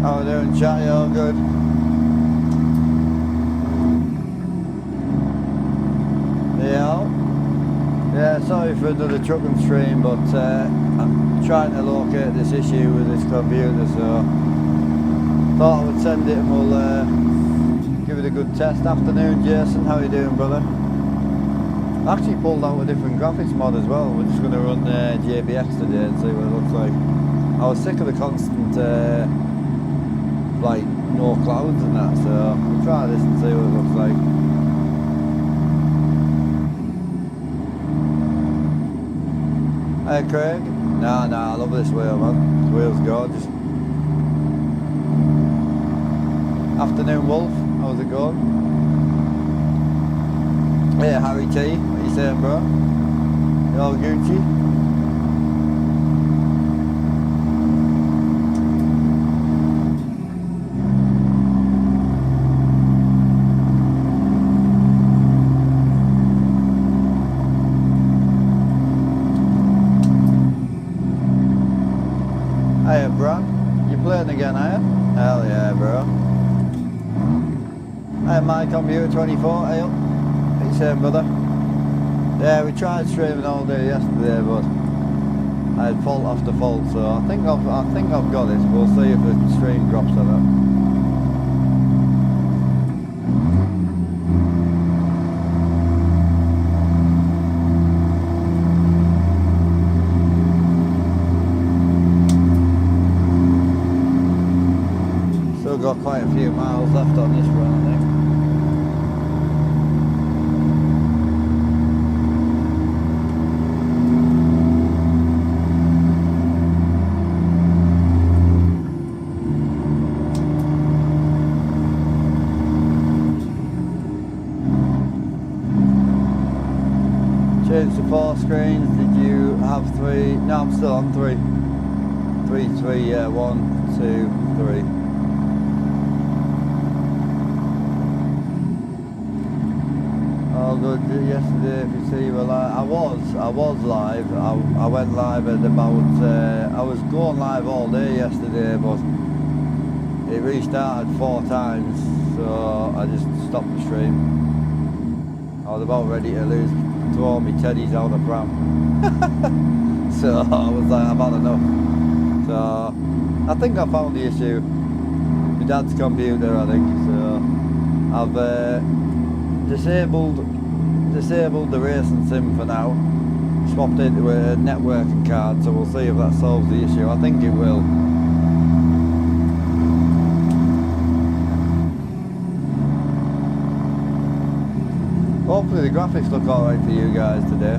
How are we doing, chat? You all good? Yeah, sorry for another trucking stream, but I'm trying to locate this issue with this computer, so thought I would send it and we'll give it a good test. Afternoon, Jason. How you doing, brother? I actually pulled out a different graphics mod as well. We're just going to run JBX today and see what it looks like. I was sick of the constant like no clouds and that, so we'll try this and see what it looks like. Hey Craig. Nah, I love this wheel, man. This wheel's gorgeous. Afternoon Wolf, how's it going? Hey Harry T, what you saying, bro? You all Gucci? Hiya, Brad. You playing again, are you? Hell yeah, bro. Hiya, my computer 24. Hey up. What you saying, brother? Yeah, we tried streaming all day yesterday, but I had fault after fault, so I think I've got it. We'll see if the stream drops or not. Got quite a few miles left on this run, I think. Changed to 4 screens. Did you have 3? No, I'm still on 3. 3, yeah, 1, 2, 3. Good yesterday. If you see, well, I was live. I went live at about. I was going live all day yesterday, but it restarted 4 times, so I just stopped the stream. I was about ready to throw my teddies out of pram. So I was like, I've had enough. So I think I found the issue. My dad's computer, I think. So I've disabled the racing sim for now, swapped it to a networking card, so we'll see if that solves the issue. I think it will. Hopefully the graphics look alright for you guys today.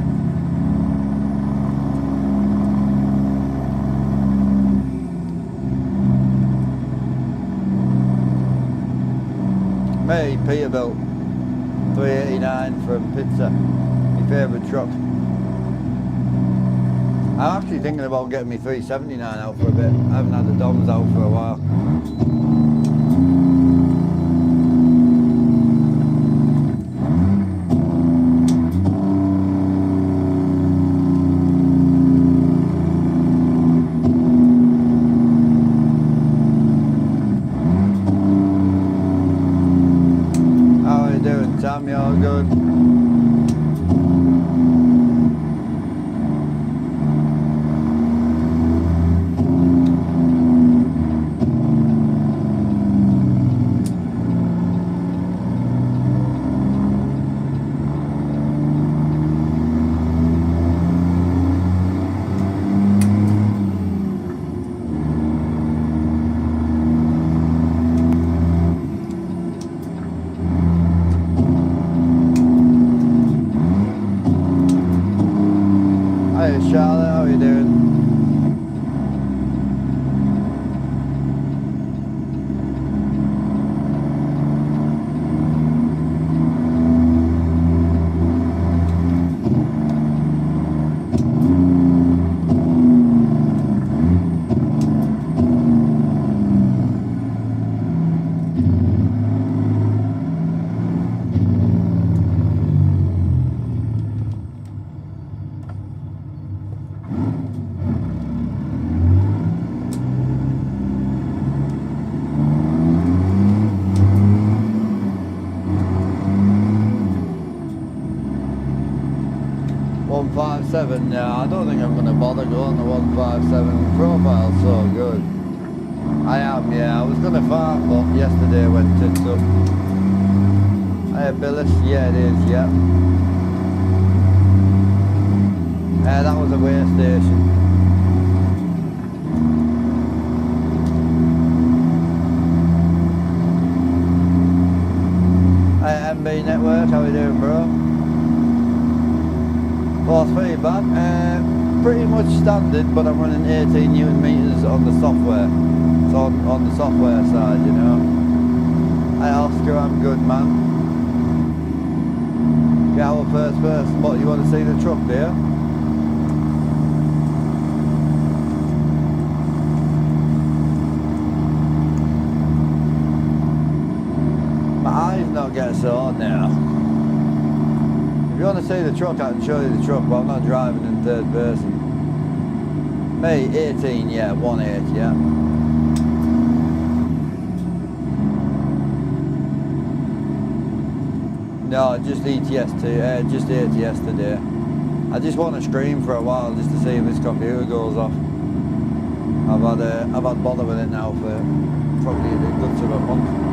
Me, Peterbilt 389 from Pizza, my favourite truck. I'm actually thinking about getting my 379 out for a bit. I haven't had the DOMs out for a while. How are you doing, Tom? You all good? 157, yeah, I don't think I'm going to bother going to 157. Profile's so good. I am, yeah. I was going to fart, but yesterday I went tits up. Hey, Billis, yeah, it is, yeah. That was a way station. Hey, MB Network, how you doing, bro? Force feedback, pretty much standard, but I'm running 18 Newton meters on the software. So on the software side, you know. Hey Oscar, I'm good, man. Get our first person. What, you want to see the truck, do you? My eyes not get sore now. If you want to see the truck, I can show you the truck, but I'm not driving in third person. Me, 18, yeah, 1.8, yeah. No, just just ATS today. I just want to stream for a while just to see if this computer goes off. I've had bother with it now for probably a good sort of a month.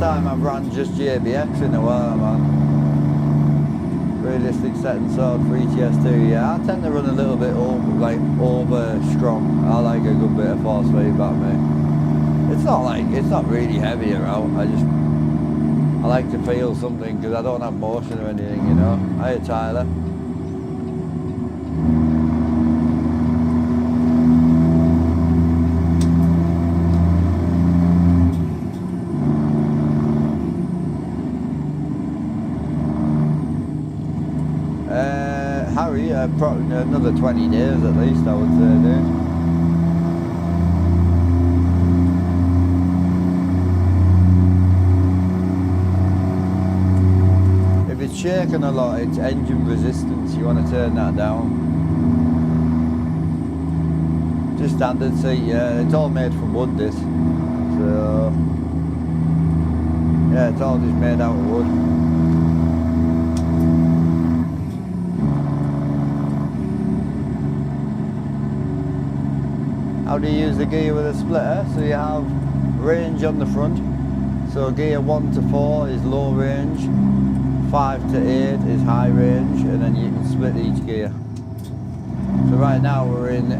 Time I've run just JBX in a while, man. Realistic setting sword for ETS2, yeah. I tend to run a little bit over strong. I like a good bit of force feedback, mate. It's not really heavy around. I like to feel something because I don't have motion or anything, you know. Hiya, Tyler. Harry, probably another 20 days at least, I would say, dude. If it's shaking a lot, it's engine resistance. You want to turn that down. Just standard seat, yeah. It's all made from wood, this. So, yeah, it's all just made out of wood. How do you use the gear with a splitter? So you have range on the front. So gear 1 to 4 is low range, 5 to 8 is high range, and then you can split each gear. So right now we're in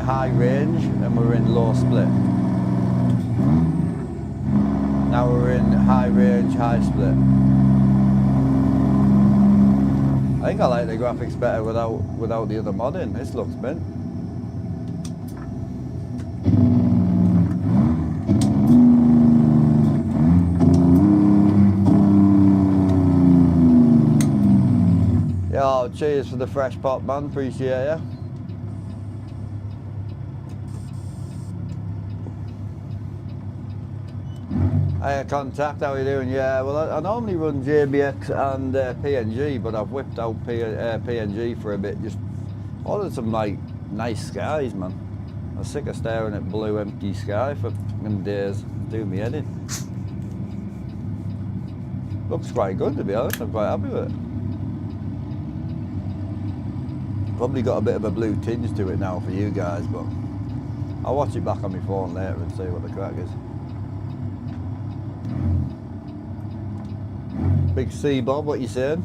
high range and we're in low split. Now we're in high range, high split. I think I like the graphics better without the other mod in. This looks mint. Yo, cheers for the fresh pop, man. Appreciate ya. Hey, Contact, how you doing? Yeah, well, I normally run JBX and PNG, but I've whipped out PNG for a bit. Just ordered some nice skies, man. I'm sick of staring at blue empty sky for them days. Do me head in. Looks quite good, to be honest. I'm quite happy with it. Probably got a bit of a blue tinge to it now for you guys, but I'll watch it back on my phone later and see what the crack is. Big C Bob, what you saying?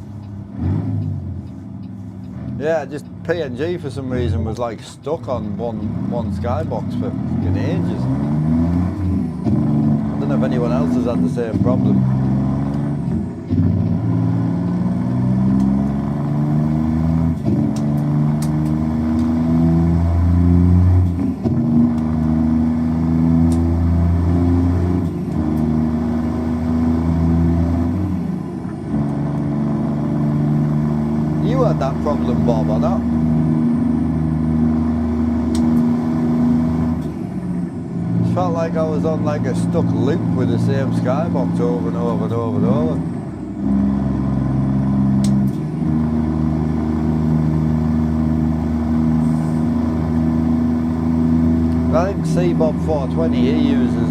Yeah, just PNG for some reason was like stuck on one skybox for fucking ages. I don't know if anyone else has had the same problem. had that problem, Bob, or not? It felt like I was on like a stuck loop with the same skybox over and over and over and over. I think C-Bob 420, he uses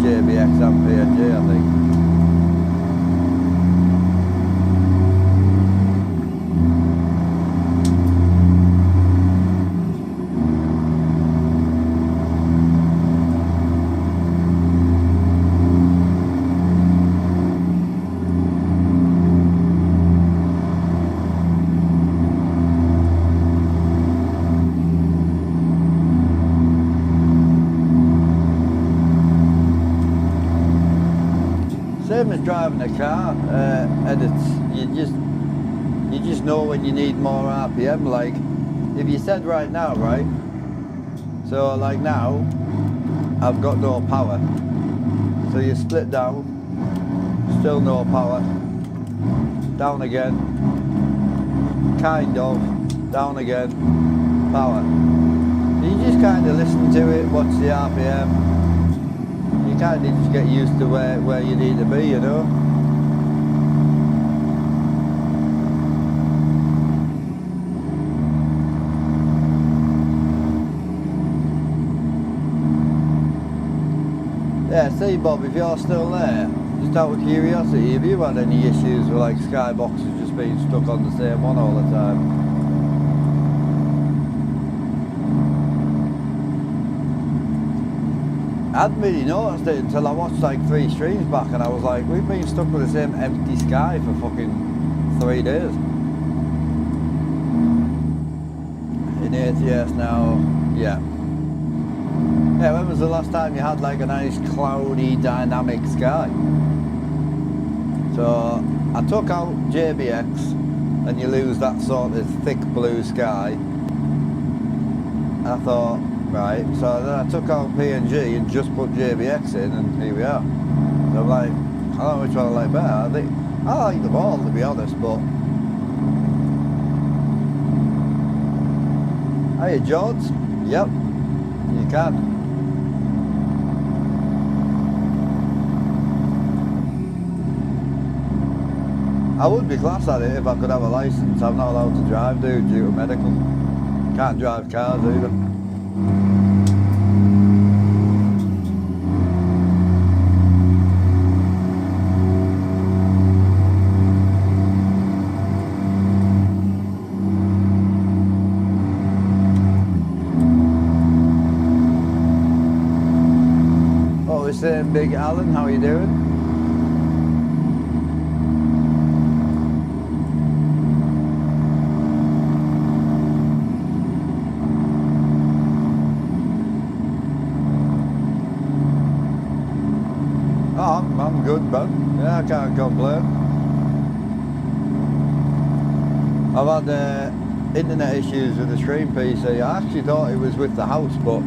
JBX Ampere J, I think. Same as driving a car, and you just know when you need more RPM. Like if you said right now, right? So like now, I've got no power. So you split down, still no power. Down again, kind of, down again, power. So you just kind of listen to it, watch the RPM. You kind of just get used to where you need to be, you know. Yeah, see Bob, if you're still there, just out of curiosity, have you had any issues with like skyboxes just being stuck on the same one all the time? I hadn't really noticed it until I watched like 3 streams back and I was like, we've been stuck with the same empty sky for fucking 3 days. In ATS now, yeah. Yeah, when was the last time you had like a nice cloudy dynamic sky? So I took out JBX and you lose that sort of thick blue sky. And I thought, right, so then I took out PNG and just put JBX in and here we are. So I'm like, I don't know which one I like better. I think I like them all to be honest, but are you George? Yep, you can. I would be class at it if I could have a license. I'm not allowed to drive, dude, due to medical. Can't drive cars either. What we're saying, Big Alan, how are you doing? I'm good, man. Yeah, I can't complain. I've had internet issues with the stream PC. I actually thought it was with the house, but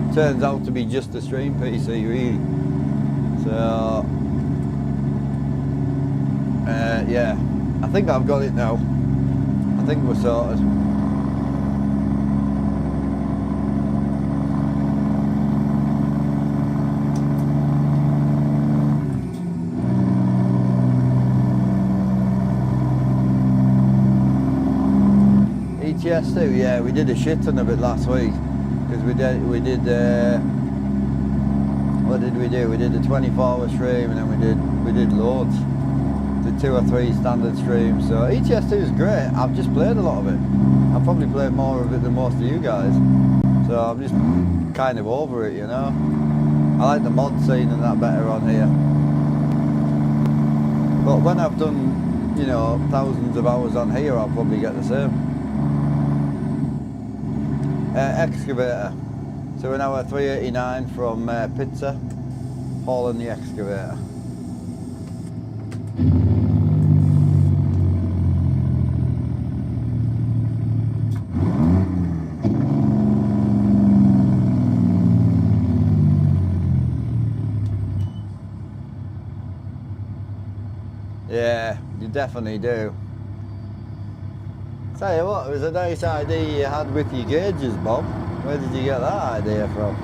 it turns out to be just the stream PC, really. So, yeah, I think I've got it now. I think we're sorted. ETS2, yeah, we did a shit ton of it last week because we did what did we do? We did a 24-hour stream and then we did loads, did 2 or 3 standard streams. So ETS2 is great. I've just played a lot of it. I've probably played more of it than most of you guys. So I'm just kind of over it, you know. I like the mod scene and that better on here. But when I've done, you know, thousands of hours on here, I'll probably get the same. Excavator. So we're now at 389 from Pizza, hauling the excavator. Yeah, you definitely do. Tell you what, it was a nice idea you had with your gauges, Bob. Where did you get that idea from?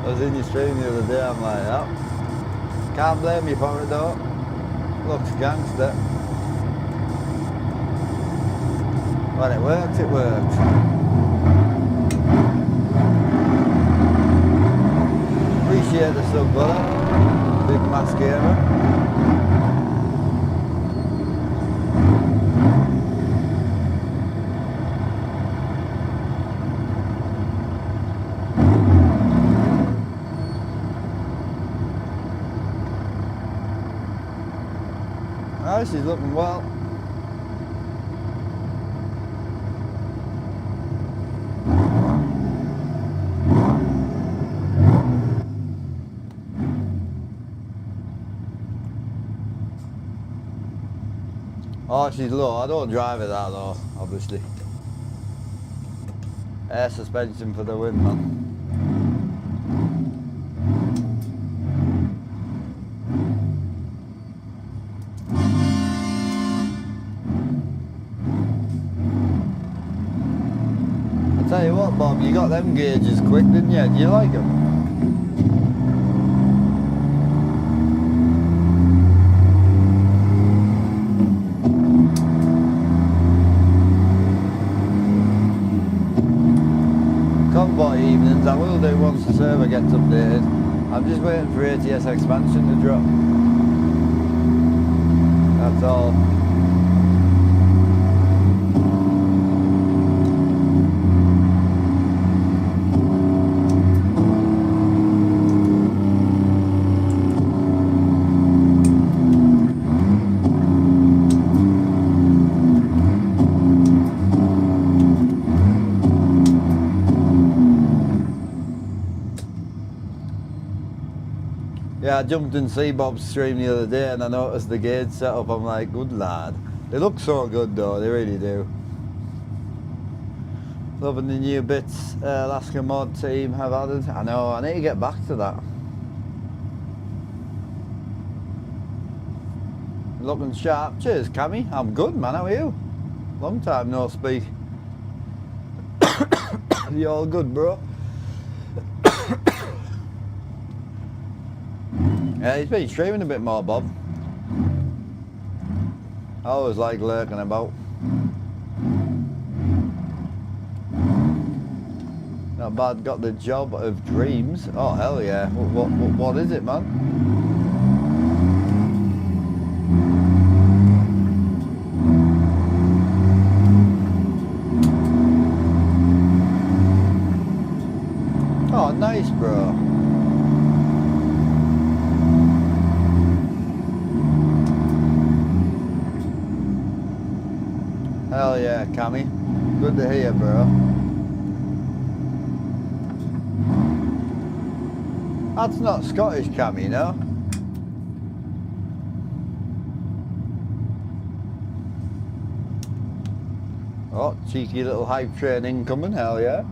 I was in your stream the other day, I'm like, oh, can't blame you for it though. Looks gangster. When it works, it works. Appreciate the sub, brother. Big mascara. Oh, she's looking well. Oh, she's low. I don't drive it that low, obviously. Air suspension for the win, man. I tell you what, Bob, you got them gauges quick, didn't you? Do you like them? Convoy evenings, I will do once the server gets updated. I'm just waiting for ATS expansion to drop. That's all. Yeah, I jumped in C-Bob's stream the other day and I noticed the gauge setup. I'm like, good lad. They look so good though, they really do. Loving the new bits Alaska Mod team have added. I know, I need to get back to that. Looking sharp. Cheers, Cammy. I'm good, man. How are you? Long time no speak. You all good, bro? Yeah, he's been streaming a bit more, Bob. I always like lurking about. Not bad, got the job of dreams. Oh, hell yeah. What is it, man? Oh, nice, bro. Hell yeah, Cammy. Good to hear, bro. That's not Scottish, Cammy, no? Oh, cheeky little hype train incoming, hell yeah.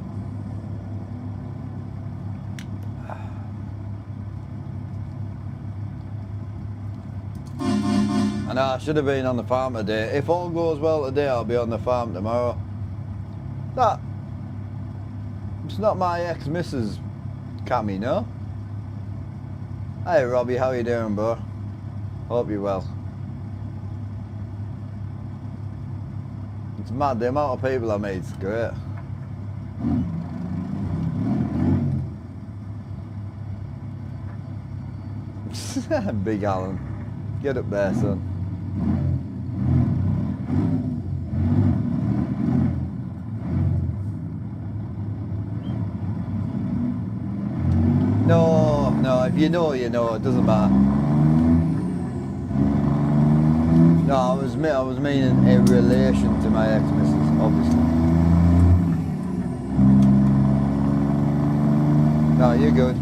I know, I should have been on the farm today. If all goes well today, I'll be on the farm tomorrow. It's not my ex-missus, Cammy, no? Hey Robbie, how you doing, bro? Hope you're well. It's mad, the amount of people I meet's great. Big Alan. Get up there, son. No, if you know, you know, it doesn't matter. No, I was meaning in relation to my ex-missus, obviously. No, you're good.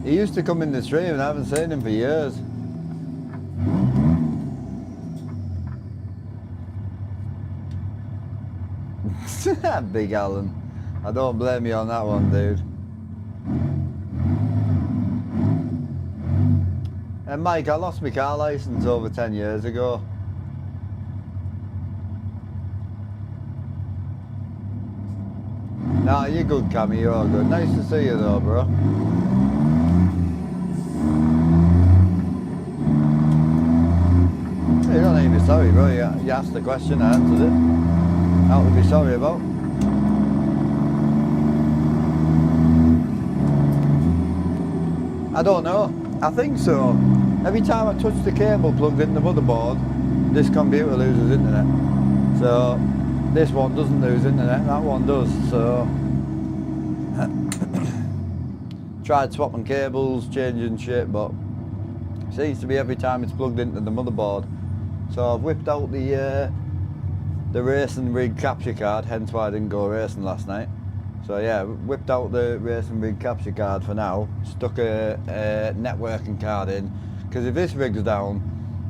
He used to come in the stream and I haven't seen him for years. Big Alan. I don't blame you on that one, dude. And Mike, I lost my car licence over 10 years ago. Nah, you're good, Cammy, you're all good. Nice to see you though, bro. You don't need to be sorry, bro. You asked the question, I answered it. Not to be sorry about. I don't know. I think so. Every time I touch the cable plugged into the motherboard, this computer loses internet. So this one doesn't lose internet, that one does. So tried swapping cables, changing shit, but seems to be every time it's plugged into the motherboard. So I've whipped out the racing rig capture card, hence why I didn't go racing last night. So yeah, whipped out the racing rig capture card for now, stuck a networking card in, because if this rig's down,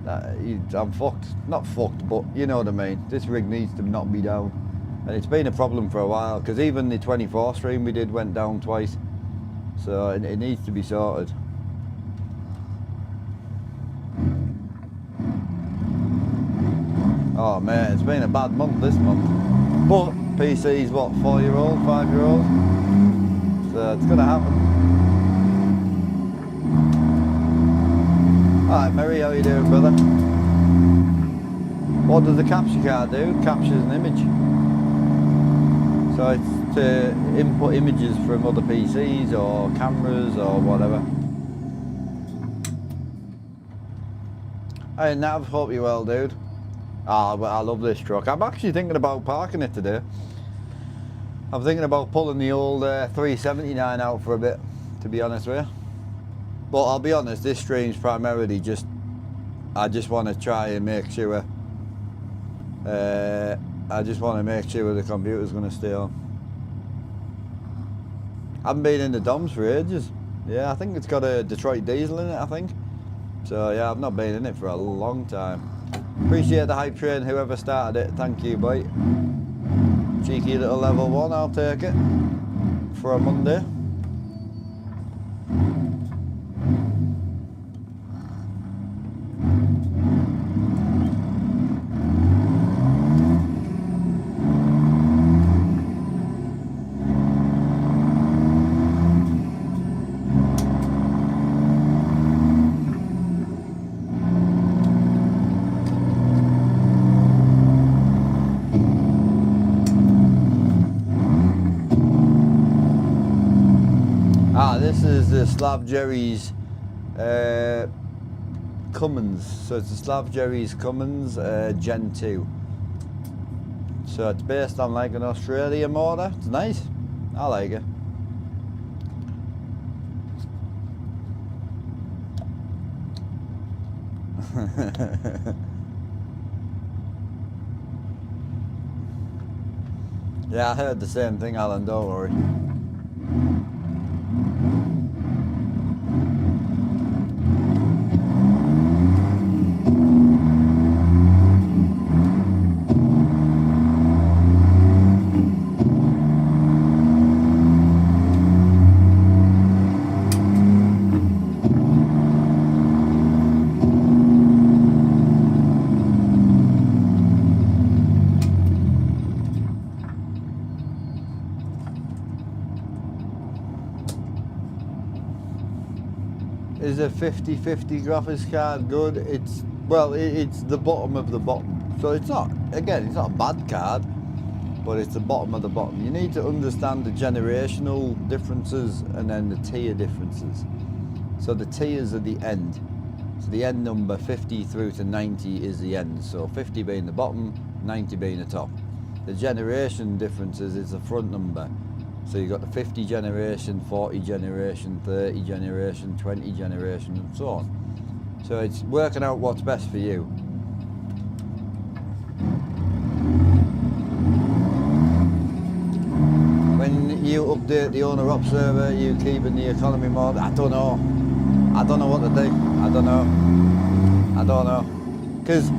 I'm fucked. Not fucked, but you know what I mean. This rig needs to not be down. And it's been a problem for a while, because even the 24 stream we did went down twice. So it needs to be sorted. Oh man, it's been a bad month this month. But PC's what, 4-year-old, 5-year-old? So it's gonna happen. Alright Mary, how you doing, brother? What does the capture card do? It captures an image. So it's to input images from other PCs or cameras or whatever. Hey Nav, hope you're well, dude. Ah, but I love this truck. I'm actually thinking about parking it today. I'm thinking about pulling the old 379 out for a bit, to be honest with you. But I'll be honest, this stream's primarily I just want to try and make sure the computer's going to stay on. I haven't been in the DOMs for ages. Yeah, I think it's got a Detroit diesel in it, I think. So yeah, I've not been in it for a long time. Appreciate the hype train, whoever started it. Thank you, boy. Cheeky little level 1, I'll take it. For a Monday. This is the Slav Jerry's Cummins. So it's the Slav Jerry's Cummins Gen 2. So it's based on like an Australia motor. It's nice. I like it. Yeah, I heard the same thing, Alan, don't worry. Is a 50/50 graphics card good? It's the bottom of the bottom. So it's not a bad card, but it's the bottom of the bottom. You need to understand the generational differences and then the tier differences. So the tiers are the end. So the end number 50 through to 90 is the end. So 50 being the bottom, 90 being the top. The generation differences is the front number. So you've got the 50 generation, 40 generation, 30 generation, 20 generation, and so on. So it's working out what's best for you. When you update the owner-op server, you keep in the economy mode. I don't know. I don't know what to do. I don't know. Because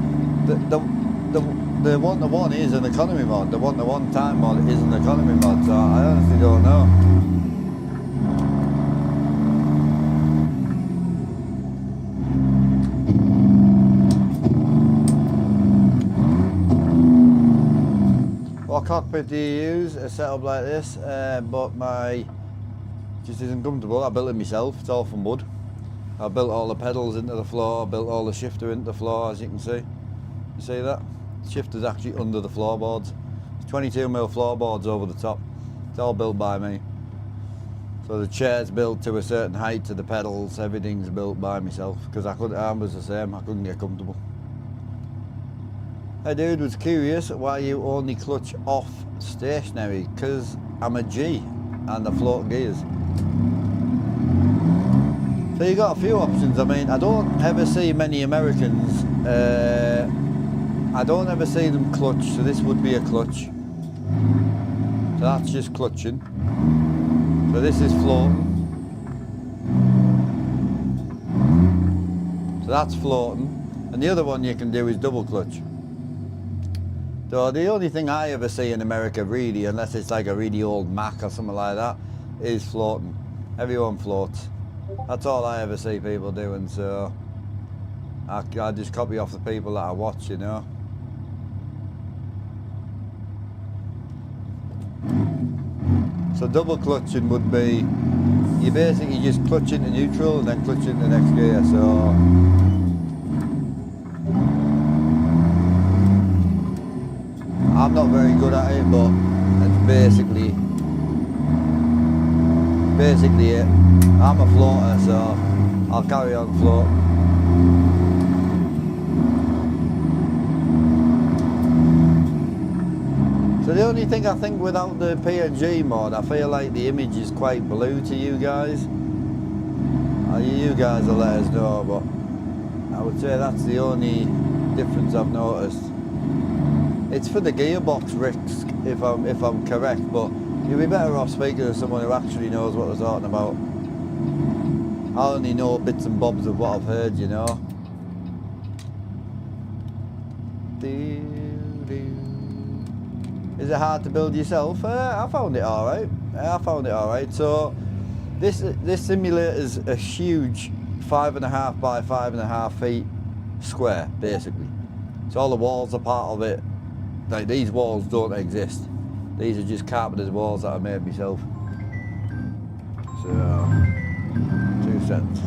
the one-to-one is an economy mod. The one-to-one time mod is an economy mod. So I honestly don't know. What cockpit do you use? A setup like this, but my just isn't comfortable. I built it myself. It's all from wood. I built all the pedals into the floor. I built all the shifter into the floor, as you can see. You see that? The shifter's actually under the floorboards. It's 22mm floorboards over the top. It's all built by me. So the chair's built to a certain height to the pedals. Everything's built by myself because arm was the same. I couldn't get comfortable. A dude was curious why you only clutch off stationary. Because I'm a G and the float gears. So you got a few options. I mean, I don't ever see many Americans. I don't ever see them clutch. So this would be a clutch. So that's just clutching. So this is floating. So that's floating. And the other one you can do is double clutch. So the only thing I ever see in America really, unless it's like a really old Mac or something like that, is floating. Everyone floats. That's all I ever see people doing, so I just copy off the people that I watch, you know. So double clutching would be, you basically just clutch into neutral and then clutch into the next gear, so I'm not very good at it, but it's basically it. I'm a floater, so I'll carry on floating. So the only thing I think without the PNG mod, I feel like the image is quite blue to you guys. You guys will let us know, but I would say that's the only difference I've noticed. It's for the gearbox risk, if I'm correct, but you'd be better off speaking to someone who actually knows what they're talking about. I only know bits and bobs of what I've heard, you know. Is it hard to build yourself? I found it alright. So this simulator is a huge 5.5 by 5.5 feet square, basically. So all the walls are part of it. Like these walls don't exist. These are just carpenter's walls that I made myself. So 2 cents.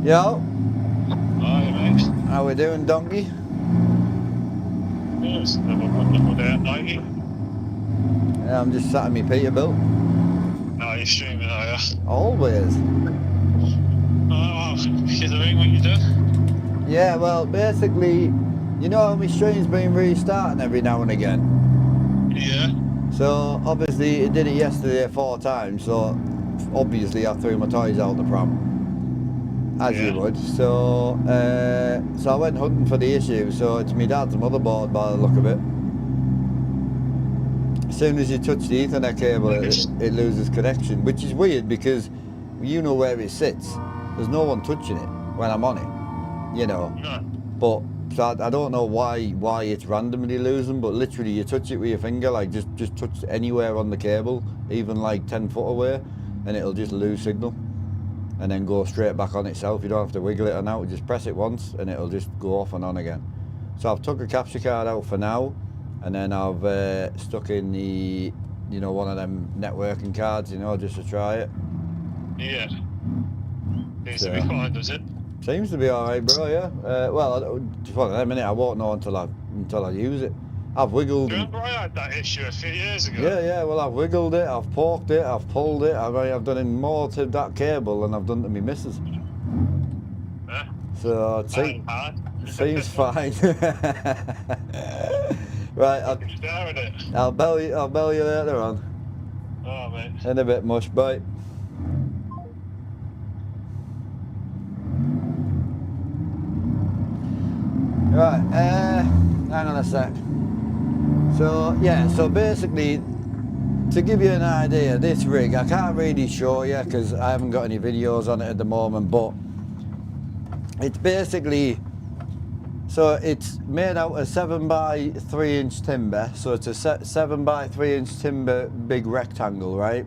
Yo. Hi, mate. How we doing, donkey? Yes, another day at 90. Yeah, I'm just sat in my Peterbilt. No, you're streaming, are you? Always. Oh, shithering what you do? Yeah, well, basically, you know, my stream's been restarting every now and again. Yeah. So obviously, it did it yesterday 4 times. So obviously, I threw my toys out the pram. As you would. So I went hunting for the issue. So it's my dad's motherboard by the look of it. As soon as you touch the Ethernet cable, it loses connection, which is weird because you know where it sits. There's no one touching it when I'm on it, you know. No. But so I don't know why it's randomly losing, but literally you touch it with your finger, like just touch anywhere on the cable, even like 10 foot away, and it'll just lose signal. And then go straight back on itself. You don't have to wiggle it or out. Just press it once and it'll just go off and on again. So I've took a capture card out for now, and then I've stuck in the, you know, one of them networking cards, you know, just to try it. Yeah. Seems to be fine, does it? Seems to be alright, bro. Yeah. Well, just one of them, innit? I won't know until I use it. I've wiggled. Do you remember I had that issue a few years ago? Yeah. Well, I've wiggled it, I've poked it, I've pulled it. I've done in more to that cable than I've done to me missus. Yeah. So it seems fine. Right. I'll bell you later on. Oh, mate. In a bit, mush. Bye. Right. Hang on a sec. So yeah, so basically, to give you an idea, this rig, I can't really show you because I haven't got any videos on it at the moment, but it's basically, so it's made out of 7 by 3 inch timber, so it's a 7 by 3 inch timber big rectangle, right?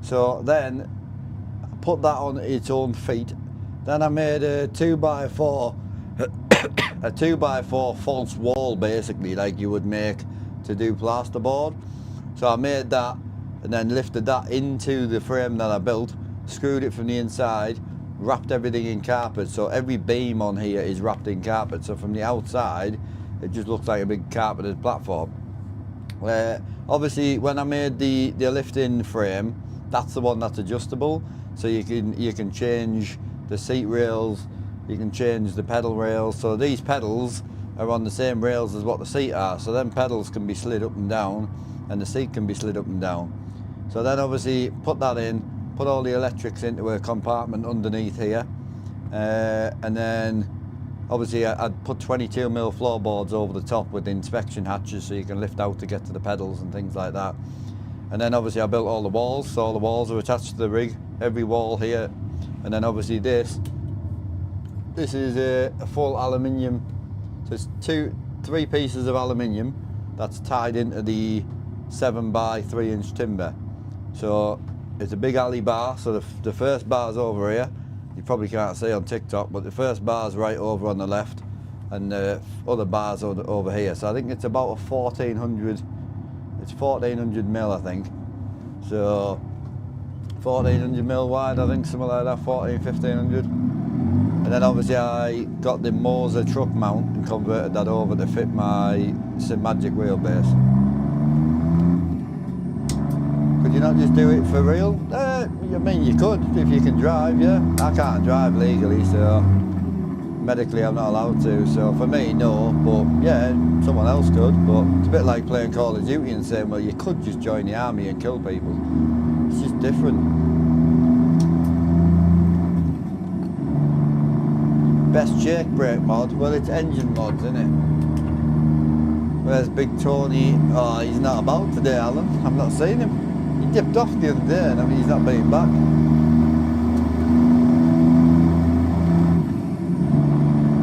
So then I put that on its own feet, then I made a 2 by 4 a 2x4 false wall, basically, like you would make to do plasterboard. So I made that and then lifted that into the frame that I built, screwed it from the inside, wrapped everything in carpet. So every beam on here is wrapped in carpet. So from the outside, it just looks like a big carpeted platform. Obviously, when I made the lifting frame, that's the one that's adjustable. So you can change the seat rails, you can change the pedal rails. So these pedals are on the same rails as what the seat are. So then pedals can be slid up and down, and the seat can be slid up and down. So then obviously put that in, put all the electrics into a compartment underneath here, and then obviously I'd put 22mm floorboards over the top with the inspection hatches so you can lift out to get to the pedals and things like that. And then obviously I built all the walls, so all the walls are attached to the rig, every wall here. And then obviously this is a full aluminium, so it's three pieces of aluminium that's tied into the 7x3" timber. So it's a big alley bar, so the first bar's over here. You probably can't see on TikTok, but the first bar's right over on the left, and the other bar's over here. So I think it's about a 1400, it's 1400mm, I think. So 1400mm wide, I think, something like that, 1500. And then obviously I got the Moser truck mount and converted that over to fit my Simagic wheelbase. Could you not just do it for real? I mean, you could if you can drive, yeah. I can't drive legally, so medically I'm not allowed to. So for me, no. But yeah, someone else could. But it's a bit like playing Call of Duty and saying, well, you could just join the army and kill people. It's just different. Best Jake brake mod? Well, it's engine mods, isn't it? Where's Big Tony? Oh, he's not about today, Alan. I've not seen him. He dipped off the other day, and I mean, he's not been back.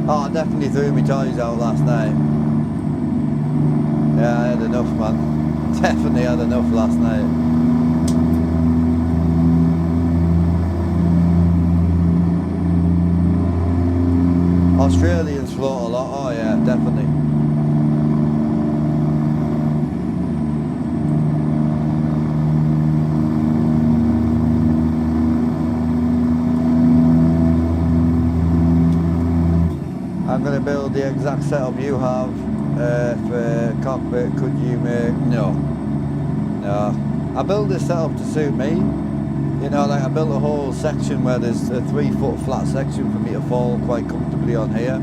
Oh, I definitely threw my toys out last night. Yeah, I had enough, man. Definitely had enough last night. Australians float a lot. Oh yeah, definitely. I'm going to build the exact setup you have for cockpit. Could you make... No. I built this setup to suit me. You know, like I built a whole section where there's a 3-foot flat section for me to fall quite comfortably on here.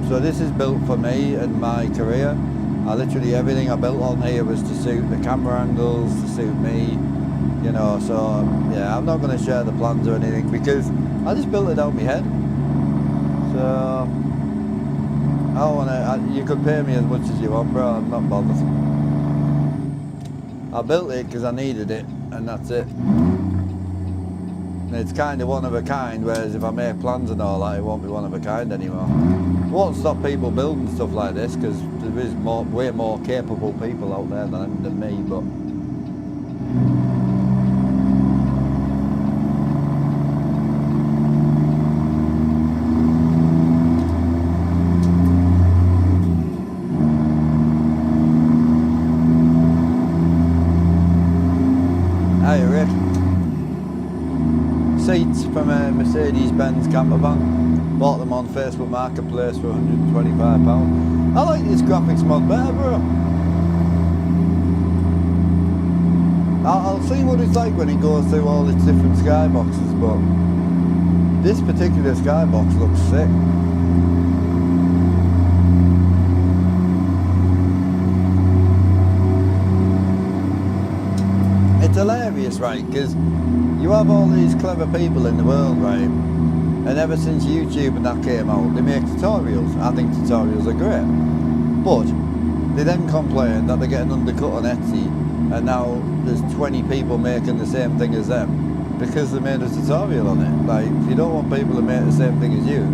So this is built for me and my career. Literally everything I built on here was to suit the camera angles, to suit me. You know, so yeah, I'm not going to share the plans or anything because I just built it out my head. So I wanna. You could pay me as much as you want, bro. I'm not bothered. I built it because I needed it, and that's it. And it's kind of one of a kind. Whereas if I make plans and all that, it won't be one of a kind anymore. It won't stop people building stuff like this because there is way more capable people out there than me. But hey Rick, seats from a Mercedes-Benz camper van. Bought them on Facebook Marketplace for £125. I like this graphics mod better, bro. I'll see what it's like when it goes through all its different skyboxes, but this particular skybox looks sick. It's hilarious, right, because you have all these clever people in the world, right, and ever since YouTube and that came out, they make tutorials. I think tutorials are great, but they then complain that they're getting undercut on Etsy, and now there's 20 people making the same thing as them because they made a tutorial on it. Like, if you don't want people to make the same thing as you,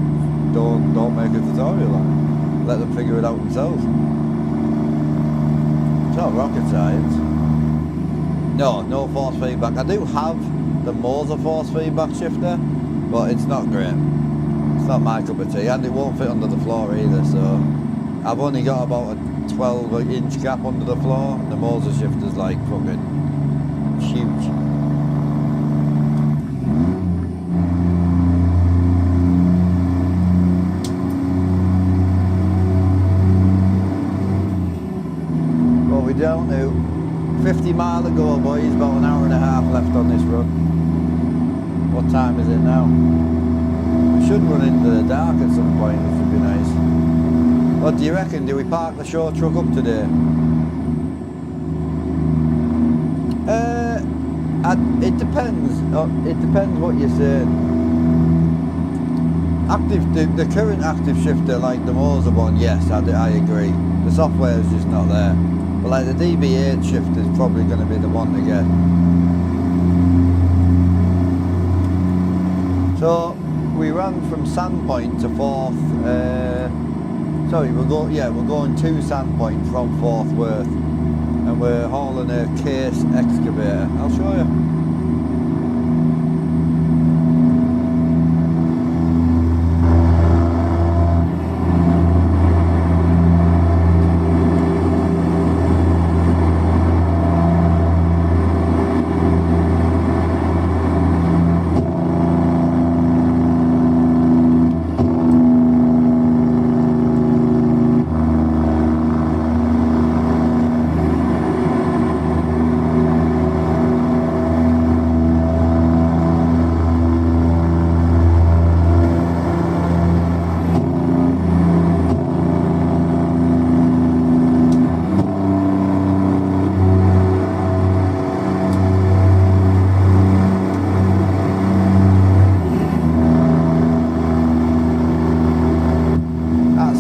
don't make a tutorial on it. Let them figure it out themselves. It's not rocket science. No force feedback. I do have the Moser force feedback shifter, but it's not great. It's not my cup of tea, and it won't fit under the floor either, so I've only got about a 12-inch gap under the floor, and the Moser shifter's like fucking huge. Well, we're down to 50 mile to go, boys, about an hour and a half left on this run. What time is it now? We should run into the dark at some point, which would be nice. What do you reckon? Do we park the show truck up today? It depends. It depends what you're saying. The current active shifter, like the Moser one, yes, I agree. The software is just not there. But like the DB8 shifter is probably going to be the one to get. So we ran from Sandpoint to Forth. We're going to Sandpoint from Forth Worth, and we're hauling a Case excavator. I'll show you.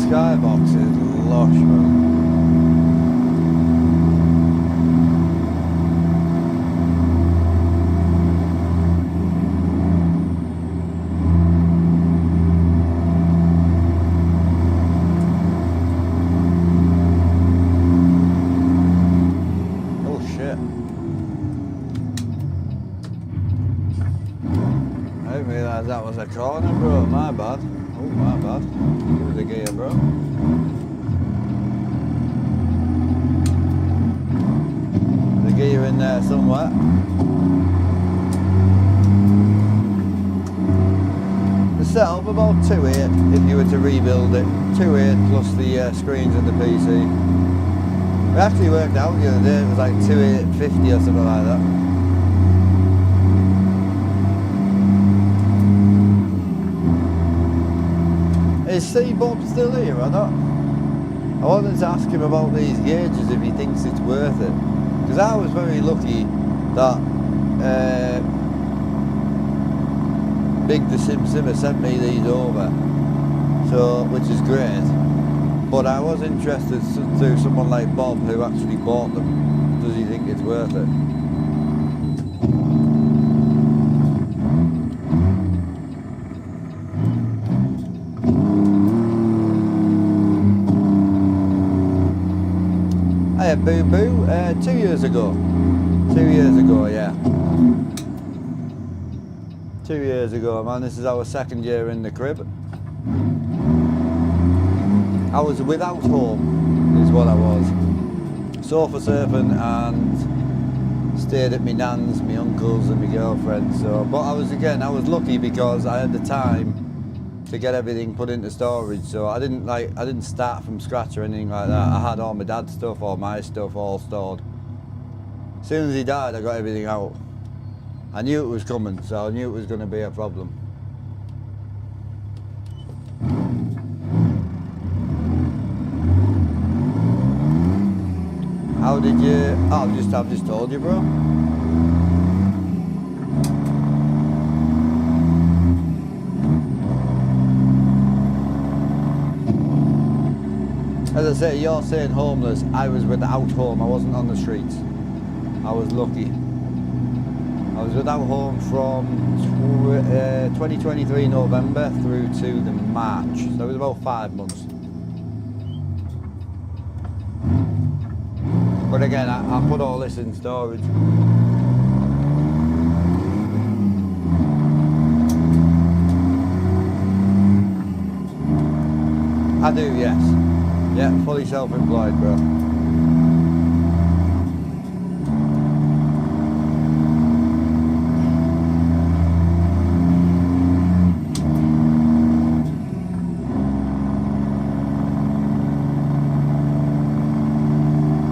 Skybox is lush, man. Oh shit. I didn't realise that was a corner, bro. My bad. Oh, my bad. Give it a gear, bro. The gear in there somewhere. The setup about 2.8 if you were to rebuild it. 2.8 plus the screens and the PC. It actually worked out the other day. It was like 2.850 or something like that. Is C-Bob still here or not? I wanted to ask him about these gauges if he thinks it's worth it. Because I was very lucky that Big the Sim Simmer sent me these over, so which is great. But I was interested to someone like Bob who actually bought them. Does he think it's worth it? Boo Boo, 2 years ago. 2 years ago, yeah. 2 years ago, man. This is our second year in the crib. I was without home, is what I was. Sofa surfing and stayed at my nan's, my uncle's and my girlfriend. So, but I was lucky because I had the time to get everything put into storage, so I didn't start from scratch or anything like that. I had all my dad's stuff, all my stuff, all stored. As soon as he died, I got everything out. I knew it was coming, so I knew it was going to be a problem. How did you? Oh, I've just told you, bro. As I say, you're saying homeless. I was without home. I wasn't on the streets. I was lucky. I was without home from 2023 November through to the March. So it was about 5 months. But again, I put all this in storage. I do, yes. Yeah, fully self-employed, bro.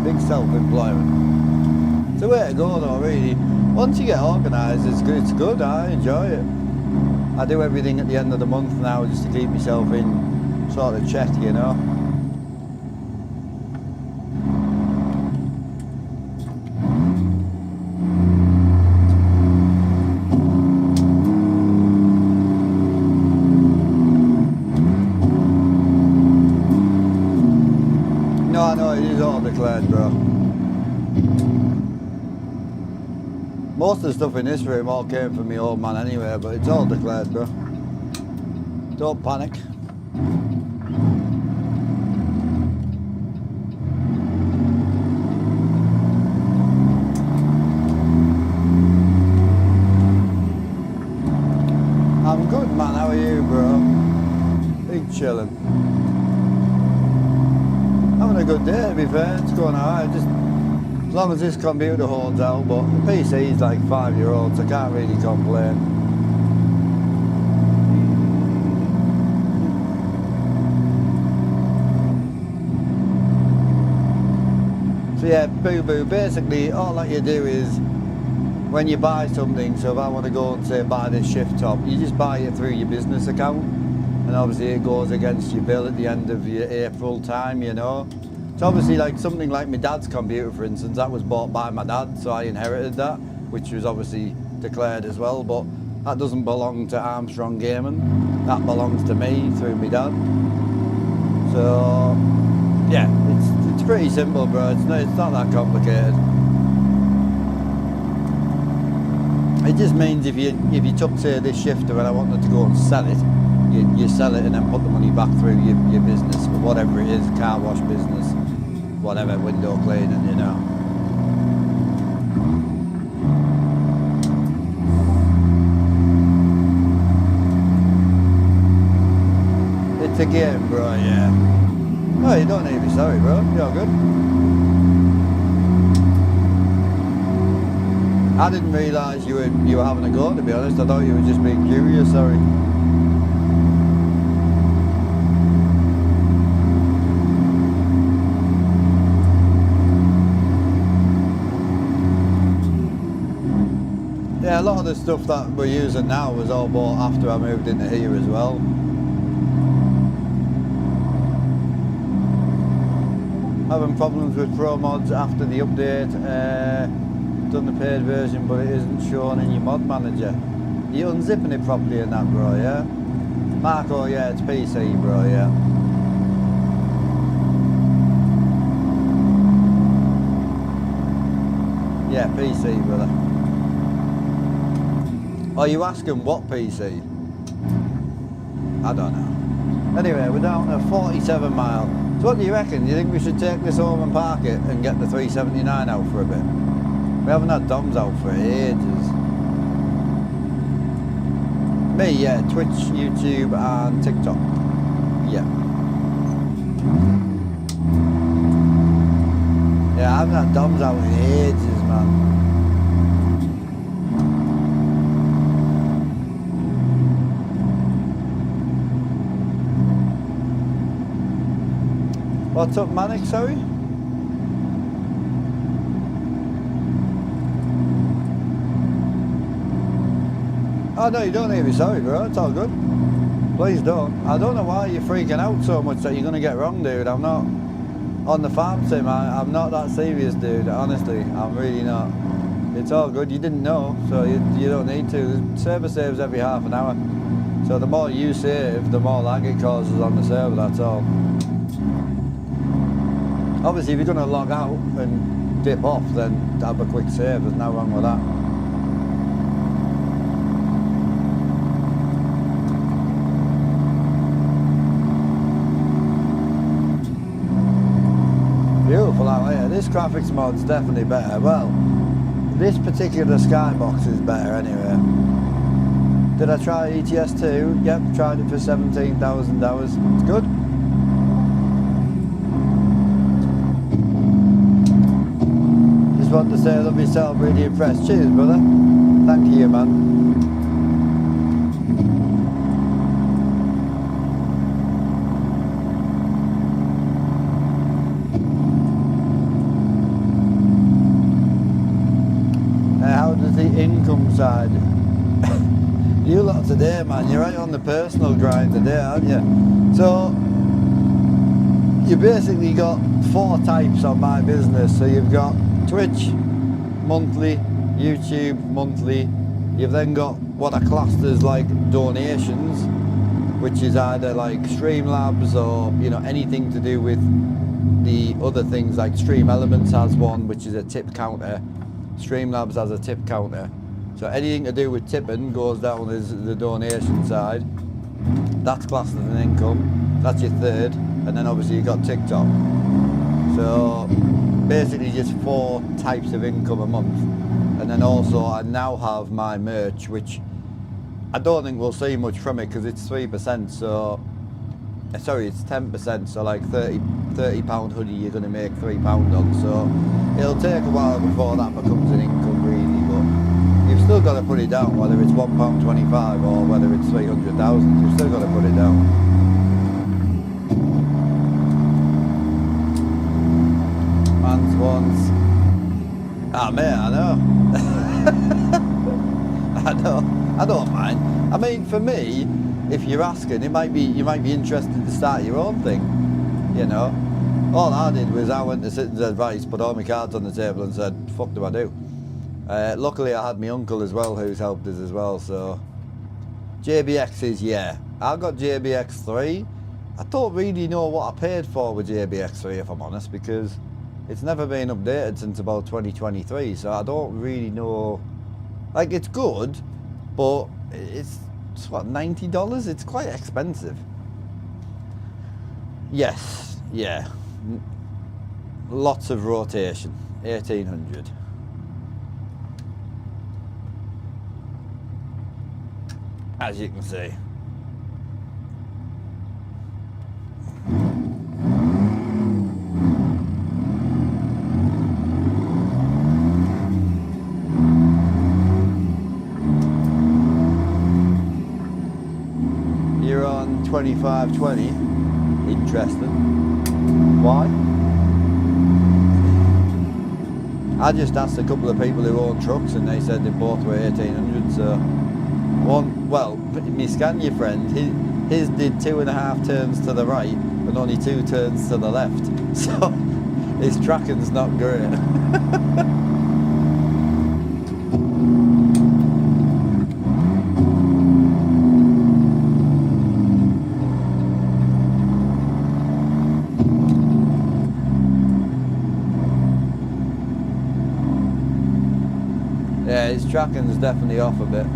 Big self-employment. It's the way to go though, really. Once you get organised, it's good. I enjoy it. I do everything at the end of the month now just to keep myself in sort of check, you know. No, it is all declared, bro. Most of the stuff in this room all came from my old man anyway, but it's all declared, bro. Don't panic. I'm good, man. How are you, bro? Big chillin'. Having a good day, to be fair. It's going alright. Just as long as this computer holds out, but the PC is like 5-year-old, so I can't really complain. So yeah, boo-boo. Basically, all that you do is when you buy something, so if I want to go and say buy this shift top, you just buy it through your business account, and obviously it goes against your bill at the end of your April time, you know. It's obviously like something like my dad's computer, for instance, that was bought by my dad, so I inherited that, which was obviously declared as well, but that doesn't belong to Armstrong Gaming. That belongs to me through my dad. So yeah, it's pretty simple, bro. It's not that complicated. It just means if you took, say, this shifter and I wanted to go and sell it, you sell it and then put the money back through your business, whatever it is, car wash business, whatever, window cleaning, you know. It's a game, bro, yeah. No, you don't need to be sorry, bro. You're good. I didn't realise you were having a go, to be honest. I thought you were just being curious, sorry. Yeah, a lot of the stuff that we're using now was all bought after I moved into here as well. Having problems with Pro Mods after the update. Done the paid version, but it isn't shown in your mod manager. You unzipping it properly in that, bro, yeah? Marco, yeah, it's PC, bro, yeah. Yeah, PC, brother. Are you asking what PC? I don't know. Anyway, we're down to 47 mile. So what do you reckon? Do you think we should take this home and park it and get the 379 out for a bit? We haven't had DOMs out for ages. Me, yeah, Twitch, YouTube and TikTok. Yeah. Yeah, I haven't had DOMs out in ages, man. What's up, Manic, sorry? Oh no, you don't need to be sorry, bro. It's all good. Please don't. I don't know why you're freaking out so much that you're going to get wrong, dude. I'm not on the farm sim. I'm not that serious, dude. Honestly, I'm really not. It's all good. You didn't know, so you don't need to. The server saves every half an hour. So the more you save, the more lag it causes on the server, that's all. Obviously, if you're going to log out and dip off, then have a quick save. There's no wrong with that. Beautiful out here. This graphics mod's definitely better. Well, this particular skybox is better anyway. Did I try ETS2? Yep, tried it for 17,000 hours. It's good. want to say love yourself, really impressed. Cheers, brother. Thank you, man. How does the income side? You lot today, man, you're right on the personal grind today, aren't you? So, you basically got 4 types on my business. So you've got Twitch monthly, YouTube monthly. You've then got what are classed as like donations, which is either like Streamlabs or, you know, anything to do with the other things. Like Stream Elements has one, which is a tip counter. Streamlabs has a tip counter. So anything to do with tipping goes down as the donation side. That's classed as an income. That's your third. And then obviously you've got TikTok. So basically just 4 types of income a month. And then also I now have my merch, which I don't think we'll see much from it because it's 3%. So sorry, it's 10%. So like £30 hoodie you're going to make £3 on. So it'll take a while before that becomes an income really, but you've still got to put it down, whether it's £1.25 or whether it's 300,000. You've still got to put it down. Man's once. Ah, mate, I know. I don't mind. I mean, for me, if you're asking, you might be interested to start your own thing. You know, all I did was I went to Citizens Advice, put all my cards on the table, and said, "Fuck do I do?" Luckily, I had my uncle as well, who's helped us as well. So, JBXs, yeah, I got JBX3. I don't really know what I paid for with JBX3, if I'm honest, because it's never been updated since about 2023. So I don't really know. Like, it's good, but it's what, $90? It's quite expensive. Yes, yeah. Lots of rotation. 1800. As you can see. You're on 2520. Interesting. Why? I just asked a couple of people who own trucks and they said they both were 1800, so one, well, my Scania friend, his did 2.5 turns to the right and only 2 turns to the left, so his tracking's not great. Yeah, his tracking's definitely off a bit.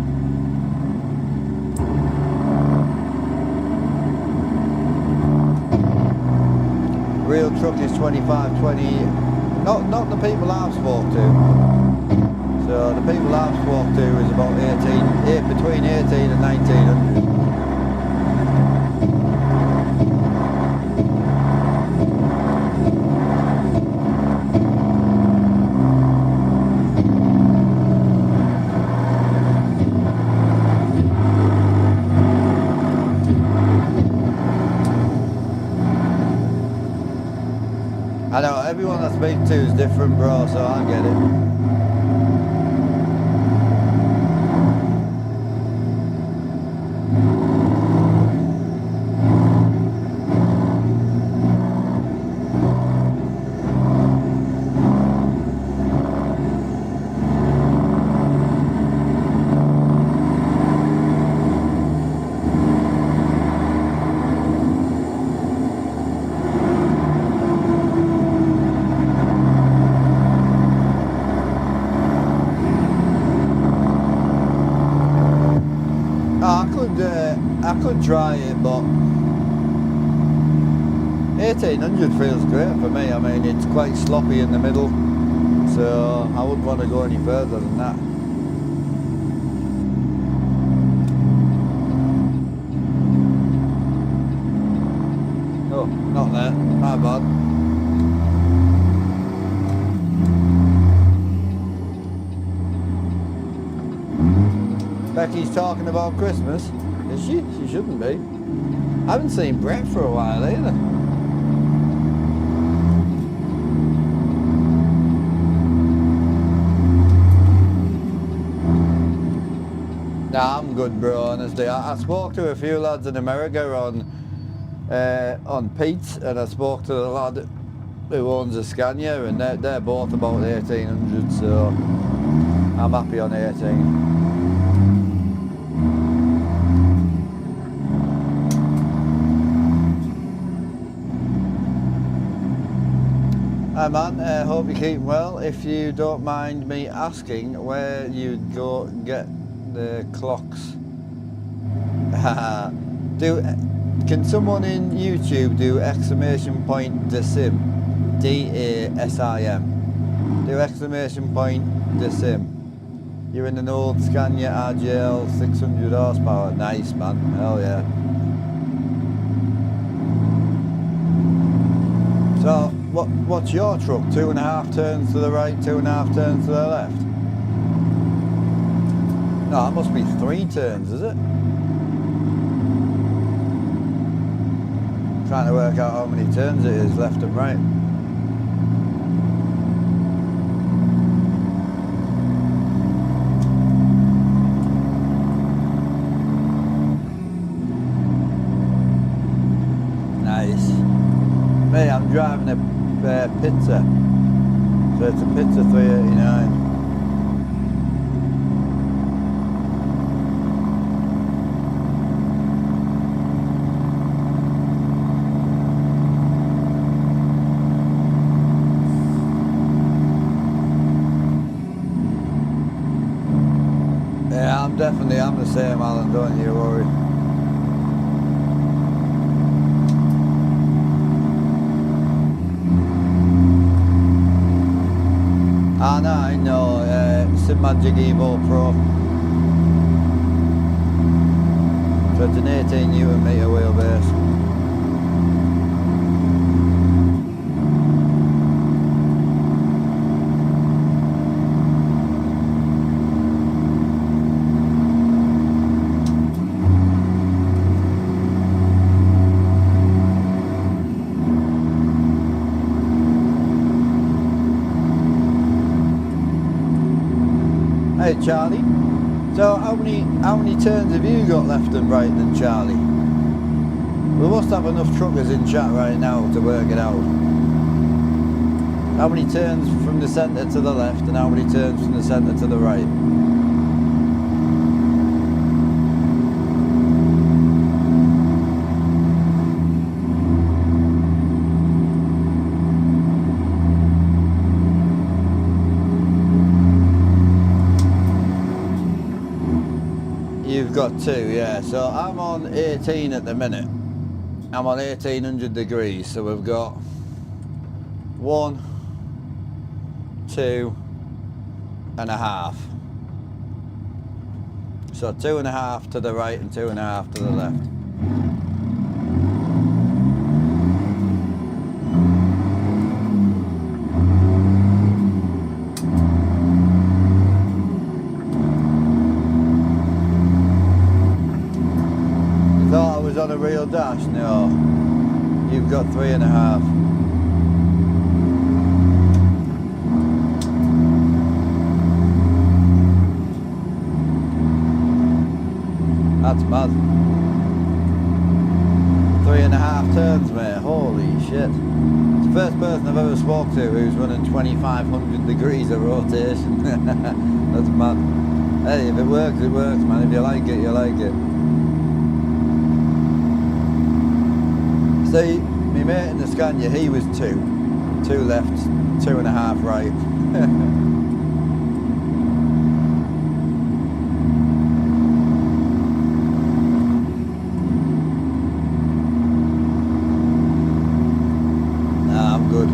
Real truck is 2520. Not the people I've spoke to. So the people I've spoke to is about between 18 and 1900. I know, everyone I speak to is different, bro, so I get it. I could try it, but 1800 feels great for me. I mean, it's quite sloppy in the middle, so I wouldn't want to go any further than that. Oh, not there, my bad. Becky's talking about Christmas. Is she? She shouldn't be. I haven't seen Brett for a while either. Nah, I'm good, bro, honestly. I spoke to a few lads in America on Pete, and I spoke to the lad who owns a Scania, and they're both about 1800, so I'm happy on 18. Hi man, hope you're keeping well. If you don't mind me asking where you'd go get the clocks. Can someone in YouTube do exclamation point DASIM? DASIM. Do exclamation point DASIM. You're in an old Scania RGL 600 horsepower. Nice man, hell yeah. So, what's your truck? 2.5 turns to the right, 2.5 turns to the left? No, that must be 3 turns, is it? Trying to work out how many turns it is, left and right. Nice. Me, I'm driving a Pizza. So it's a Pizza 389. Yeah, I'm the same, Alan, don't you worry. I know, Simagic Evo Pro. So it's an 18 Newton meter wheelbase. Hey Charlie, so how many turns have you got left and right then, Charlie? We must have enough truckers in chat right now to work it out. How many turns from the centre to the left and how many turns from the centre to the right? You've got 2, yeah. So I'm on 18 at the minute. I'm on 1800 degrees, so we've got 1, 2.5. So 2.5 to the right and 2.5 to the left. On a real dash? No. You've got 3.5. That's mad. 3.5 turns, mate. Holy shit. It's the first person I've ever spoke to who's running 2500 degrees of rotation. That's mad. Hey, if it works, man. If you like it, you like it. See, my mate in the Scania, he was 2 left, 2.5 right. Nah, I'm good.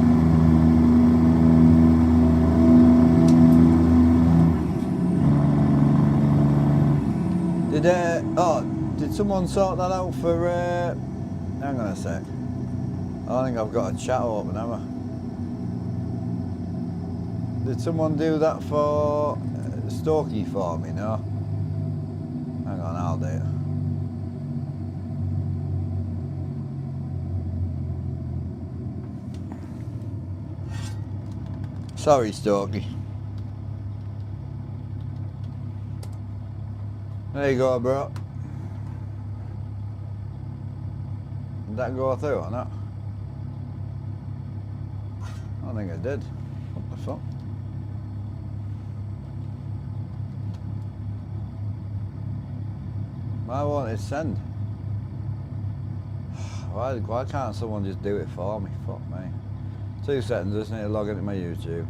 Did someone sort that out for? Hang on a sec. I think I've got a chat open, haven't I? Did someone do that for Stokey for me, no? Hang on, I'll do it. Sorry, Storky. There you go, bro. Did that go through or not? I don't think it did. What the fuck? Why won't it send? Why can't someone just do it for me? Fuck me. 2 seconds, I just need to log into my YouTube.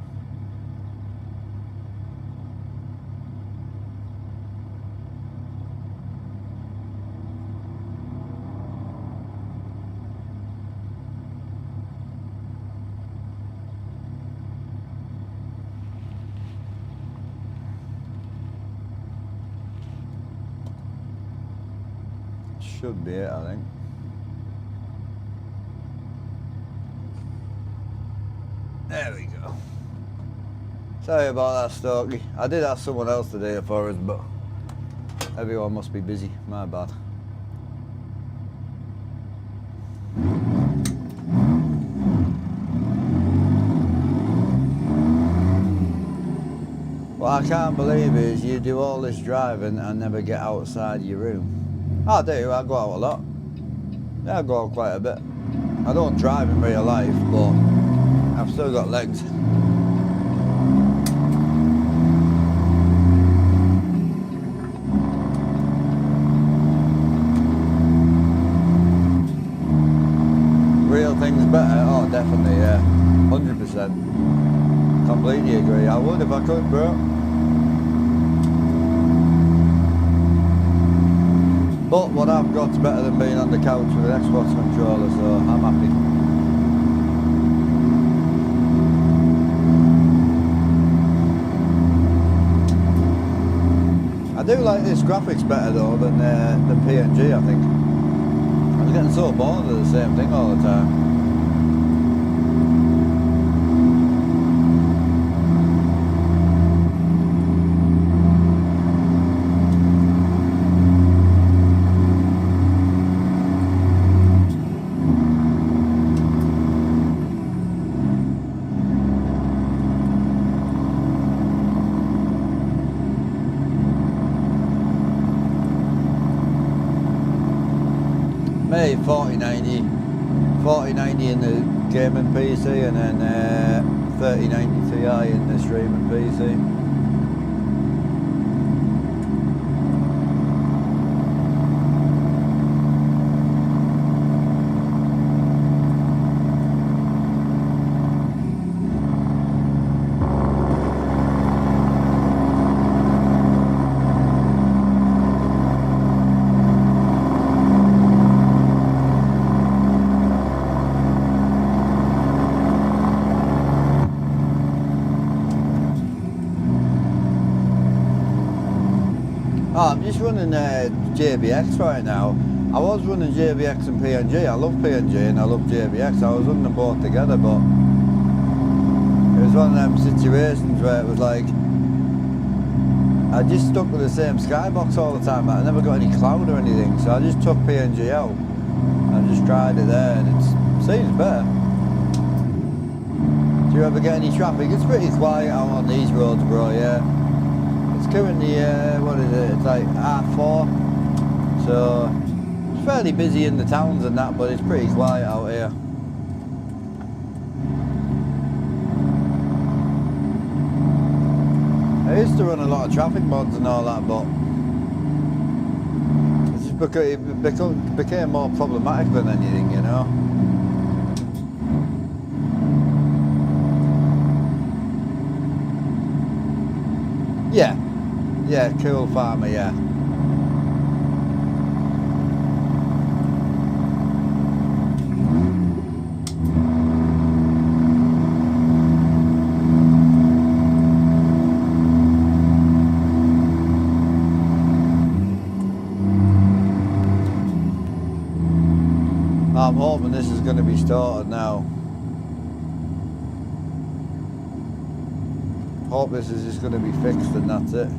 Should be it, I think. There we go. Sorry about that, Storky. I did ask someone else to do it for us, but everyone must be busy. My bad. What I can't believe is you do all this driving and never get outside your room. I do, I go out a lot. Yeah, I go out quite a bit. I don't drive in real life, but I've still got legs. Real things better? Oh, definitely, yeah. 100%. Completely agree. I would if I could, bro. But what I've got's better than being on the couch with an Xbox controller, so I'm happy. I do like this graphics better though than PNG, I think. I'm getting so bored of the same thing all the time. Me, 4090 in the gaming PC and then 3090 Ti in the streaming PC. Oh, I'm just running JBX right now. I was running JBX and PNG. I love PNG and I love JBX. I was running them both together, but it was one of them situations where it was like I just stuck with the same skybox all the time. Like, I never got any cloud or anything, so I just took PNG out and just tried it there, and it seems better. Do you ever get any traffic? It's pretty quiet out on these roads, bro. Yeah. It's currently, what is it, it's like R4, so it's fairly busy in the towns and that, but it's pretty quiet out here. I used to run a lot of traffic mods and all that, but it's just because it became more problematic than anything, you know. Yeah, cool farmer, yeah. I'm hoping this is going to be started now. Hope this is just going to be fixed and that's it.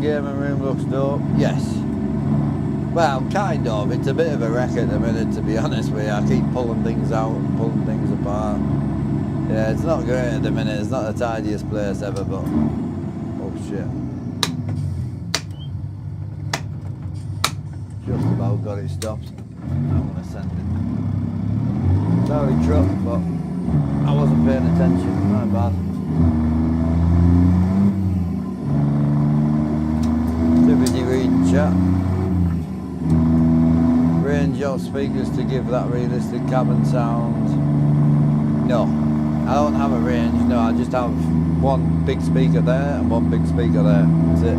gaming room looks dope. Yes. Well, kind of. It's a bit of a wreck at the minute, to be honest with you. I keep pulling things out and pulling things apart. Yeah, it's not great at the minute. It's not the tidiest place ever, but... Oh, shit. Just about got it stopped. I'm going to send it. Sorry, truck, but I wasn't paying attention. My bad. Too busy reading chat. Range of speakers to give that realistic cabin sound. No, I don't have a range. No, I just have one big speaker there and one big speaker there. That's it.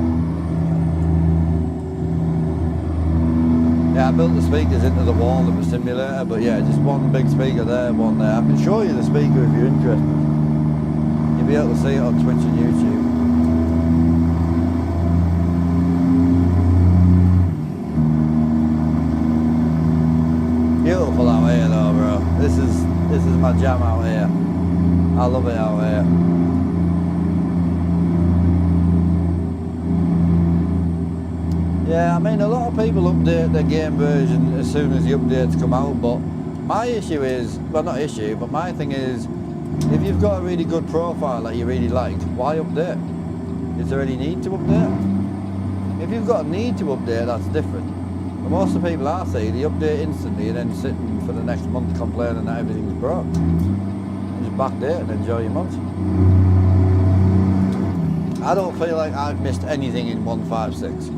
Yeah, I built the speakers into the wall of the simulator, but yeah, just one big speaker there, one there. I can show you the speaker if you're interested. You'll be able to see it on Twitch and YouTube. Beautiful out here though, bro. This is my jam out here. I love it out here. Yeah, I mean, a lot of people update their game version as soon as the updates come out, but my issue is, well, not issue, but my thing is, if you've got a really good profile that you really like, why update? Is there any need to update? If you've got a need to update, that's different. But most of the people I see, they update instantly and then sitting for the next month complaining that everything's broke. Just backdate and enjoy your month. I don't feel like I've missed anything in 156.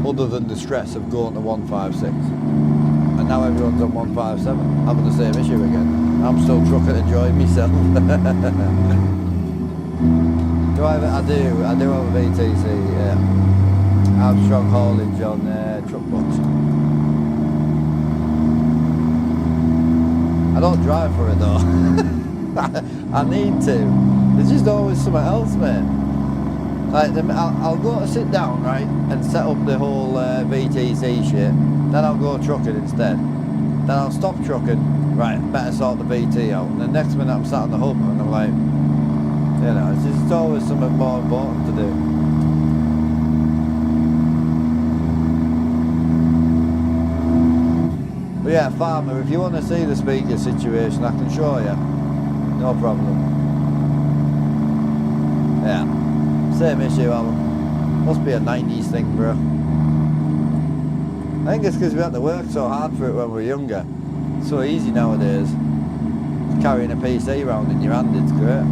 Other than the stress of going to 156. And now everyone's on 157, having the same issue again. I'm still trucking enjoying myself. I do have a VTC, yeah. I have strong haulage on truck box. I don't drive for it though. I need to. There's just always something else, mate. Like, I'll go to sit down, right, and set up the whole VTC shit. Then I'll go trucking instead. Then I'll stop trucking, right, better sort the VT out. And the next minute I'm sat on the hub and I'm like, you know, it's just always something more important to do. But yeah, Farmer, if you want to see the speaker situation, I can show you. No problem. Yeah. Same issue, Alan. Must be a 90s thing, bro. I think it's because we had to work so hard for it when we were younger. It's so easy nowadays. Carrying a PC around in your hand, it's great.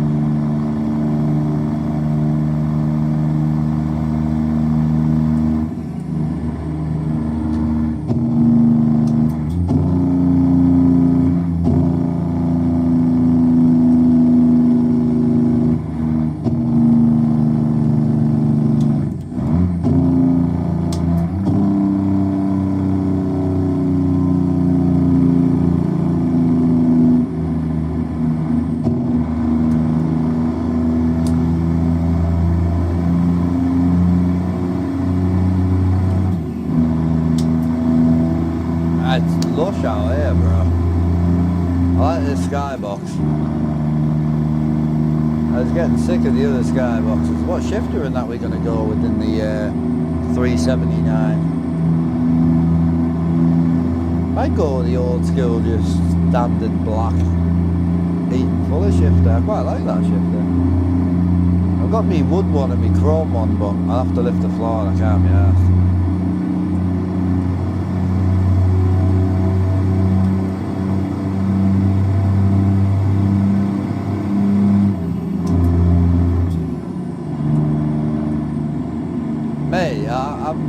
Lush out here, bro. I like this skybox. I was getting sick of the other skyboxes. What shifter in that we're going to go with in the 379? I'd go with the old school, just standard black Eaton Fuller shifter. I quite like that shifter. I've got me wood one and me chrome one, but I'll have to lift the floor and I can't be arsed.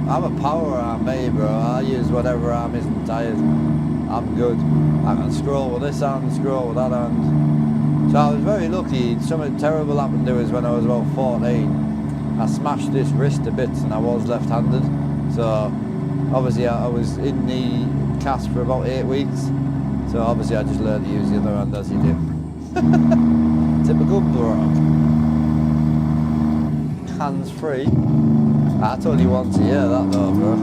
I'm a power arm, mate, bro. I use whatever arm isn't tired. I'm good. I can scroll with this hand, scroll with that hand. So I was very lucky. Something terrible happened to us when I was about 14. I smashed this wrist to bits and I was left-handed. So obviously I was in the cast for about 8 weeks. So obviously I just learned to use the other hand as you do. Typical Brock. Hands free. That's only once a year, that though, bro.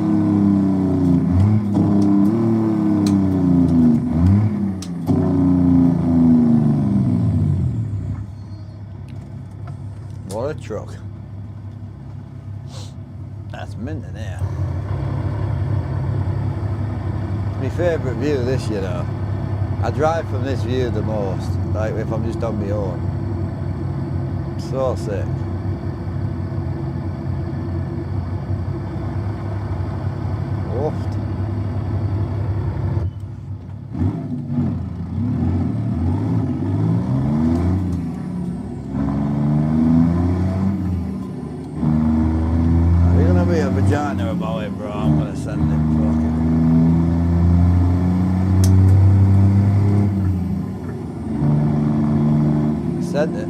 What a truck. it's mint in here. It's my favourite view, this, you know. I drive from this view the most, like if I'm just on my own. So sick. Woofed. Are you gonna be a vagina about it, bro? I'm gonna send it. Fuck it. Send it.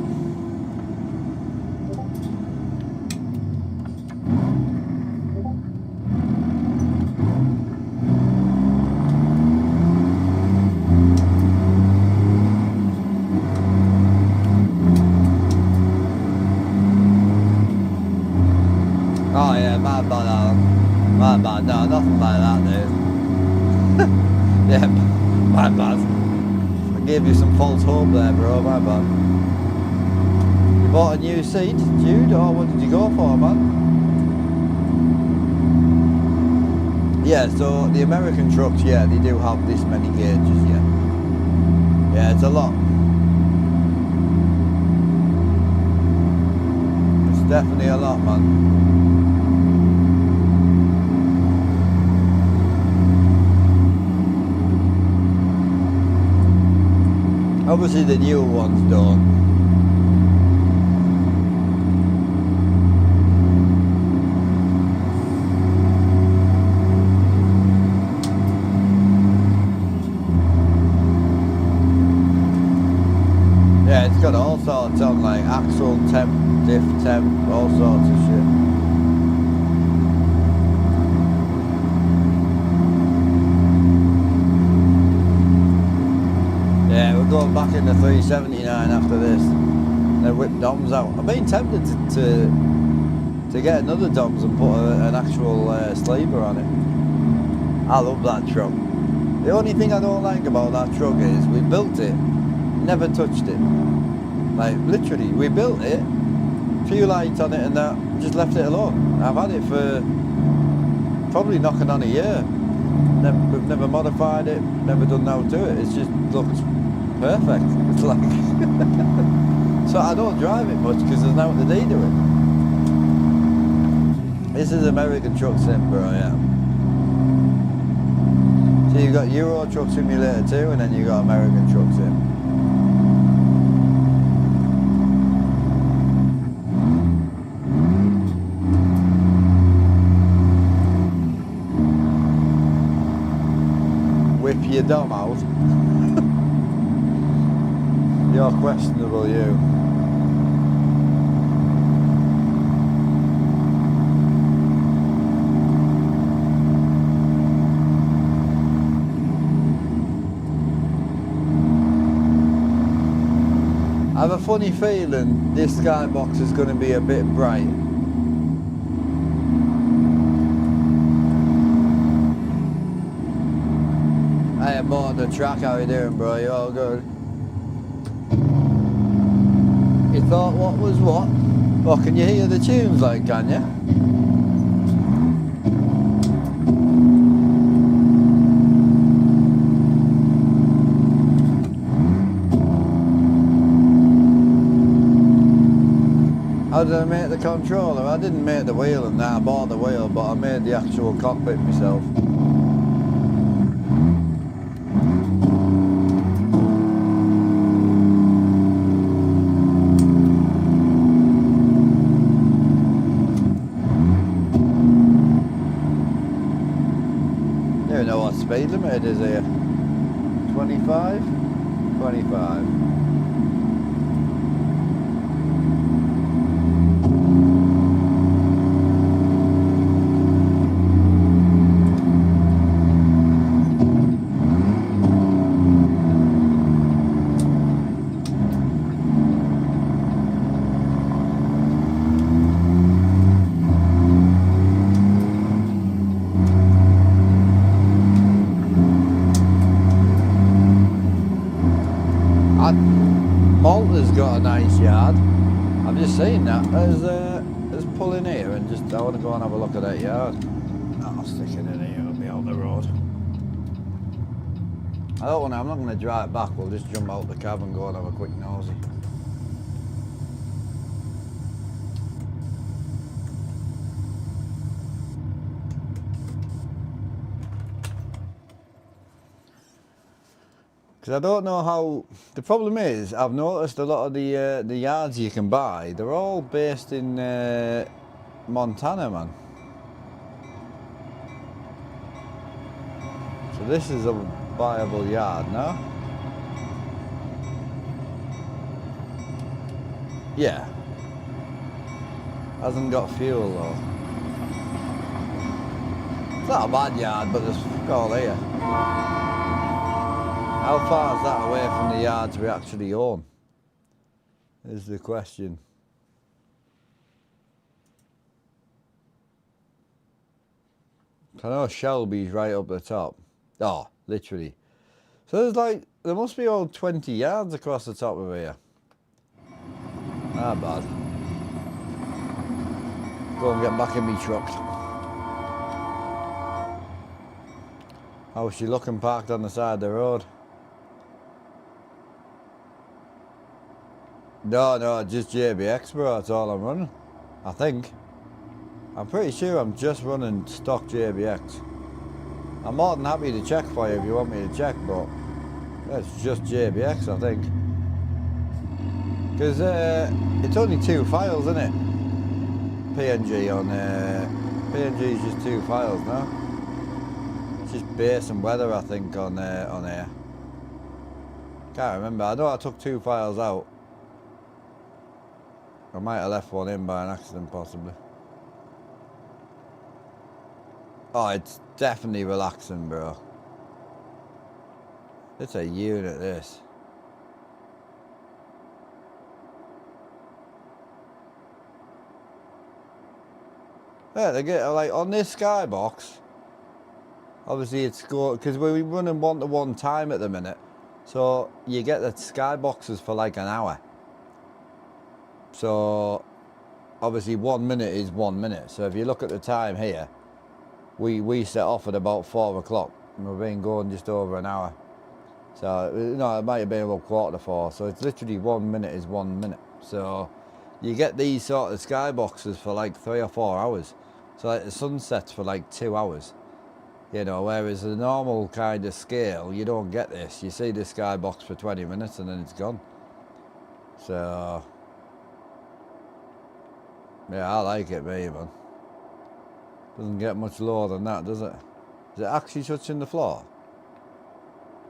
Oh yeah, my bad, Alan. My bad. No, nothing like that, dude. Yeah, my bad. I gave you some false hope there, bro. My bad. You bought a new seat, Jude, or what did you go for, man? Yeah, so the American trucks, yeah, they do have this many gauges, yeah. Yeah, it's a lot. It's definitely a lot, man. Obviously the new ones don't. Yeah, it's got all sorts on, like axle temp, diff temp, all sorts of shit. Yeah, we're going back in the 379 after this. Then whip DOMs out. I've been tempted to get another DOMs and put an actual sleeper on it. I love that truck. The only thing I don't like about that truck is we built it, never touched it. Like literally, we built it, few lights on it and that, just left it alone. I've had it for probably knocking on a year. We've never modified it, never done now to it. It's just looked perfect. It's like so I don't drive it much because there's nothing to do to it. This is American Truck Sim, bro. Yeah. So you've got Euro Truck Simulator 2 and then you've got American Truck Sim. Whip your dom out. You're questionable, you. I have a funny feeling this skybox is going to be a bit bright. I am on the track. How you doing, bro? You all good? You thought what was what? Well, can you hear the tunes like, can you? How did I make the controller? I didn't make the wheel and that. I bought the wheel, but I made the actual cockpit myself. You know what speed limit is here? 25? 25. Malta's got a nice yard. I'm just saying that. There's pull in here and just, I want to go and have a look at that yard. I'll stick it in here, it'll be on the road. I'm not going to drive back, we'll just jump out the cab and go and have a quick nosy. Because I don't know how, the problem is, I've noticed a lot of the yards you can buy, they're all based in Montana, man. So this is a viable yard now. Yeah. Hasn't got fuel though. It's not a bad yard, but there's fuck all here. How far is that away from the yards we actually own? Is the question. I know Shelby's right up the top. Oh, literally. So there's like, there must be all 20 yards across the top of here. Not bad. Go and get back in me truck. How's she looking parked on the side of the road? No, just JBX, bro, that's all I'm running. I think. I'm pretty sure I'm just running stock JBX. I'm more than happy to check for you if you want me to check, but it's just JBX, I think. Because it's only 2 files, isn't it? PNG on PNG is just 2 files now. It's just base and weather, I think, on here. Can't remember. I know I took 2 files out. I might have left one in by an accident, possibly. Oh, it's definitely relaxing, bro. It's a unit, this. Yeah, they get, like, on this skybox, obviously it's good, because we're running 1-to-1 time at the minute, so you get the skyboxes for like an hour. So, obviously 1 minute is 1 minute. So if you look at the time here, we set off at about 4 o'clock. And we've been going just over an hour. So, no, it might have been about 3:45. So it's literally 1 minute is 1 minute. So, you get these sort of skyboxes for like 3 or 4 hours. So like the sun sets for like 2 hours. You know, whereas the normal kind of scale, you don't get this. You see the skybox for 20 minutes and then it's gone. So... yeah, I like it, me, man. Doesn't get much lower than that, does it? Is it actually touching the floor?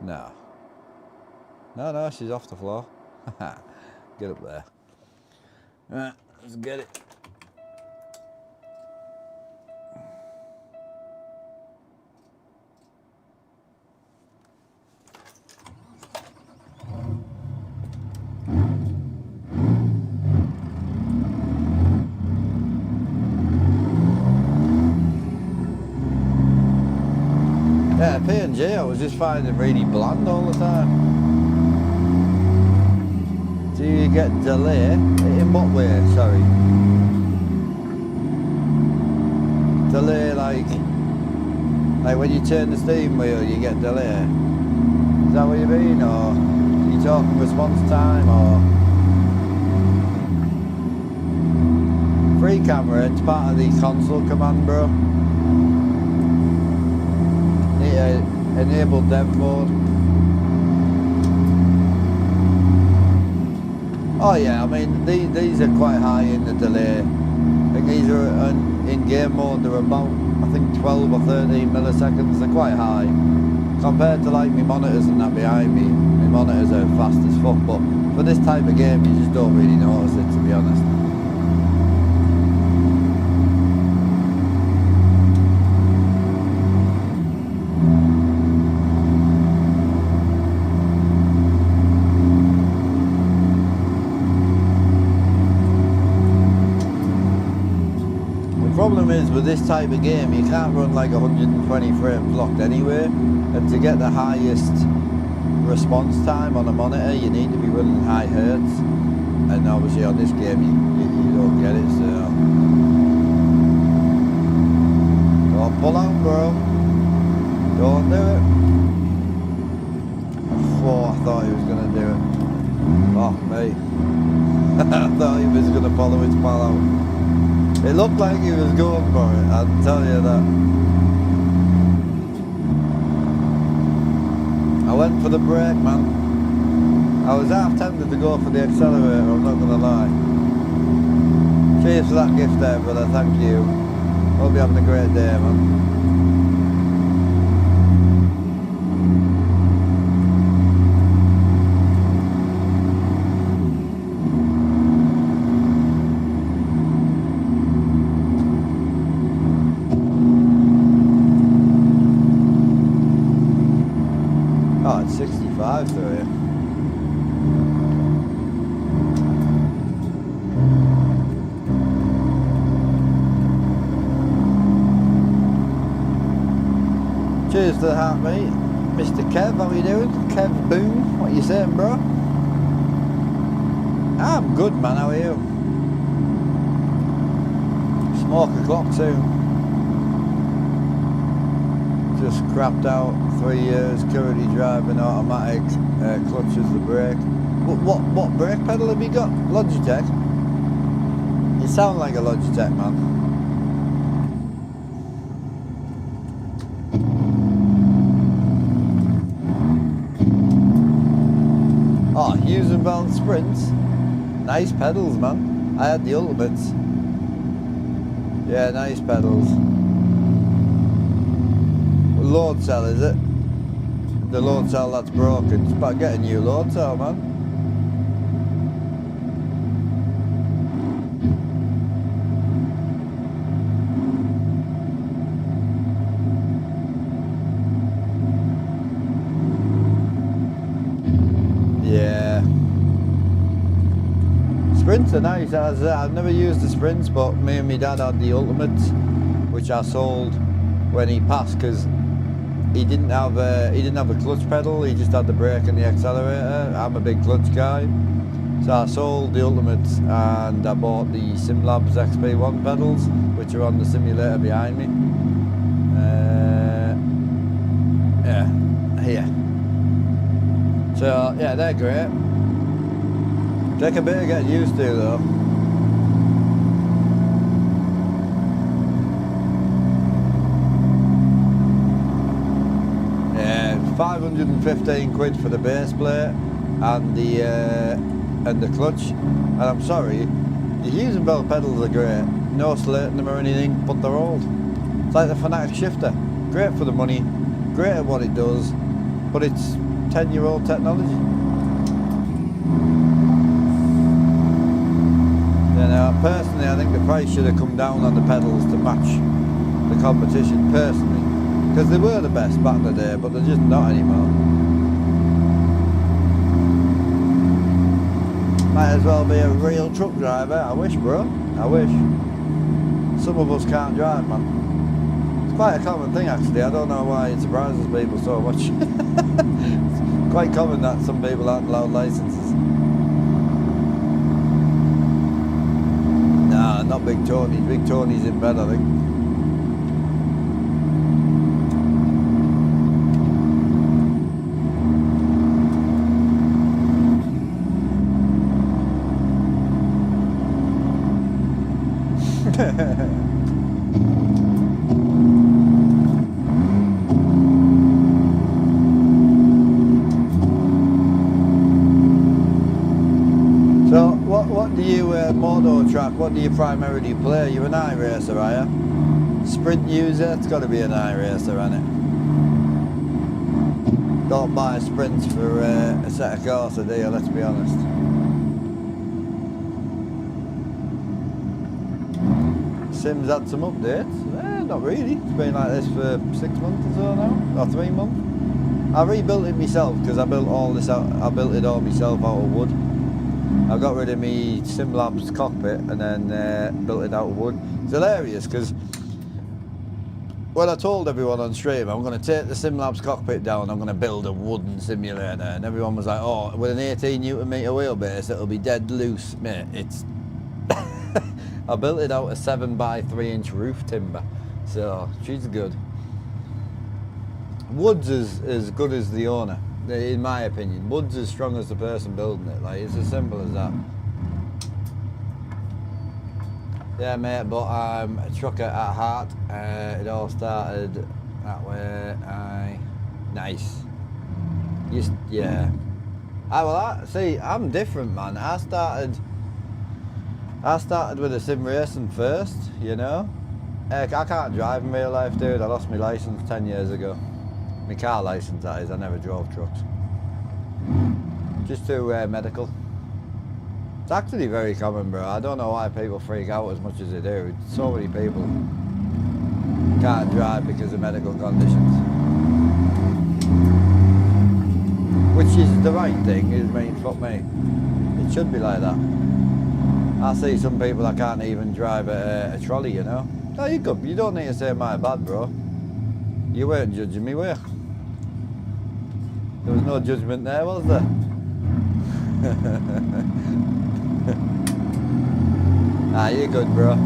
No. No, she's off the floor. Get up there. Right, let's get it. Yeah, P&G I was just finding it really bland all the time. Do you get delay? In what way, sorry? Delay like when you turn the steering wheel you get delay? Is that what you mean, or are you talking response time, or? Free camera, it's part of the console command, bro. Enable dev mode. Oh yeah, I mean these are quite high in the delay. I think these are in game mode, they're about I think 12 or 13 milliseconds. They're quite high compared to like my monitors and that behind me. My monitors are fast as fuck, but for this type of game you just don't really notice it, to be honest. The problem is with this type of game you can't run like 120 frames locked anyway, and to get the highest response time on a monitor you need to be running high hertz, and obviously on this game you don't get it, so Pull out, bro. Don't do it. Oh, I thought he was going to do it. Oh, mate. I thought he was going to follow his pal out. It looked like he was going for it, I'll tell you that. I went for the brake, man. I was half tempted to go for the accelerator, I'm not going to lie. Cheers for that gift there, brother, thank you. Hope you're having a great day, man. Oh, it's 65 through here. Cheers to the heart, mate. Mr. Kev, how are you doing? Kev Boom, what are you saying, bro? I'm good, man, how are you? Smoke o'clock soon. Just crapped out 3 years, currently driving automatic, clutches the brake. What brake pedal have you got? Logitech? You sound like a Logitech, man. Oh, Hughes and Vaughn Sprints. Nice pedals, man. I had the Ultimates. Yeah, nice pedals. Load cell, is it? The load cell that's broken. It's about getting a new load cell, man. Yeah. Sprints are nice. I've never used the Sprints, but me and my dad had the Ultimates, which I sold when he passed because he didn't have a clutch pedal. He just had the brake and the accelerator. I'm a big clutch guy, so I sold the Ultimates and I bought the SimLabs XP1 pedals, which are on the simulator behind me. Yeah, here. So yeah, they're great. Take a bit of getting used to though. Yeah, 515 quid for the base plate and the clutch. And I'm sorry, the Hughes and Bell pedals are great. No slating them or anything, but they're old. It's like the Fanatic shifter. Great for the money, great at what it does, but it's 10-year-old technology. You know, personally, I think the price should have come down on the pedals to match the competition, personally. Because they were the best back in the day, but they're just not anymore. Might as well be a real truck driver. I wish, bro. I wish. Some of us can't drive, man. It's quite a common thing, actually. I don't know why it surprises people so much. It's quite common that some people aren't allowed licenses. Nah, not Big Tony. Big Tony's in bed, I think. So, what do you, Moto Track, what do you primarily play? You're an iRacer, are you? Sprint user? It's got to be an iRacer, hasn't it? Don't buy Sprints for a set of Corsa, do you? Let's be honest. Sim's had some updates. Not really. It's been like this for 6 months or so now, or 3 months. I rebuilt it myself because I built all this out. I built it all myself out of wood. I got rid of my SimLabs cockpit and then built it out of wood. It's hilarious because when I told everyone on stream I'm going to take the SimLabs cockpit down, I'm going to build a wooden simulator, and everyone was like, oh, with an 18 Newton meter wheelbase it'll be dead loose. Mate, it's I built it out of 7 by 3 inch roof timber, So she's good. Woods is as good as the owner, in my opinion. Woods as strong as the person building it. Like, it's as simple as that. Yeah, mate, but I'm a trucker at heart. It all started that way. Nice. Yeah. See, I'm different, man. I started with a sim racing first, you know. I can't drive in real life, dude. I lost my licence 10 years ago. My car licence, that is. I never drove trucks. Just through medical. It's actually very common, bro. I don't know why people freak out as much as they do. So many people can't drive because of medical conditions. Which is the right thing, I mean, fuck me. It should be like that. I see some people that can't even drive a trolley, you know. No, you could. You don't need to say my bad, bro. You weren't judging me, were you? There was no judgment there, was there? Nah, you're good, bro.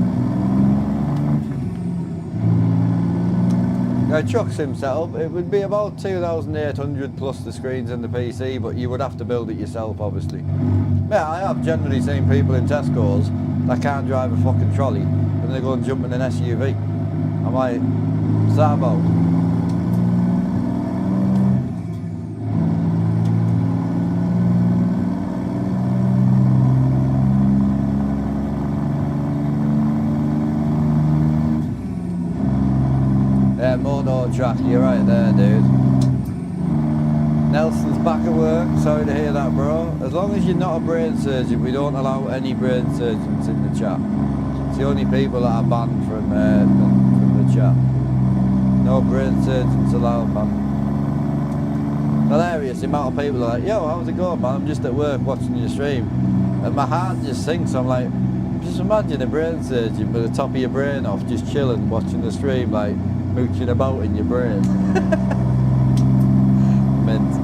A truck sim setup, it would be about 2,800 plus the screens and the PC, but you would have to build it yourself, obviously. Yeah, I have generally seen people in Tesco's that can't drive a fucking trolley and they go and jump in an SUV. I'm like, what's that about? Yeah, mono track, you're right there, dude. Nelson's back at work, sorry to hear that, bro. As long as you're not a brain surgeon, we don't allow any brain surgeons in the chat. It's the only people that are banned from the chat. No brain surgeons allowed, man. Hilarious, the amount of people are like, yo, how's it going, man? I'm just at work watching your stream. And my heart just sinks, I'm like, just imagine a brain surgeon with the top of your brain off, just chilling, watching the stream, like, mooching about in your brain. Mint.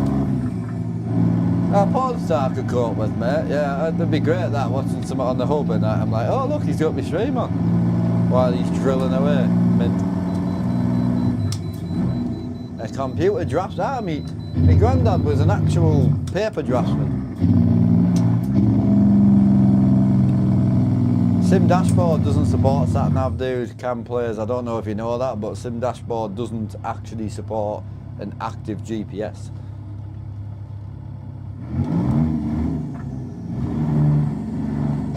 Porn star could cope with, mate. Yeah, it'd be great that, watching something on the hub and I'm like, oh look, he's got my stream on. While he's drilling away. Mint. A computer drafts. My granddad was an actual paper draftsman. Sim Dashboard doesn't support sat-nav, dude. Cam players, I don't know if you know that, but Sim Dashboard doesn't actually support an active GPS.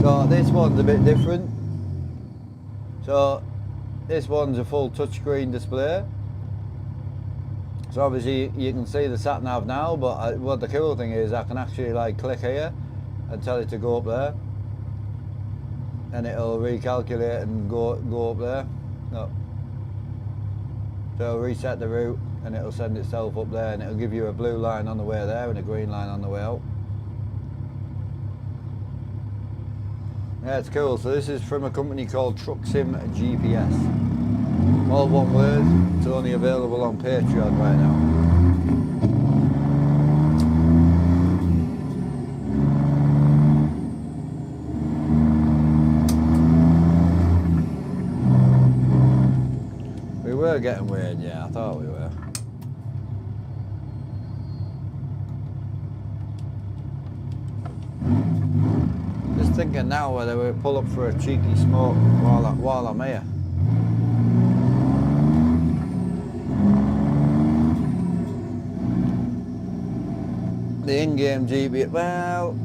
So this one's a bit different. So this one's a full touchscreen display. So obviously you can see the sat-nav now, but what the cool thing is I can actually like click here and tell it to go up there. And it'll recalculate and go up there. No. So it'll reset the route and it'll send itself up there and it'll give you a blue line on the way there and a green line on the way out. Yeah, it's cool. So this is from a company called TruckSim GPS. All one word. It's only available on Patreon right now. We were getting weird, yeah, I thought we were. Just thinking now whether we pull up for a cheeky smoke while I'm here. The in-game GPS, well,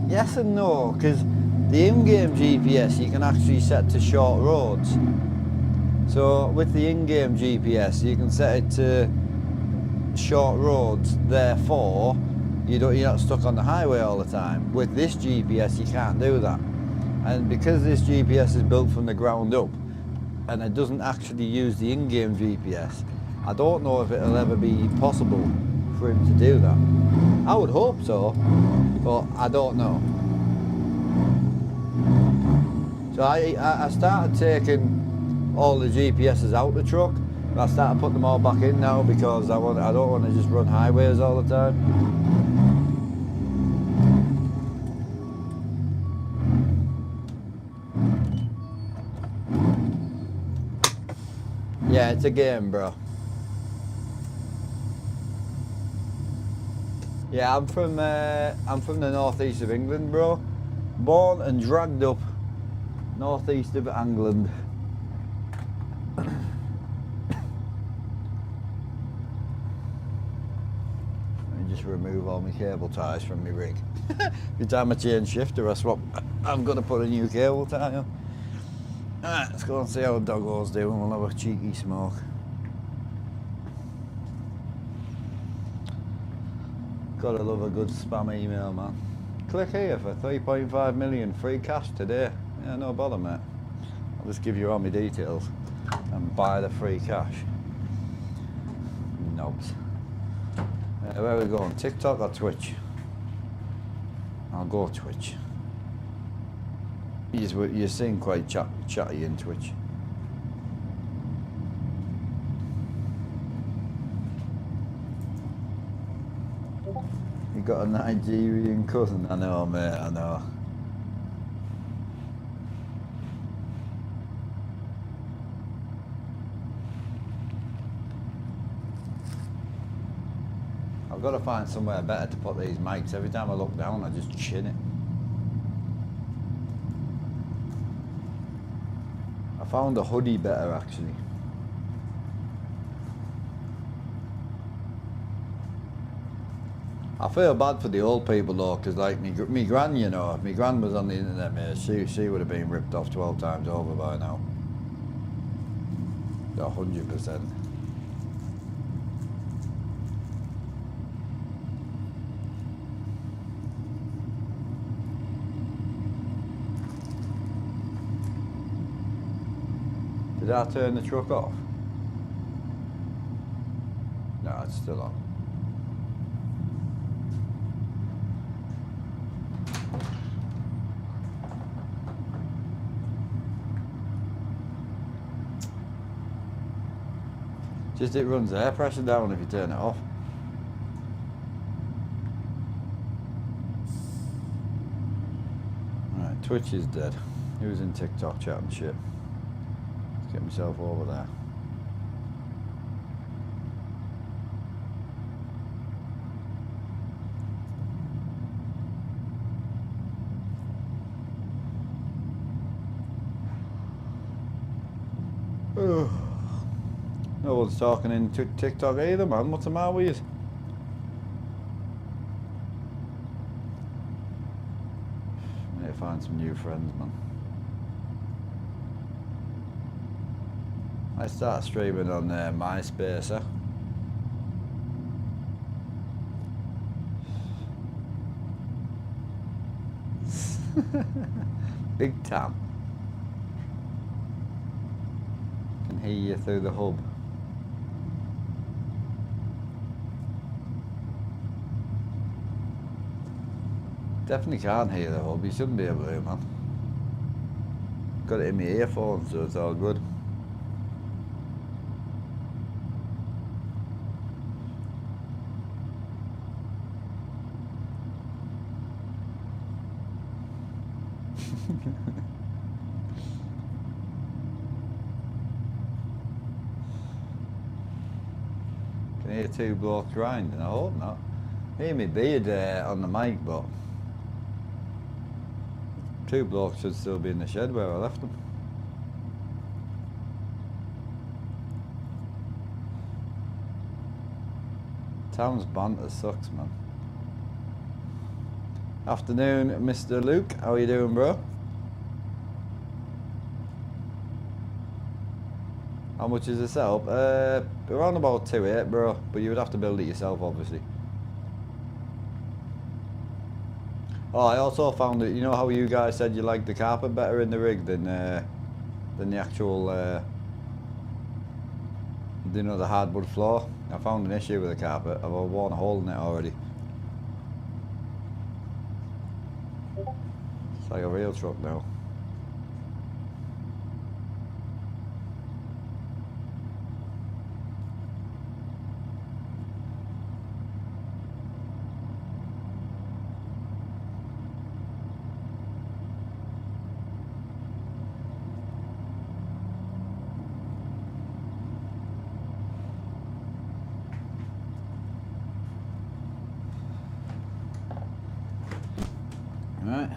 yes and no, because the in-game GPS you can actually set to short roads. So with the in-game GPS you can set it to short roads, therefore you're not stuck on the highway all the time. With this GPS you can't do that. And because this GPS is built from the ground up and it doesn't actually use the in-game GPS, I don't know if it'll ever be possible for him to do that. I would hope so, but I don't know. So I started taking all the GPSs out the truck. I started putting them all back in now because I don't want to just run highways all the time. Yeah, it's a game, bro. Yeah, I'm from the northeast of England, bro. Born and dragged up northeast of England. Just remove all my cable ties from my rig. Every time I change shift or I swap, I've got to put a new cable tie on. Alright, let's go and see how Doggo's doing. We'll have a cheeky smoke. Gotta love a good spam email, man. Click here for 3.5 million free cash today. Yeah, no bother, mate. I'll just give you all my details and buy the free cash. Knobs. Where are we going? TikTok or Twitch? I'll go Twitch. You seem quite chatty in Twitch. You got a Nigerian cousin? I know, mate, I know. I've got to find somewhere better to put these mics. Every time I look down, I just chin it. I found a hoodie better, actually. I feel bad for the old people though, because like me gran, you know, my gran was on the internet, mate. She would have been ripped off 12 times over by now. 100%. Did I turn the truck off? No, it's still on. Just it runs air pressure down if you turn it off. Right, Twitch is dead. He was in TikTok chatting shit. Let's get myself over there. No one's talking in TikTok either, man. What's the matter with you? I need to find some new friends, man. I start streaming on MySpace, huh? Big Tam. Can hear you through the hub. Definitely can't hear the hub. You shouldn't be able to, man. Got it in my earphones, so it's all good. Can hear two blokes grinding. I hope not. Hear me beard on the mic, but two blokes should still be in the shed where I left them. Tom's banter sucks, man. Afternoon, Mr. Luke. How are you doing, bro? How much is the setup? Around about 2.8, bro. But you would have to build it yourself, obviously. Oh, I also found that, you know how you guys said you liked the carpet better in the rig than the actual, you know, the hardwood floor? I found an issue with the carpet. I've worn a hole in it already. It's like a real truck now.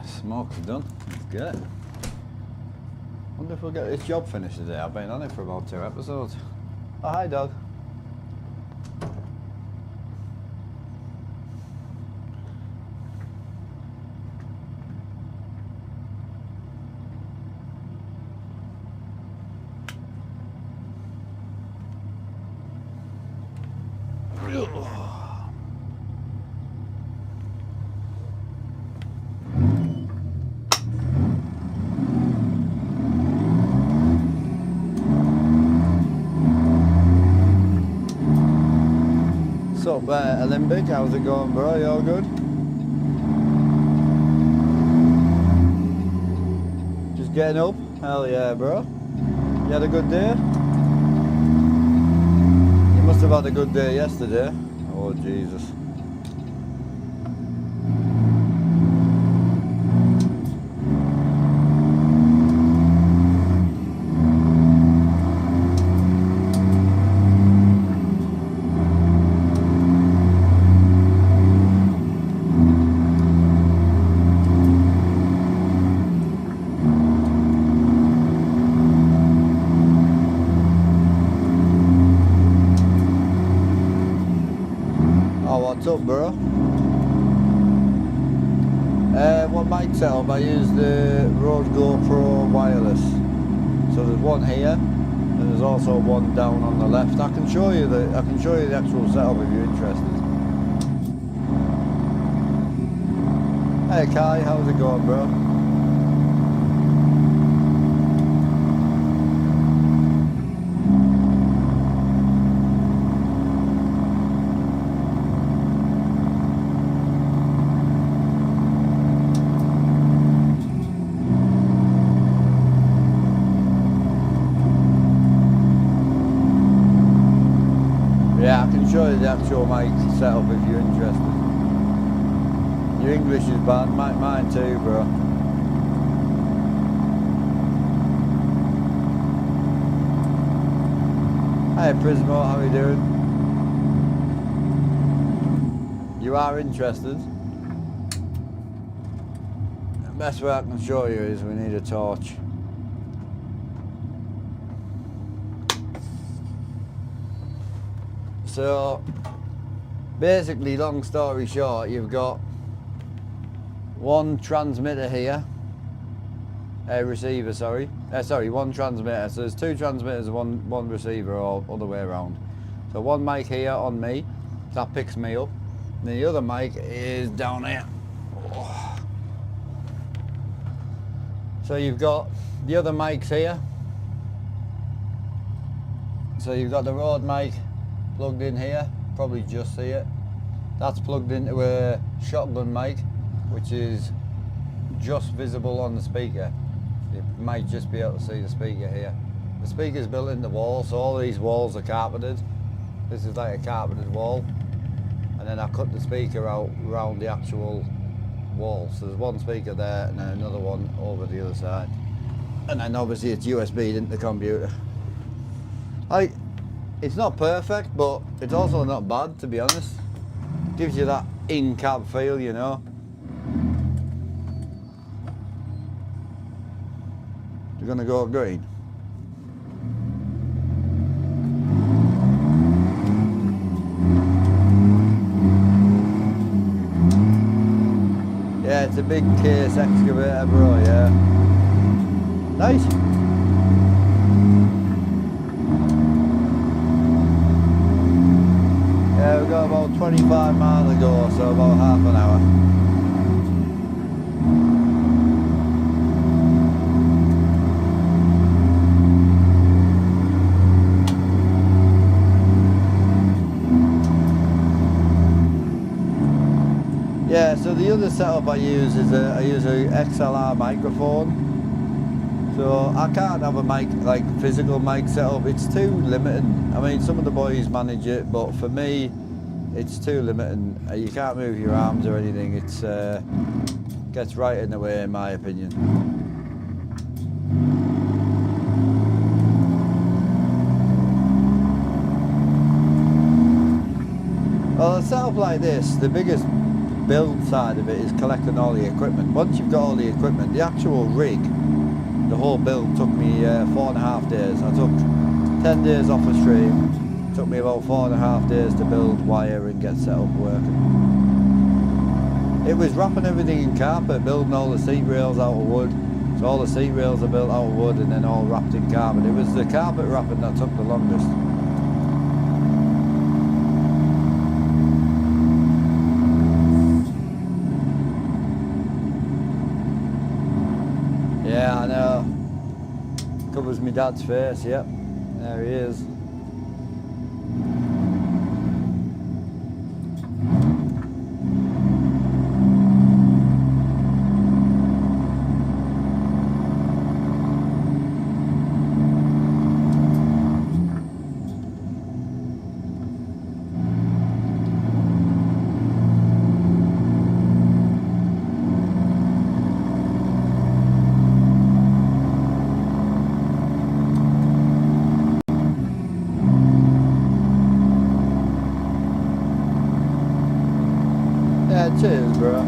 Smoke's done. Let's get it. Wonder if we'll get this job finished today. I've been on it for about 2 episodes. Oh, hi, dog. What's up, Olympic? How's it going, bro? You all good? Just getting up? Hell yeah, bro. You had a good day? You must have had a good day yesterday. Oh, Jesus. What's up, bro? What mic setup? I use the Rode GoPro wireless. So there's one here, and there's also one down on the left. I can show you the actual setup if you're interested. Hey Kai, how's it going, bro? Yeah, I can show you the actual mic setup if you're interested. Your English is bad, mine too, bro. Hey Prismo, how are you doing? You are interested? The best way I can show you is we need a torch. So, basically, long story short, you've got one transmitter here, a receiver, one transmitter. So there's 2 transmitters and one receiver, or other way around. So one mic here on me, that picks me up. And the other mic is down here. So you've got the other mics here. So you've got the Rode mic plugged in here, probably just see it. That's plugged into a shotgun mic, which is just visible on the speaker. You might just be able to see the speaker here. The speaker's built in the wall, so all these walls are carpeted. This is like a carpeted wall. And then I cut the speaker out around the actual wall. So there's one speaker there and then another one over the other side. And then obviously it's USB into the computer. It's not perfect, but it's also not bad, to be honest. Gives you that in-cab feel, you know. You're gonna go green. Yeah, it's a big case excavator, bro, yeah. Nice. Yeah, we've got about 25 miles to go, so about half an hour. Yeah, so the other setup I use is a XLR microphone. So I can't have a mic, like physical mic setup, it's too limiting. I mean, some of the boys manage it, but for me, it's too limiting. You can't move your arms or anything. It's gets right in the way, in my opinion. Well, a setup like this, the biggest build side of it is collecting all the equipment. Once you've got all the equipment, the actual rig, the whole build took me 4.5 days. I took 10 days off a stream. Took me about 4.5 days to build, wire and get set up working. It was wrapping everything in carpet, building all the seat rails out of wood. So all the seat rails are built out of wood and then all wrapped in carpet. It was the carpet wrapping that took the longest. Yeah, I know. Covers my dad's face, yep. There he is. Yeah, cheers, bro.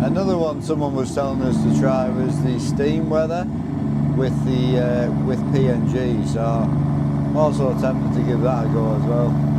Another one someone was telling us to try was the steam weather with the with PNG, so I'm also tempted to give that a go as well.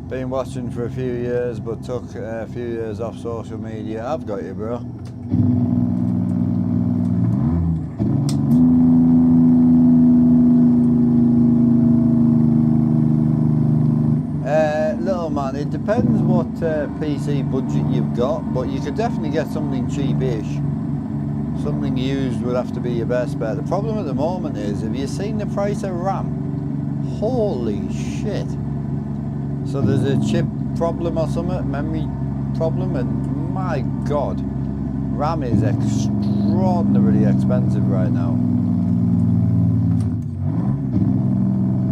Been watching for a few years, but took a few years off social media. I've got you, bro. Little man, it depends what PC budget you've got, but you could definitely get something cheapish. Something used would have to be your best bet. The problem at the moment is, have you seen the price of RAM? Holy shit. So there's a chip problem or something, memory problem, and my god, RAM is extraordinarily expensive right now.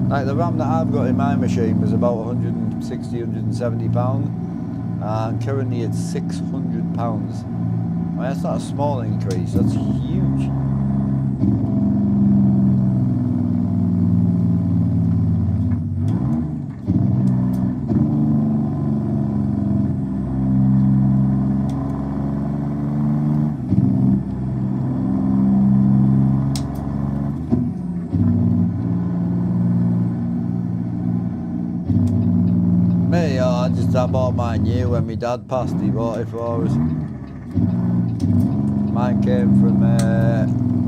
Like the RAM that I've got in my machine was about 160, 170 pounds, and currently it's 600 pounds. I mean, that's not a small increase, that's huge. I bought mine new when my dad passed, he bought it for us. Mine came from,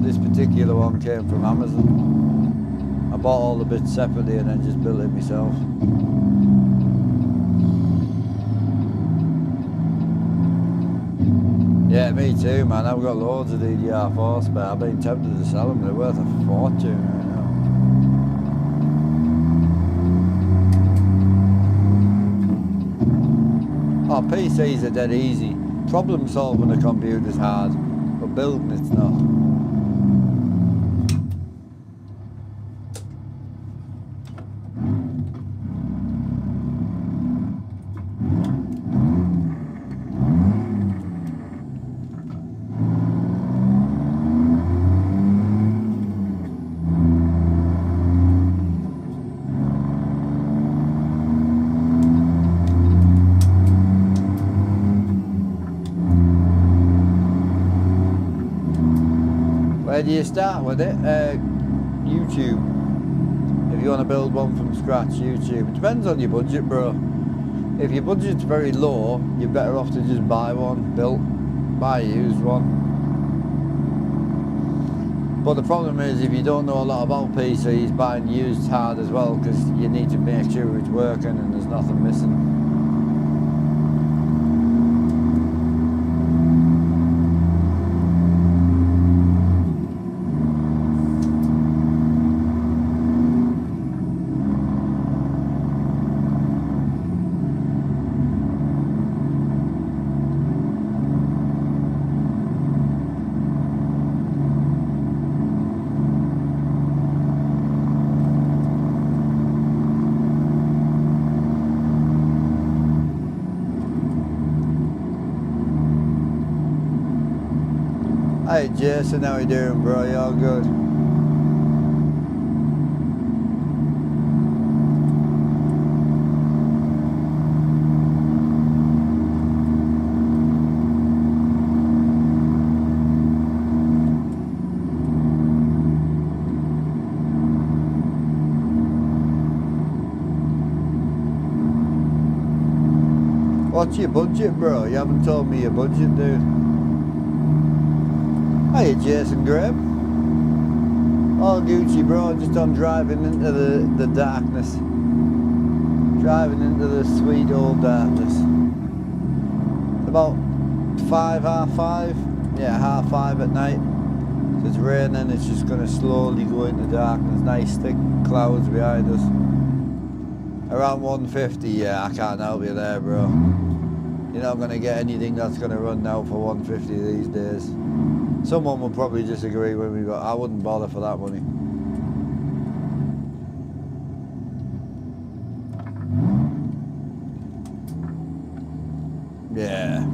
this particular one came from Amazon. I bought all the bits separately and then just built it myself. Yeah, me too, man. I've got loads of DDR4 spare. I've been tempted to sell them, they're worth a fortune right now. Oh, PCs are dead easy. Problem solving a computer's hard, but building it's not. Where do you start with it? YouTube. If you want to build one from scratch, YouTube. It depends on your budget, bro. if your budget's very low, you're better off to just buy one built, buy a used one. But the problem is, if you don't know a lot about PCs, buying used hard as well, because you need to make sure it's working and there's nothing missing. Hey Jason, how you doing, bro? You all good? What's your budget, bro? You haven't told me your budget, dude. Hiya Jason Graham. All Gucci, bro, just on driving into the darkness. Driving into the sweet old darkness. It's about 5:30. Yeah, 5:30 at night. So it's raining, it's just going to slowly go into darkness. Nice thick clouds behind us. Around 150, yeah, I can't help you there, bro. You're not going to get anything that's going to run now for 150 these days. Someone will probably disagree with me, but I wouldn't bother for that money. Yeah.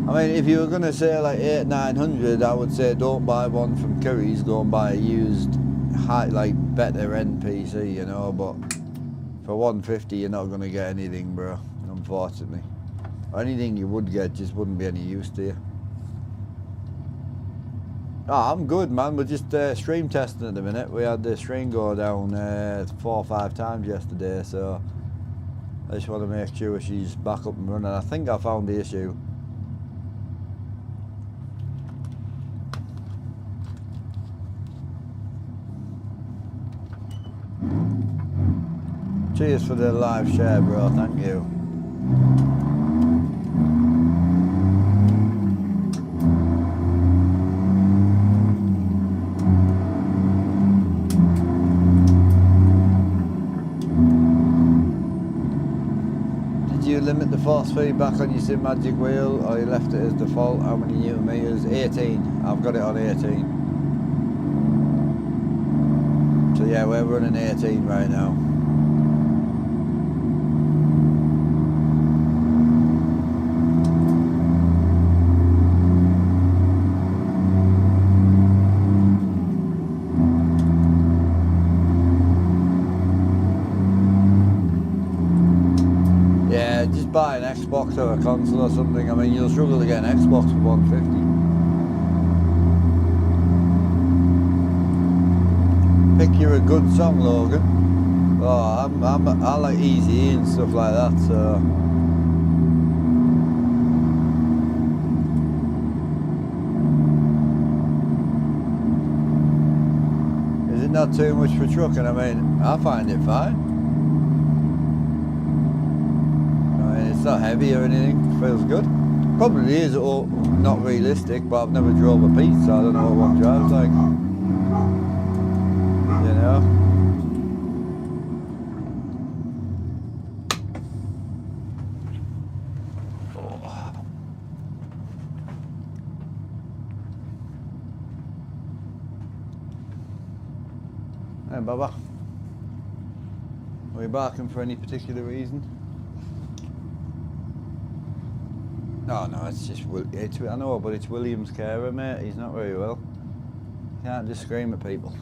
I mean, if you were going to say like 800-900, I would say don't buy one from Curry's, go and buy a used, high, like better end PC, you know, but for 150 you're not going to get anything, bro, unfortunately. Or anything you would get just wouldn't be any use to you. Oh, I'm good, man. We're just stream testing at the minute. We had the stream go down 4 or 5 times yesterday, so I just want to make sure she's back up and running. I think I found the issue. Cheers for the live share, bro. Thank you. Limit the force feedback on your Sim Magic wheel, or you left it as default? How many newton meters? 18. I've got it on 18. So yeah, we're running 18 right now. Buy an Xbox or a console or something. I mean, you'll struggle to get an Xbox for 150. Pick you a good song, Logan. Oh, I like Easy and stuff like that, so. Is it not too much for trucking? I mean, I find it fine. It's not heavy or anything, feels good. Probably is all not realistic, but I've never drove a Pete, so I don't know what one drives like. You know? Oh. Hey Baba. Are you barking for any particular reason? No, it's just, I know, but it's William's carer, mate. He's not very well. You can't just scream at people.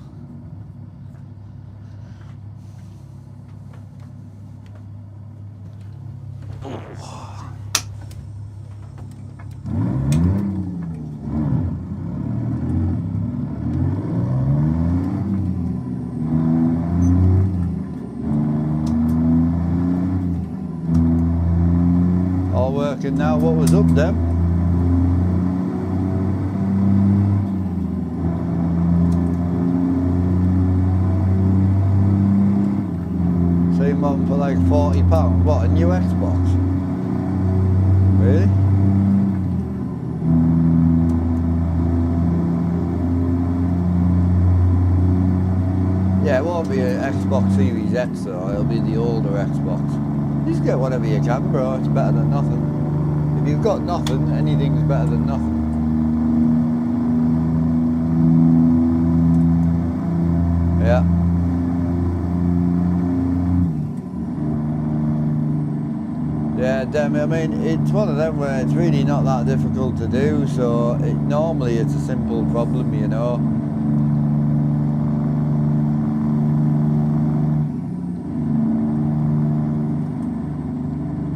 working now. What was up, Deb? Same one for like £40. What, a new Xbox? Really? Yeah, it won't be an Xbox Series X though, it'll be the older Xbox. You just get whatever you can, bro, it's better than nothing. If you've got nothing, anything's better than nothing. Yeah. Yeah, damn, I mean, it's one of them where it's really not that difficult to do, so normally it's a simple problem, you know.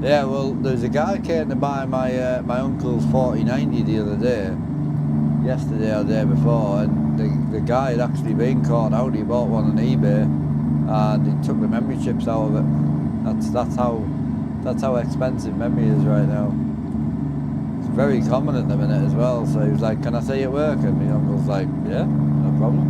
Yeah, well, there's a guy came to buy my my uncle's 4090 the other day, yesterday or the day before, and the guy had actually been caught out. He bought one on eBay, and he took the memory chips out of it. That's how expensive memory is right now. It's very common at the minute as well. So he was like, "Can I see it work?" And my uncle's like, "Yeah, no problem."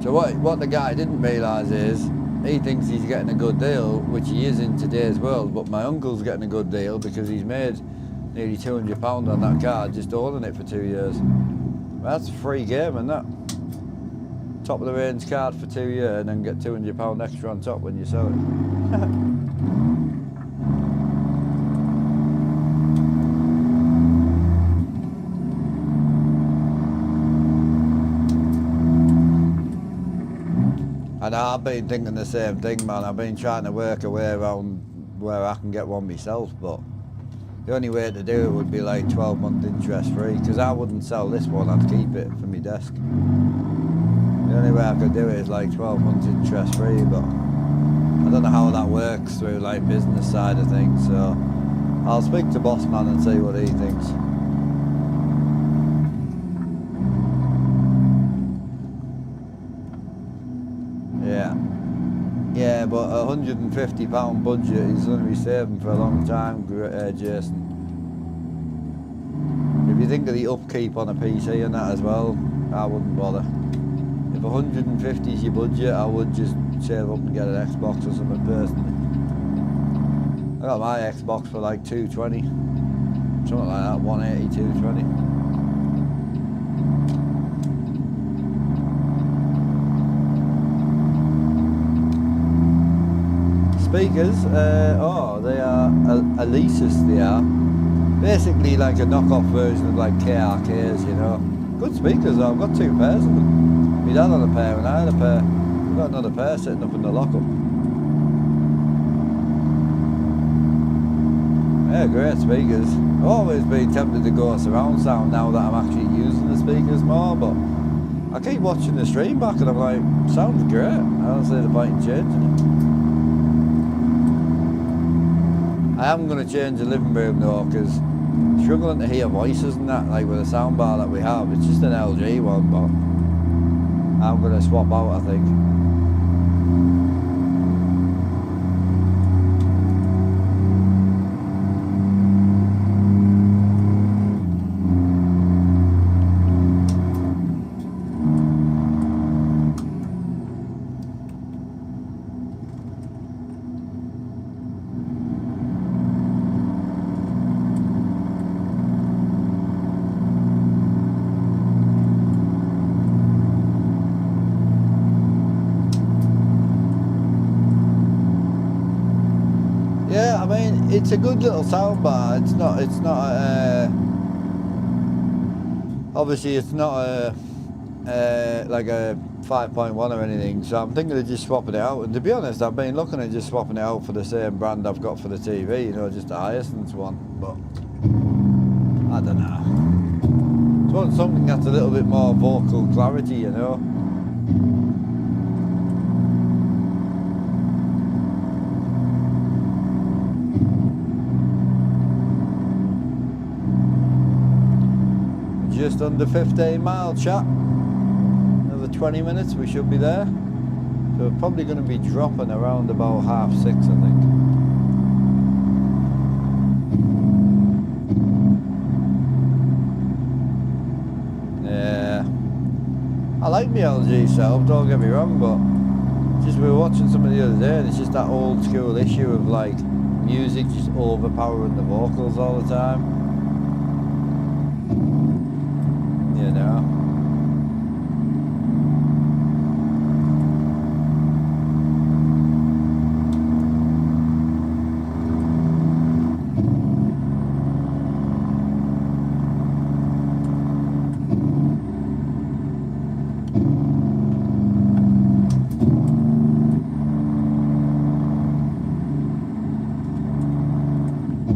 So what the guy didn't realise is, he thinks he's getting a good deal, which he is in today's world, but my uncle's getting a good deal because he's made nearly £200 on that car just owning it for 2 years. Well, that's a free game, isn't that? Top of the range card for 2 years and then get £200 extra on top when you sell it. And I've been thinking the same thing, man. I've been trying to work a way around where I can get one myself, but the only way to do it would be like 12-month interest free, because I wouldn't sell this one, I'd keep it for my desk. The only way I could do it is like 12 months interest free, but I don't know how that works through like business side of things, so I'll speak to boss man and see what he thinks. Yeah, but £150 budget is going to be saving for a long time, Jason. If you think of the upkeep on a PC and that as well, I wouldn't bother. If 150 is your budget, I would just save up and get an Xbox or something personally. I got my Xbox for like 220, something like that, 180, 220. Speakers, they are Alesis, they are. Basically like a knockoff version of like KRKs, you know. Good speakers though, I've got 2 pairs of them. My dad had a pair and I had a pair. I've got another pair sitting up in the lockup. Yeah, great speakers. I've always been tempted to go surround sound now that I'm actually using the speakers more, but I keep watching the stream back and I'm like, sounds great. I don't see the point in changing it. I am going to change the living room though, because struggling to hear voices and that, like with the soundbar that we have. It's just an LG one, but I'm going to swap out, I think. It's a good little soundbar. It's not obviously it's not like a 5.1 or anything, so I'm thinking of just swapping it out. And to be honest, I've been looking at just swapping it out for the same brand I've got for the TV, you know, just the Hisense one, but I don't know. Just want something that's a little bit more vocal clarity, you know. Just under 15 miles, chat. Another 20 minutes, we should be there. So we're probably going to be dropping around about 6:30, I think. Yeah. I like my LG setup, don't get me wrong, but just we were watching somebody the other day and it's just that old school issue of like music just overpowering the vocals all the time. You know?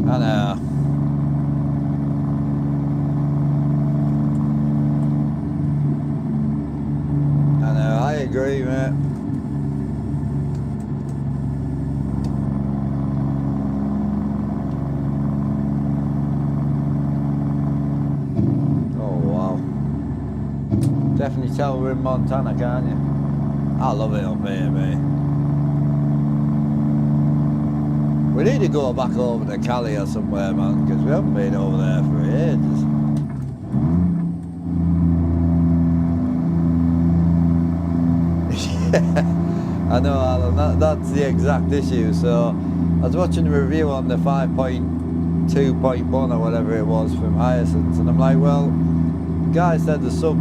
I know. I know, I agree, mate. Oh, wow. Definitely tell we're in Montana, can't you? I love it up here, mate. We need to go back over to Cali or somewhere, man, because we haven't been over there for ages. I know, Alan, that's the exact issue. So I was watching a review on the 5.2.1 or whatever it was from Hyacinth, and I'm like, well, the guy said the sub,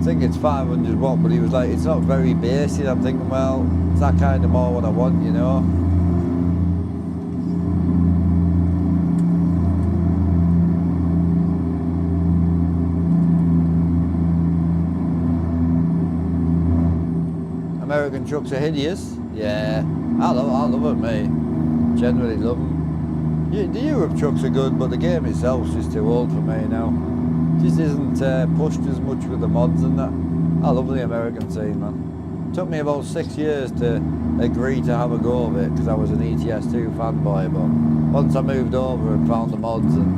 I think it's 500 watt, but he was like, it's not very bassy. I'm thinking, well, it's that kind of more what I want, you know. American trucks are hideous. Yeah, I love them, mate. Generally love them. Yeah, the Europe trucks are good, but the game itself's just too old for me now. Just isn't pushed as much with the mods and that. I love the American scene, man. Took me about 6 years to agree to have a go of it because I was an ETS2 fanboy, but once I moved over and found the mods and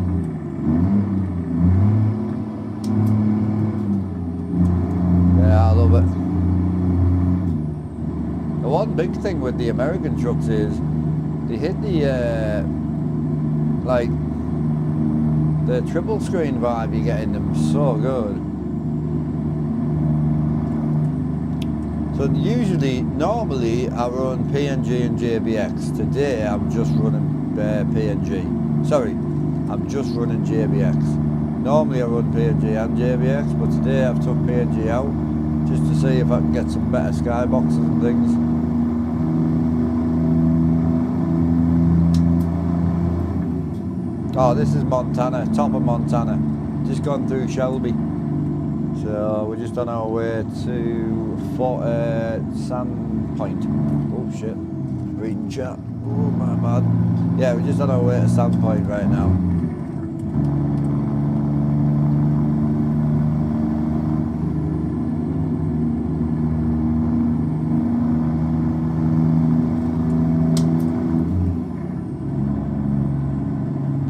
yeah, I love it. The one big thing with the American trucks is they hit the like the triple screen vibe you get in them so good. So normally I run PNG and JBX. Today I'm just running PNG. Sorry, I'm just running JBX. Normally I run PNG and JBX, but today I've took PNG out just to see if I can get some better skyboxes and things. Oh, this is Montana, top of Montana. Just gone through Shelby. So we're just on our way to Sand Point. Oh shit, reading chat. Oh my bad. Yeah, we're just on our way to Sand Point right now.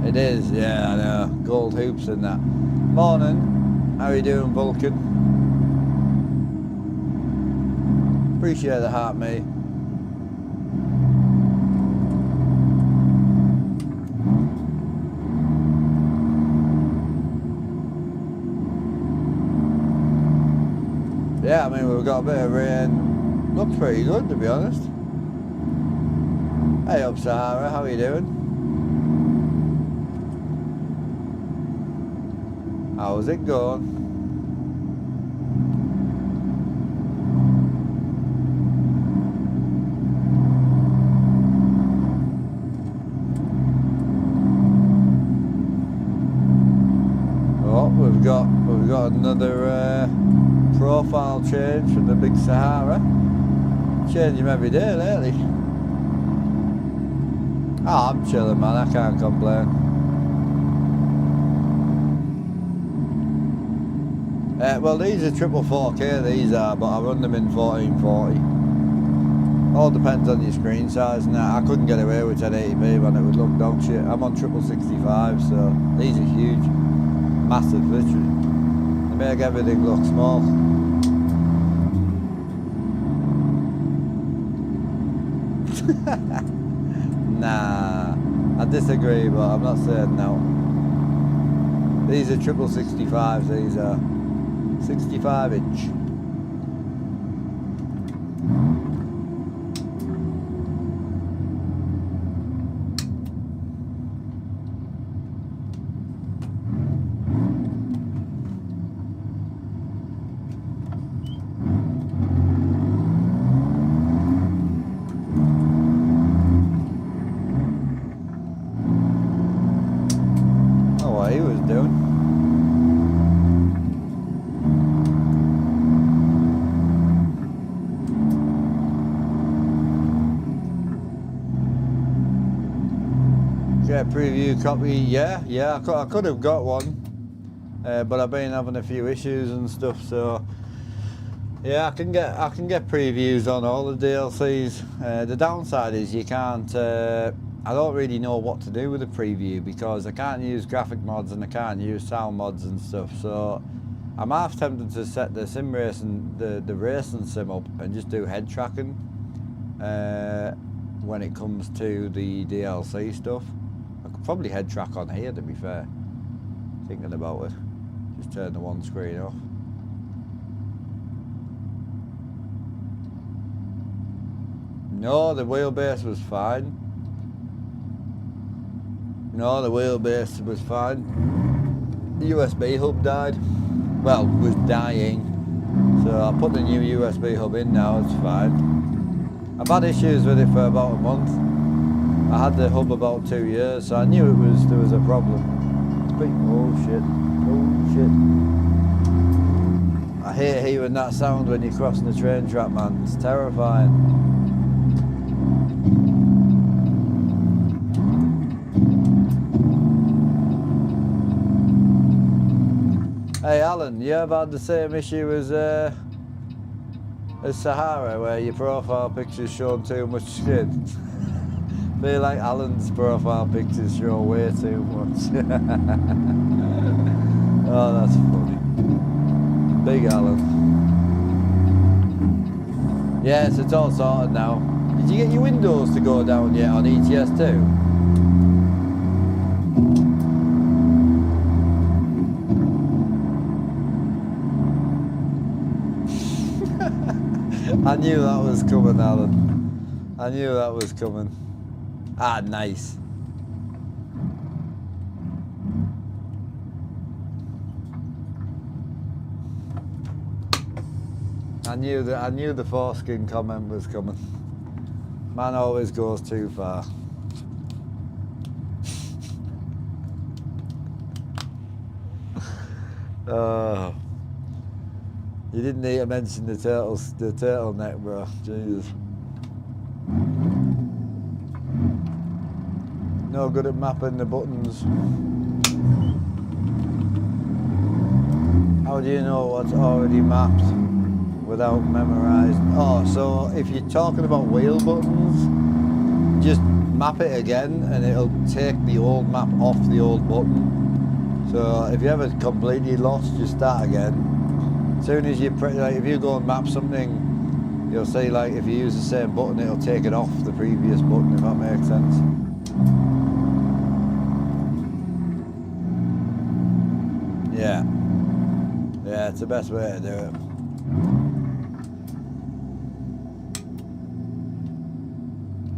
It is, yeah, I know. Gold hoops and that. Morning. How are you doing, Vulcan? Appreciate the heart, mate. Yeah, I mean, we've got a bit of rain. Looks pretty good, to be honest. Hey up, Sahara, how are you doing? How's it going? Oh, we've got another profile change from the big Sahara. Change him every day lately. Oh, I'm chilling, man. I can't complain. Well, these are triple 4K, these are, but I run them in 1440. All depends on your screen size and that. I couldn't get away with 1080p when it would look dog shit. I'm on triple 65, so these are huge. Massive, literally. They make everything look small. Nah, I disagree, but I'm not saying no. These are 65s, these are 65 inch. Oh, what he was doing. Get a preview copy, yeah, I could have got one, but I've been having a few issues and stuff, so yeah, I can get previews on all the DLCs. The downside is you can't. I don't really know what to do with a preview because I can't use graphic mods and I can't use sound mods and stuff. So I'm half tempted to set the sim racing, the racing sim up and just do head tracking when it comes to the DLC stuff. I could probably head track on here, to be fair. Thinking about it, just turn the one screen off. No, the wheelbase was fine. No, the wheelbase was fine. The USB hub died. Well, was dying. So I put the new USB hub in now, it's fine. I've had issues with it for about a month. I had the hub about 2 years, so I knew there was a problem. Oh shit. I hate hearing that sound when you're crossing the train track, man. It's terrifying. Hey Alan, you ever had the same issue as Sahara, where your profile picture's showing too much skin? I feel like Alan's profile pictures show way too much. Oh, that's funny. Big Alan. Yes, it's all sorted now. Did you get your windows to go down yet on ETS2? I knew that was coming, Alan. I knew that was coming. Ah, nice. I knew the foreskin comment was coming. Man always goes too far. Oh. You didn't need to mention the turtleneck, bro. Jesus. No good at mapping the buttons. How do you know what's already mapped without memorizing? Oh, so if you're talking about wheel buttons, just map it again and it'll take the old map off the old button. So if you ever completely lost, just start again. As soon as if you go and map something, you'll see like if you use the same button, it'll take it off the previous button, if that makes sense. Yeah, it's the best way to do it.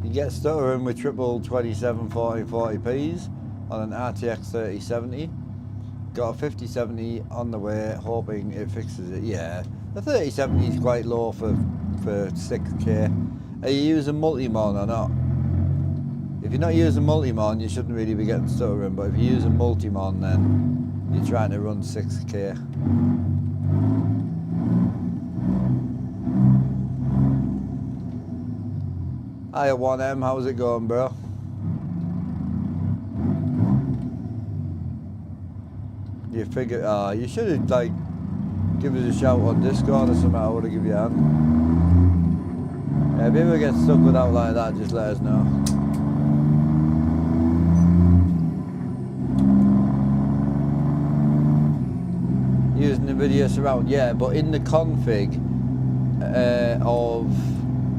You get stuttering with triple 2740/40Ps on an RTX 3070. Got a 5070 on the way, hoping it fixes it. Yeah, the 3070 is quite low for 6K. Are you using Multimon or not? If you're not using Multimon, you shouldn't really be getting stuttering, but if you're using Multimon, then you're trying to run 6K. Hiya 1M, how's it going, bro? You figure, you should have like give us a shout on Discord or something. I would have give you a hand. Yeah, if you ever get stuck without like that, just let us know. Using NVIDIA Surround, yeah, but in the config of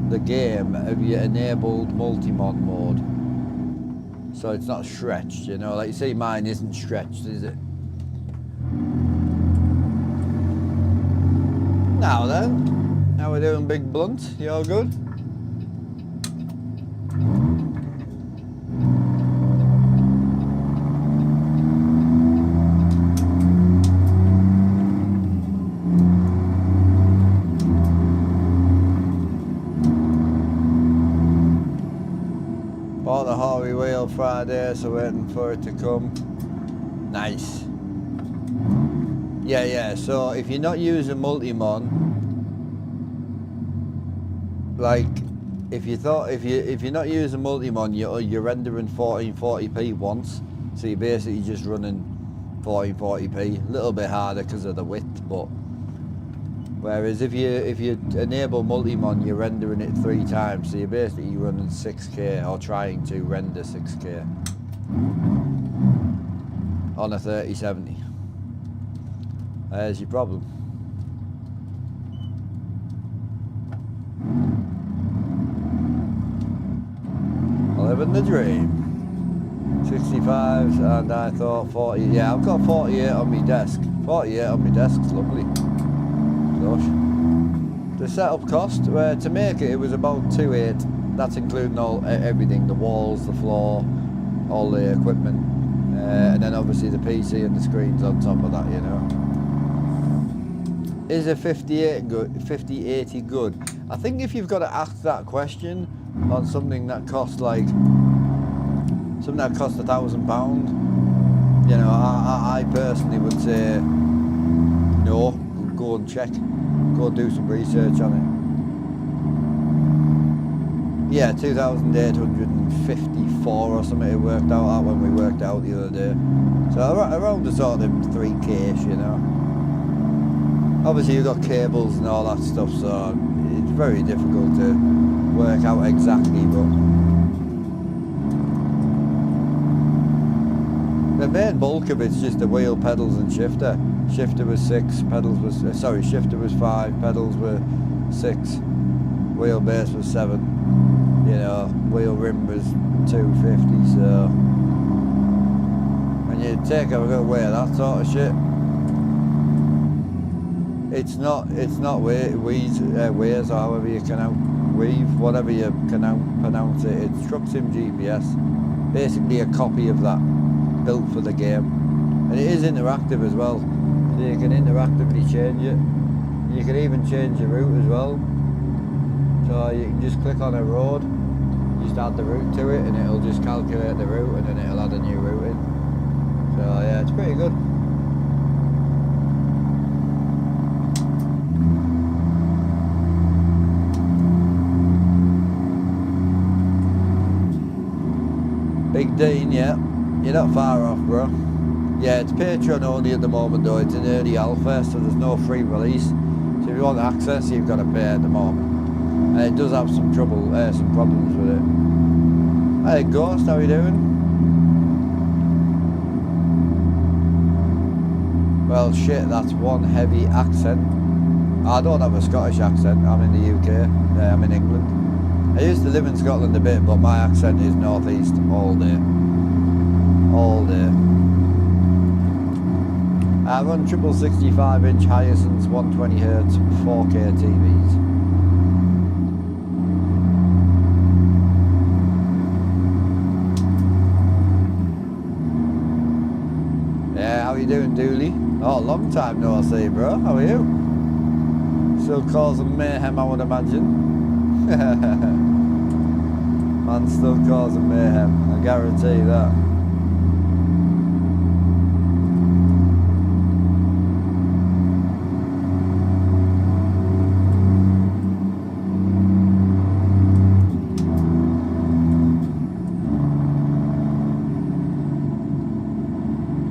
the game have you enabled multi-mod mode. So it's not stretched, you know, like you see mine isn't stretched, is it? Now then, how we doing, Big Blunt? You all good? Bought the Hoary Wheel Friday, so waiting for it to come. Nice. Yeah, so if you're not using Multimon, like if you're not using Multimon, you're rendering 1440p once, so you're basically just running 1440p, a little bit harder because of the width, but whereas if you enable Multimon, you're rendering it 3 times, so you're basically running 6K or trying to render 6K on a 3070. There's your problem. Living the dream. 65s and I thought 40. Yeah, I've got 48 on my desk. 48 on my desk's lovely. Gosh. The setup cost to make it was about 2.8. That's including everything, the walls, the floor, all the equipment, and then obviously the PC and the screens on top of that, you know. Is a 5080 good? I think if you've got to ask that question on something that costs like £1,000, you know, I personally would say no. Go and check. Go do some research on it. Yeah, 2,854 or something it worked out at when we worked out the other day. So around the sort of 3K-ish, you know. Obviously you've got cables and all that stuff, so it's very difficult to work out exactly, but the main bulk of it's just the wheel, pedals and shifter. Shifter was 6, shifter was 5, pedals were 6, wheelbase was 7, you know, wheel rim was 250, so when you take away that sort of shit, it's not Waze or however you can weave, whatever you can pronounce it. It's Trucksim GPS, basically a copy of that, built for the game, and it is interactive as well. So you can interactively change it. You can even change the route as well. So you can just click on a road, just add the route to it, and it'll just calculate the route, and then it'll add a new route in. So yeah, it's pretty good. Big Dean, yeah. You're not far off, bro. Yeah, it's Patreon only at the moment though. It's an early alpha, so there's no free release. So if you want access, you've got to pay at the moment. And it does have some problems with it. Hey Ghost, how you doing? Well shit, that's one heavy accent. I don't have a Scottish accent, I'm in the UK, I'm in England. I used to live in Scotland a bit, but my accent is northeast all day. All day. I run triple 65-inch Hisense 120Hz 4K TVs. Yeah, how you doing, Dooley? Oh, long time no see, bro. How are you? Still causing mayhem, I would imagine. Man, still causing mayhem. I guarantee that.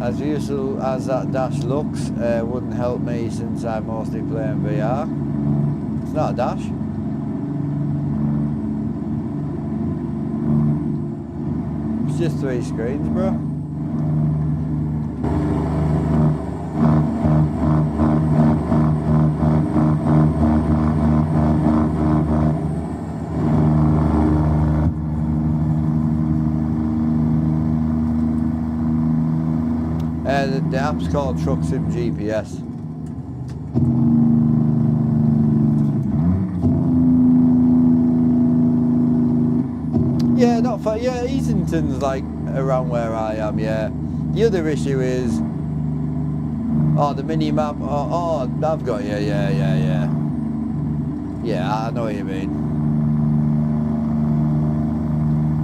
As useful as that dash looks, wouldn't help me since I'm mostly playing VR. It's not a dash. It's just 3 screens, bro. The app's called Truck Sim GPS. Yeah, not far. Yeah, Easington's like around where I am, yeah. The other issue is, the mini map. Oh, I've got you. Yeah. Yeah, I know what you mean.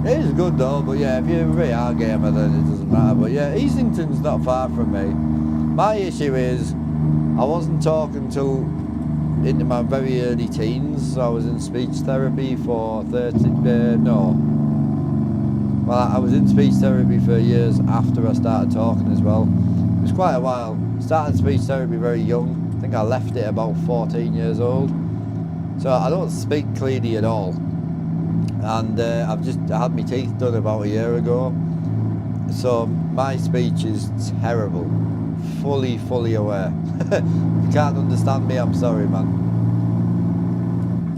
It is good though, but yeah, if you're a VR gamer, then it doesn't matter. But yeah, Easington's not far from me. My issue is, I wasn't talking till into my very early teens. So I was in speech therapy for I was in speech therapy for years after I started talking as well. It was quite a while. Started speech therapy very young. I think I left it about 14 years old. So I don't speak clearly at all. And I had my teeth done about a year ago. So my speech is terrible. Fully aware. If you can't understand me, I'm sorry, man.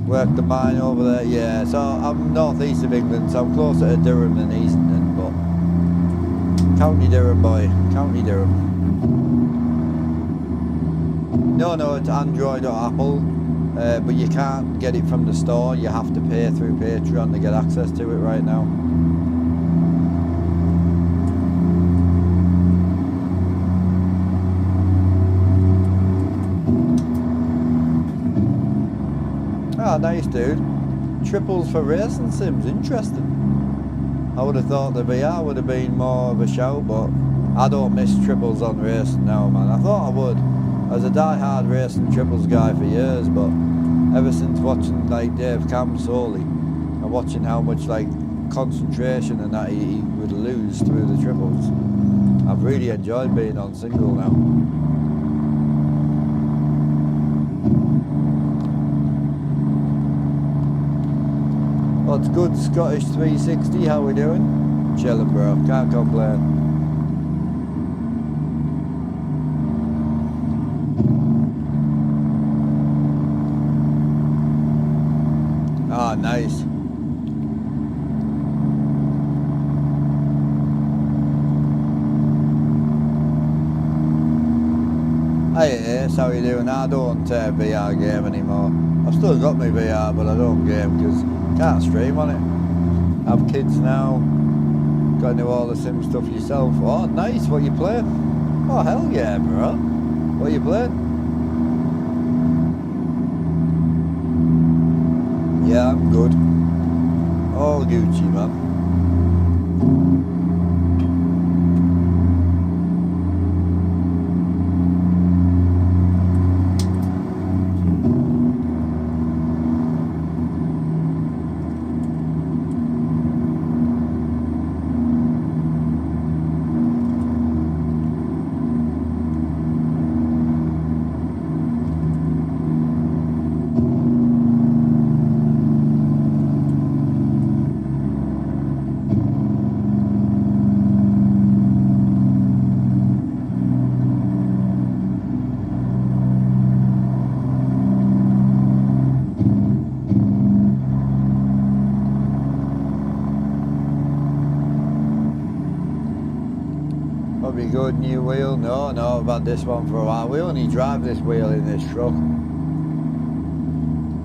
Work the mine over there, yeah. So I'm northeast of England, so I'm closer to Durham than Easington, but County Durham, boy, County Durham. No, it's Android or Apple, but you can't get it from the store. You have to pay through Patreon to get access to it right now. Ah, nice, dude. Triples for racing sims, interesting. I would have thought the VR would have been more of a shout, but I don't miss triples on racing now, man. I thought I would. I was a die-hard racing triples guy for years, but ever since watching like Dave Camp solely and watching how much like concentration and that he would lose through the triples, I've really enjoyed being on single now. What's good, Scottish 360? How we doing? Chillin', bro. Can't complain. Ah, nice. Hey Ace, how you doing? I don't VR game anymore. I've still got my VR, but I don't game because can't stream on it. Have kids now. Got to do all the sim stuff yourself. Oh, nice. What you playing? Oh, hell yeah, bro. What you playing? Yeah, I'm good. All Gucci, man. Probably good new wheel. No, I've had this one for a while. We only drive this wheel in this truck.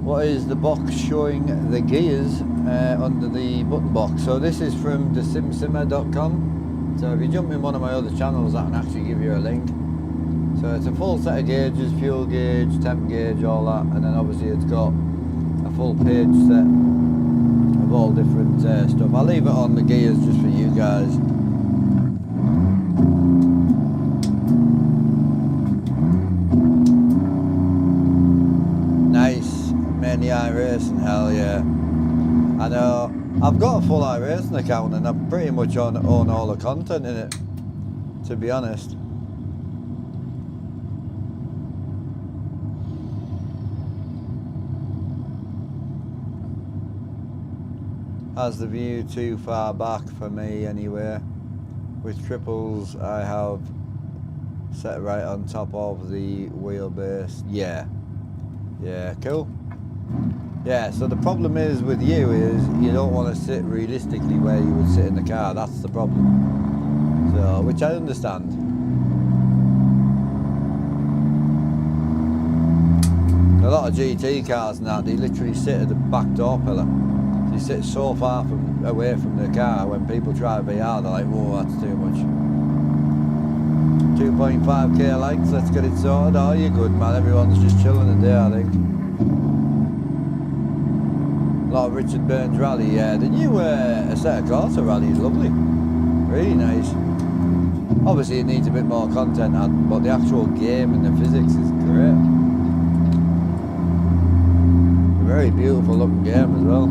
What is the box showing the gears under the button box? So this is from thesimsimmer.com. So if you jump in one of my other channels, I can actually give you a link. So it's a full set of gauges, fuel gauge, temp gauge, all that, and then obviously it's got a full page set of all different stuff. I'll leave it on the gears just for you guys. Nice, many iRacing, hell yeah. I know, I've got a full iRacing account and I pretty much own all the content in it, to be honest. Has the view too far back for me anyway. With triples I have set right on top of the wheelbase. Yeah, cool. Yeah, so the problem is with you is you don't want to sit realistically where you would sit in the car. That's the problem. So, which I understand. A lot of GT cars and that, they literally sit at the back door pillar. You sit so far away from the car. When people try VR, they're like, whoa, that's too much. 2.5k likes, let's get it sorted. Oh, you're good, man. Everyone's just chilling today, I think. A lot of Richard Burns rally, yeah. The new Assetto Corsa rally is lovely. Really nice. Obviously, it needs a bit more content, but the actual game and the physics is great. A very beautiful looking game as well.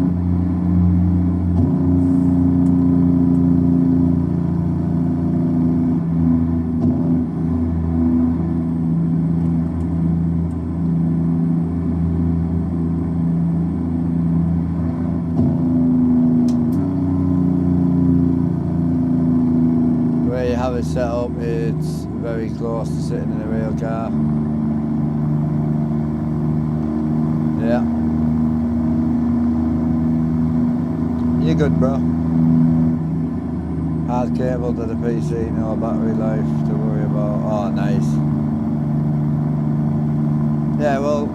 Set up, it's very close to sitting in a real car. Yeah. You're good, bro. Hard cable to the PC, no battery life to worry about. Oh, nice. Yeah, well,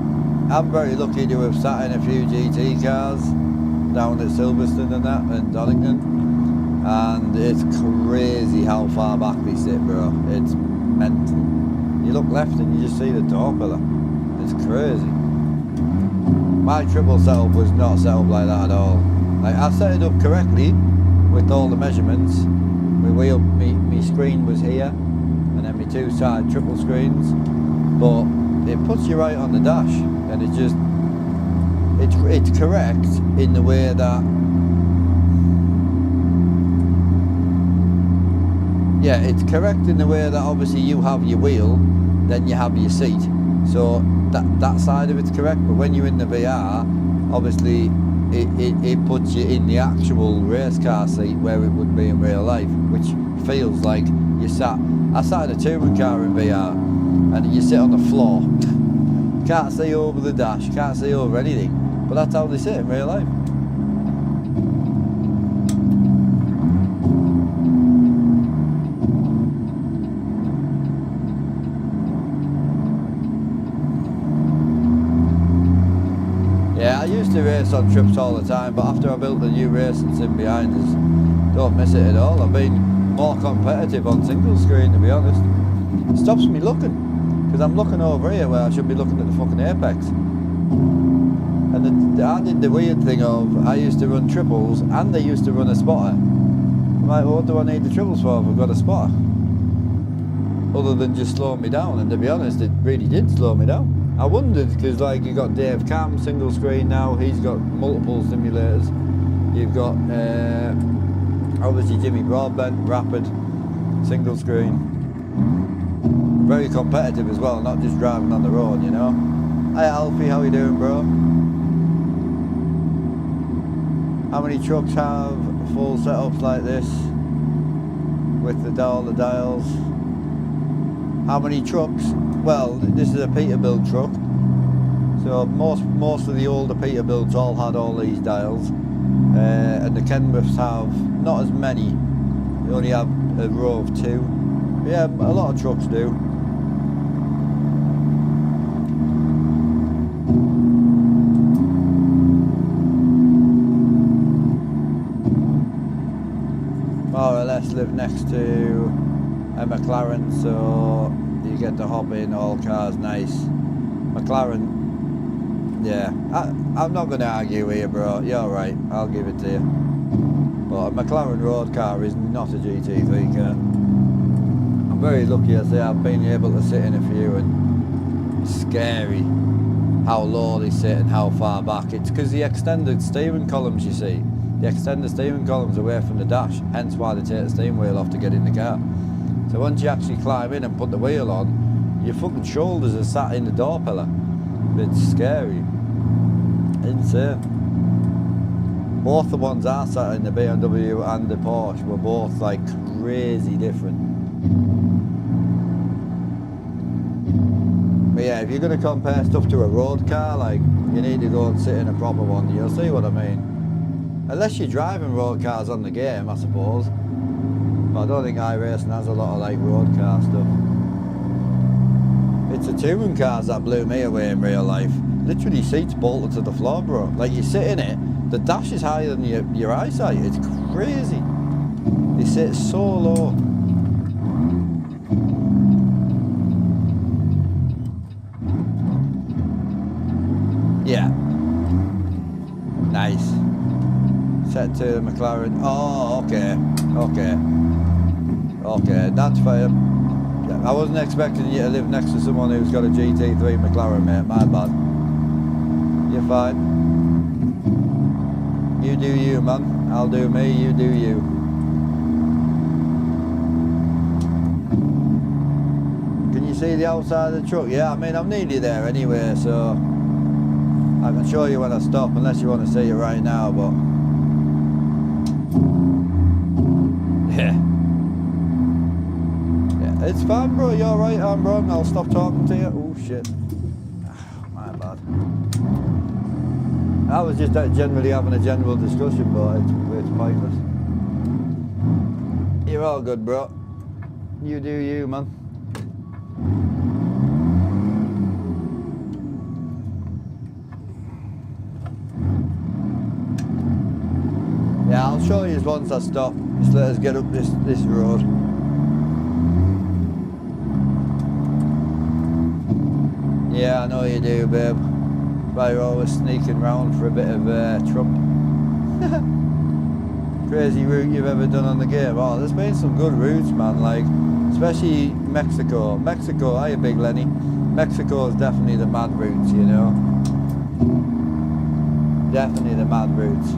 I'm very lucky to have sat in a few GT cars down at Silverstone and that, and Donington. And it's crazy how far back they sit, bro. It's mental. You look left and you just see the door pillar. It's crazy. My triple setup was not set up like that at all. Like, I set it up correctly with all the measurements. My screen was here, and then my two side triple screens. But it puts you right on the dash, and it's correct in the way that. Yeah, it's correct in the way that obviously you have your wheel, then you have your seat. So that side of it's correct, but when you're in the VR, obviously it puts you in the actual race car seat where it would be in real life, which feels like I sat in a touring car in VR, and you sit on the floor. Can't see over the dash, can't see over anything, but that's how they sit in real life. I used to race on trips all the time, but after I built the new racing sim behind us, don't miss it at all. I've been more competitive on single screen, to be honest. It stops me looking, because I'm looking over here where I should be looking at the fucking apex. And I did the weird thing of, I used to run triples and they used to run a spotter. I'm like, well, what do I need the triples for if I've got a spotter? Other than just slowing me down, and to be honest, it really did slow me down. I wondered, because like you got Dave Cam single screen now, he's got multiple simulators. You've got obviously Jimmy Broadbent, Rapid, single screen. Very competitive as well, not just driving on the road, you know. Hi Alfie, how you doing, bro? How many trucks have full setups like this with all the dials? How many trucks? Well, this is a Peterbilt truck, so most of the older Peterbilts all had all these dials, and the Kenworths have not as many. They only have a row of two. Yeah, a lot of trucks do. More or less live next to a McLaren, so you get to hop in, all cars nice. McLaren, yeah, I'm not going to argue with you, bro. You're right, I'll give it to you. But a McLaren road car is not a GT3 car. I'm very lucky, I say, I've been able to sit in a few, and it's scary how low they sit and how far back. It's because the extended steering columns, you see. They extend the steering columns away from the dash, hence why they take the steering wheel off to get in the car. So once you actually climb in and put the wheel on, your fucking shoulders are sat in the door pillar. It's scary. Insane. Both the ones I sat in, the BMW and the Porsche, were both like crazy different. But yeah, if you're going to compare stuff to a road car, like, you need to go and sit in a proper one. You'll see what I mean. Unless you're driving road cars on the game, I suppose. But I don't think iRacing has a lot of like road car stuff. It's the touring cars that blew me away in real life. Literally seats bolted to the floor, bro. Like you sit in it, the dash is higher than your eyesight. It's crazy. They sit so low. Yeah. Nice. Set to McLaren. Oh, okay. Okay, that's fair. Yeah, I wasn't expecting you to live next to someone who's got a GT3 McLaren, mate. My bad. You're fine. You do you, man. I'll do me, you do you. Can you see the outside of the truck? Yeah, I mean, I'm nearly there anyway, so I can show you when I stop, unless you want to see it right now, but yeah. It's fine, bro. You're right, I'm wrong. I'll stop talking to you. Oh, shit. My bad. I was just generally having a general discussion, but it's pointless. You're all good, bro. You do you, man. Yeah, I'll show you once I stop. Just let us get up this road. Yeah, I know you do, babe. Why you're always sneaking round for a bit of Trump. Crazy route you've ever done on the game. Oh, there's been some good routes, man, like, especially Mexico. Mexico, hiya, Big Lenny. Mexico is definitely the mad routes, you know. Definitely the mad routes.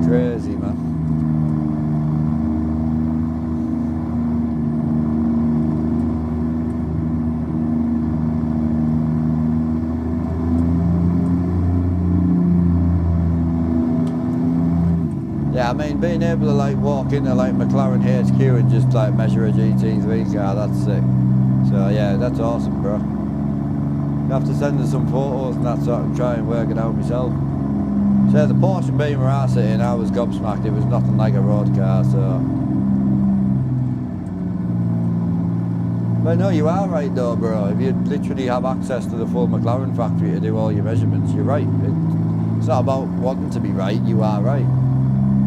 Crazy, man. Yeah, I mean, being able to like walk into like McLaren HQ and just like measure a GT3 car, that's sick. So yeah, that's awesome, bro. You have to send us some photos and that so I can try and work it out myself. So the Porsche Beamer I sit in, I was gobsmacked. It was nothing like a road car, so. But no, you are right though, bro. If you literally have access to the full McLaren factory to do all your measurements, you're right. It's not about wanting to be right, you are right.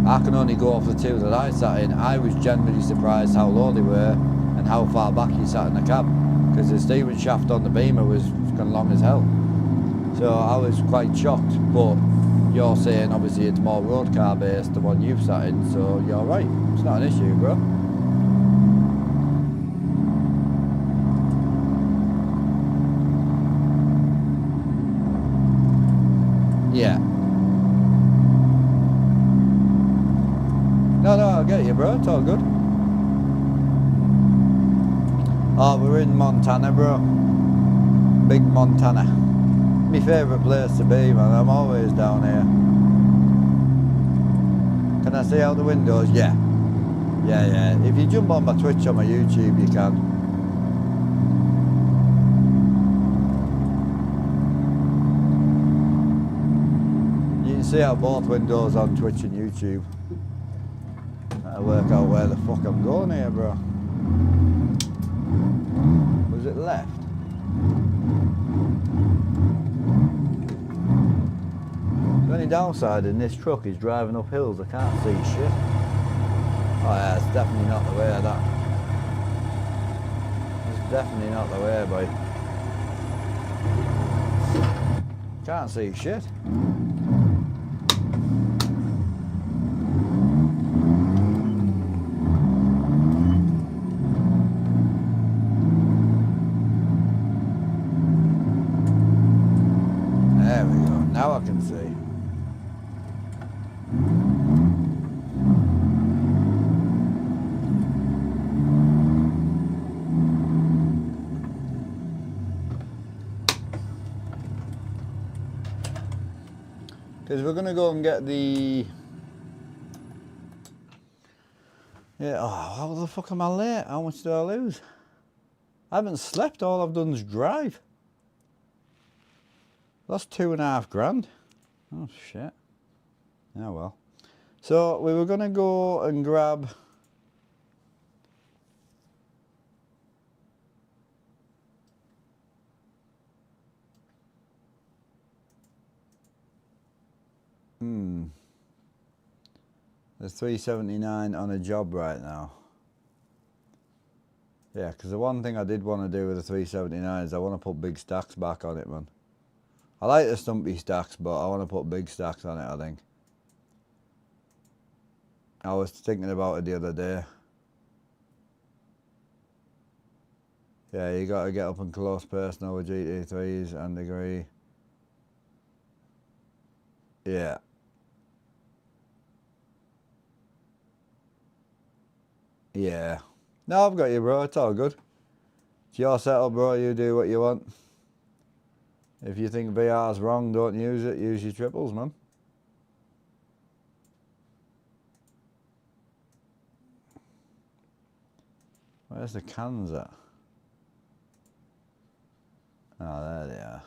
I can only go off the two that I sat in. I was genuinely surprised how low they were and how far back you sat in the cab. Because the steering shaft on the Beamer was fucking long as hell. So I was quite shocked, but you're saying obviously it's more road car based, the one you've sat in, so you're right. It's not an issue, bro. Yeah. No, I get you, bro. It's all good. Oh, we're in Montana, bro. Big Montana. My favourite place to be, man. I'm always down here. Can I see out the windows? Yeah. Yeah. If you jump on my Twitch or my YouTube, you can. You can see out both windows on Twitch and YouTube. I work out where the fuck I'm going here, bro. Was it left? The only downside in this truck is driving up hills. I can't see shit. Oh yeah, it's definitely not the way of that. It's definitely not the way, boy. Can't see shit. There we go. Now I can see. Because we're going to go and get the... Yeah, oh, how the fuck am I late? How much do I lose? I haven't slept, all I've done is drive. Lost £2.5 grand. Oh shit. Oh well. So we were gonna go and grab the 379 on a job right now. Yeah, because the one thing I did want to do with the 379 is I want to put big stacks back on it, man. I like the stumpy stacks, but I want to put big stacks on it, I think. I was thinking about it the other day. Yeah, you got to get up and close personal with GT3s and agree. Yeah. Yeah. No, I've got you, bro. It's all good. It's your setup, bro. You do what you want. If you think VR's wrong, don't use it. Use your triples, man. Where's the cans at? Oh, there they are.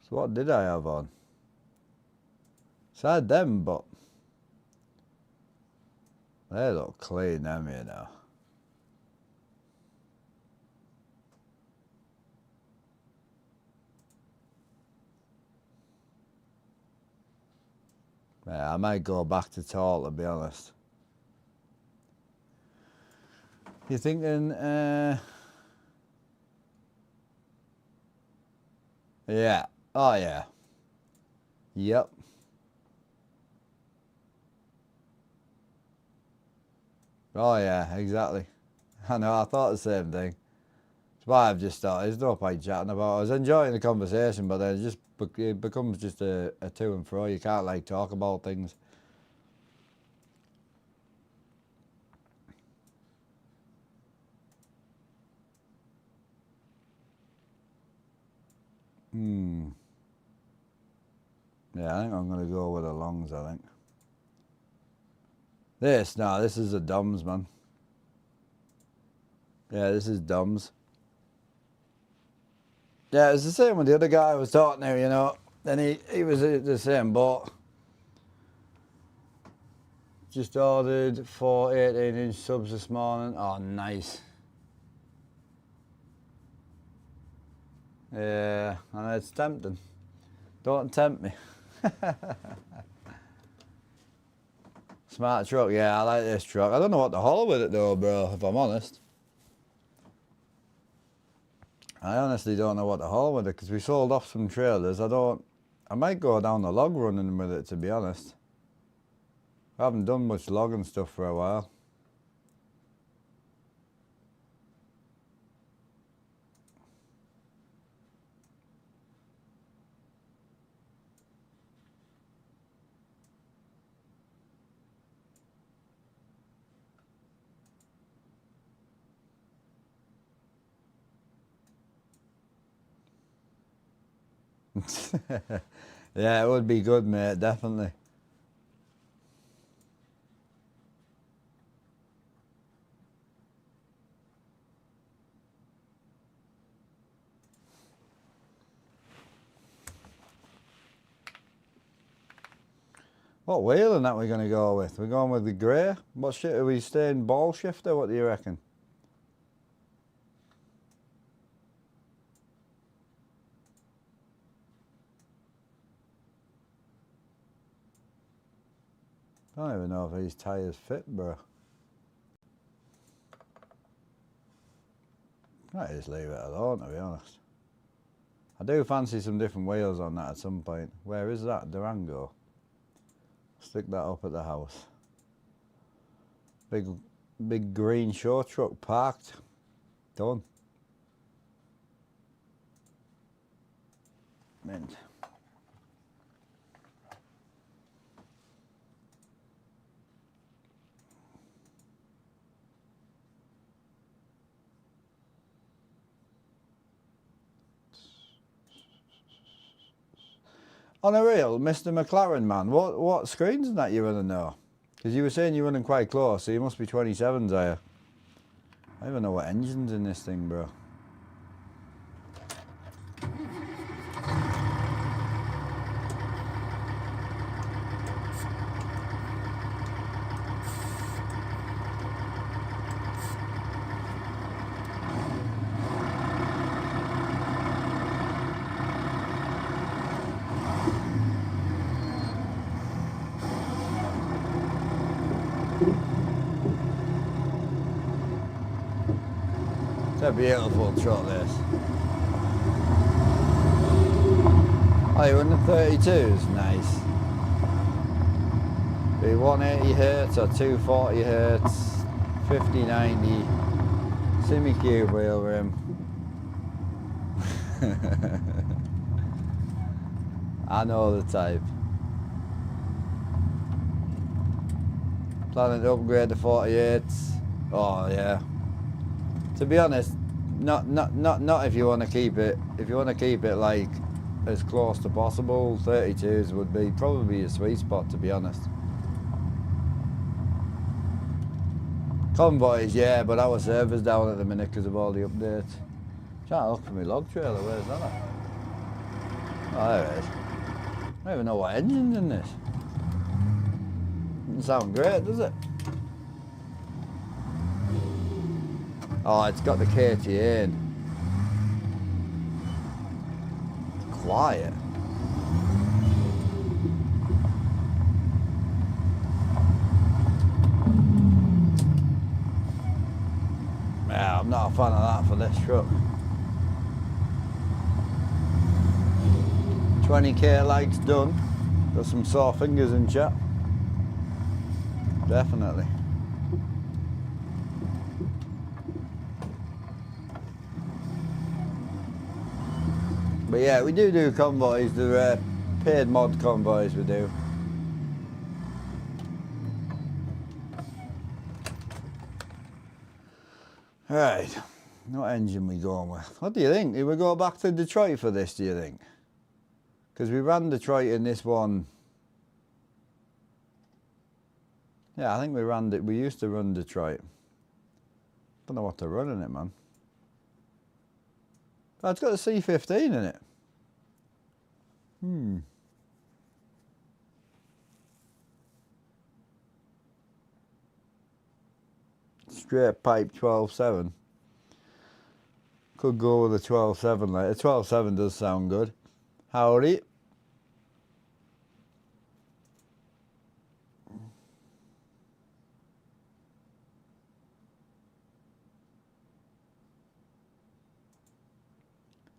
So what did I have on? So I had them, but they look clean, them, you know. Yeah, I might go back to tall, to be honest. You thinking, yeah. Oh, yeah. Yep. Oh, yeah, exactly. I know, I thought the same thing. That's why I've just thought, there's no point chatting about it. I was enjoying the conversation, but then it becomes just a to and fro. You can't, like, talk about things. Yeah, I think I'm going to go with the longs, I think. This is the Doms, man. Yeah, this is Doms. Yeah, it's the same with the other guy I was talking to, you know. And he was the same boat. Just ordered 4 18-inch subs this morning. Oh, nice. Yeah, I know it's tempting. Don't tempt me. Smart truck, yeah, I like this truck. I don't know what to haul with it though, bro, if I'm honest. I honestly don't know what to haul with it because we sold off some trailers. I might go down the log running with it, to be honest. I haven't done much logging stuff for a while. Yeah, it would be good, mate, definitely. What wheel and that we're going to go with? We're going with the grey? What shit, are we staying ball shifter? What do you reckon? I don't even know if these tyres fit, bro. I just leave it alone, to be honest. I do fancy some different wheels on that at some point. Where is that? Durango. Stick that up at the house. Big green show truck parked. Done. Mint. On a real, Mr. McLaren man, what screens and that you running now? Because you were saying you're running quite close, so you must be 27s, are you? I don't even know what engine's in this thing, bro. It's a beautiful truck, this. Oh, you're running 32s? Nice. Be 180 hertz or 240 hertz, 5090, semi-cube wheel rim. I know the type. Planning to upgrade to 48s. Oh yeah. To be honest, not if you want to keep it. If you want to keep it like as close to possible, 32s would be probably a sweet spot, to be honest. Convoys, yeah, but our server's down at the minute because of all the updates. Trying to look for my log trailer, where's that at? Oh, there it is. I don't even know what engine's in this. Doesn't sound great, does it? Oh, it's got the KTA in. Quiet. Yeah, I'm not a fan of that for this truck. 20k likes done. Got some sore fingers in chat. Definitely. But yeah, we do convoys. They're paid mod convoys we do. Right, what engine we going with? What do you think? Did we go back to Detroit for this, do you think? Because we ran Detroit in this one. Yeah, I think we ran it. We used to run Detroit. Don't know what to run in it, man. Oh, it's got a C15 in it. Straight pipe 12.7. Could go with a 12.7 later. 12.7 does sound good. Howdy.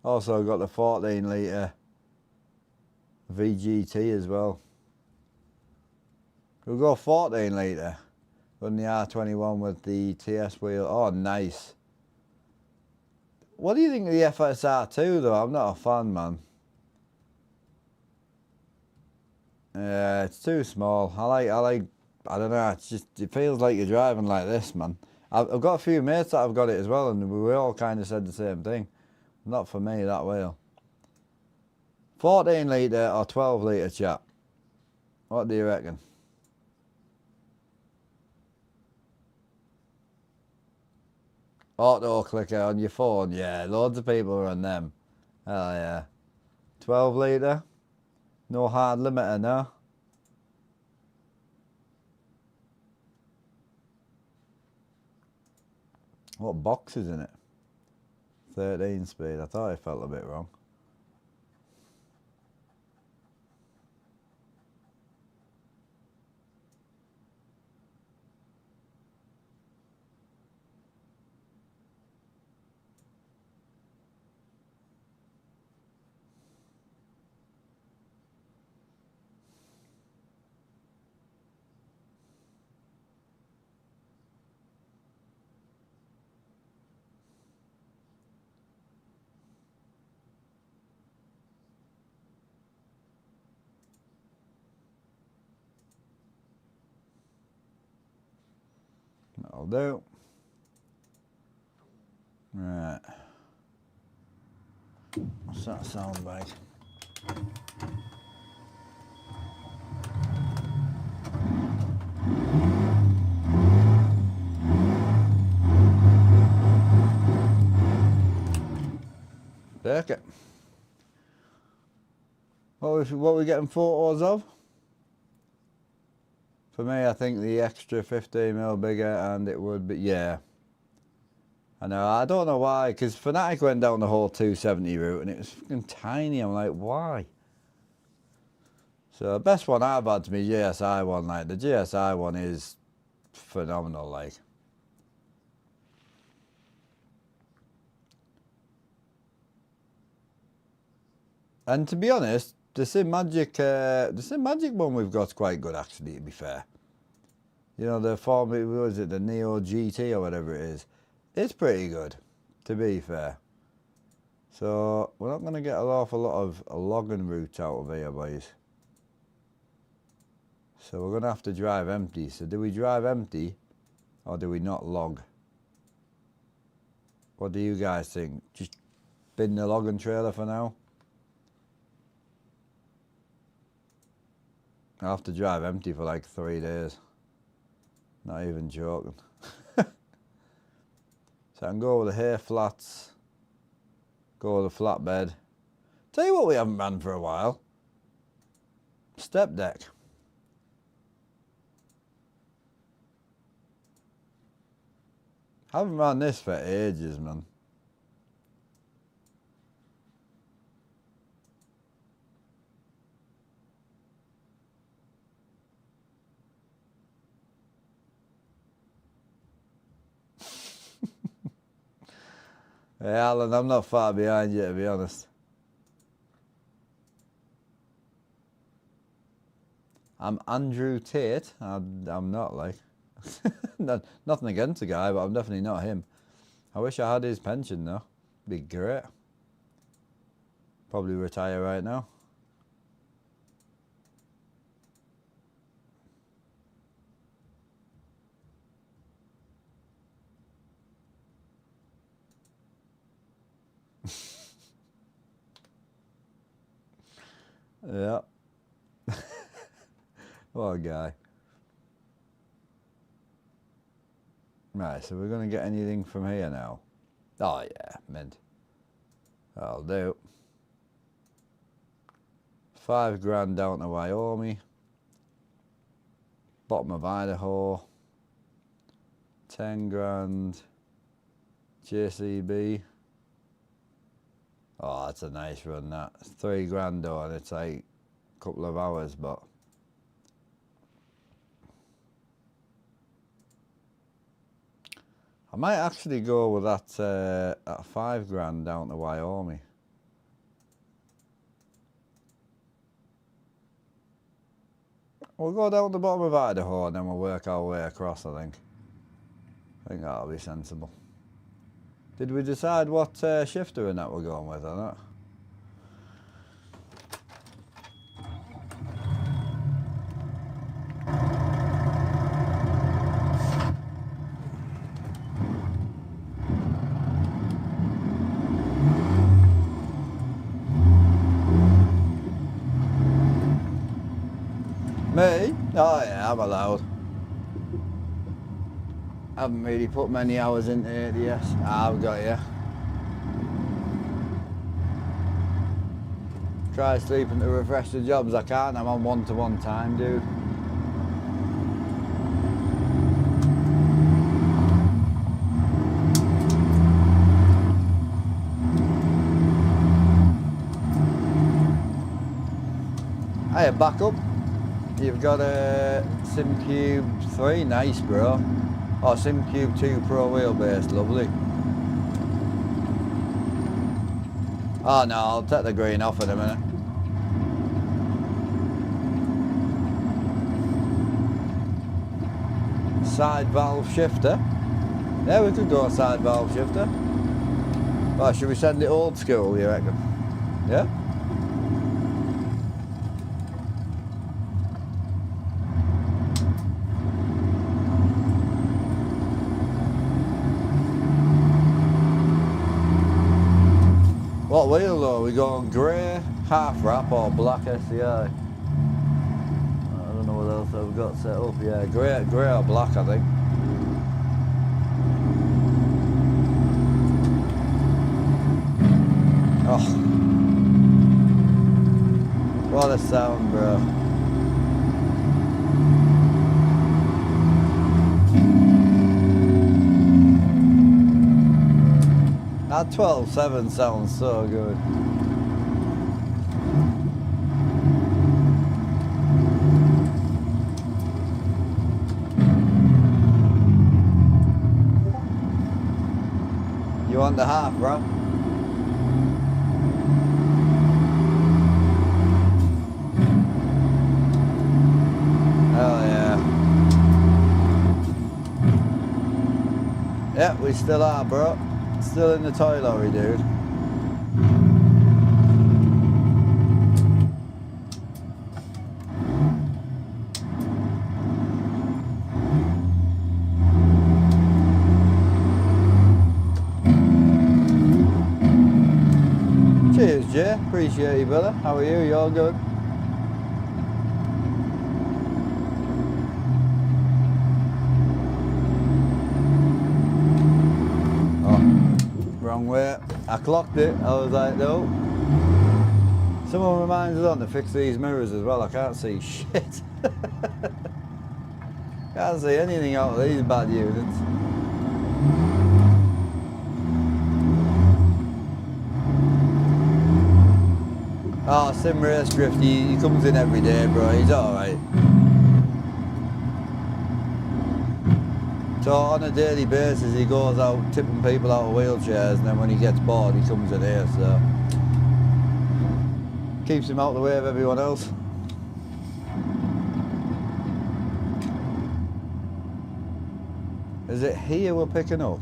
Also got the 14 litre VGT as well. We'll go 14 litre. Run the R21 with the TS wheel. Oh, nice. What do you think of the FSR2 though? I'm not a fan, man. Yeah, it's too small. I don't know, it's just, it feels like you're driving like this, man. I've got a few mates that have got it as well, and we all kind of said the same thing. Not for me, that wheel. 14 litre or 12 litre, chap? What do you reckon? Auto clicker on your phone, yeah, loads of people are on them. Hell yeah. 12 litre? No hard limiter, no? What box is in it? 13 speed, I thought I felt a bit wrong. That'll do. Right. What's that sound like? Take it. What are we getting photos of? For me, I think the extra 15mm bigger, and it would be, yeah. I know, I don't know why, because Fanatic went down the whole 270 route and it was fucking tiny. I'm like, why? So the best one I've had to me GSI one, like the GSI one is phenomenal, like. And to be honest, the Cinemagic one we've got's quite good actually, to be fair. You know, the the Neo GT or whatever it is. It's pretty good, to be fair. So we're not going to get an awful lot of logging routes out of here, boys. So we're going to have to drive empty. So do we drive empty or do we not log? What do you guys think? Just bin the logging trailer for now? I'll have to drive empty for like 3 days. Not even joking. So I can go with the hay flats, go with the flatbed. Tell you what we haven't ran for a while. Step deck. Haven't ran this for ages, man. Yeah, Alan, I'm not far behind you, to be honest. I'm Andrew Tate. I'm not, like. Nothing against the guy, but I'm definitely not him. I wish I had his pension, though. Be great. Probably retire right now. Yeah. What a guy. Right, so we're going to get anything from here now. Oh yeah, mint. That'll do. 5 grand down to Wyoming. Bottom of Idaho. 10 grand. JCB. Oh, that's a nice run, that. 3 grand though, and it's like a couple of hours, but... I might actually go with that at 5 grand down to Wyoming. We'll go down to the bottom of Idaho and then we'll work our way across, I think. I think that'll be sensible. Did we decide what shifter and that we're going with or not? Me? Oh yeah, I'm allowed. I haven't really put many hours into ADS. I've got you. Try sleeping to refresh the jobs I can. I'm on one-to-one time, dude. Hey, back up. You've got a SimCube 3, nice bro. Oh, SimCube 2 Pro wheelbase, lovely. Oh no, I'll take the green off in a minute. Side valve shifter. Yeah, we could go side valve shifter. Well, should we send it old school, you reckon? Yeah? What wheel though? We going grey, half wrap or black SCI? I don't know what else I've got set up. Yeah, grey or black, I think. Oh. What a sound, bro. That 12.7 sounds so good. You want the half, bro? Hell yeah. Yeah, we still are, bro. Still in the toy lorry, dude. Cheers, Jay. Appreciate you, brother. How are you? You all good? Wrong way. I clocked it. I was like, no. Someone reminds us on to fix these mirrors as well. I can't see shit. Can't see anything out of these bad units. Oh, Sim Race Drift, he comes in every day, bro. He's alright. So on a daily basis he goes out tipping people out of wheelchairs, and then when he gets bored he comes in here, so keeps him out of the way of everyone else. Is it here we're picking up?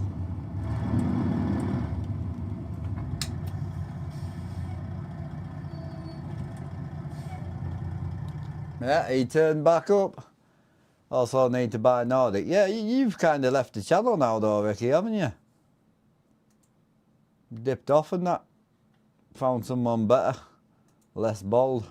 Yeah, he turned back up. Also need to buy Nordic. Yeah, you've kind of left the channel now though, Ricky, haven't you? Dipped off and that. Found someone better. Less bold.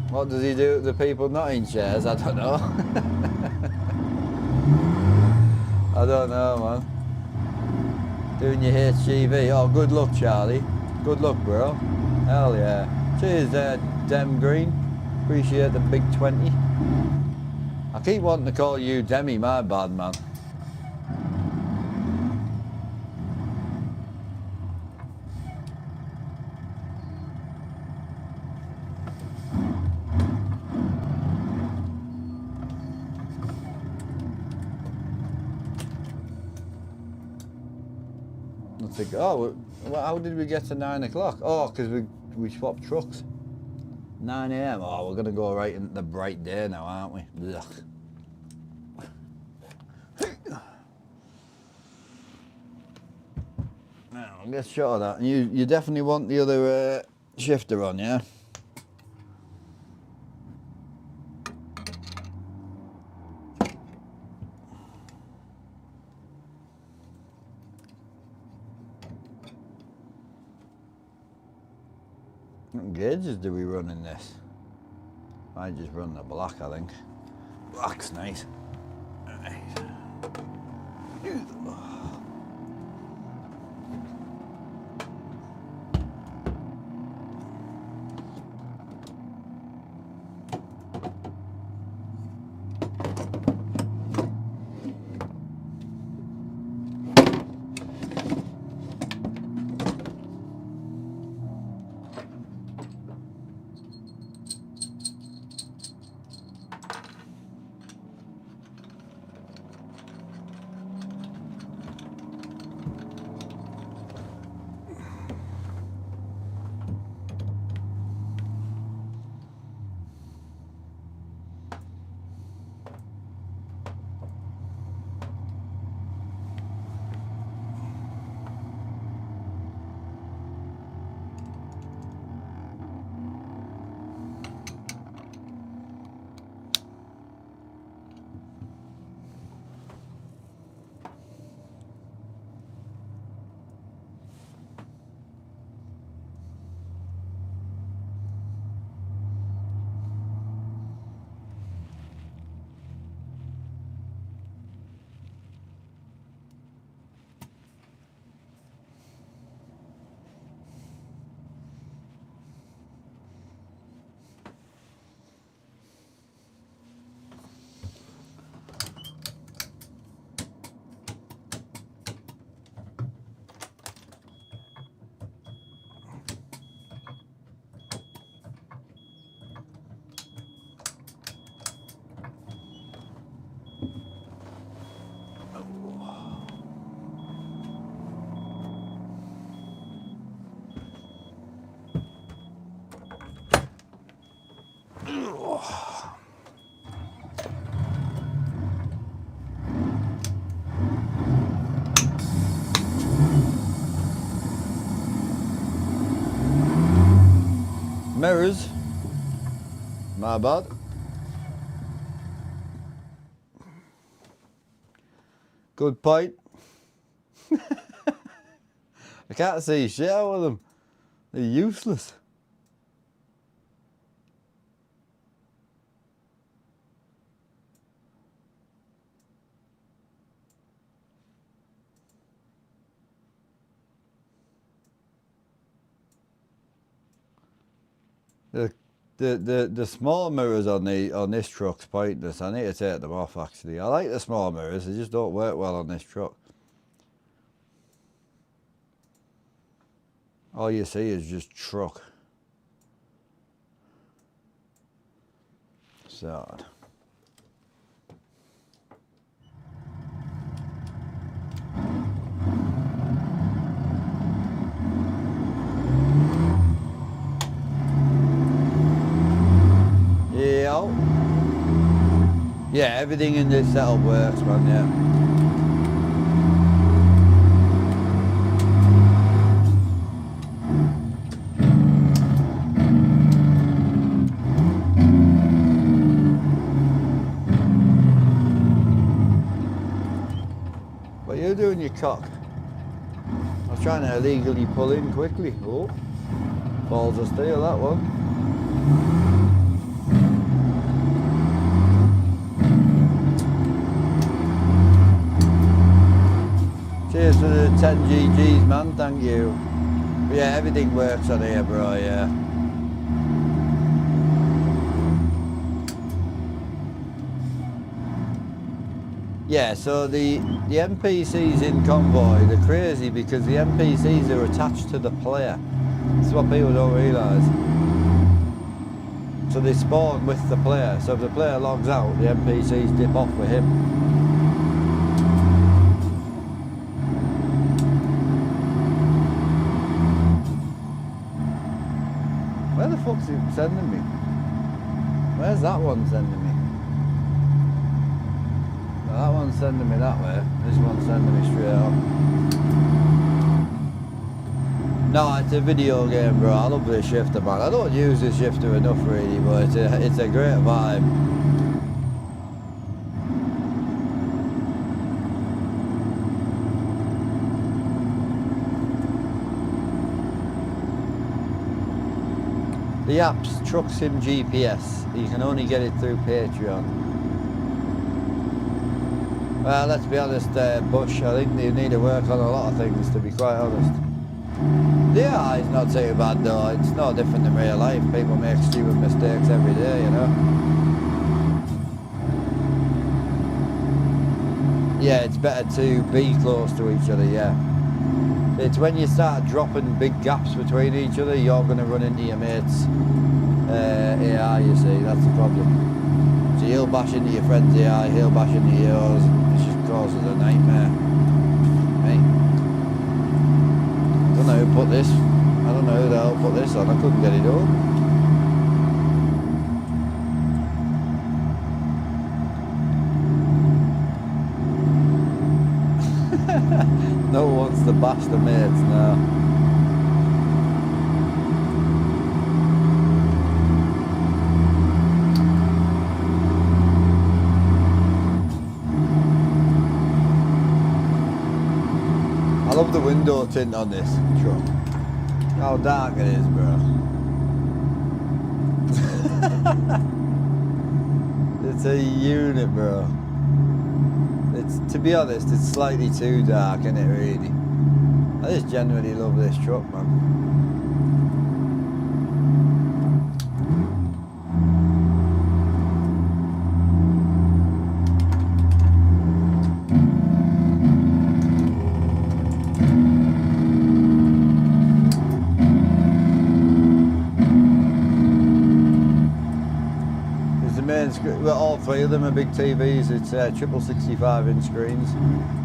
What does he do to the people not in chairs? I don't know. I don't know, man. Doing your HGV. Oh, good luck, Charlie. Good luck, bro. Hell yeah. Cheers, Dem Green. Appreciate the big 20. I keep wanting to call you Demi, my bad, man. Oh, well, how did we get to 9 o'clock? Oh, because we swapped trucks. 9 a.m. Oh, we're going to go right into the bright day now, aren't we? Ugh. Now, I'll get shot of that. You definitely want the other shifter on, yeah? What gauges do we run in this? I just run the black, I think. Black's nice. Mirrors. My bad. Good point. I can't see shit out of them. They're useless. The small mirrors on this truck's pointless. I need to take them off actually. I like the small mirrors, they just don't work well on this truck. All you see is just truck. Sad. Yeah, everything in this setup works, man, yeah. What are you doing, you cock? I was trying to illegally pull in quickly. Oh, balls of steel, that one. Cheers for the 10 GGs, man, thank you. But yeah, everything works on here, bro, yeah. Yeah, so the NPCs in Convoy, they're crazy because the NPCs are attached to the player. That's what people don't realise. So they spawn with the player, so if the player logs out, the NPCs dip off with him. Where the fuck's it sending me? Where's that one sending me? No, that one's sending me that way. This one's sending me straight up. No, it's a video game, bro. I love this shifter, man. I don't use this shifter enough, really, but it's a great vibe. The app's Truck Sim GPS. You can only get it through Patreon. Well, let's be honest, Bush, I think they need to work on a lot of things, to be quite honest. The AI is not too bad though, it's no different than real life. People make stupid mistakes every day, you know. Yeah, it's better to be close to each other, yeah. It's when you start dropping big gaps between each other, you're going to run into your mate's AI, you see, that's the problem. So he'll bash into your friend's AI, he'll bash into yours, and it just causes a nightmare. Hey. I don't know who put this, I don't know who the hell put this on, I couldn't get it up. No one wants to bash the mates now. I love the window tint on this truck. How dark it is, bro. It's a unit, bro. To be honest, it's slightly too dark, isn't it, really? I just genuinely love this truck, man. Well, all three of them are big TVs. It's triple 65-inch screens,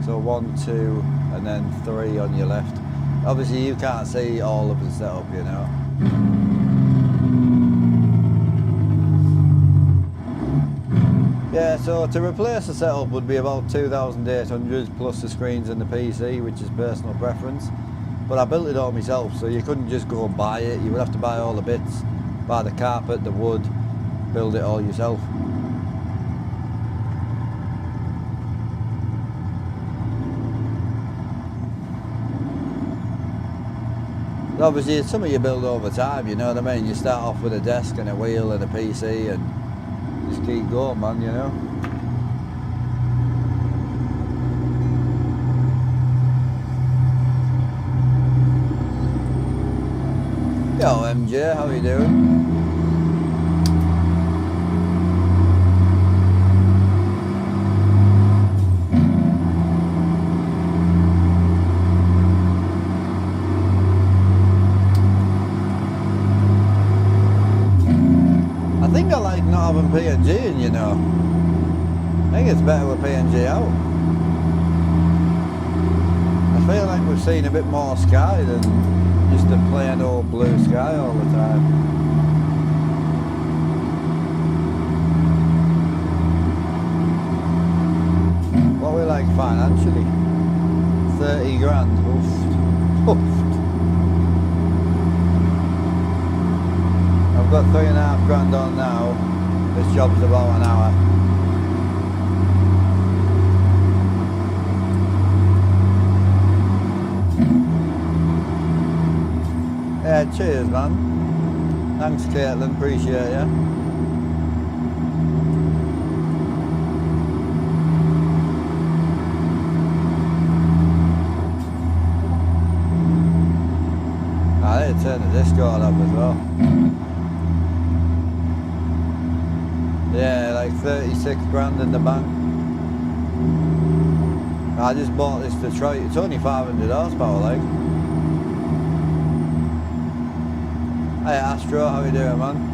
so 1, 2, and then 3 on your left. Obviously, you can't see all of the setup, you know. Yeah, so to replace the setup would be about 2,800 plus the screens and the PC, which is personal preference. But I built it all myself, so you couldn't just go and buy it. You would have to buy all the bits. Buy the carpet, the wood, build it all yourself. Obviously it's something you build over time, you know what I mean? You start off with a desk and a wheel and a PC and just keep going, man, you know? Yo MJ, how you doing? I think I like not having PNG in, you know. I think it's better with PNG out. I feel like we've seen a bit more sky than just a plain old blue sky all the time. What we like financially? 30 grand. Oof. Oof. I've got 3.5 grand on now. This job's about an hour. Yeah, cheers man. Thanks Caitlin, appreciate you. I need to turn the Discord up as well. Yeah, like 36 grand in the bank. I just bought this Detroit. It's only 500 horsepower, like. Hey Astro, how you doing, man?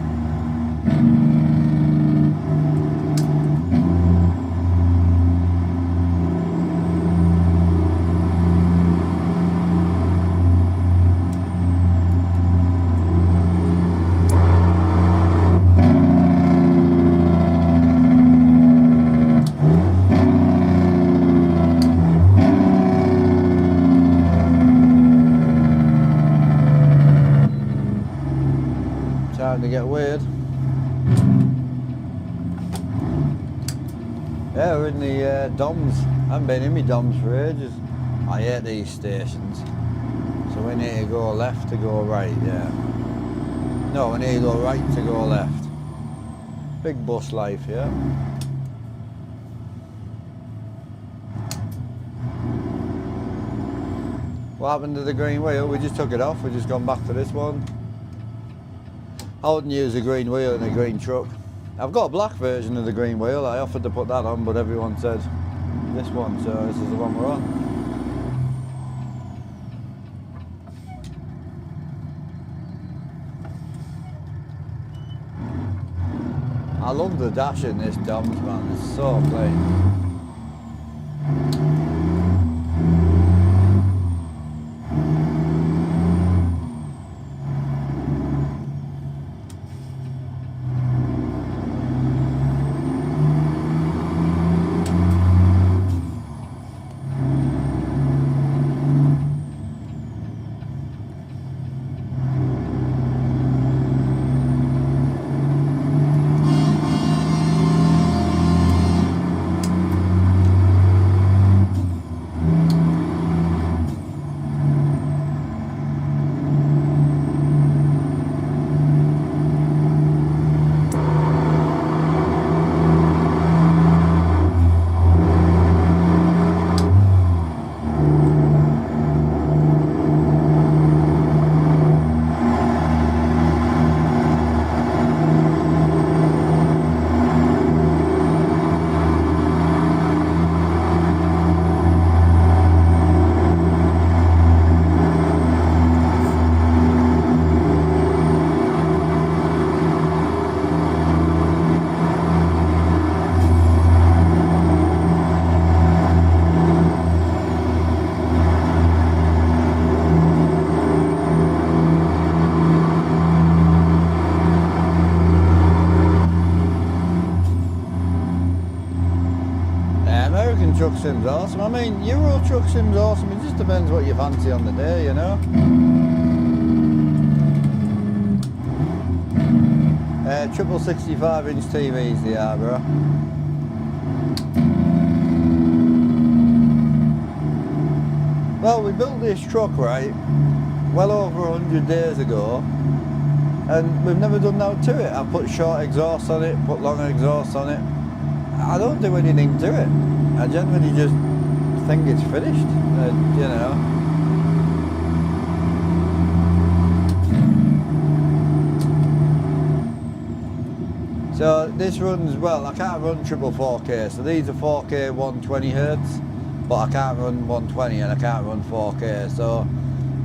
Time to get weird. Yeah, we're in the DOMs. I haven't been in my DOMs for ages. I hate these stations. So we need to go left to go right, yeah. No, we need to go right to go left. Big bus life, yeah. What happened to the green wheel? We just took it off, we just gone back to this one. I wouldn't use a green wheel in a green truck. I've got a black version of the green wheel. I offered to put that on, but everyone said this one, so this is the one we're on. I love the dash in this DOMS, man. It's so clean. Truck Sim's awesome. I mean, Euro Truck Sim's awesome. It just depends what you fancy on the day, you know. triple 65-inch TVs they are, bro. Well, we built this truck, right, well over 100 days ago, and we've never done nothing to it. I put short exhaust on it, put long exhaust on it. I don't do anything to it. I generally just think it's finished, you know. So this runs, well, I can't run triple 4K, so these are 4K 120 Hz, but I can't run 120 and I can't run 4K, so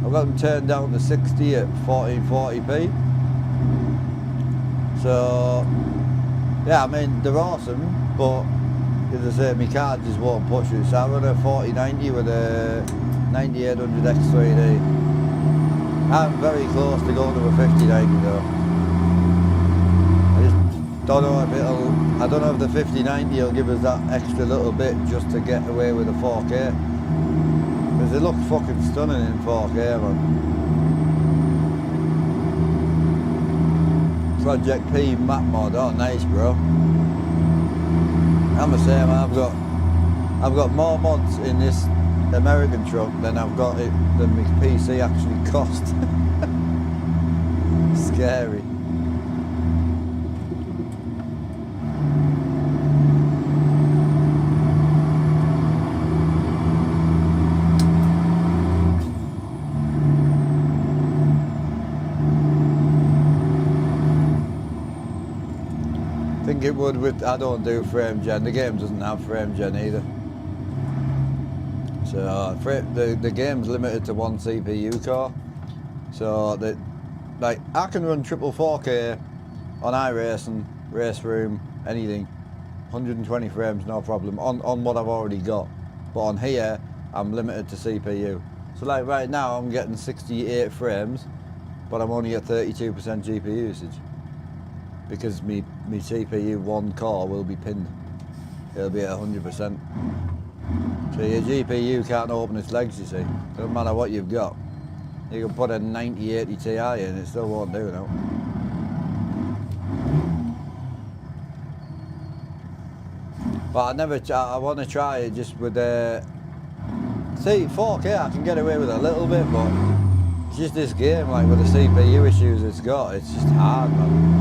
I've got them turned down to 60 at 1440p. So, yeah, I mean, they're awesome, but as I say, my card just won't push it. So I run a 4090 with a 9800 X3D. I'm very close to going to a 5090 though. Don't know if I don't know if the 5090 will give us that extra little bit just to get away with the 4K. Because they look fucking stunning in 4K, man. Project P map mod, oh nice, bro. I'm the same. I've got more mods in this American truck than I've got it than my PC actually cost. Scary. I think it would with, I don't do frame gen, the game doesn't have frame gen either. So the game's limited to one CPU core. So that, like, I can run triple 4K on iRacing, Race Room, anything. 120 frames, no problem, on what I've already got. But on here, I'm limited to CPU. So like right now, I'm getting 68 frames, but I'm only at 32% GPU usage. Because my CPU one core will be pinned. It'll be at 100%. So your GPU can't open its legs, you see. Doesn't matter what you've got. You can put a 9080 Ti in, it still won't do now. But I want to try it just with see, 4K I can get away with a little bit, but it's just this game, like with the CPU issues it's got, it's just hard, man.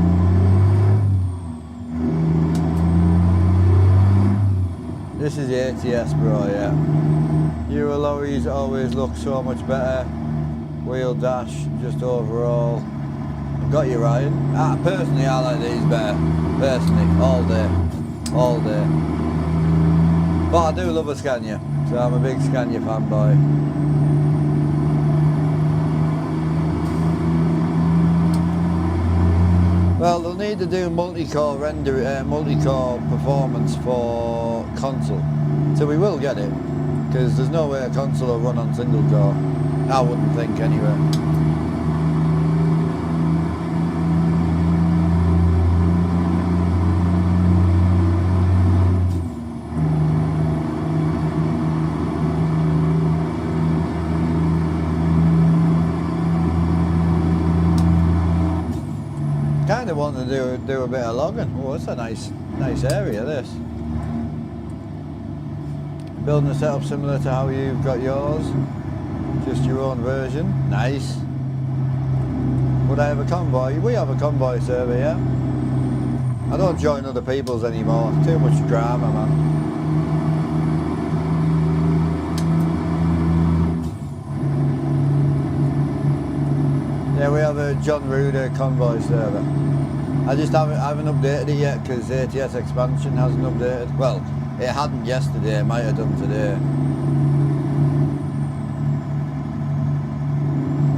This is the ATS, bro, yeah. Euro lorries always look so much better. Wheel dash, just overall. I've got you, Ryan. Personally, I like these better. Personally, all day. All day. But I do love a Scania, so I'm a big Scania fanboy. Well, they'll need to do multi-core multi-core performance for console. So we will get it, because there's no way a console will run on single core. I wouldn't think anyway. Kind of want to do a bit of logging. Oh, it's a nice area, this. Building a setup similar to how you've got yours, just your own version. Nice. Would I have a convoy? We have a convoy server, yeah. I don't join other people's anymore. Too much drama, man. Yeah, we have a John Ruder convoy server. I haven't updated it yet because ATS expansion hasn't updated. Well, it hadn't yesterday, it might have done today.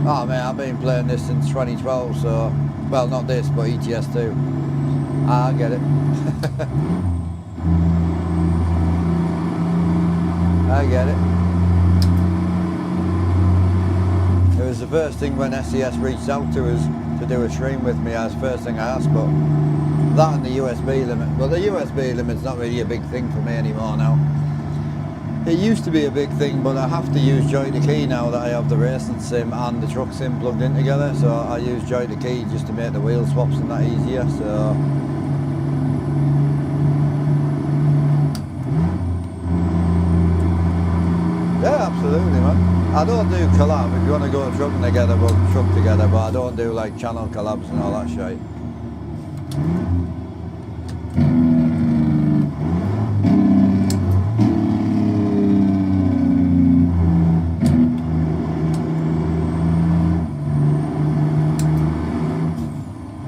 Oh man, I've been playing this since 2012, so, well, not this, but ETS 2. I get it. I get it. It was the first thing when SES reached out to us to do a stream with me. That's the first thing I asked, but that and the USB limit. Well, the USB limit's not really a big thing for me anymore now. It used to be a big thing, but I have to use Joy to Key now that I have the racing sim and the truck sim plugged in together. So I use Joy to Key just to make the wheel swaps and that easier. So yeah, absolutely, man. I don't do collab. If you want to go trucking together, we'll truck together. But I don't do like channel collabs and all that shit.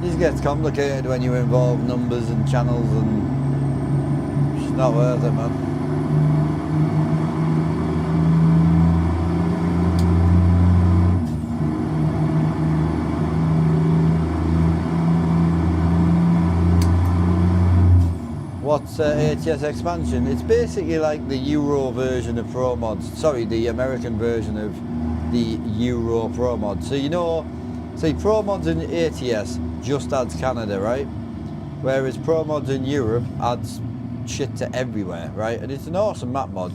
It gets complicated when you involve numbers and channels, and it's not worth it, man. What's ATS expansion? It's basically like the Euro version of Pro Mods. Sorry, the American version of the Euro Pro Mod. So you know, see, Pro Mods in ATS just adds Canada, right? Whereas Pro Mods in Europe adds shit to everywhere, right? And it's an awesome map mod,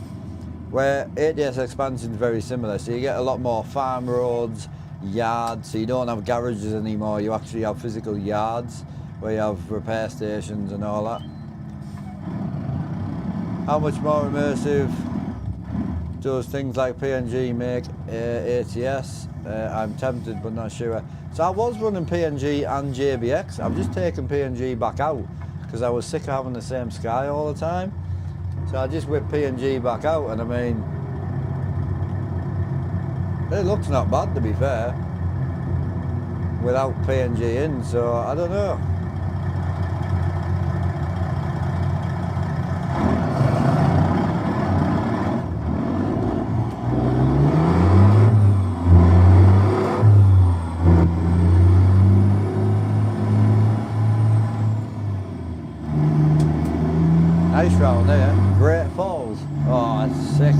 where ATS expansion is very similar. So you get a lot more farm roads, yards, so you don't have garages anymore, you actually have physical yards where you have repair stations and all that. How much more immersive does things like PNG make ATS? I'm tempted but not sure. So I was running PNG and JBX. I've just taken PNG back out because I was sick of having the same sky all the time. So I just whipped PNG back out, and I mean, it looks not bad, to be fair, without PNG in, so I don't know. Nice round there, Great Falls. Oh, that's sick.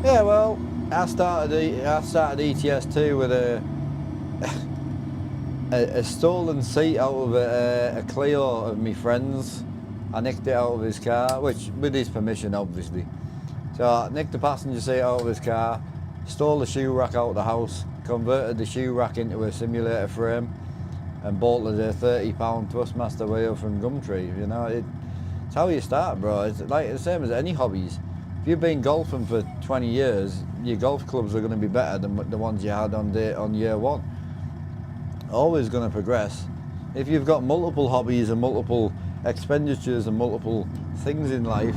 Yeah, well, I started ETS2 with a stolen seat out of a Clio of my friend's. I nicked it out of his car, which with his permission, obviously. So I nicked the passenger seat out of his car, stole the shoe rack out of the house, converted the shoe rack into a simulator frame, and bolted a £30 Thrustmaster wheel from Gumtree. You know, it's how you start, bro. It's like the same as any hobbies. If you've been golfing for 20 years, your golf clubs are going to be better than the ones you had on year one. Always going to progress. If you've got multiple hobbies and multiple expenditures and multiple things in life,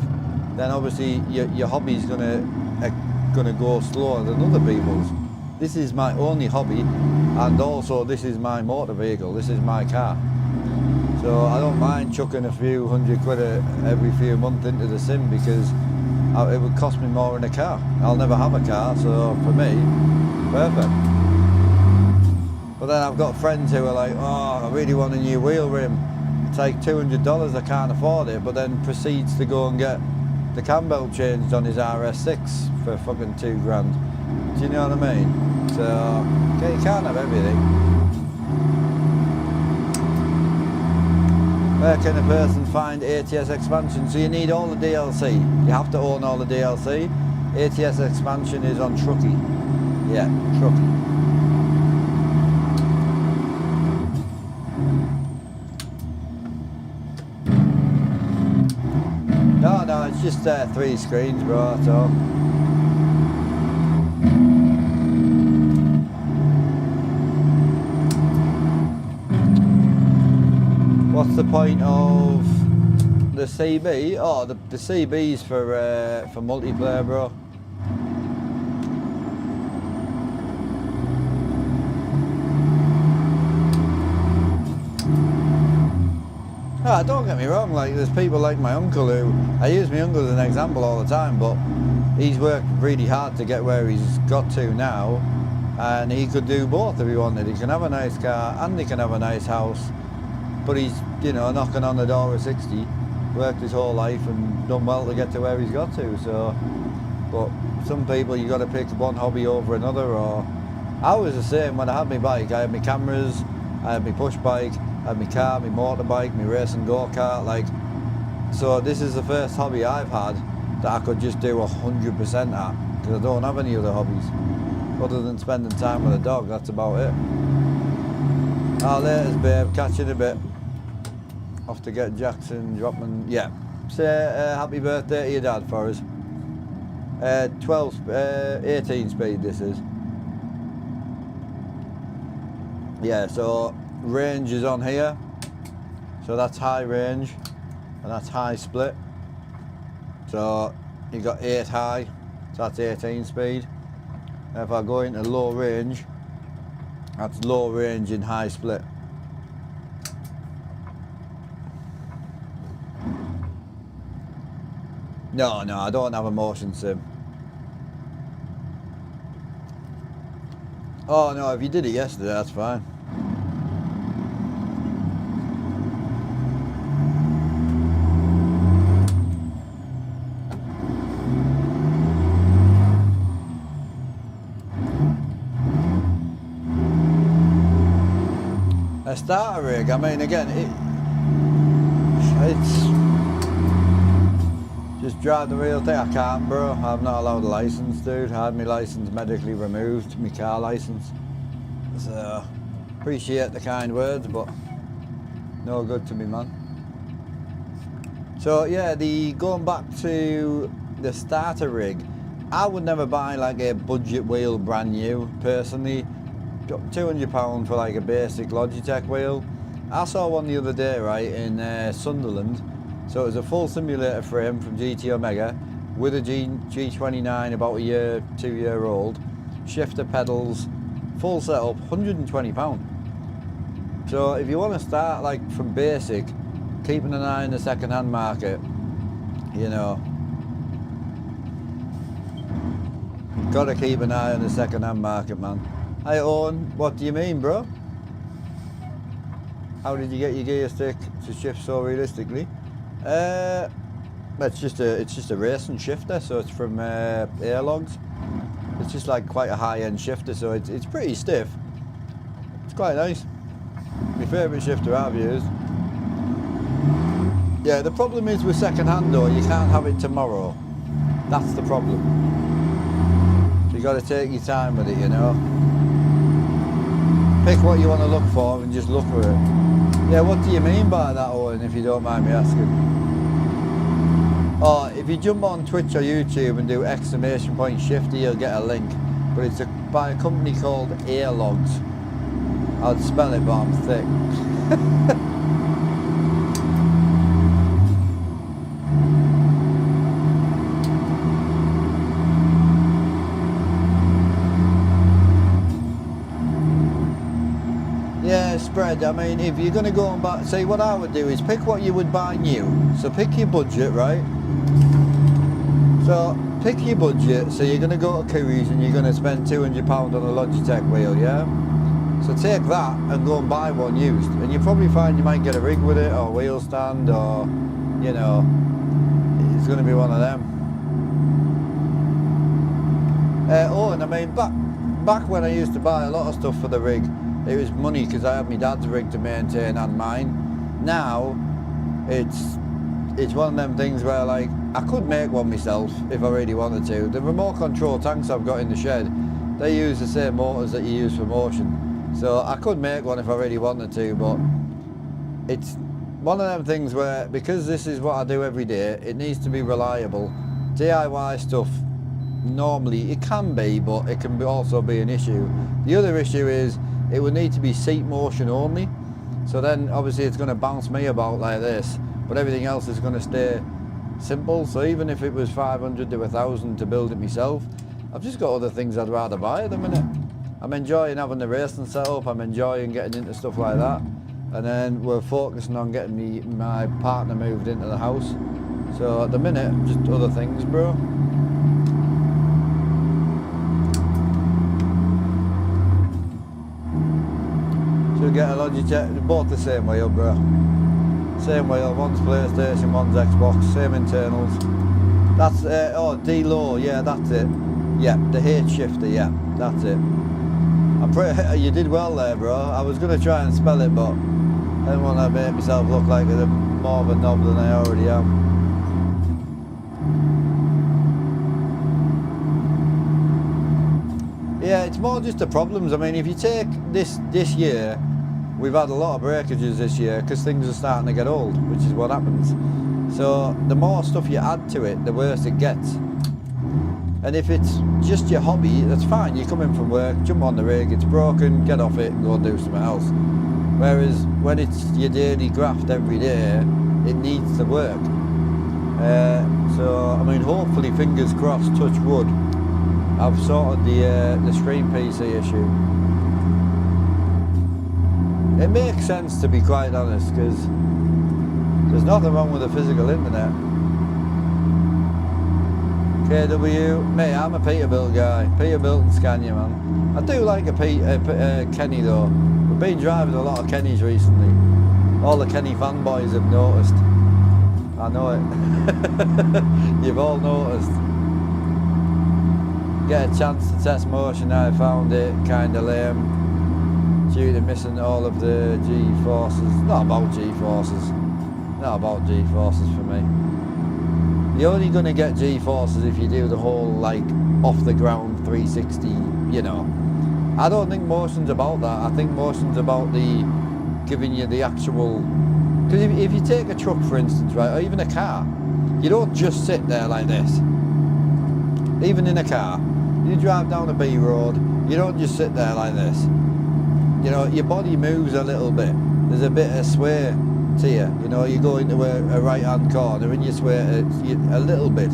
then obviously your hobby's going to go slower than other people's. This is my only hobby, and also this is my motor vehicle. This is my car. So I don't mind chucking a few £100 every few months into the sim, because it would cost me more in a car. I'll never have a car, so for me, perfect. But then I've got friends who are like, oh, I really want a new wheel rim. It's like $200, I can't afford it, but then proceeds to go and get the cam belt changed on his RS6 for fucking £2,000. Do you know what I mean? So, okay, you can't have everything. Where can a person find ATS expansion? So you need all the DLC. You have to own all the DLC. ATS expansion is on Truckee. Yeah, Truckee. No, it's just 3 screens, bro, that's all. What's the point of the CB? Oh, the CB's for multiplayer, bro. Ah, don't get me wrong, like there's people like my uncle who, I use my uncle as an example all the time, but he's worked really hard to get where he's got to now, and he could do both if he wanted. He can have a nice car and he can have a nice house, but he's, you know, knocking on the door of 60, worked his whole life and done well to get to where he's got to. So, but some people, you got to pick one hobby over another. Or I was the same when I had my bike. I had my cameras, I had my push bike, I had my car, my motorbike, my racing go-kart, like, so this is the first hobby I've had that I could just do 100% at, because I don't have any other hobbies. Other than spending time with a dog, that's about it. Laters, babe, catch you in a bit. Off to get Jackson, dropping, yeah. Say happy birthday to your dad for us. 18 speed this is. Yeah, so range is on here. So that's high range and that's high split. So you got 8 high, so that's 18 speed. If I go into low range, that's low range in high split. No, I don't have a motion sim. Oh no, if you did it yesterday, that's fine. A starter rig, I mean, again, it's just drive the real thing. I can't, bro. I'm not allowed a license, dude. I had my license medically removed, my car license. So, appreciate the kind words, but no good to me, man. So yeah, going back to the starter rig, I would never buy like a budget wheel brand new, personally. £200 for like a basic Logitech wheel. I saw one the other day, right, in Sunderland. So it was a full simulator frame from GT Omega with a G29 about a year, 2 year old, shifter pedals, full setup, £120. So if you want to start like from basic, keeping an eye on the second-hand market, you know, gotta keep an eye on the second-hand market, man. Hi Owen, what do you mean, bro? How did you get your gear stick to shift so realistically? It's just a racing shifter, so it's from Airlogs. It's just like quite a high-end shifter, so it's pretty stiff. It's quite nice. My favourite shifter I've used. Yeah, the problem is with second-hand though, you can't have it tomorrow. That's the problem. So you got to take your time with it, you know. Pick what you want to look for and just look for it. Yeah, what do you mean by that, Owen, if you don't mind me asking? Oh, if you jump on Twitch or YouTube and do !shifter, you'll get a link. But it's by a company called Airlogs. I'd spell it, but I'm thick. Yeah, spread. I mean, if you're going to go and buy, say what I would do is pick what you would buy new. So pick your budget, right? So pick your budget. So you're going to go to Curry's and you're going to spend £200 on a Logitech wheel, yeah? So take that and go and buy one used. And you'll probably find you might get a rig with it or a wheel stand or, you know, it's going to be one of them. And I mean, back when I used to buy a lot of stuff for the rig, it was money because I had my dad's rig to maintain and mine. Now, it's one of them things where like, I could make one myself if I really wanted to. The remote control tanks I've got in the shed, they use the same motors that you use for motion. So I could make one if I really wanted to, but it's one of them things where, because this is what I do every day, it needs to be reliable. DIY stuff, normally it can be, but it can also be an issue. The other issue is, it would need to be seat motion only. So then obviously it's going to bounce me about like this, but everything else is going to stay simple. So even if it was 500 to 1,000 to build it myself, I've just got other things I'd rather buy at the minute. I'm enjoying having the racing set up, I'm enjoying getting into stuff like that. And then we're focusing on getting my partner moved into the house. So at the minute, just other things, bro. So get a Logitech, both the same wheel, bro. Same wheel, one's PlayStation, one's Xbox, same internals. That's, D-Low, yeah, that's it. Yeah, the H shifter, yeah, that's it. You did well there, bro. I was going to try and spell it, but I don't want to make myself look like I'm more of a knob than I already am. Yeah, it's more just the problems. I mean, if you take this year, we've had a lot of breakages this year because things are starting to get old, which is what happens. So the more stuff you add to it, the worse it gets. And if it's just your hobby, that's fine. You come in from work, jump on the rig, it's broken, get off it and go do something else. Whereas when it's your daily graft every day, it needs to work. So, I mean, hopefully, fingers crossed, touch wood, I've sorted the screen PC issue. It makes sense, to be quite honest, because there's nothing wrong with the physical internet. KW, mate, I'm a Peterbilt guy. Peterbilt and Scania, man. I do like a Kenny though. We've been driving a lot of Kennys recently. All the Kenny fanboys have noticed. I know it. You've all noticed. Get a chance to test motion, I found it kind of lame due to missing all of the G-forces. Not about G-forces. Not about G-forces for me. You're only going to get G-forces if you do the whole, like, off-the-ground 360, you know. I don't think motion's about that. I think motion's about the giving you the actual... Because if you take a truck, for instance, right, or even a car, you don't just sit there like this. Even in a car, you drive down a B road, you don't just sit there like this. You know, your body moves a little bit. There's a bit of sway to you. You know, you go into a right-hand corner and you sway a little bit.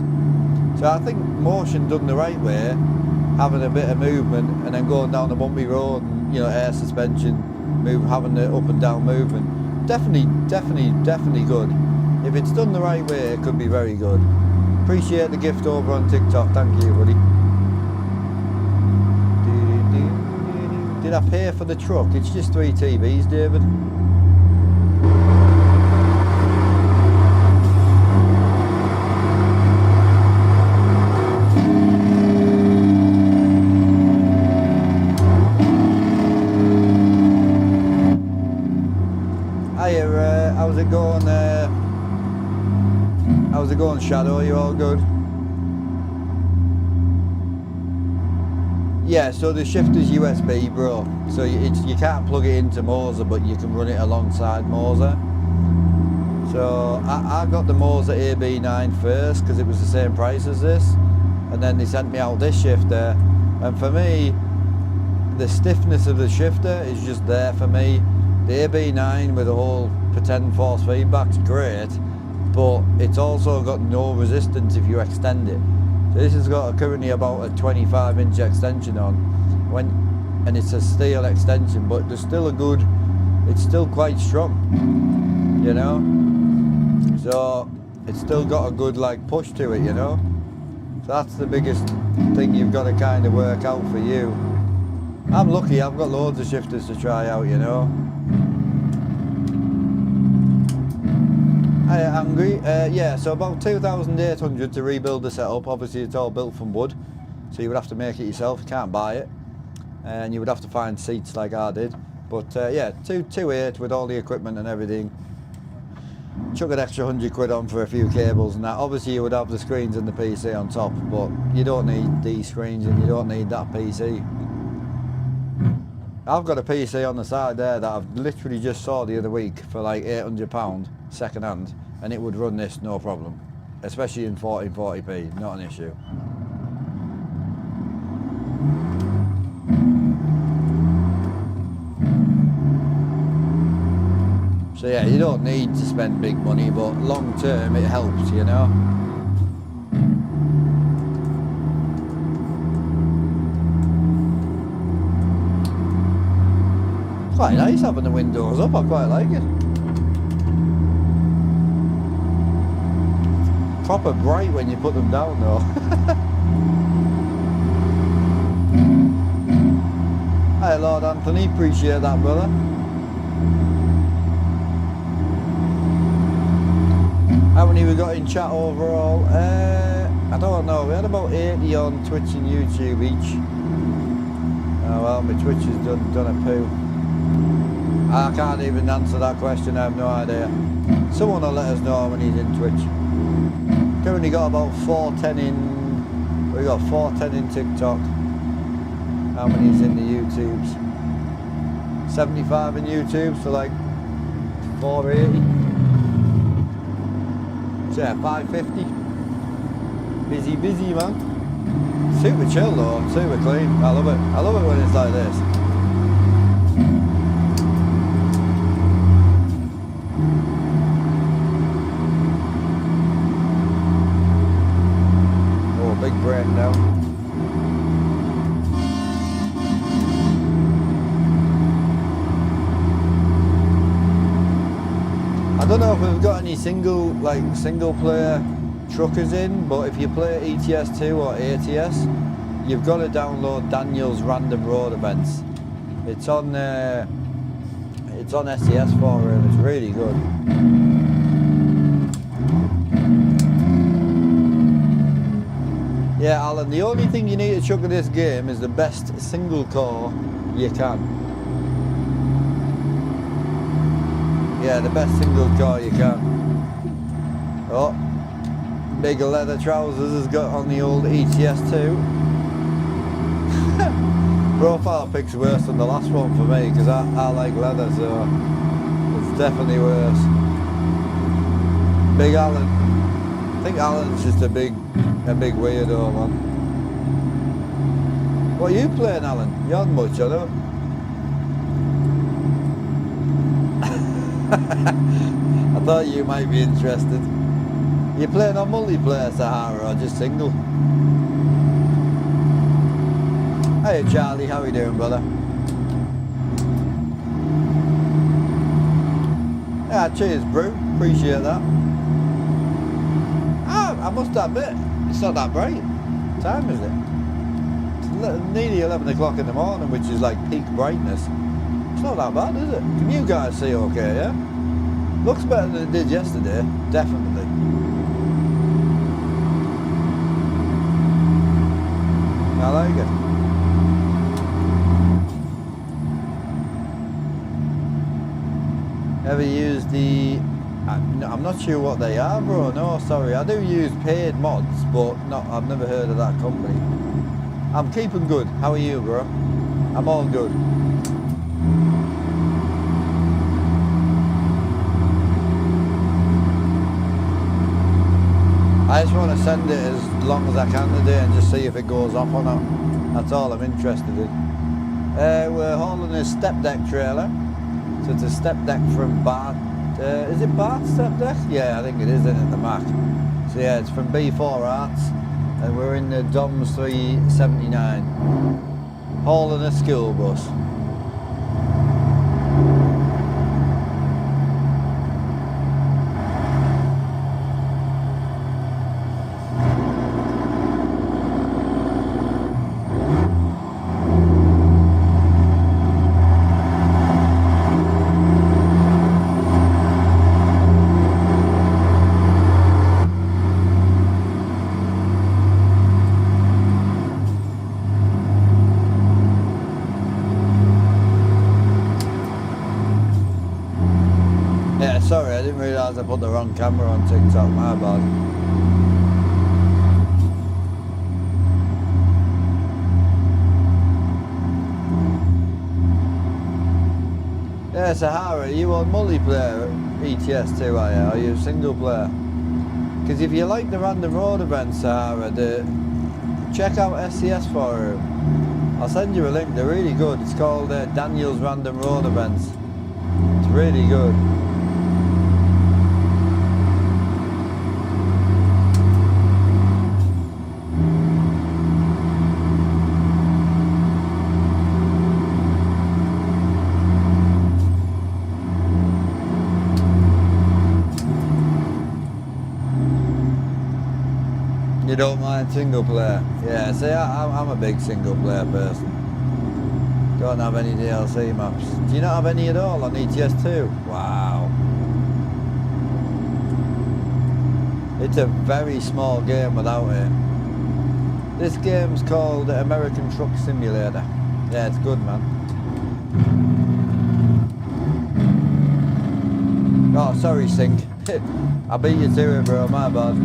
So I think motion done the right way, having a bit of movement and then going down a bumpy road and, you know, air suspension, having the up and down movement, definitely good. If it's done the right way, it could be very good. Appreciate the gift over on TikTok, thank you, buddy. Did I pay for the truck? It's just 3 TVs, David. Hiya, how's it going? How's it going, Shadow? You all good? Yeah, so the shifter's USB, bro. So you can't plug it into Moser, but you can run it alongside Moser. So I got the Moser AB9 first because it was the same price as this, and then they sent me out this shifter. And for me, the stiffness of the shifter is just there for me. The AB9 with the whole pretend force feedback's great, but it's also got no resistance if you extend it. So this has got currently about a 25-inch extension on, and it's a steel extension, but there's still it's still quite strong, you know. So it's still got a good like push to it, you know. So that's the biggest thing you've got to kind of work out for you. I'm lucky, I've got loads of shifters to try out, you know. Hi, Angry. Yeah, so about 2,800 to rebuild the setup. Obviously it's all built from wood, so you would have to make it yourself, you can't buy it. And you would have to find seats like I did. But yeah, 2,800 with all the equipment and everything. Chuck an extra 100 quid on for a few cables and that. Obviously you would have the screens and the PC on top, but you don't need these screens and you don't need that PC. I've got a PC on the side there that I've literally just saw the other week for like £800 second hand, and it would run this no problem, especially in 1440p, not an issue. So yeah, you don't need to spend big money, but long term it helps, you know. Quite nice having the windows up, I quite like it. Proper bright when you put them down though. Hi Lord Anthony, appreciate that, brother. How many we got in chat overall? I don't know, we had about 80 on Twitch and YouTube each. Oh well, my Twitch has done a poo. I can't even answer that question, I have no idea. Someone will let us know when he's in Twitch. Currently got about 410 in... We got 410 in TikTok. How many's in the YouTubes? 75 in YouTube, so like 480. So yeah, 550. Busy, man. Super chill though, super clean. I love it. I love it when it's like this. Oh, big breakdown. I don't know if we've got any single player truckers in, but if you play ETS2 or ATS, you've got to download Daniel's Random Road Events. It's on SES for him. It's really good. Yeah, Alan, the only thing you need to chuck in this game is the best single core you can. Yeah, the best single core you can. Oh, big leather trousers has got on the old ETS2. Profile pic's worse than the last one for me because I like leather, so it's definitely worse. Big Alan. I think Alan's just a big weirdo, man. What are you playing, Alan? You aren't much, I don't. I thought you might be interested. You playing on multiplayer, Sahara, or just single? Hey Charlie, how you doing, brother? Yeah, cheers, bro. Appreciate that. I must admit, it's not that bright. What time is it? It's nearly 11 o'clock in the morning, which is like peak brightness. It's not that bad, is it? Can you guys see okay, yeah? Looks better than it did yesterday, definitely. I like it. Ever used the... I'm not sure what they are, bro. No, sorry. I do use paid mods, but I've never heard of that company. I'm keeping good. How are you, bro? I'm all good. I just want to send it as long as I can today and just see if it goes off or not. That's all I'm interested in. We're hauling a step deck trailer. So it's a step deck from Bart. Is it Bart step deck? Yeah, I think it is, isn't it, the Mac? So yeah, it's from B4 Arts. And we're in the DOMS 379. Hauling a school bus. Sorry, I didn't realise I put the wrong camera on TikTok, my bad. Yeah, Sahara, are you on multiplayer ETS2, are you? Are you single player? Because if you like the Random Road Events, Sahara, check out SCS Forum. I'll send you a link, they're really good. It's called Daniel's Random Road Events. It's really good. You don't mind single player? Yeah, see, I'm a big single player person. Don't have any DLC maps. Do you not have any at all on ETS2? Wow. It's a very small game without it. This game's called American Truck Simulator. Yeah, it's good, man. Oh, sorry, Sink. I beat you to it, bro. My bad.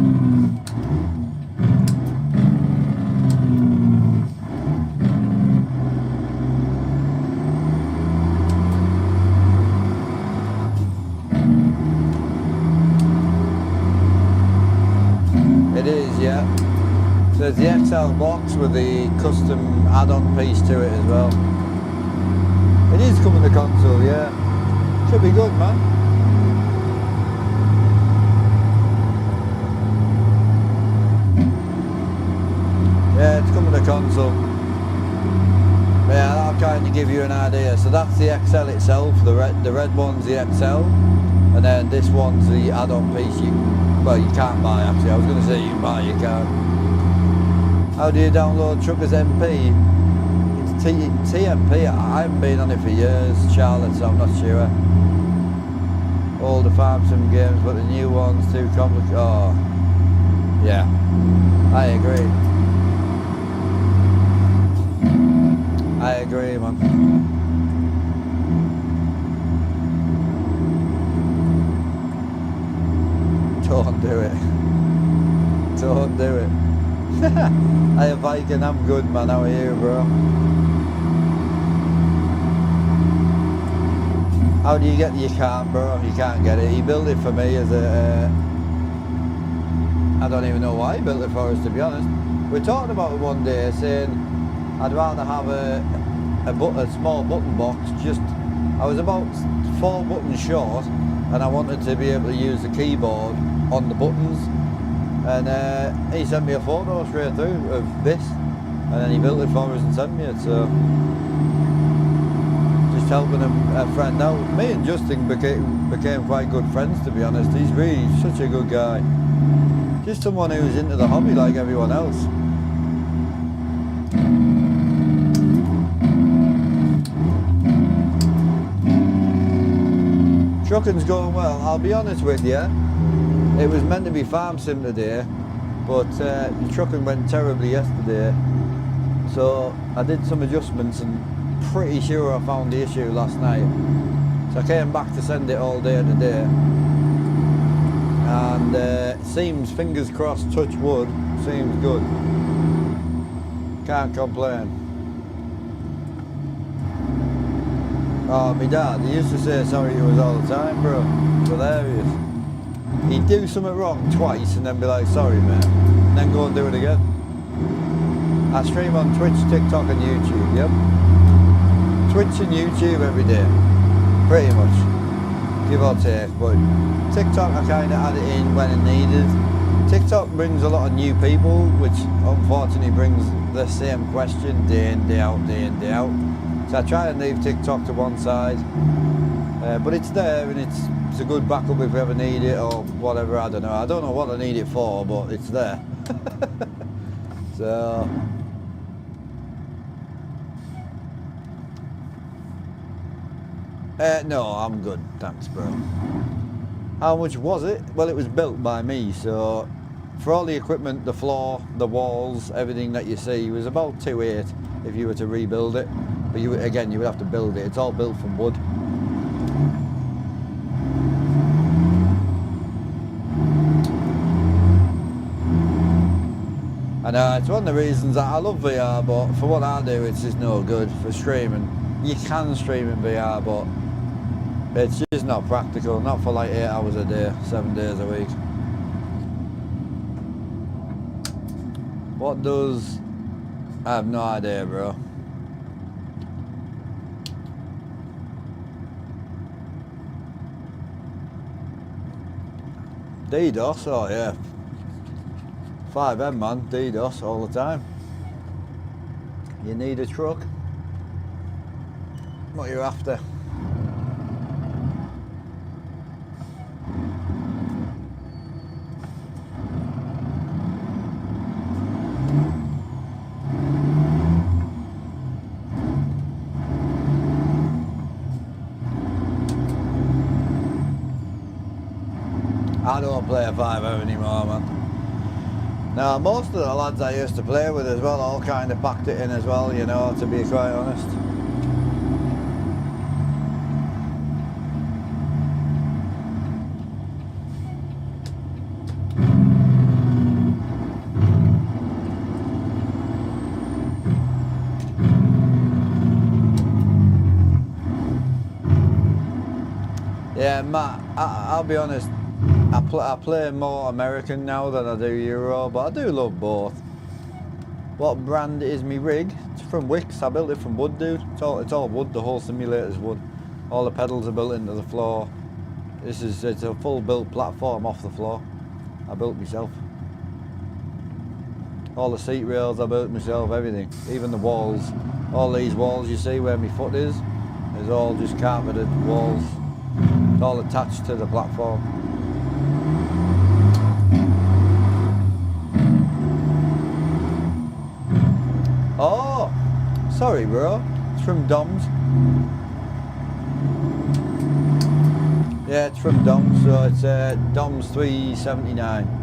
It is, yeah. So there's the XL box with the custom add-on piece to it as well. It is coming to console, yeah. Should be good, man. Yeah, it's coming to console. Yeah, that'll kind of give you an idea. So that's the XL itself. The red one's the XL, and then this one's the add-on piece. Well, you can't buy actually. I was going to say you can buy, you can't. How do you download Truckers MP? It's TMP. I haven't been on it for years, Charlotte, so I'm not sure. All the Farm Sim games, but the new ones too complicated. Oh, yeah, I agree. I agree, man. Don't do it. Don't do it. Hey, Viking, I'm good, man. How are you, bro? How do you get your cart, bro? You can't get it. He built it for me as a... I don't even know why he built it for us, to be honest. We talked about it one day, saying I'd rather have a small button box. Just, I was about 4 buttons short, and I wanted to be able to use the keyboard on the buttons. And he sent me a photo straight through of this, and then he built it for us and sent me it. So just helping a friend out. Me and Justin became quite good friends, to be honest. He's really such a good guy. Just someone who's into the hobby like everyone else. Trucking's going well. I'll be honest with you. It was meant to be Farm Sim today, but the trucking went terribly yesterday. So I did some adjustments and pretty sure I found the issue last night. So I came back to send it all day today. And it seems, fingers crossed, touch wood, seems good. Can't complain. Oh, my dad, he used to say sorry to us all the time, bro. Hilarious. He'd do something wrong twice and then be like, sorry, mate. And then go and do it again. I stream on Twitch, TikTok and YouTube, yep. Twitch and YouTube every day. Pretty much. Give or take. But TikTok, I kind of add it in when it needed. TikTok brings a lot of new people, which unfortunately brings the same question day in, day out, day in, day out. So I try and leave TikTok to one side. But it's there and it's a good backup if we ever need it or whatever, I don't know. I don't know what I need it for, but it's there. So... no, I'm good, thanks, bro. How much was it? Well, it was built by me, so for all the equipment, the floor, the walls, everything that you see, it was about 2.8 if you were to rebuild it. But you would have to build it. It's all built from wood. I know, it's one of the reasons that I love VR, but for what I do, it's just no good for streaming. You can stream in VR, but it's just not practical, not for like 8 hours a day, 7 days a week. What does... I have no idea, bro. DDoS, oh yeah. 5M, man, DDoS all the time. You need a truck. What are you after? I don't play a 5M anymore, man. Now, most of the lads I used to play with as well all kind of packed it in as well, you know, to be quite honest. Yeah, Matt, I'll be honest, I play more American now than I do Euro, but I do love both. What brand is me rig? It's from Wix. I built it from wood, dude. It's all wood. The whole simulator's wood. All the pedals are built into the floor. It's a full built platform off the floor. I built myself. All the seat rails I built myself. Everything. Even the walls. All these walls you see where my foot is all just carpeted walls. It's all attached to the platform. Oh, sorry bro, it's from Dom's. Yeah, it's from Dom's, so it's Dom's 379.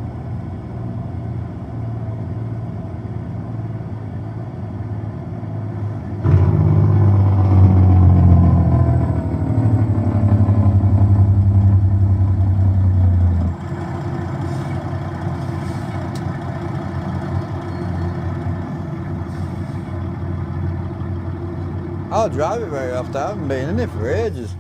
I'll drive it very often. I haven't been in it for ages.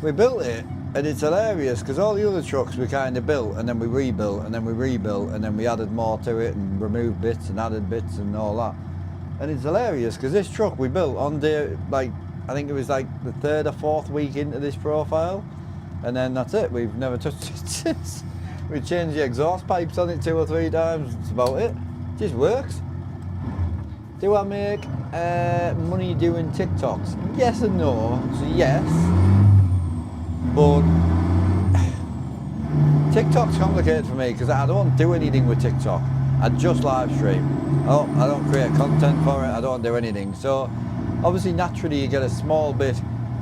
We built it and it's hilarious because all the other trucks we kind of built and then we rebuilt and then we rebuilt and then we added more to it and removed bits and added bits and all that. And it's hilarious because this truck we built on day, like, I think it was like the 3rd or 4th week into this profile, and then that's it. We've never touched it since. We changed the exhaust pipes on it 2 or 3 times. That's about it. It just works. Do I make money doing TikToks? Yes and no. So yes, but TikTok's complicated for me because I don't do anything with TikTok. I just live stream. I don't create content for it. I don't do anything. So obviously naturally you get a small bit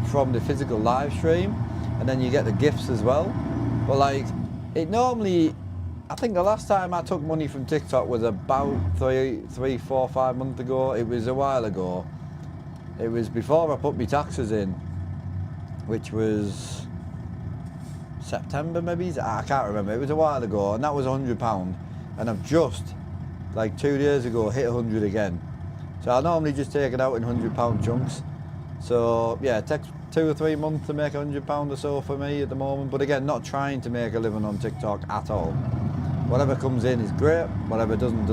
from the physical live stream and then you get the gifts as well. But like it normally, I think the last time I took money from TikTok was about 3, 4, 5 months ago. It was a while ago. It was before I put my taxes in, which was September maybe? I can't remember. It was a while ago and that was £100. And I've just, like 2 days ago, hit 100 again. So I normally just take it out in £100 chunks. So yeah, it takes 2 or 3 months to make £100 or so for me at the moment. But again, not trying to make a living on TikTok at all. Whatever comes in is great, whatever doesn't.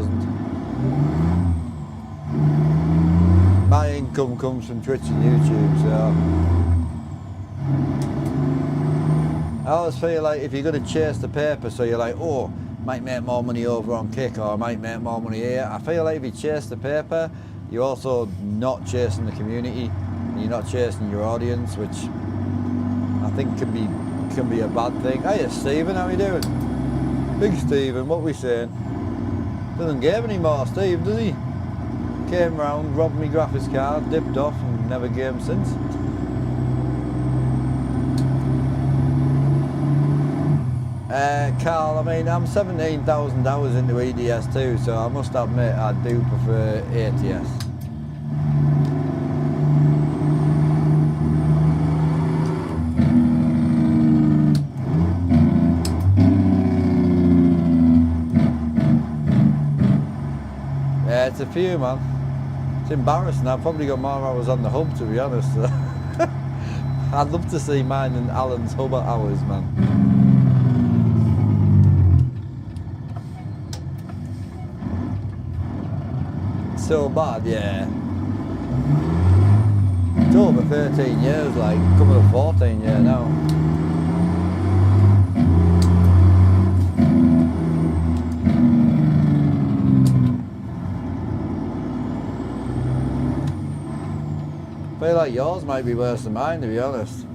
My income comes from Twitch and YouTube, so I always feel like if you're going to chase the paper, so you're like, oh, might make more money over on Kick or I might make more money here. I feel like if you chase the paper, you're also not chasing the community, and you're not chasing your audience, which I think can be a bad thing. Hiya Stephen, how you doing? Big Stephen, what we saying? Doesn't game anymore, Steve, does he? Came round, robbed me graphics card, dipped off and never gamed since. Carl, I mean, I'm 17,000 hours into EDS too, so I must admit I do prefer ATS. Yeah, it's a few, man. It's embarrassing. I've probably got more hours on the hub, to be honest. I'd love to see mine and Alan's hub hours, man. So bad, yeah. It's over 13 years, like, coming to 14 years now. I feel like yours might be worse than mine, to be honest.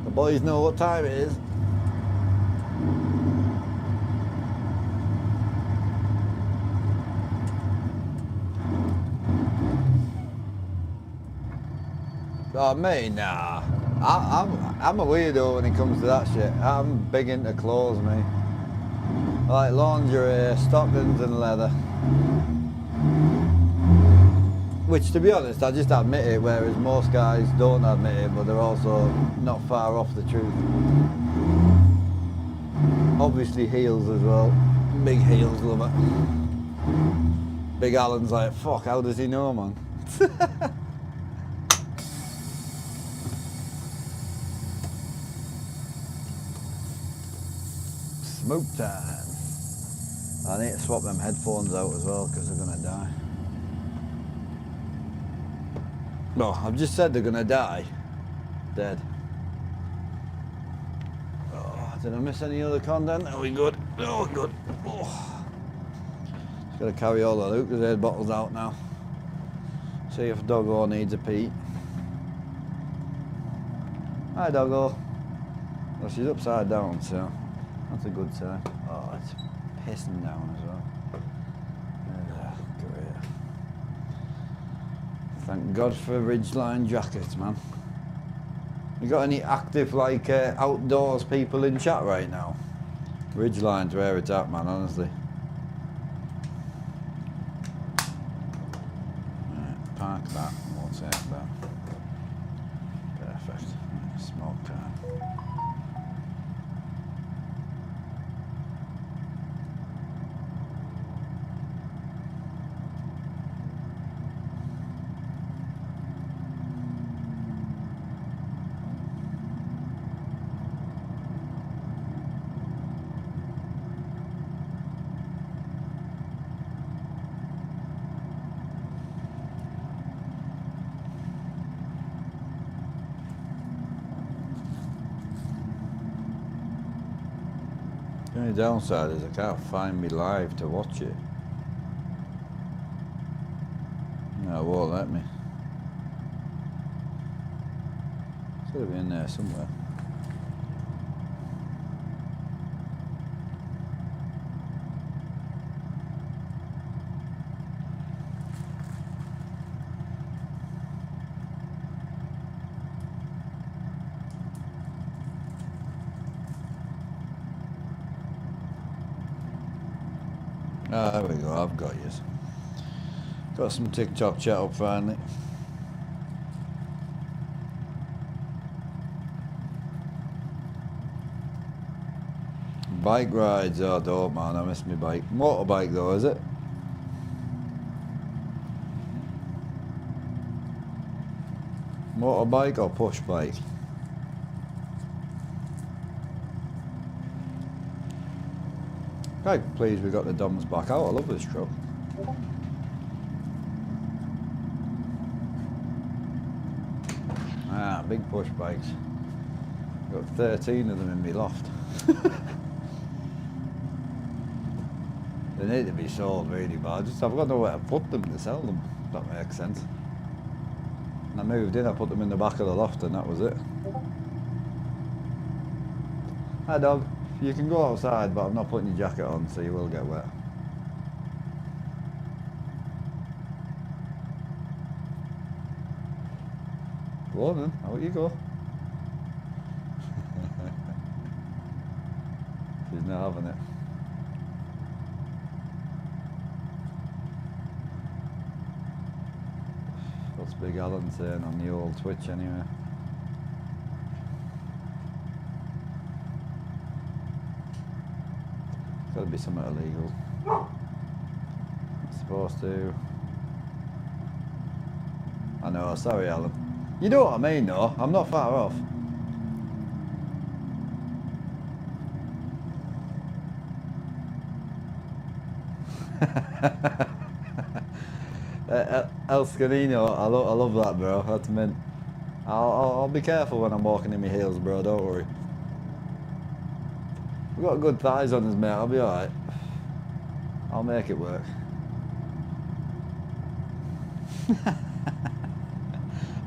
The boys know what time it is. Oh mate, nah. I'm a weirdo when it comes to that shit. I'm big into clothes, mate. I like lingerie, stockings and leather. Which, to be honest, I just admit it, whereas most guys don't admit it, but they're also not far off the truth. Obviously heels as well. Big heels, love it. Big Alan's like, fuck, how does he know, man? Smoke time. I need to swap them headphones out as well because they're gonna die. No, I've just said they're gonna die. Dead. Oh, did I miss any other content? Are we good? Oh, good. Oh. Just gotta carry all the Lucozade bottles out now. See if Doggo needs a pee. Hi, Doggo. Well, she's upside down, so that's a good sign. Oh, it's pissing down as well. Great. Thank God for Ridgeline jackets, man. You got any active, like, outdoors people in chat right now? Ridgeline's where it's at, man, honestly. Right, park that, we'll take that. Perfect. Smoke time. The only downside is I can't find me live to watch it. No, it won't let me. It's gotta be in there somewhere. Ah, there we go, I've got you. Got some TikTok chat up finally. Bike rides, oh don't man, I miss my bike. Motorbike though, is it? Motorbike or push bike? Right, please, we got the Doms back out. I love this truck. Ah, big push bikes. Got 13 of them in my loft. They need to be sold really bad. I've got nowhere to put them to sell them, if that makes sense. When I moved in, I put them in the back of the loft and that was it. Hi dog. You can go outside, but I'm not putting your jacket on, so you will get wet. Go on then, out you go. She's not having it. What's Big Alan saying on the old Twitch anyway? Gotta be something illegal. It's supposed to. I know, sorry Alan. You know what I mean though, I'm not far off. El Scanino, I love that bro, that's mint. I'll be careful when I'm walking in my heels bro, don't worry. We've got good thighs on us, mate. I'll be alright. I'll make it work. I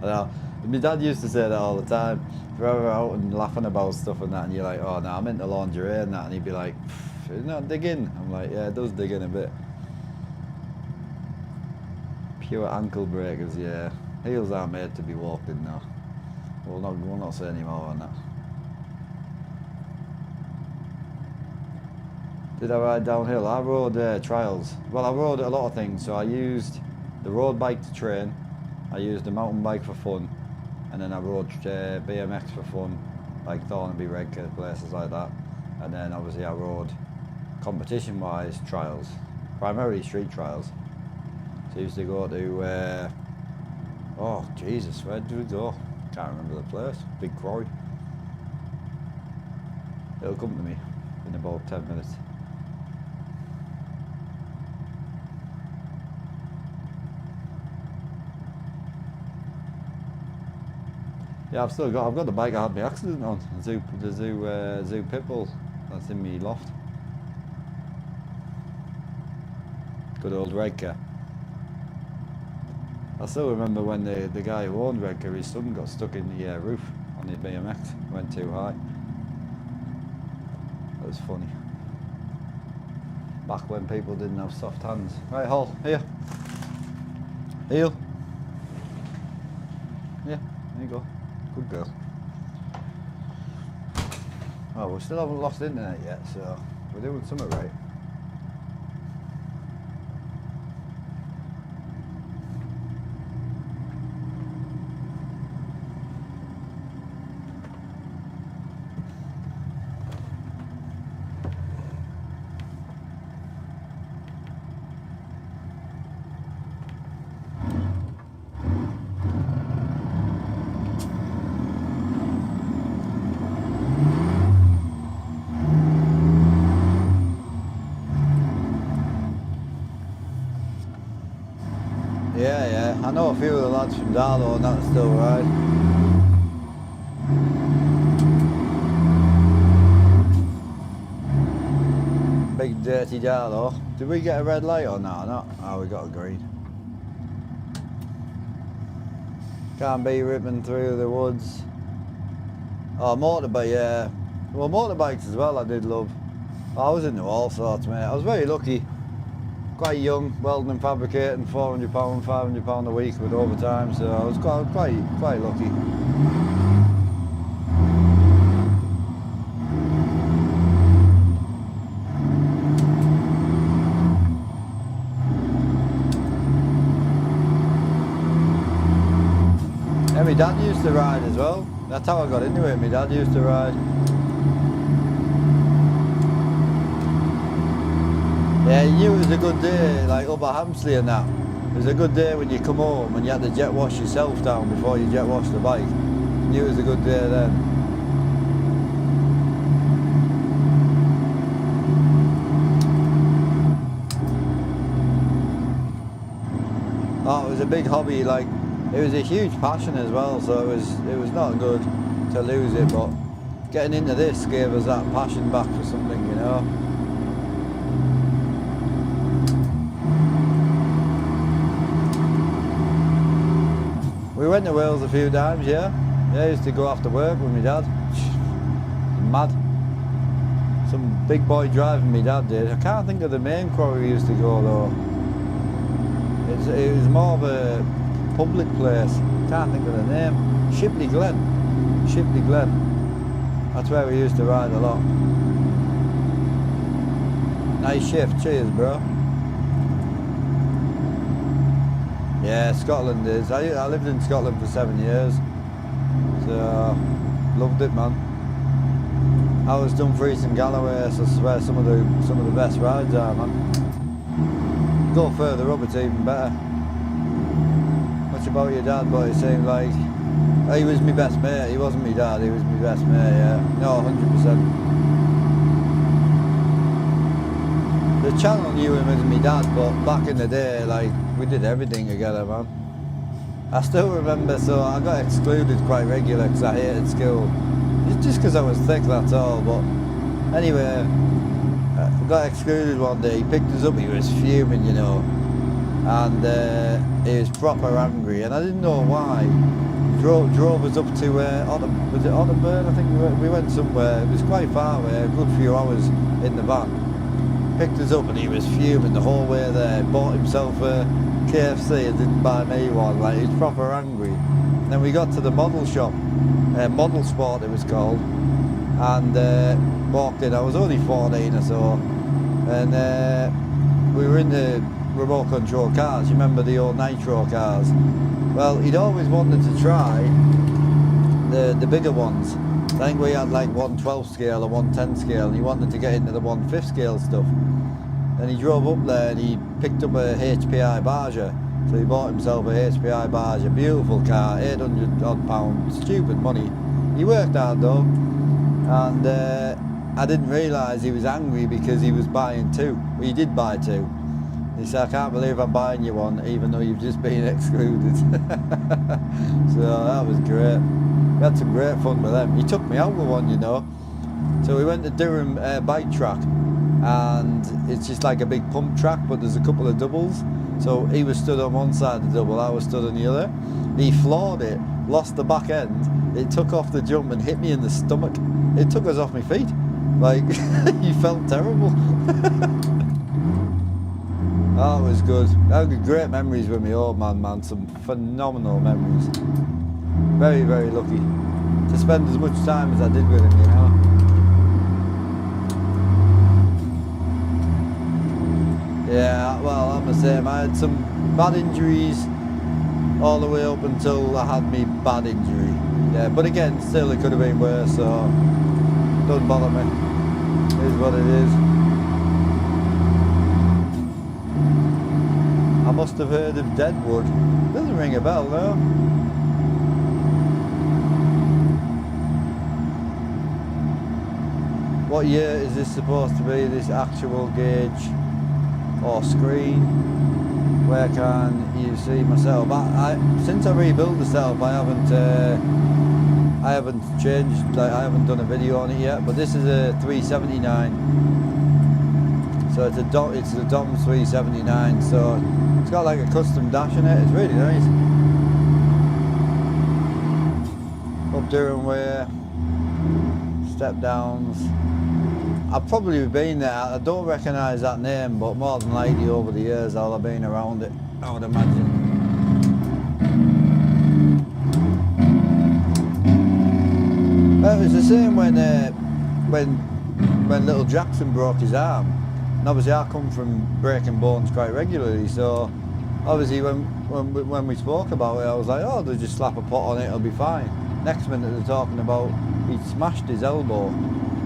know. My dad used to say that all the time. If we're ever out and laughing about stuff and that, and you're like, oh no, I'm into lingerie and that, and he'd be like, isn't that digging? I'm like, yeah, it does dig in a bit. Pure ankle breakers, yeah. Heels aren't made to be walked in now. We'll not say any more on that. Did I ride downhill? I rode trials. Well, I rode a lot of things. So I used the road bike to train. I used the mountain bike for fun. And then I rode BMX for fun, like Thornaby, Redcar, places like that. And then obviously I rode competition-wise trials. primarily street trials. So I used to go to, oh Jesus, where did we go? Can't remember the place. Big quarry. It'll come to me in about 10 minutes. Yeah, I've got the bike I had my accident on. The zoo Pitbull that's in me loft. Good old Redcar. I still remember when the guy who owned Redcar, his son got stuck in the roof on his BMX. Went too high. That was funny. Back when people didn't have soft hands. Right, Hall, here. Heel. Yeah, there you go. Good girl. Oh, we still haven't lost internet yet, so we're doing something right. Yeah, I know a few of the lads from Darlow and that still ride. Big dirty Darlow. Did we get a red light or no? Not? Oh, we got a green. Can't be ripping through the woods. Oh, motorbike, yeah. Well, motorbikes as well I did love. I was into all sorts, mate. I was very lucky. Quite young, welding and fabricating, £400, £500 a week with overtime, so I was quite lucky. And my dad used to ride as well. That's how I got into it. My dad used to ride. Yeah, you knew it was a good day, like up at Hampsley and that. It was a good day when you come home and you had to jet wash yourself down before you jet wash the bike. You knew it was a good day then. Oh, it was a big hobby, like, it was a huge passion as well, so it was not good to lose it, but getting into this gave us that passion back for something, you know. We went to Wales a few times, yeah. Yeah, I used to go after work with my dad. Mad. Some big boy driving my dad did. I can't think of the main quarry we used to go though. It was more of a public place. Can't think of the name. Shipley Glen. Shipley Glen. That's where we used to ride a lot. Nice shift. Cheers, bro. Yeah, Scotland is. I lived in Scotland for 7 years, so loved it, man. I was Dumfries and Galloway, so that's where some of the best rides are, man. Go further up, it's even better. Much about your dad, but it seemed like he was my best mate. He wasn't my dad, he was my best mate. Yeah, no, 100%. The channel knew him as my dad, but back in the day, like, we did everything together, man. I still remember, so I got excluded quite regular because I hated school. Just because I was thick, that's all, but anyway, I got excluded one day. He picked us up, he was fuming, you know, and he was proper angry, and I didn't know why. Drove us up to, was it Otterburn? I think we went somewhere. It was quite far away, a good few hours in the van. Picked us up and he was fuming the whole way there. Bought himself a KFC and didn't buy me one. Like, he was proper angry. And then we got to the model shop, Model Sport it was called, and walked in. I was only 14 or so, and we were in the remote control cars. You remember the old Nitro cars? Well, he'd always wanted to try the bigger ones. I think we had like 112 scale or 110 scale, and he wanted to get into the 1/5 scale stuff. and he drove up there and he picked up a HPI Barger. So he bought himself a HPI Barger, beautiful car, 800 odd pounds, stupid money. He worked hard though, and I didn't realise he was angry because he was buying two. Well, he did buy two. He said, I can't believe I'm buying you one, even though you've just been excluded. So that was great. We had some great fun with them. He took me out with one, you know. So we went to Durham bike track, and it's just like a big pump track, but there's a couple of doubles. So he was stood on one side of the double, I was stood on the other. He floored it, lost the back end, it took off the jump and hit me in the stomach. It took us off my feet. Like, you felt terrible. Oh, it was good. I had great memories with my old man, some phenomenal memories. Very, very lucky to spend as much time as I did with him, you know. Yeah, well, I'm the same. I had some bad injuries all the way up until I had me bad injury. Yeah, but again, still it could have been worse, so doesn't bother me. It is what it is. I must have heard of Deadwood. Doesn't ring a bell, no? What year is this supposed to be, this actual gauge or screen? Where can you see myself? Since I rebuilt the setup, I haven't changed, like I haven't done a video on it yet, but this is a 379. So it's a Dom's 379, so it's got like a custom dash in it. It's really nice. Up Durham Way, step downs. I've probably been there. I don't recognise that name, but more than likely over the years I'll have been around it, I would imagine. It was the same when little Jackson broke his arm. And obviously I come from breaking bones quite regularly, so obviously when we spoke about it, I was like, oh, they'll just slap a pot on it, it'll be fine. Next minute they're talking about he'd smashed his elbow.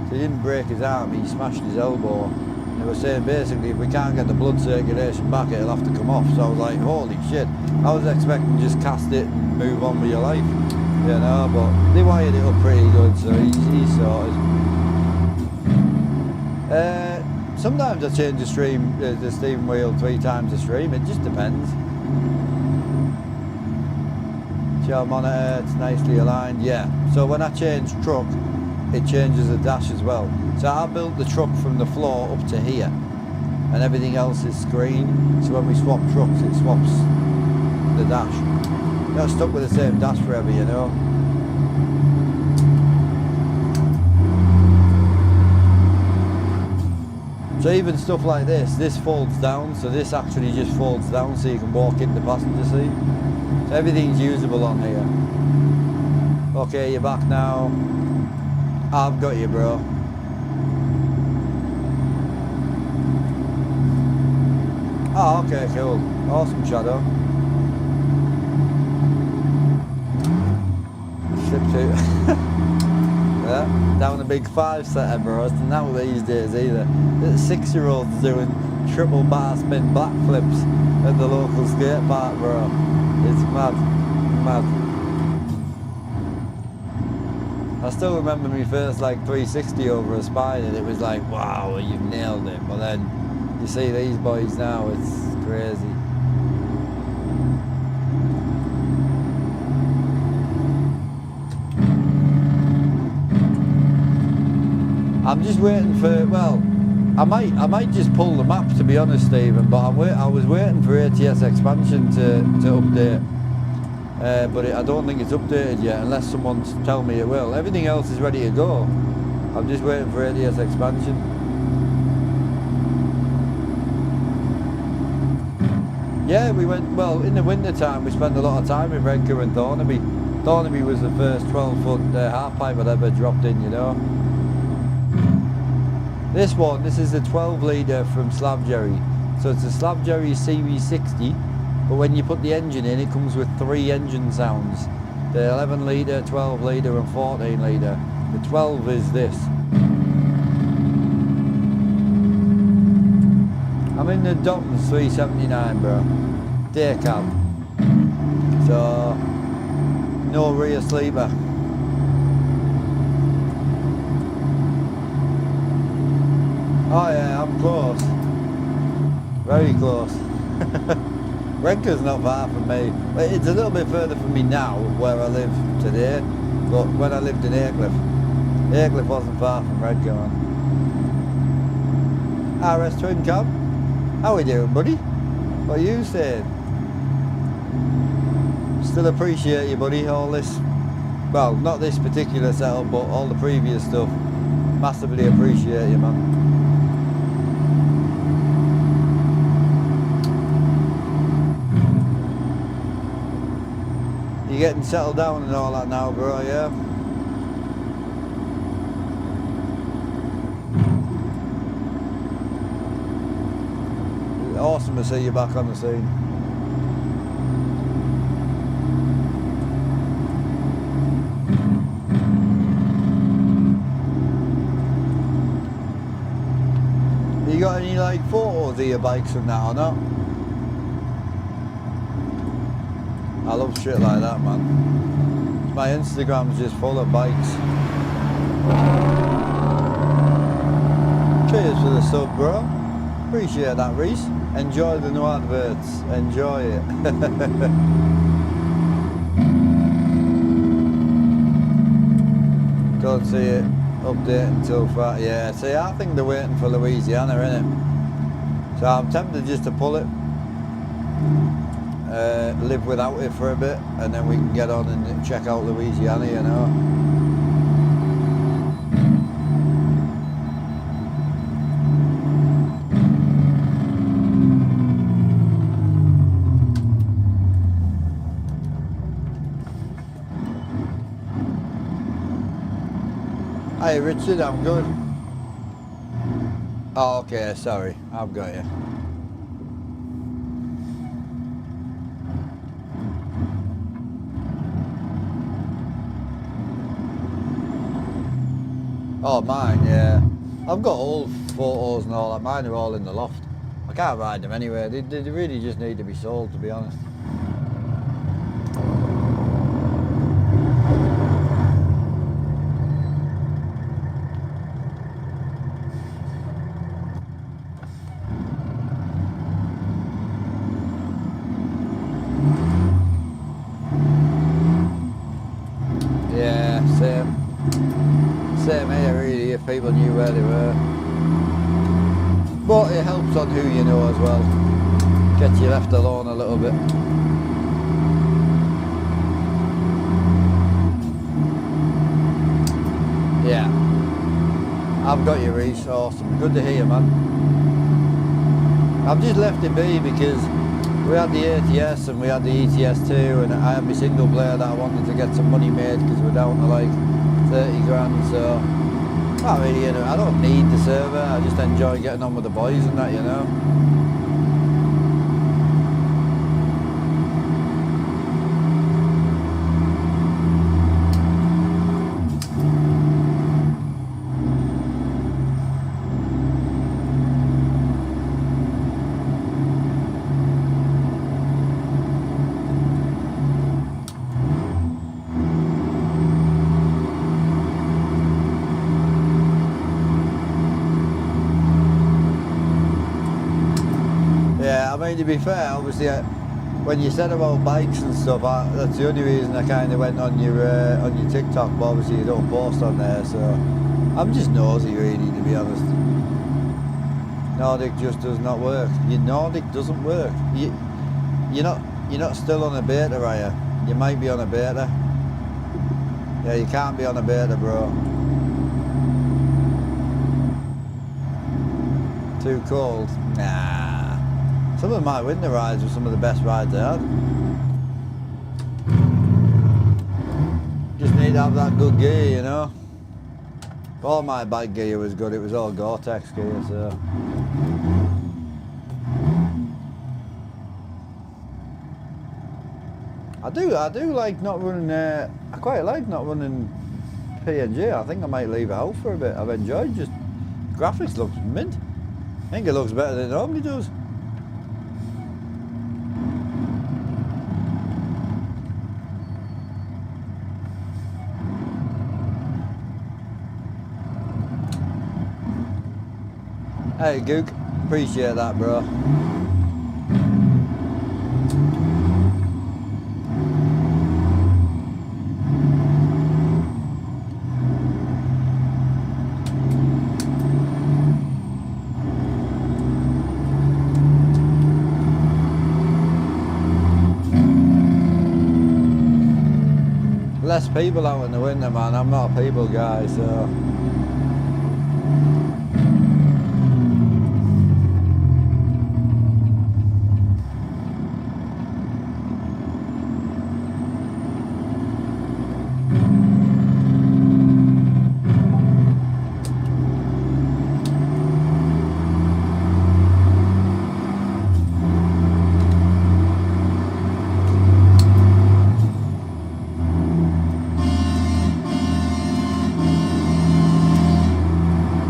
So he didn't break his arm, he smashed his elbow. And they were saying basically if we can't get the blood circulation back, it'll have to come off. So I was like, holy shit. I was expecting just cast it and move on with your life. You know, but they wired it up pretty good, so he's sorted. Sometimes I change the steering wheel 3 times a stream, it just depends. Show monitor, it's nicely aligned, yeah. So when I change truck, it changes the dash as well. So I built the truck from the floor up to here, and everything else is screen. So when we swap trucks, it swaps the dash. You're not stuck with the same dash forever, you know. So even stuff like this folds down, so this actually just folds down so you can walk in the passenger seat. So everything's usable on here. Okay, you're back now. I've got you, bro. Oh, okay, cool. Awesome, Shadow. Slip to. Yeah, down a big 5-setter, bro. It's not these days either. There's 6-year-olds doing triple bar spin backflips at the local skate park, bro. It's mad, mad. I still remember me first like 360 over a spine, and it was like, wow, you've nailed it. But then you see these boys now, it's crazy. I'm just waiting for, well, I might just pull the map, to be honest, Stephen, but I was waiting for ATS expansion to update. But I don't think it's updated yet, unless someone's telling me it will. Everything else is ready to go. I'm just waiting for ATS expansion. Yeah, we went, well, in the winter time we spent a lot of time in Redcar and Thornaby. Thornaby was the first 12-foot half pipe I'd ever dropped in, you know. This is the 12 litre from Slavjerry. So it's a Slavjerry Series 60, but when you put the engine in, it comes with 3 engine sounds. The 11 litre, 12 litre and 14 litre. The 12 is this. I'm in the Doms 379, bro. Day cab. So, no rear sleeper. Oh yeah, I'm close. Very close. Renker's not far from me. It's a little bit further from me now, where I live today, but when I lived in Aycliffe wasn't far from Redcar. RS Twin Cab, how we doing, buddy? What are you saying? Still appreciate you, buddy, all this, well, not this particular setup, but all the previous stuff. Massively appreciate you, man. You getting settled down and all that now, bro, yeah? Awesome to see you back on the scene. You got any like photos of your bikes and that or not? I love shit like that, man. My Instagram's just full of bikes. Cheers for the sub, bro. Appreciate that, Reese. Enjoy the new adverts. Enjoy it. Don't see it update until Friday. Yeah, see, I think they're waiting for Louisiana, innit? So I'm tempted just to pull it. Live without it for a bit, and then we can get on and check out Louisiana, you know. Hi Richard, I'm good. Oh, okay, sorry, I've got you. Oh, mine, yeah. I've got old photos and all that. Mine are all in the loft. I can't ride them anywhere. They really just need to be sold, to be honest. Yeah, same. Same here really, if people knew where they were. But it helps on who you know as well. Gets you left alone a little bit. Yeah. I've got you, Reese. Awesome. Good to hear you, man. I've just left it be because we had the ATS and we had the ETS2, and I had my single player that I wanted to get some money made because we're down to like 30 grand, so not really, you know, I don't need the server, I just enjoy getting on with the boys and that, you know. I mean, to be fair, obviously, when you said about bikes and stuff, that's the only reason I kind of went on your TikTok, but obviously you don't post on there, so I'm just nosy, really, to be honest. Nordic just does not work. Your Nordic doesn't work. You're not still on a beta, are you? You might be on a beta. Yeah, you can't be on a beta, bro. Too cold? Nah. Some of my winter rides were some of the best rides I had. Just need to have that good gear, you know. All my bike gear was good, it was all Gore-Tex gear, so. I do like not running, I quite like not running PNG. I think I might leave it out for a bit. I've enjoyed just, graphics looks mint. I think it looks better than it normally does. Hey Gook, appreciate that, bro. Less people out in the winter, man. I'm not a people guy, so.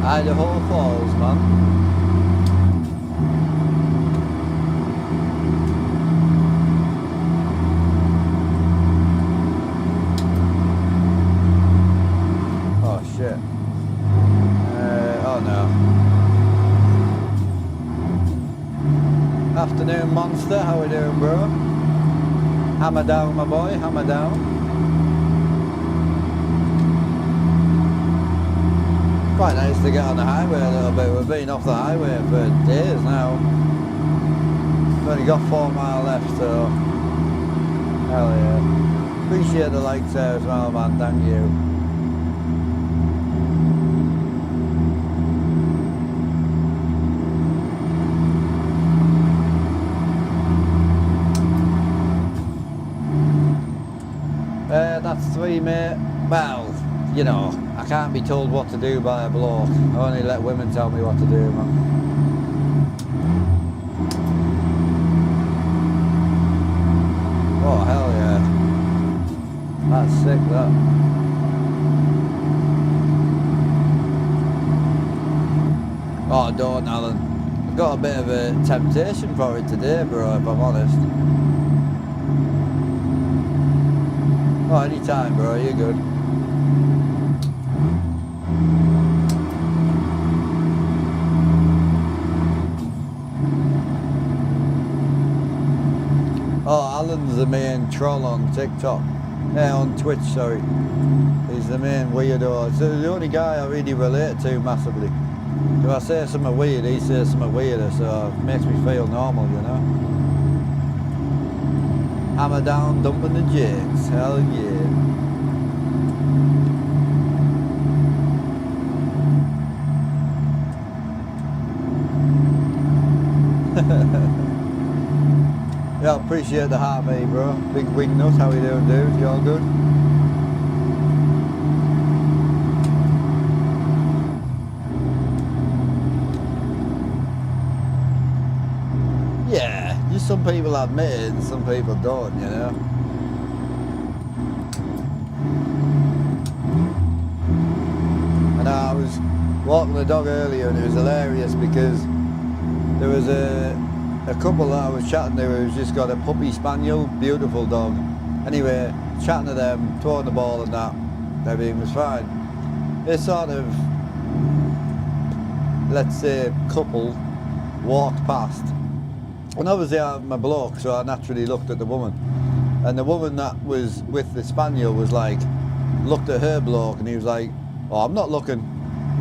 Idaho Falls, man. Oh shit. Oh no. Afternoon monster, how we doing, bro? Hammer down, my boy, hammer down. Quite nice to get on the highway a little bit. We've been off the highway for days now. We've only got 4 miles left, so hell yeah. Appreciate the likes there as well, man. Thank you. That's 3, mate. Well, you know, I can't be told what to do by a bloke. I only let women tell me what to do, man. Oh, hell yeah. That's sick, that. Oh, don't, Alan. I've got a bit of a temptation for it today, bro, if I'm honest. Oh, anytime, bro, you're good. Oh, Alan's the main troll on TikTok. On Twitch, sorry. He's the main weirdo. It's the only guy I really relate to massively. If I say something weird, he says something weirder, so it makes me feel normal, you know? Hammer down, dumping the jigs. Hell yeah. Yeah, appreciate the heart, mate, bro. Big wing nut, how you doing, dude? You all good? Yeah, just some people admit it and some people don't, you know? And I was walking the dog earlier and it was hilarious because there was a couple that I was chatting to who's just got a puppy spaniel, beautiful dog. Anyway, chatting to them, throwing the ball and that, everything was fine. This sort of, let's say, couple walked past. And obviously I'm a bloke, so I naturally looked at the woman. And the woman that was with the spaniel was like, looked at her bloke and he was like, oh, I'm not looking.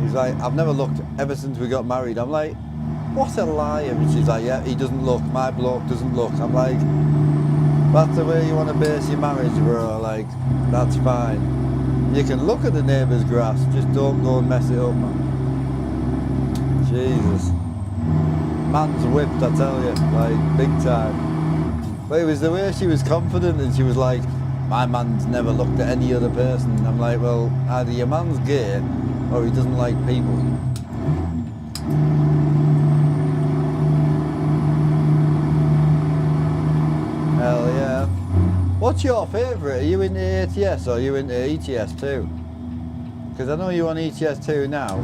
He's like, I've never looked ever since we got married. I'm like, what a liar. And she's like, yeah, he doesn't look, my bloke doesn't look. I'm like, that's the way you want to base your marriage, bro. Like, that's fine. You can look at the neighbour's grass, just don't go and mess it up, man. Jesus. Man's whipped, I tell you, like, big time. But it was the way she was confident and she was like, my man's never looked at any other person. And I'm like, well, either your man's gay or he doesn't like people. Hell yeah. What's your favourite? Are you into ATS or are you into ETS too? Because I know you're on ETS 2 now.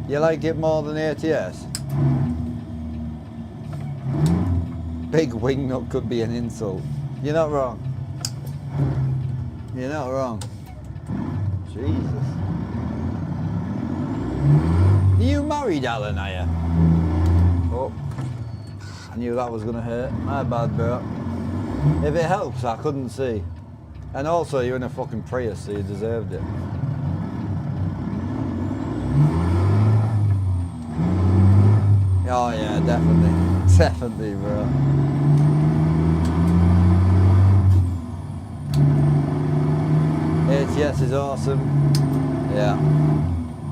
You like it more than ATS? Big wingnut could be an insult. You're not wrong. You're not wrong. Jesus. Are you married, Alan, are you? Oh. I knew that was going to hurt. My bad, bro. If it helps, I couldn't see. And also, you're in a fucking Prius, so you deserved it. Oh yeah, definitely. Definitely, bro. HTS is awesome. Yeah.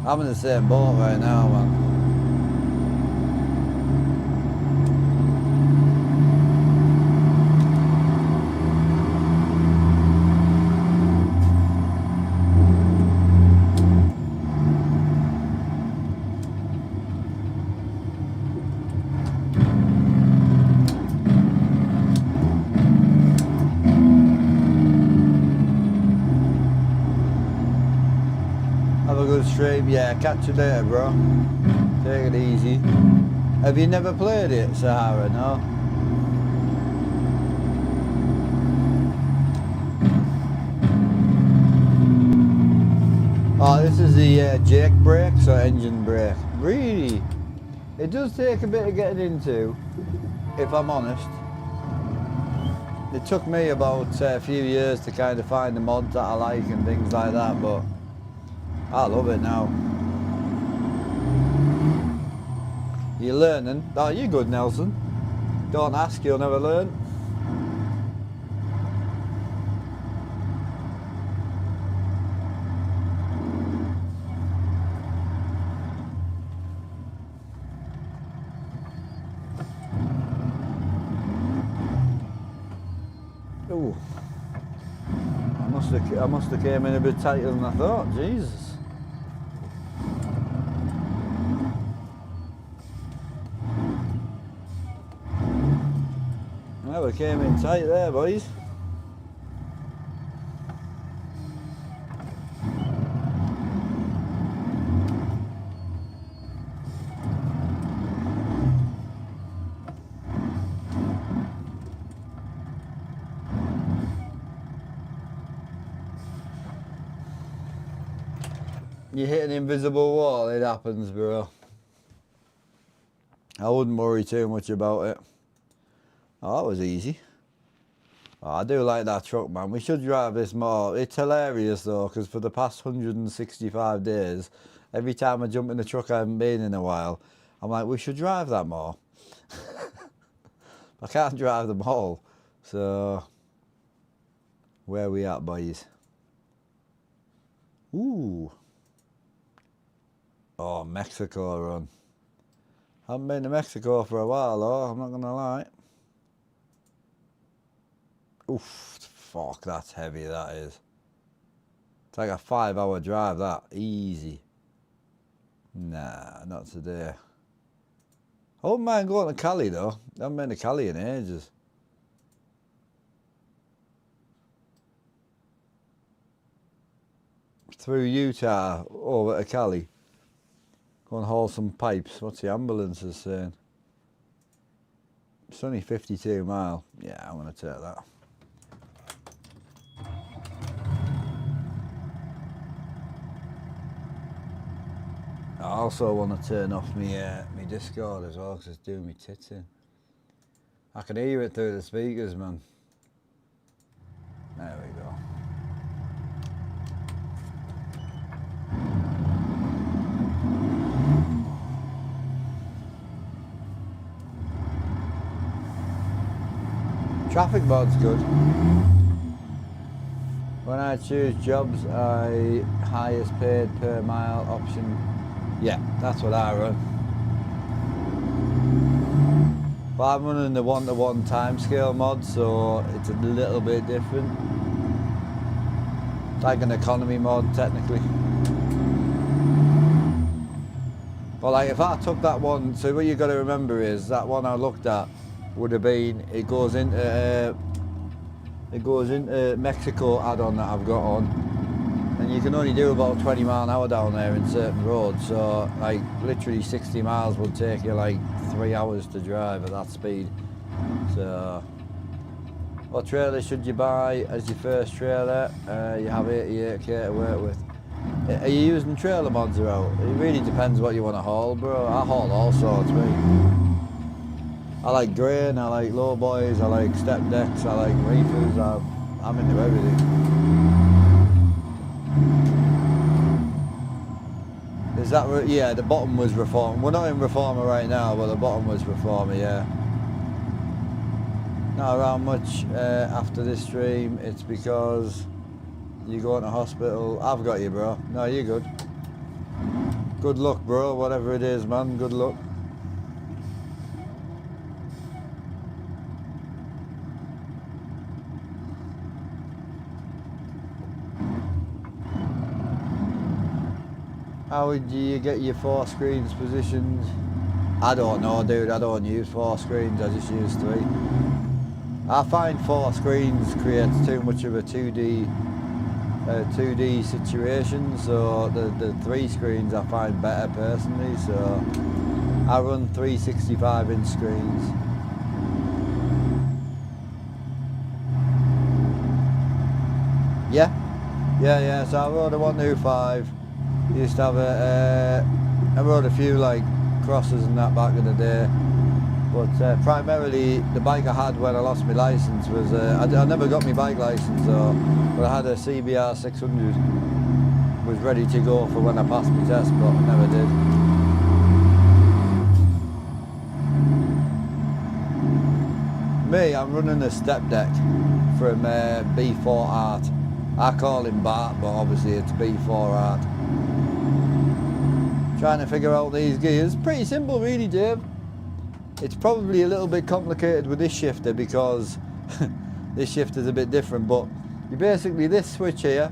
I'm in the same boat right now, man. Stream, yeah, catch you later, bro. Take it easy. Have you never played it, Sahara? No? Oh, this is the Jake brake, so engine brake. Really? It does take a bit of getting into, if I'm honest. It took me about a few years to kind of find the mods that I like and things like that, but I love it now. You're learning. Oh, you're good, Nelson. Don't ask, you'll never learn. Ooh. I must have came in a bit tighter than I thought. Jesus. Well, we came in tight there, boys. You hit an invisible wall, it happens, bro. I wouldn't worry too much about it. Oh, that was easy. Oh, I do like that truck, man. We should drive this more. It's hilarious, though, because for the past 165 days, every time I jump in the truck I haven't been in a while, I'm like, we should drive that more. I can't drive them all. So, where are we at, boys? Ooh. Oh, Mexico run. Haven't been to Mexico for a while, though, I'm not going to lie. Oof, fuck, that's heavy, that is. It's like a 5-hour drive, that. Easy. Nah, not today. I wouldn't mind going to Cali, though. I haven't been to Cali in ages. Through Utah, over to Cali. Go and haul some pipes. What's the ambulances saying? It's only 52 mile. Yeah, I'm going to take that. I also want to turn off my Discord as well because it's doing me tits in. I can hear it through the speakers, man. There we go. Traffic mod's good. When I choose jobs, I highest paid per mile option. Yeah, that's what I run. But I'm running the 1-to-1 timescale mod, so it's a little bit different. It's like an economy mod, technically. But like, if I took that one, so what you got to remember is that one I looked at would have been, it goes into Mexico add-on that I've got on, and you can only do about 20 mile an hour down there in certain roads, so like literally 60 miles would take you like 3 hours to drive at that speed. So, what trailer should you buy as your first trailer? You have 88k to work with. Are you using trailer mods or out? It really depends what you want to haul, bro. I haul all sorts, mate. I like grain, I like low boys, I like step decks, I like reefers, I'm into everything. Is that right? Yeah, the bottom was Reformer. We're not in Reformer right now, but the bottom was Reformer, yeah. Not around much after this stream. It's because you're going to hospital. I've got you, bro. No, you're good. Good luck, bro. Whatever it is, man. Good luck. How would you get your 4 screens positioned? I don't know, dude. I don't use 4 screens. I just use 3. I find 4 screens creates too much of a 2D situation, so the 3 screens I find better personally. So I run 365-inch screens. Yeah. So I rode a 125. Used to have I rode a few like crosses and that back in the day, but primarily the bike I had when I lost my license was I never got my bike license, but I had a CBR 600. Was ready to go for when I passed my test, but I never did. Me, I'm running a step deck from B4 Art. I call him Bart, but obviously it's B4 Art. Trying to figure out these gears. Pretty simple really, Dave. It's probably a little bit complicated with this shifter because this shifter's a bit different, but you basically, this switch here,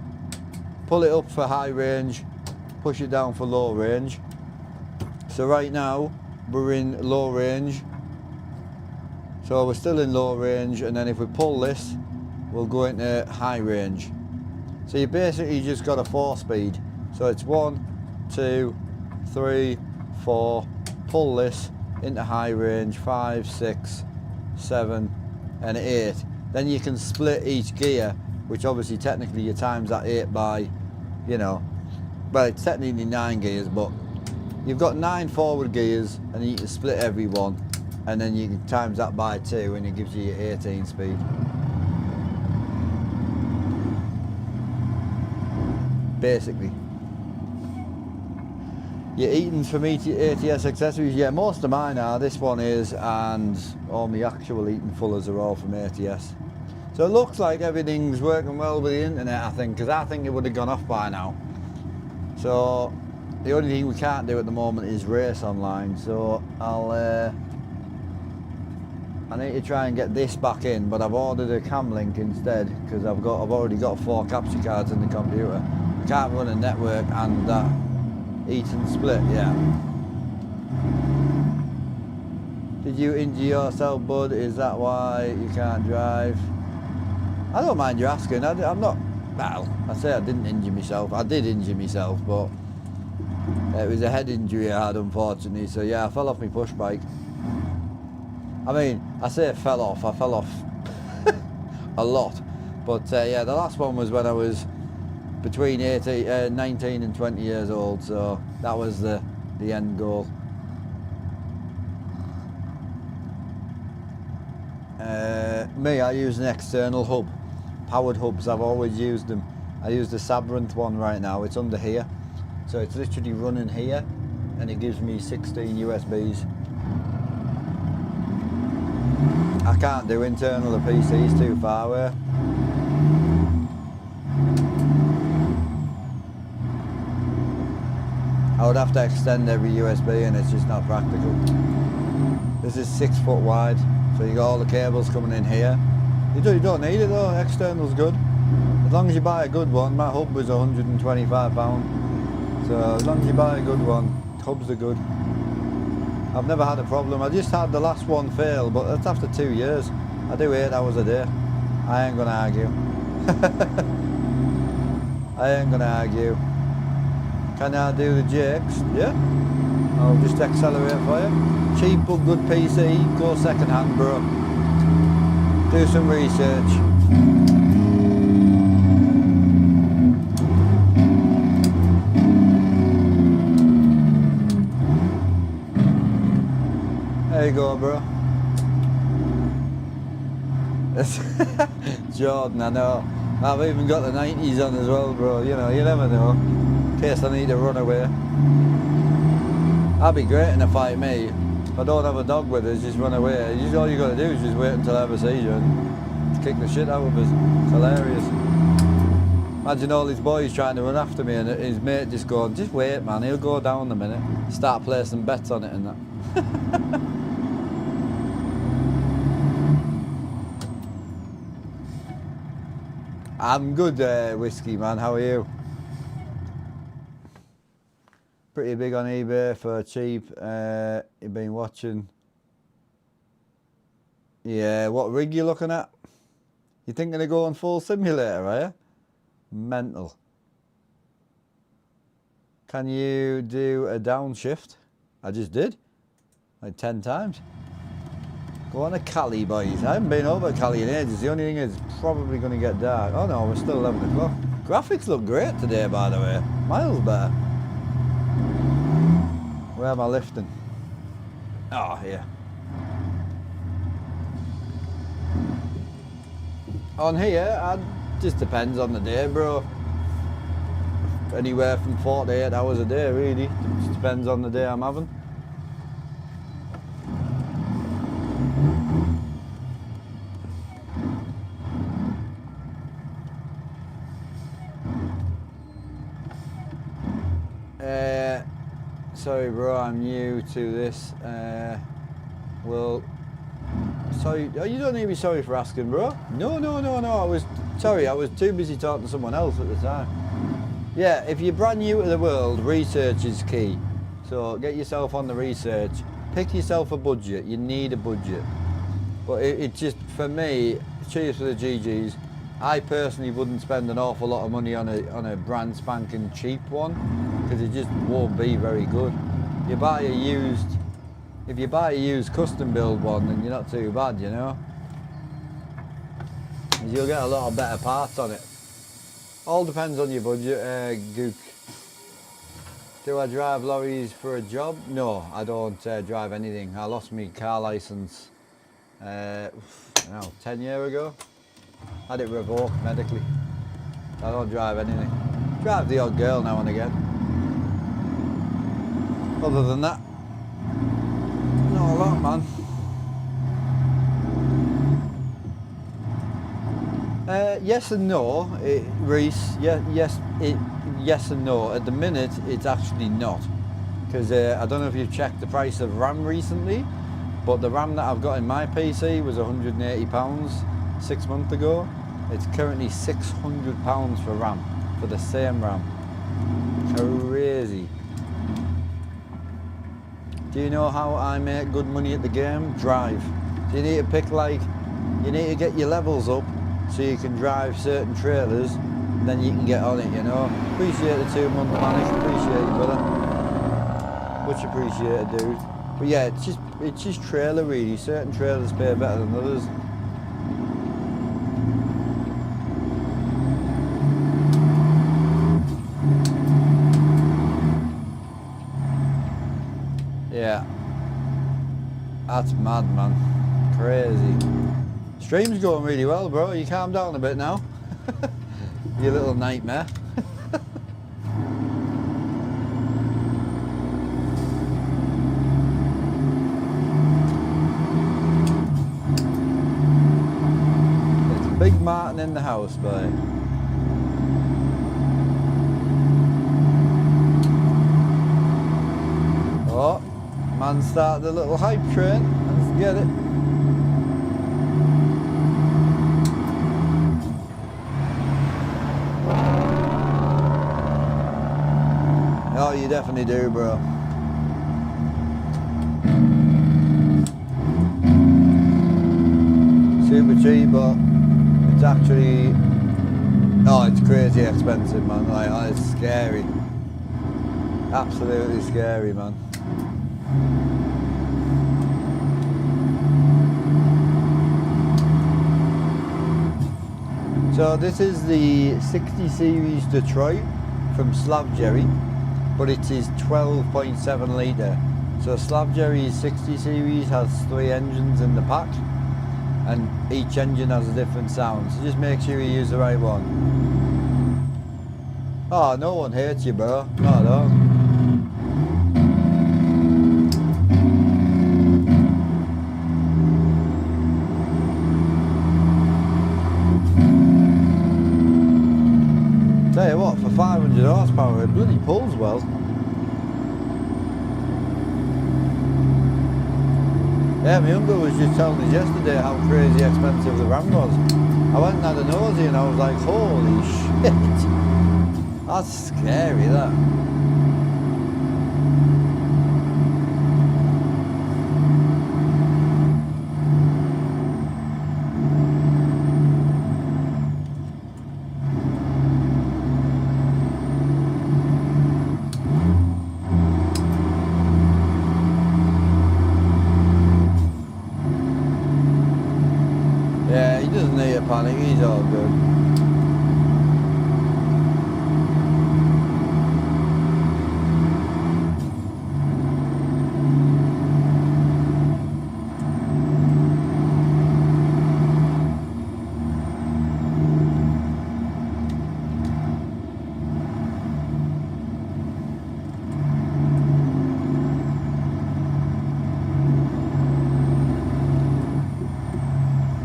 pull it up for high range, push it down for low range. So right now we're in low range, so we're still in low range, and then if we pull this we'll go into high range. So you basically just got a 4-speed, so it's 1, 2, 3, 4, pull this into high range, 5, 6, 7 and 8. Then you can split each gear, which obviously technically you times that 8 by, you know, well it's technically 9 gears, but you've got 9 forward gears and you can split every one, and then you can times that by 2 and it gives you your 18 speed. Basically. Your Eaton's from ATS accessories? Yeah, most of mine are. This one is, and all my actual Eaton Fullers are all from ATS. So it looks like everything's working well with the internet, I think, because I think it would have gone off by now. So the only thing we can't do at the moment is race online. So I need to try and get this back in, but I've ordered a cam link instead because I've already got 4 capture cards in the computer. I can't run a network and that Eaton split, yeah. Did you injure yourself, bud? Is that why you can't drive? I don't mind you asking. I'm not, well, I say I didn't injure myself. I did injure myself, but it was a head injury I had, unfortunately. So yeah, I fell off my push bike. I mean, I say I fell off a lot. But yeah, the last one was when I was between 19 and 20 years old, so that was the end goal. Me, I use an external hub. Powered hubs, I've always used them. I use the Sabranth one right now, it's under here. So it's literally running here, and it gives me 16 USBs. I can't do internal, the PC's too far away. I would have to extend every USB and it's just not practical. This is 6 foot wide, so you got all the cables coming in here. You don't need it though, external's good. As long as you buy a good one. My hub was £125. So as long as you buy a good one, hubs are good. I've never had a problem. I just had the last one fail, but that's after 2 years. I do 8 hours a day. I ain't gonna argue. I ain't gonna argue. Can I do the jakes? Yeah. I'll just accelerate for you. Cheap but good PC, go second hand, bro. Do some research. There you go, bro. Jordan, I know. I've even got the 90s on as well, bro. You know, you never know. In case I need to run away. I'd be great in a fight, mate. If I don't have a dog with us, just run away. All you got to do is just wait until I have a seizure and kick the shit out of us. It's hilarious. Imagine all these boys trying to run after me and his mate just going, just wait, man, he'll go down in a minute. Start placing bets on it and that. I'm good, Whiskey man, how are you? Pretty big on eBay for cheap. You've been watching. Yeah, what rig you looking at? You thinking of going full simulator, are you? Mental. Can you do a downshift? I just did. Like 10 times. Go on to Cali, boys. I haven't been over Cali in ages. The only thing is it's probably going to get dark. Oh no, we're still 11 o'clock. Graphics look great today, by the way. Miles better. Where am I lifting? Oh, here. On here, just depends on the day, bro. Anywhere from 4 to 8 hours a day, really. Just depends on the day I'm having. Sorry bro, I'm new to this. Well, sorry, oh, you don't need to be sorry for asking, bro. No, I was too busy talking to someone else at the time. Yeah, if you're brand new to the world, research is key. So get yourself on the research. Pick yourself a budget. You need a budget. But it just, for me, cheers for the GGs. I personally wouldn't spend an awful lot of money on a brand spanking cheap one because it just won't be very good. If you buy a used custom build one, then you're not too bad, you know. You'll get a lot of better parts on it. All depends on your budget, Gook. Do I drive lorries for a job? No, I don't drive anything. I lost my car licence 10 years ago. Had it revoked medically. I don't drive anything. Drive the odd girl now and again. Other than that, not a lot, man. Yes and no, Reese. Yes and no. At the minute, it's actually not, because I don't know if you've checked the price of RAM recently, but the RAM that I've got in my PC was £180 6 months ago. It's currently £600 for RAM, for the same RAM. Crazy. Do you know how I make good money at the game? Drive. So you need to pick, like, you need to get your levels up so you can drive certain trailers, and then you can get on it, you know. Appreciate the 2-month manage, appreciate you, brother. Much appreciated, dude. But yeah, it's just trailer really. Certain trailers pay better than others. Yeah, that's mad, man. Crazy. Stream's going really well, bro. You calm down a bit now. You little nightmare. It's Big Martin in the house, boy. Oh. Man started a little hype train. Let's get it. Oh, you definitely do, bro. Super cheap, but it's actually... Oh, it's crazy expensive, man. Like, it's scary. Absolutely scary, man. So this is the 60 series Detroit from Slavjerry, but it is 12.7 litre. So Slavjerry's 60 series has 3 engines in the pack, and each engine has a different sound, so just make sure you use the right one. Oh, no one hates you, bro. Not at all. Tell you what, for 500 horsepower it bloody pulls well. Yeah, my uncle was just telling us yesterday how crazy expensive the Ram was. I went and had a nosy and I was like, holy shit. That's scary, that. Yeah, he doesn't need a panic, he's all good.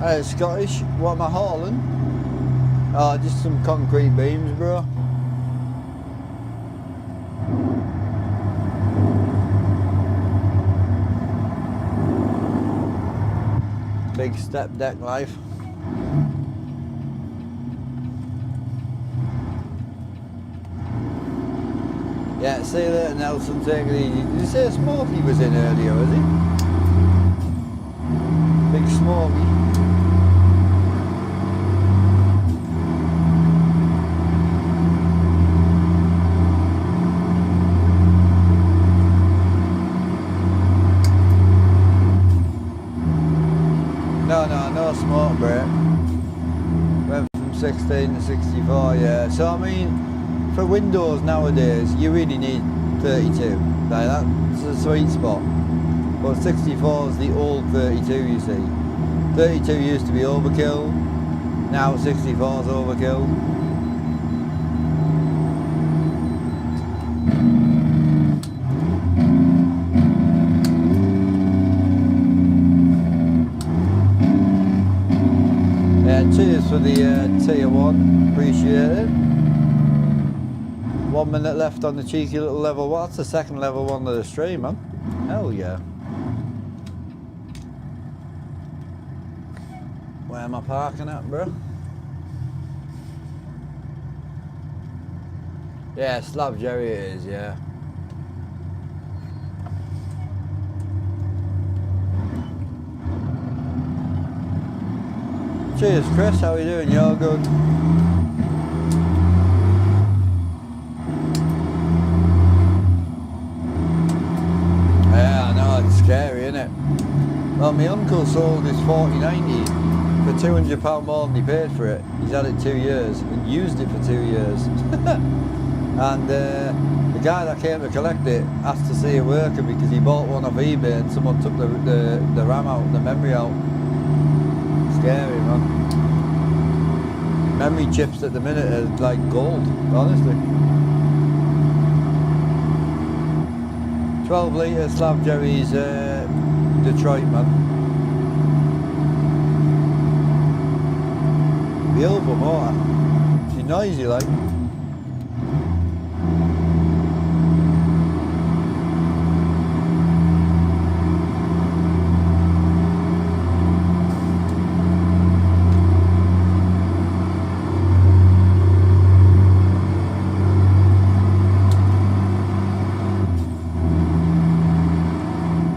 Hey, Scottish, what am I hauling? Oh, just some concrete beams, bro. Big step deck life. Yeah, see you later, Nelson, take it easy. Did you say Smokey was in earlier, was he? Big Smokey. No smoke break. Went from 16 to 64, yeah. So I mean, for Windows nowadays, you really need 32. Like that's a sweet spot. But 64 is the old 32, you see. 32 used to be overkill. Now 64 is overkill. Cheers for the tier 1, appreciate it. 1 minute left on the cheeky little level 1. That's the second level 1 of the stream, man. Hell yeah. Where am I parking at, bro? Yeah, Slavjerry it is, yeah. Cheers, Chris. How are you doing? You're good. Yeah, I know, it's scary, isn't it? Well, my uncle sold his 4090 for £200 more than he paid for it. He's had it 2 years and used it for 2 years. And the guy that came to collect it asked to see it working because he bought one off eBay and someone took the RAM out, the memory out. Scary, man. Memory chips at the minute are like gold, honestly. 12 litre Slavjerry's Detroit, man. Beautiful motor. She's noisy, like.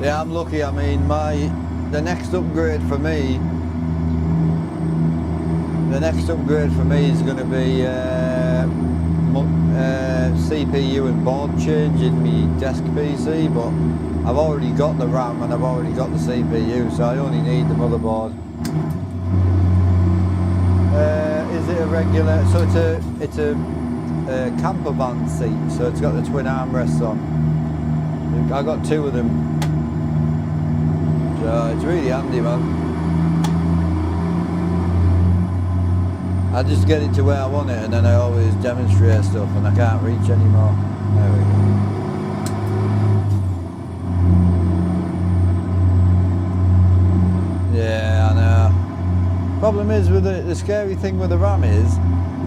Yeah, I'm lucky. I mean, the next upgrade for me is going to be CPU and board change in my desk PC, but I've already got the RAM and I've already got the CPU, so I only need the motherboard. Is it a a regular, so it's a camper van seat, so it's got the twin armrests on. I got 2 of them, so it's really handy, man. I just get it to where I want it, and then I always demonstrate stuff, and I can't reach anymore. There we go. Yeah, I know. Problem is with the scary thing with the RAM is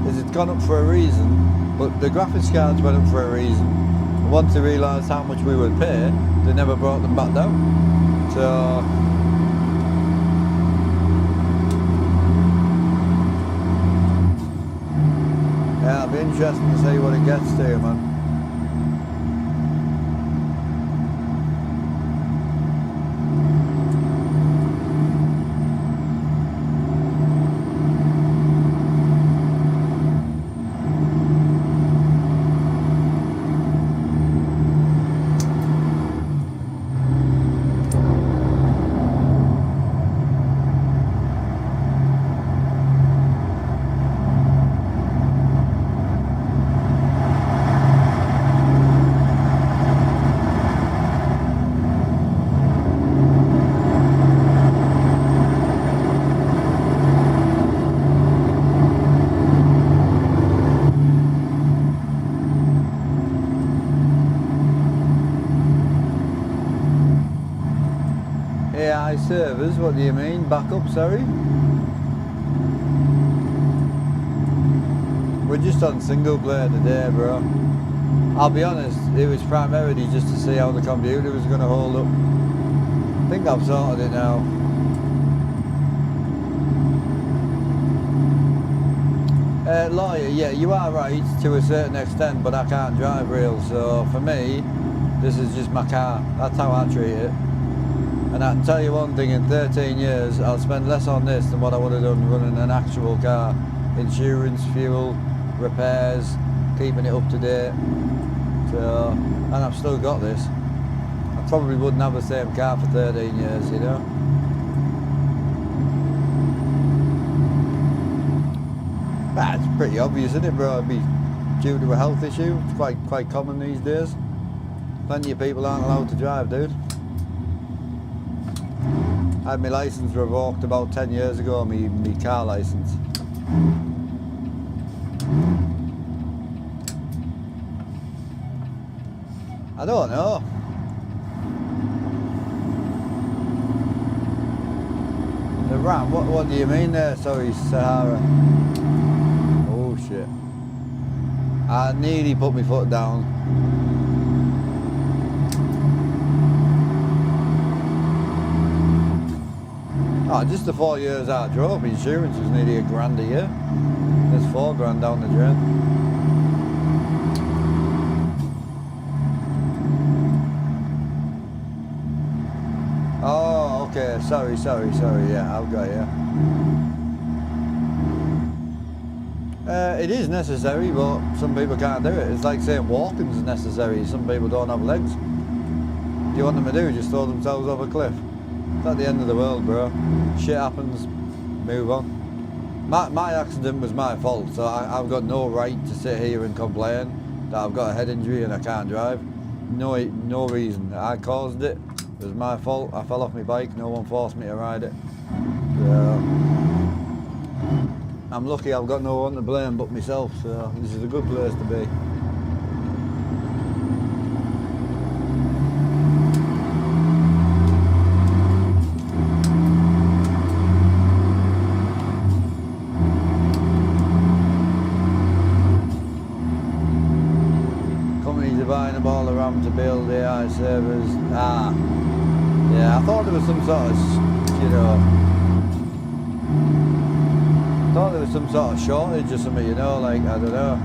it's gone up for a reason, but the graphics cards went up for a reason. And once they realised how much we would pay, they never brought them back down. So yeah, it'll be interesting to see what it gets to, man. AI servers, what do you mean? Backup, sorry? We're just on single player today, bro. I'll be honest, it was primarily just to see how the computer was going to hold up. I think I've sorted it now. Lawyer, yeah, you are right to a certain extent, but I can't drive real, so for me, this is just my car. That's how I treat it. And I can tell you one thing, in 13 years, I'll spend less on this than what I would have done running an actual car. Insurance, fuel, repairs, keeping it up to date. So, and I've still got this. I probably wouldn't have the same car for 13 years, you know. It's pretty obvious, isn't it, bro? It'd be due to a health issue. It's quite common these days. Plenty of people aren't allowed to drive, dude. I had my licence revoked about 10 years ago, my car licence. I don't know. The RAM, what do you mean there? Sorry, Sahara. Oh shit. I nearly put my foot down. Oh, just the 4 years I drove, my insurance was nearly £1,000 a year. There's £4,000 down the drain. Oh, okay, sorry, yeah, I've got you. It is necessary, but some people can't do it. It's like saying walking's necessary, some people don't have legs. What do you want them to do? Just throw themselves off a cliff? It's not the end of the world, bro. Shit happens, move on. My accident was my fault, so I've got no right to sit here and complain that I've got a head injury and I can't drive. No reason. I caused it. It was my fault. I fell off my bike. No one forced me to ride it. So, I'm lucky I've got no one to blame but myself, so this is a good place to be. Buying up all the RAM to build AI servers. Yeah, I thought there was some sort of, I thought there was some sort of shortage or something, like, I don't know.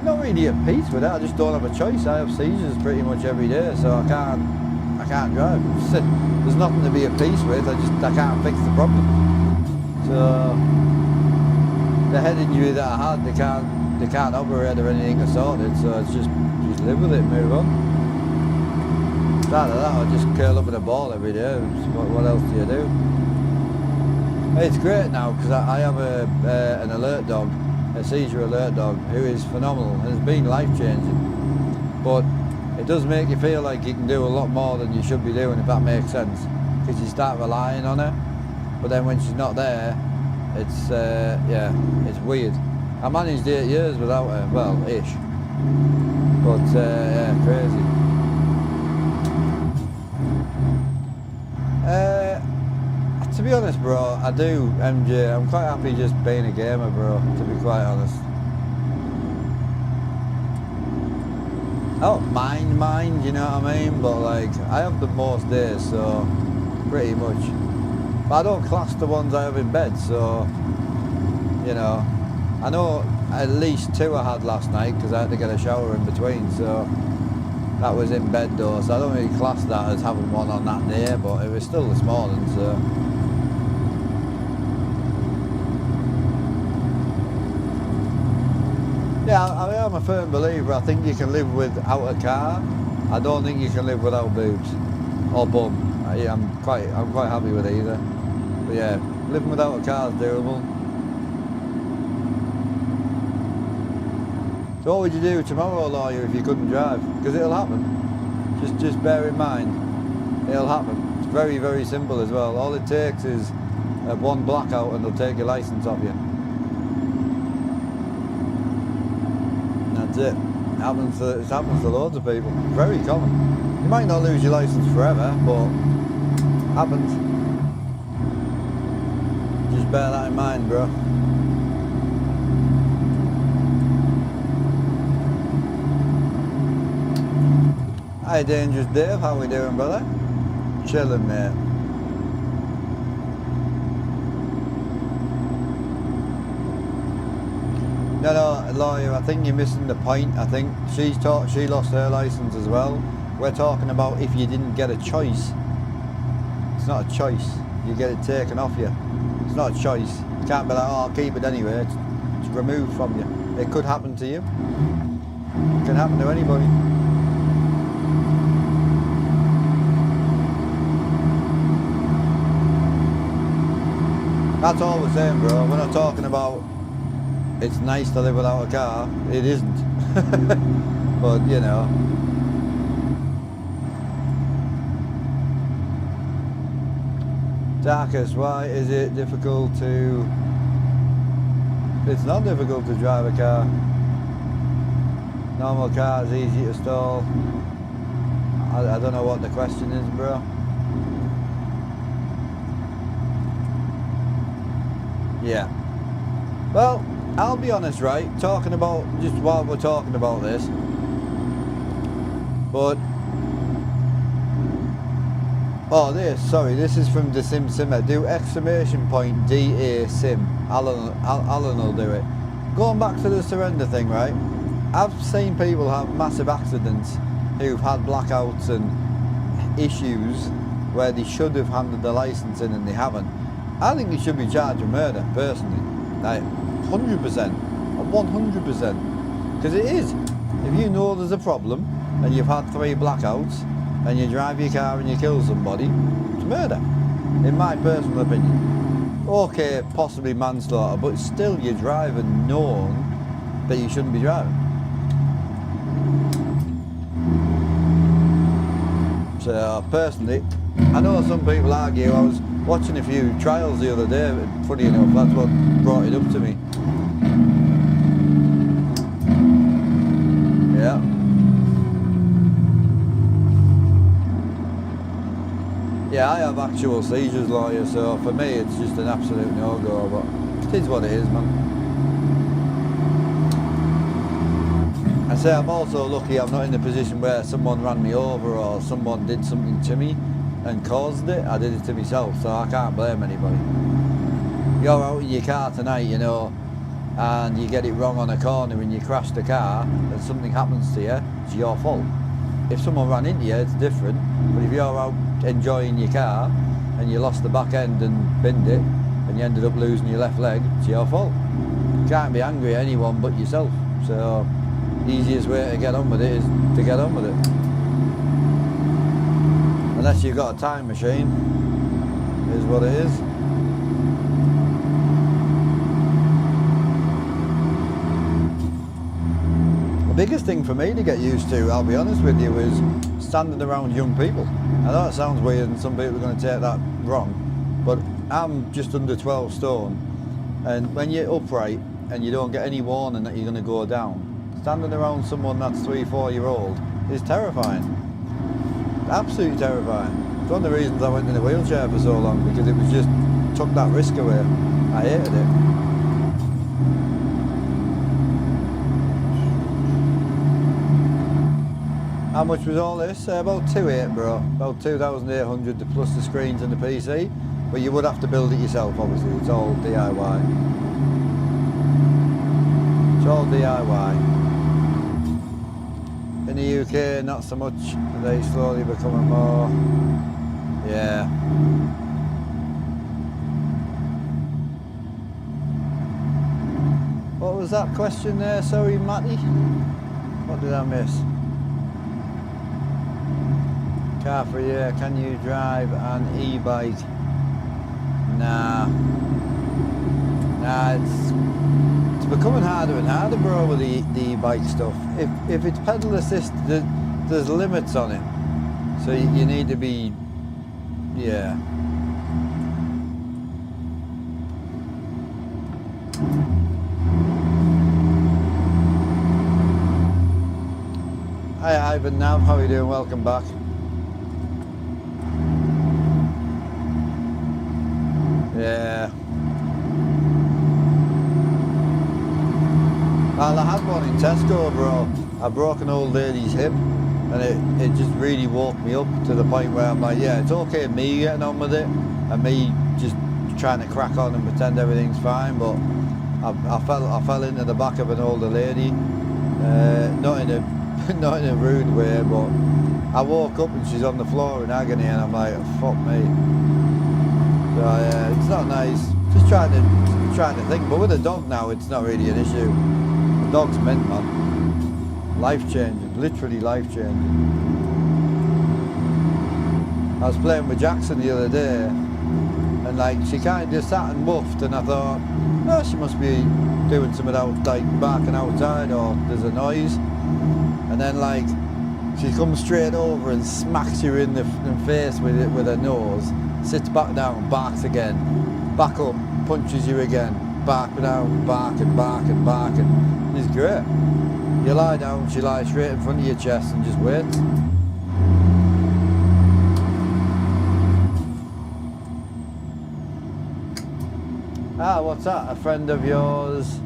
Not really at peace with it, I just don't have a choice. I have seizures pretty much every day, so I can't drive. There's nothing to be at peace with, I can't fix the problem. So, the head injury that I had, they can't operate or anything to sort it, so it's just live with it, move on. Instead of that, I just curl up in a ball every day. What else do you do? It's great now because I have an alert dog, a seizure alert dog, who is phenomenal and has been life-changing. But it does make you feel like you can do a lot more than you should be doing, if that makes sense. Because you start relying on her, but then when she's not there, it's yeah, it's weird. I managed 8 years without her, well, ish. But yeah, crazy. To be honest, bro, I do, MJ. I'm quite happy just being a gamer, bro, to be quite honest. I don't mind, you know what I mean? But like, I have the most days, so pretty much. But I don't class the ones I have in bed, so, you know. I know at least 2 I had last night because I had to get a shower in between, so that was in bed though, so I don't really class that as having one on that day, but it was still this morning, so. Yeah, I am a firm believer. I think you can live without a car. I don't think you can live without boobs or bum. I'm quite happy with either. But yeah, living without a car is doable. So what would you do tomorrow, lawyer, if you couldn't drive? Because it'll happen. Just bear in mind, it'll happen. It's very, very simple as well. All it takes is one blackout and they'll take your licence off you. That's it. It happens to loads of people. Very common. You might not lose your licence forever, but happens. Just bear that in mind, bro. Hi Dangerous Dave, how we doing, brother? Chilling, mate. No, lawyer, I think you're missing the point. I think she lost her licence as well. We're talking about if you didn't get a choice. It's not a choice. You get it taken off you. It's not a choice. You can't be like, oh, I'll keep it anyway. It's removed from you. It could happen to you. It can happen to anybody. That's all we're saying, bro. We're not talking about it's nice to live without a car. It isn't. But, you know. Darkest, why is it difficult to... It's not difficult to drive a car. Normal car is easy to stall. I don't know what the question is, bro. Yeah. Well, I'll be honest, right? Talking about, just while we're talking about this. But... Oh, this is from the Sim Simmer. Do exclamation point DA Sim. Alan will do it. Going back to the surrender thing, right? I've seen people have massive accidents who've had blackouts and issues where they should have handed the licence in and they haven't. I think they should be charged with murder, personally. Like, 100%. 100%. Because it is. If you know there's a problem and you've had 3 blackouts and you drive your car and you kill somebody, it's murder. In my personal opinion. Okay, possibly manslaughter, but still you're driving knowing that you shouldn't be driving. So, personally, I know some people argue. I was watching a few trials the other day, funny enough, that's what brought it up to me. Yeah. Yeah, I have actual seizures, lawyer, so for me it's just an absolute no-go, but it is what it is, man. I say I'm also lucky I'm not in the position where someone ran me over or someone did something to me and caused it. I did it to myself, so I can't blame anybody. You're out in your car tonight, you know, and you get it wrong on a corner and you crash the car and something happens to you, it's your fault. If someone ran into you, it's different, but if you're out enjoying your car and you lost the back end and binned it and you ended up losing your left leg, it's your fault. You can't be angry at anyone but yourself, so the easiest way to get on with it is to get on with it. Unless you've got a time machine, is what it is. biggest thing for me to get used to, I'll be honest with you, is standing around young people. I know it sounds weird and some people are going to take that wrong, but I'm just under 12 stone, and when you're upright and you don't get any warning that you're going to go down, standing around someone that's 3-4 year old is terrifying. Absolutely terrifying. It's one of the reasons I went in a wheelchair for so long, because it was just took that risk away. I hated it. How much was all this? About 2.8, bro. About 2,800 plus the screens and the PC. But you would have to build it yourself, obviously. It's all DIY. It's all DIY. In the UK, not so much. They slowly becoming more. Yeah. What was that question there? Sorry, Matty. What did I miss? Car for a year. Can you drive an e-bike? Nah, it's becoming harder and harder, bro, with the e-bike stuff. If it's pedal assist, there's limits on it, so you need to be, yeah. Hi Ivan Nav, how are you doing? Welcome back. Yeah. Well, I had one in Tesco, bro. I broke an old lady's hip, and it just really woke me up to the point where I'm like, yeah, it's okay me getting on with it, and me just trying to crack on and pretend everything's fine, but I fell into the back of an older lady, not in a rude way, but I woke up and she's on the floor in agony, and I'm like, fuck me. So yeah, it's not nice. Just trying to think. But with a dog now, it's not really an issue. The dog's mint, man. Life changing, literally life changing. I was playing with Jackson the other day, and like she kind of just sat and woofed, and I thought, well, she must be doing something out, like barking outside, or there's a noise. And then like she comes straight over and smacks you in the face with her nose. Sits back down, barks again, back up, punches you again, bark down, bark and bark and bark, and it's great. You lie down, she lies straight in front of your chest and just waits. Ah, what's that? A friend of yours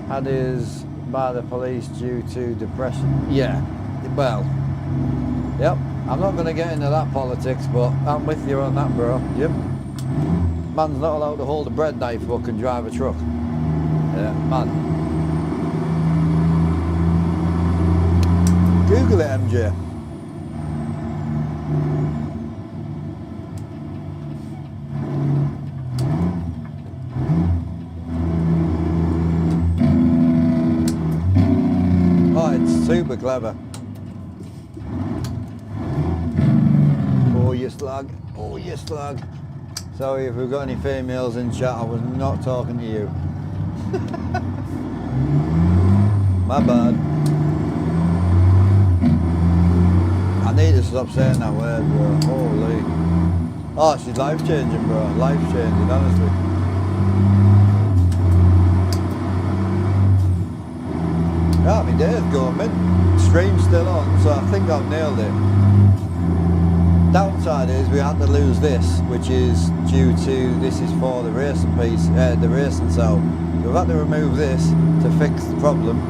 had his by the police due to depression. Yeah, well, yep. I'm not going to get into that politics, but I'm with you on that, bro. Yep. Man's not allowed to hold a bread knife hook and drive a truck. Yeah, man. Google it, MJ. Oh, it's super clever. Oh, you slug. Oh, you slug. Sorry if we've got any females in chat, I was not talking to you. My bad. I need to stop saying that word, bro. Holy. Oh, she's life-changing, bro. Life-changing, honestly. Yeah, my day's going, man. Stream's still on, so I think I've nailed it. Downside is we had to lose this, which is due to this is for the racing piece, the racing cell. So we've had to remove this to fix the problem.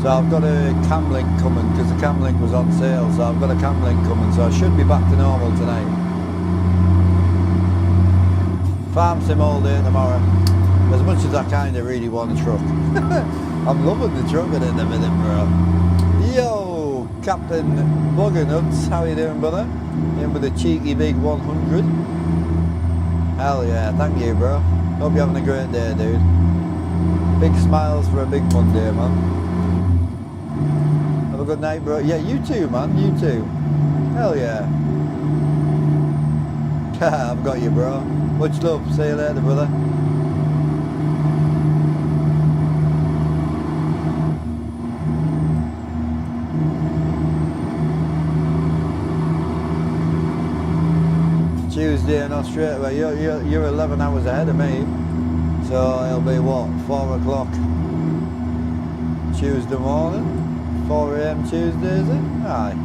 So I've got a cam link coming because the cam link was on sale. So I've got a cam link coming, so I should be back to normal tonight. Farm sim all day tomorrow. As much as I kind of really want a truck. I'm loving the trucking in a minute, bro. Yo, Captain Buggernuts, how you doing, brother? In with a cheeky big 100. Hell yeah, thank you, bro. Hope you're having a great day, dude. Big smiles for a big Monday, man. Have a good night, bro. Yeah, you too, man. You too. Hell yeah. I've got you, bro. Much love. See you later, brother. Tuesday in Australia. Well, you're 11 hours ahead of me, so it'll be what, 4 o'clock Tuesday morning, 4 a.m. Tuesday, is it? Aye.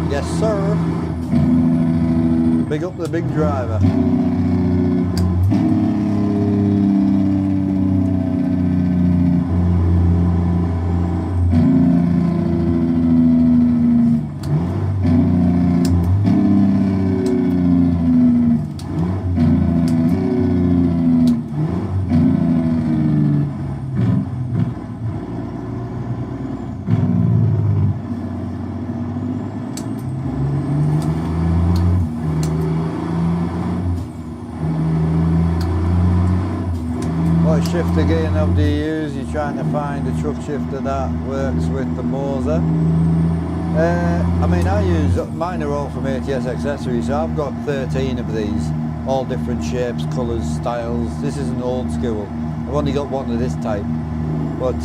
Yes, sir. Big up the big driver. What shifter gear knob do you use? You're trying to find a truck shifter that works with the Moser. I mean, mine are all from ATS Accessories, so I've got 13 of these, all different shapes, colours, styles. This isn't old school. I've only got one of this type. But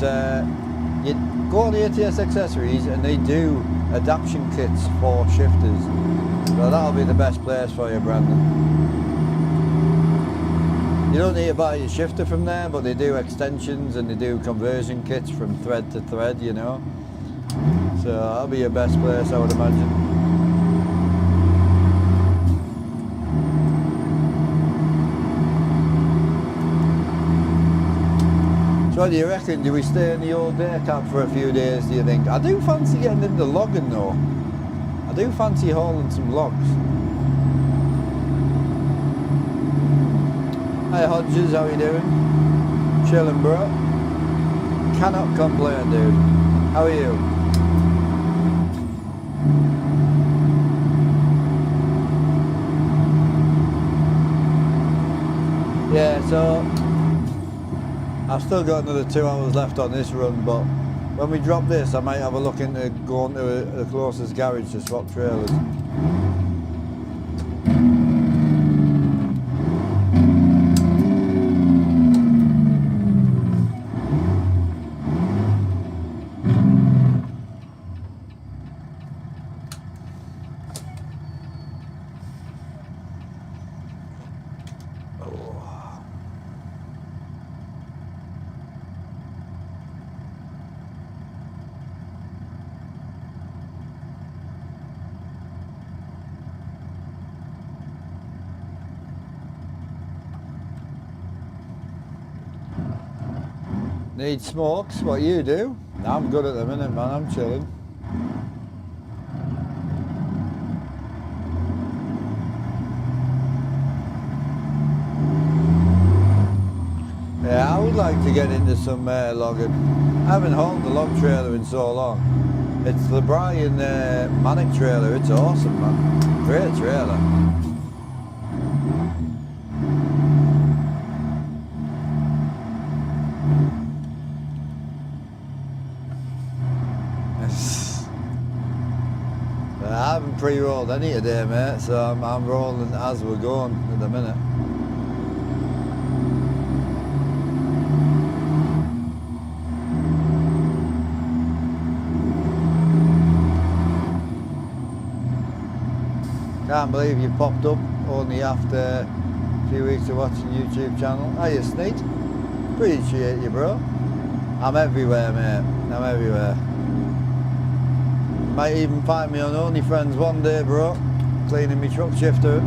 you go on the ATS Accessories and they do adaptation kits for shifters. So that'll be the best place for you, Brandon. You don't need to buy your shifter from there, but they do extensions and they do conversion kits from thread to thread, you know. So that'll be your best place, I would imagine. So what do you reckon? Do we stay in the old day cab for a few days, do you think? I do fancy getting into logging though. I do fancy hauling some logs. Hi Hodges, how you doing? Chilling, bro. Cannot complain, dude. How are you? Yeah, so I've still got another 2 hours left on this run, but when we drop this I might have a look into going to the closest garage to swap trailers. Need smokes? What you do? I'm good at the minute, man. I'm chilling. Yeah, I would like to get into some logging. I haven't hauled the log trailer in so long. It's the Brian Manic trailer. It's awesome, man. Great trailer. I haven't pre-rolled any today, mate, so I'm rolling as we're going at the minute. Can't believe you popped up only after a few weeks of watching YouTube channel. Hiya, Sneak. Appreciate you, bro. I'm everywhere, mate. I'm everywhere. Might even find me on OnlyFriends one day, bro. Cleaning me truck shifter.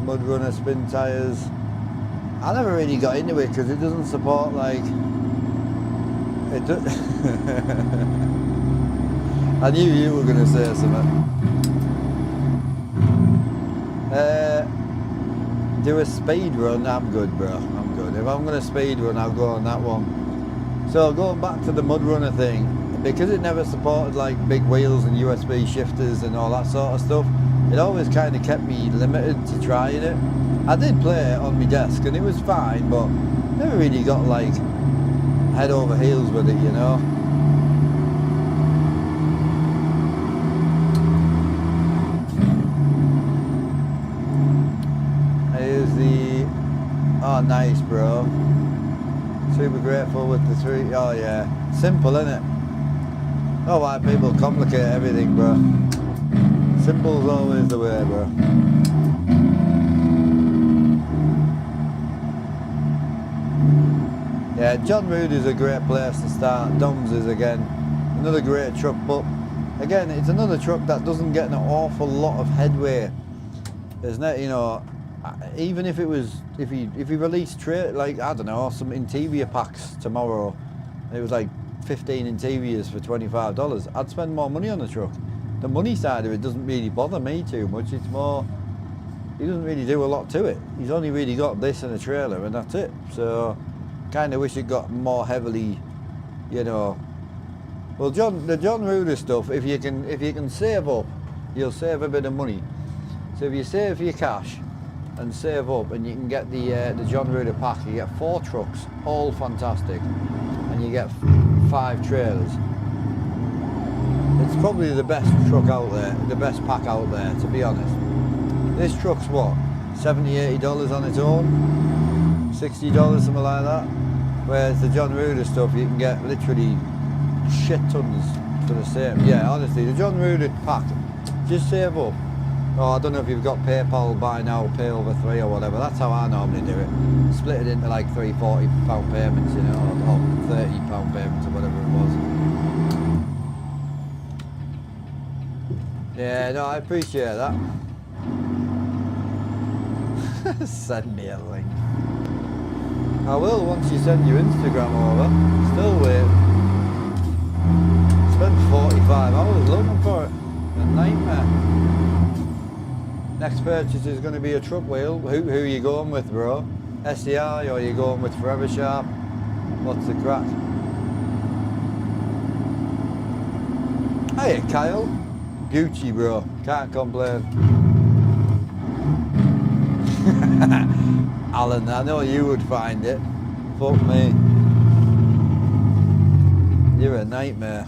Mud runner, spin tyres. I never really got into it because it doesn't support like... It do I knew you were going to say something. Do a speed run, I'm good, bro. I'm good. If I'm going to speed run, I'll go on that one. So going back to the mud runner thing, because it never supported like big wheels and USB shifters and all that sort of stuff, it always kind of kept me limited to trying it. I did play it on my desk and it was fine, but never really got like head over heels with it, you know. Oh, nice, bro. Super grateful with the 3. Oh, yeah. Simple, innit? Oh, why people complicate everything, bro. Simple's always the way, bro. Yeah, John Rood is a great place to start. Dom's is, again, another great truck, but again, it's another truck that doesn't get an awful lot of headway. There's no, you know, even if it was, if he released like, I don't know, some Interior packs tomorrow, it was like 15 Interiors for $25, I'd spend more money on the truck. The money side of it doesn't really bother me too much. It's more, he doesn't really do a lot to it. He's only really got this and a trailer and that's it. So kind of wish it got more heavily, you know. Well, the John Ruder stuff, if you can save up, you'll save a bit of money. So if you save your cash and save up, and you can get the John Ruder pack, you get 4 trucks, all fantastic, and you get 5 trailers. It's probably the best truck out there, the best pack out there, to be honest. This truck's what, $70, $80 on its own, $60, something like that. Whereas the John Ruder stuff, you can get literally shit tons for the same. Yeah, honestly, the John Ruder pack, just save up. Oh, I don't know if you've got PayPal, buy now, pay over 3 or whatever. That's how I normally do it. Split it into like 3 £40 payments, you know, or £30 payments or whatever it was. Yeah, no, I appreciate that. Send me a link. I will once you send your Instagram over. Still waiting. Spent 45 hours looking for it. A nightmare. Next purchase is going to be a truck wheel. Who are you going with, bro? SCI, or are you going with Forever Sharp? What's the crack? Hiya, Kyle. Gucci, bro. Can't complain. Alan, I know you would find it. Fuck me. You're a nightmare.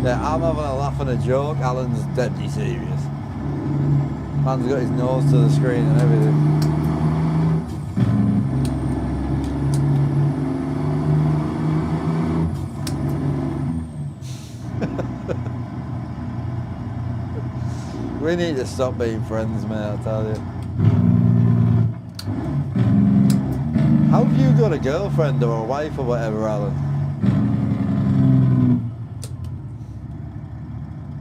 Yeah, I'm having a laugh and a joke. Alan's deadly serious. Man's got his nose to the screen and everything. We need to stop being friends, mate, I tell you. How have you got a girlfriend or a wife or whatever, Alan?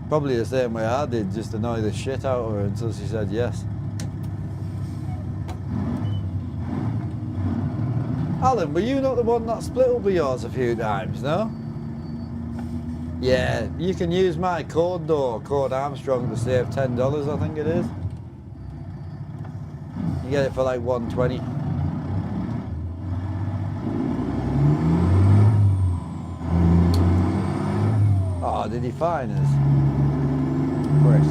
Probably the same way I did, just annoy the shit out of her until she said yes. Alan, were you not the one that split up with yours a few times, no? Yeah, you can use my code though, code Armstrong, to save $10, I think it is. You get it for like $120. Oh, did he find us? Prick.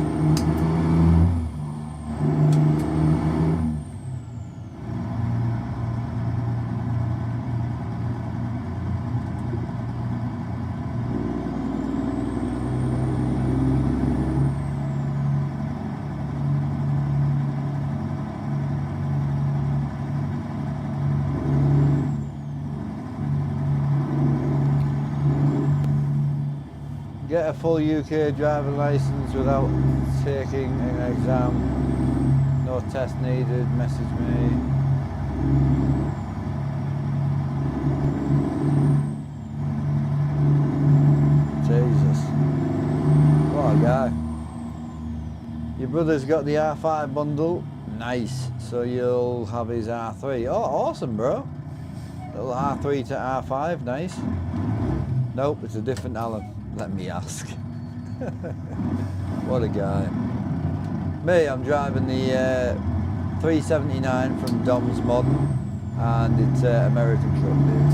Get a full UK driving licence without taking an exam. No test needed, message me. Jesus. What a guy. Your brother's got the R5 bundle. Nice. So you'll have his R3. Oh, awesome, bro. Little R3 to R5, nice. Nope, it's a different Alan. Let me ask. What a guy. Me, I'm driving the 379 from Dom's Modern, and it's American truck, dude.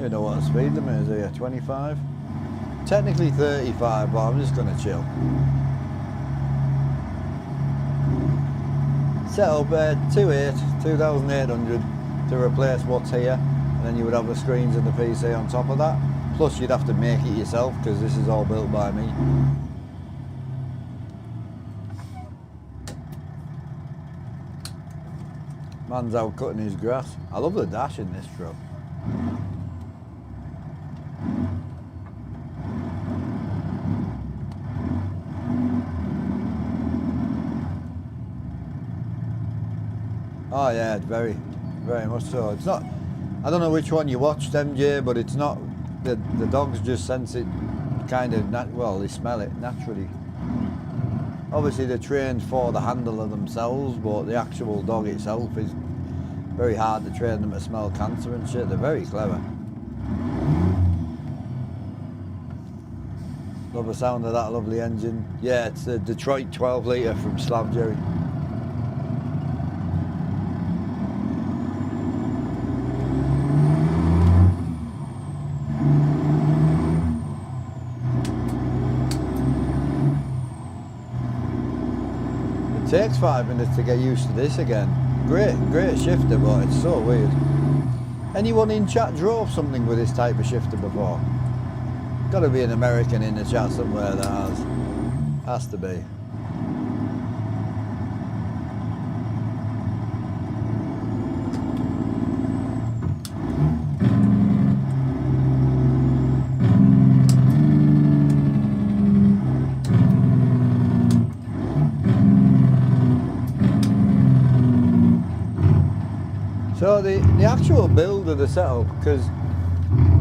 You know what the speed limit is here? 25? Technically 35, but I'm just gonna chill. Set up 2,800 to replace what's here, and then you would have the screens and the PC on top of that. Plus you'd have to make it yourself because this is all built by me. Man's out cutting his grass. I love the dash in this truck. Oh yeah, very much so. It's not, I don't know which one you watched, MJ, but it's not, the dogs just sense it kind of, well, they smell it naturally. Obviously they're trained for the handler themselves, but the actual dog itself is very hard to train them to smell cancer and shit. They're very clever. Love the sound of that lovely engine. Yeah, it's a Detroit 12 litre from Slav Jerry. It takes 5 minutes to get used to this again. Great shifter, but it's so weird. Anyone in chat drove something with this type of shifter before? Got to be an American in the chat somewhere that has to be. So the actual build of the setup, because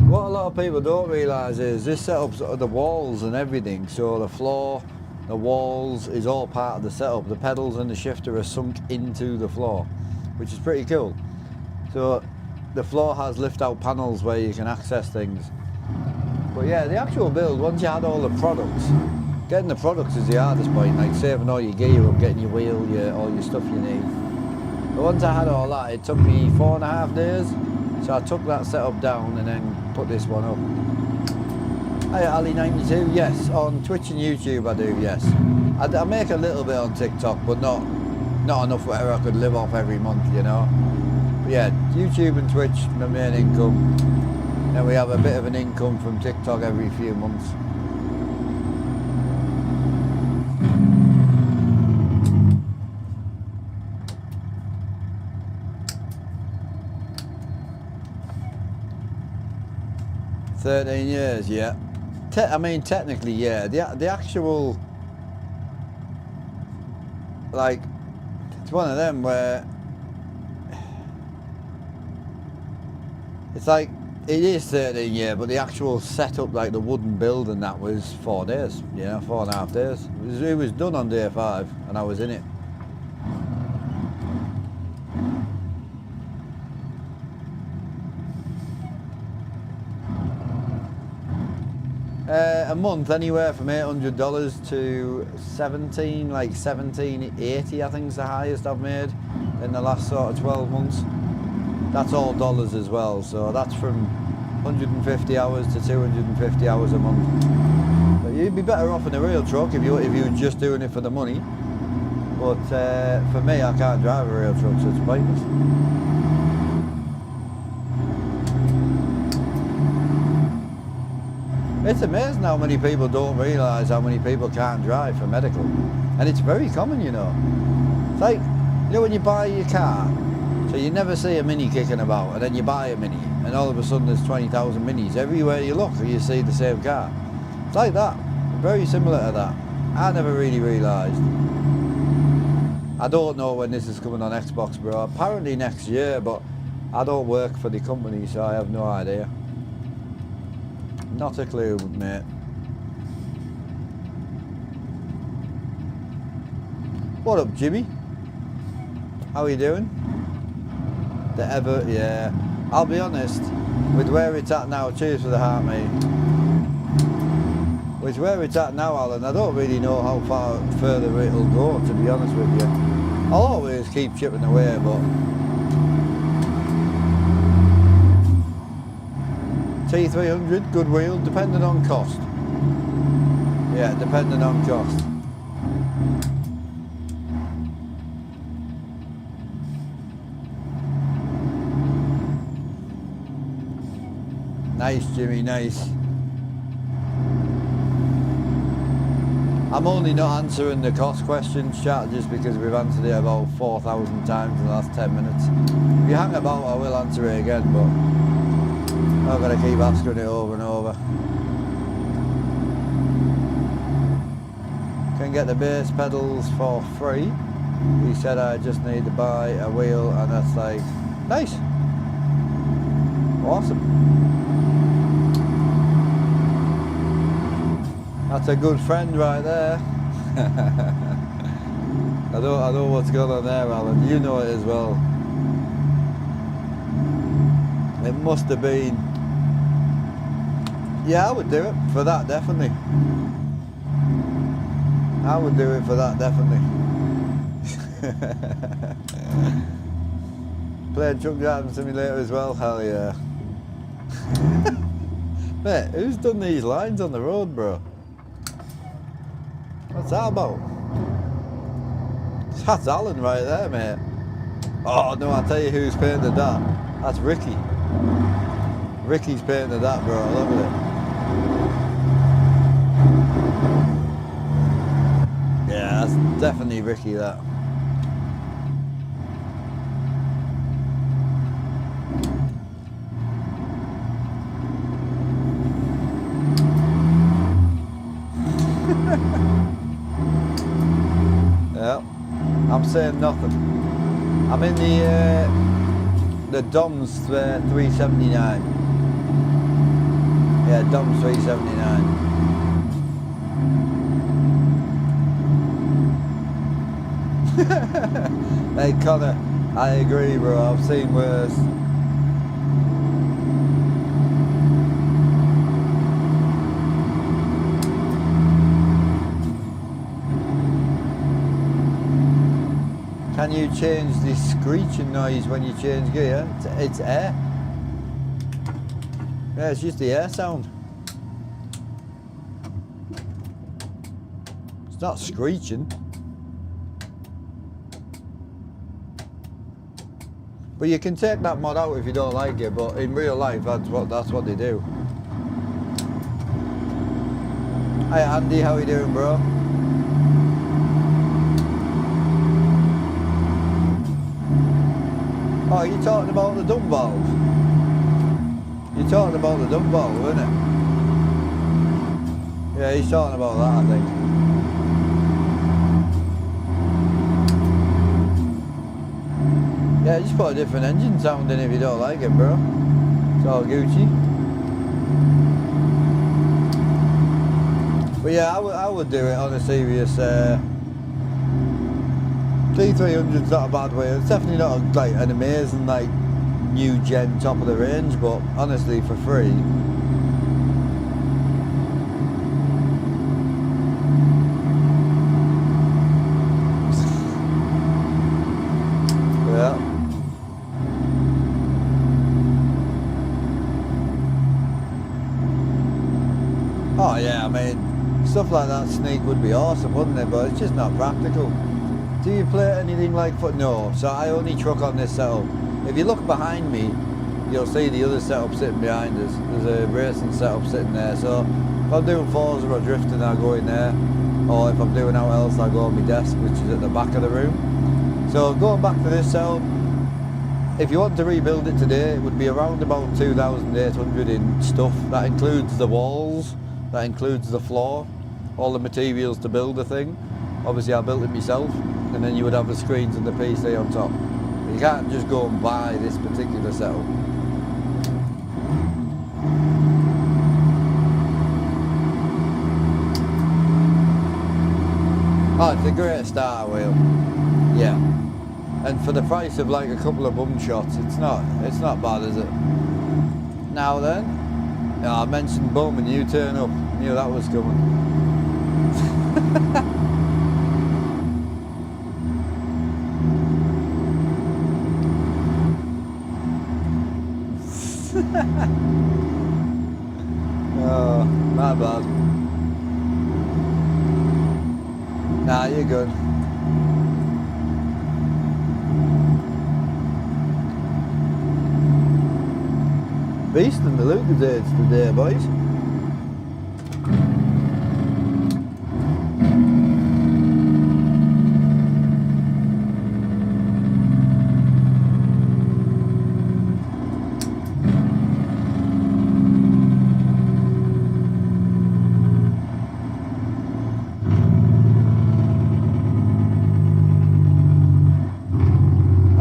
what a lot of people don't realise is this setup's the walls and everything, so the floor, the walls is all part of the setup. The pedals and the shifter are sunk into the floor, which is pretty cool. So the floor has lift out panels where you can access things. But yeah, the actual build, once you had all the products, getting the products is the hardest point, like saving all your gear up, getting your wheel, all your stuff you need. But once I had all that, it took me 4.5 days. So I took that setup down and then put this one up. Hey, Ali92, yes. On Twitch and YouTube I do, yes. I make a little bit on TikTok, but not enough where I could live off every month, you know. But yeah, YouTube and Twitch, my main income. Then we have a bit of an income from TikTok every few months. $13 years, yeah. I mean, technically, yeah. The actual, like, it's one of them where it's like, it is 13 years, but the actual setup, like the wooden building, that was 4 days, you know, 4.5 days. It was done on day 5, and I was in it. A month, anywhere from $800 to 1780, I think is the highest I've made in the last sort of 12 months. That's all dollars as well, so that's from 150 hours to 250 hours a month. But you'd be better off in a real truck if you were just doing it for the money. But for me, I can't drive a real truck, so it's pointless. It's amazing how many people don't realise how many people can't drive for medical. And it's very common, you know. It's like, you know, when you buy your car, so you never see a Mini kicking about, and then you buy a Mini, and all of a sudden there's 20,000 Minis. Everywhere you look, you see the same car. It's like that. Very similar to that. I never really realised. I don't know when this is coming on Xbox, bro. Apparently next year, but I don't work for the company, so I have no idea. Not a clue, mate. What up, Jimmy? How are you doing? Yeah. I'll be honest, with where it's at now, cheers for the heart, mate. With where it's at now, Alan, I don't really know how far further it'll go, to be honest with you. I'll always keep chipping away, but T300, good wheel, depending on cost. Yeah, depending on cost. Nice, Jimmy, nice. I'm only not answering the cost questions, chat, just because we've answered it about 4,000 times in the last 10 minutes. If you hang about, I will answer it again, but I'm going to keep asking it over and over. Can get the bass pedals for free. He said I just need to buy a wheel, and that's like, nice. Awesome. That's a good friend right there. I know what's going on there, Alan. You know it as well. It must have been. Yeah, I would do it for that, definitely. I would do it for that, definitely. Playing Truck Driving Simulator as well, hell yeah. Mate, who's done these lines on the road, bro? What's that about? That's Alan right there, mate. Oh no, I'll tell you who's painted that. That's Ricky. Ricky's painted that, bro. Look at it. Yeah, that's definitely Ricky, that. Yeah, I'm saying nothing. I'm in the Doms 379. Yeah, Doms 379. Hey Connor, I agree, bro. I've seen worse. Can you change the screeching noise when you change gear? It's air. Yeah, it's just the air sound. It's not screeching. But you can take that mod out if you don't like it, but in real life that's what they do. Hi Andy, how you doing, bro? Oh, you're talking about the dump valve? You're talking about the dump valve, isn't it? Yeah, he's talking about that, I think. Yeah, just put a different engine sound in if you don't like it, bro. It's all Gucci. But yeah, I would do it on a serious... T300's not a bad way. It's definitely not like an amazing like new gen top of the range, but honestly for free. Yeah. Oh yeah, I mean stuff like that sneak would be awesome, wouldn't it? But it's just not practical. Do you play anything like foot? No, so I only truck on this setup. If you look behind me, you'll see the other setup sitting behind us. There's a racing setup sitting there. So if I'm doing Forza or drifting, I go in there. Or if I'm doing out else, I go on my desk, which is at the back of the room. So going back to this setup, if you want to rebuild it today, it would be around about 2,800 in stuff. That includes the walls, that includes the floor, all the materials to build the thing. Obviously I built it myself. And then you would have the screens and the PC on top. You can't just go and buy this particular setup. Oh, it's a great starter wheel. Yeah. And for the price of like a couple of bum shots, it's not bad, is it? Now then, I mentioned bum and you turn up. Knew that was coming. Oh, my bad. good. Beasting the Lucozades today, boys.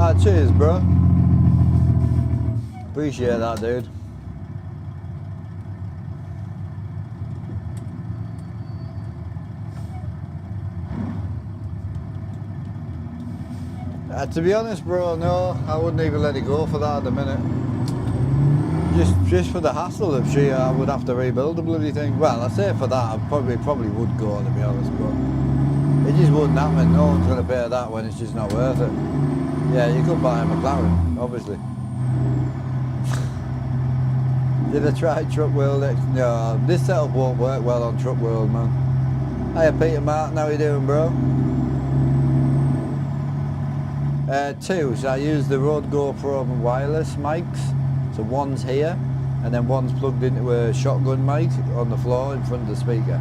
Ah, cheers, bro. Appreciate that, dude. To be honest, bro, no, I wouldn't even let it go for that at the minute. Just for the hassle of she, I would have to rebuild the bloody thing. Well, I say for that, I probably would go, to be honest, but it just wouldn't happen. No one's going to pay that when it's just not worth it. Yeah, you could buy a McLaren, obviously. Did I try Truck World X? No, this setup won't work well on Truck World, man. Hiya, Peter Martin, how you doing, bro? 2, so I use the Rode GoPro wireless mics. So one's here, and then one's plugged into a shotgun mic on the floor in front of the speaker.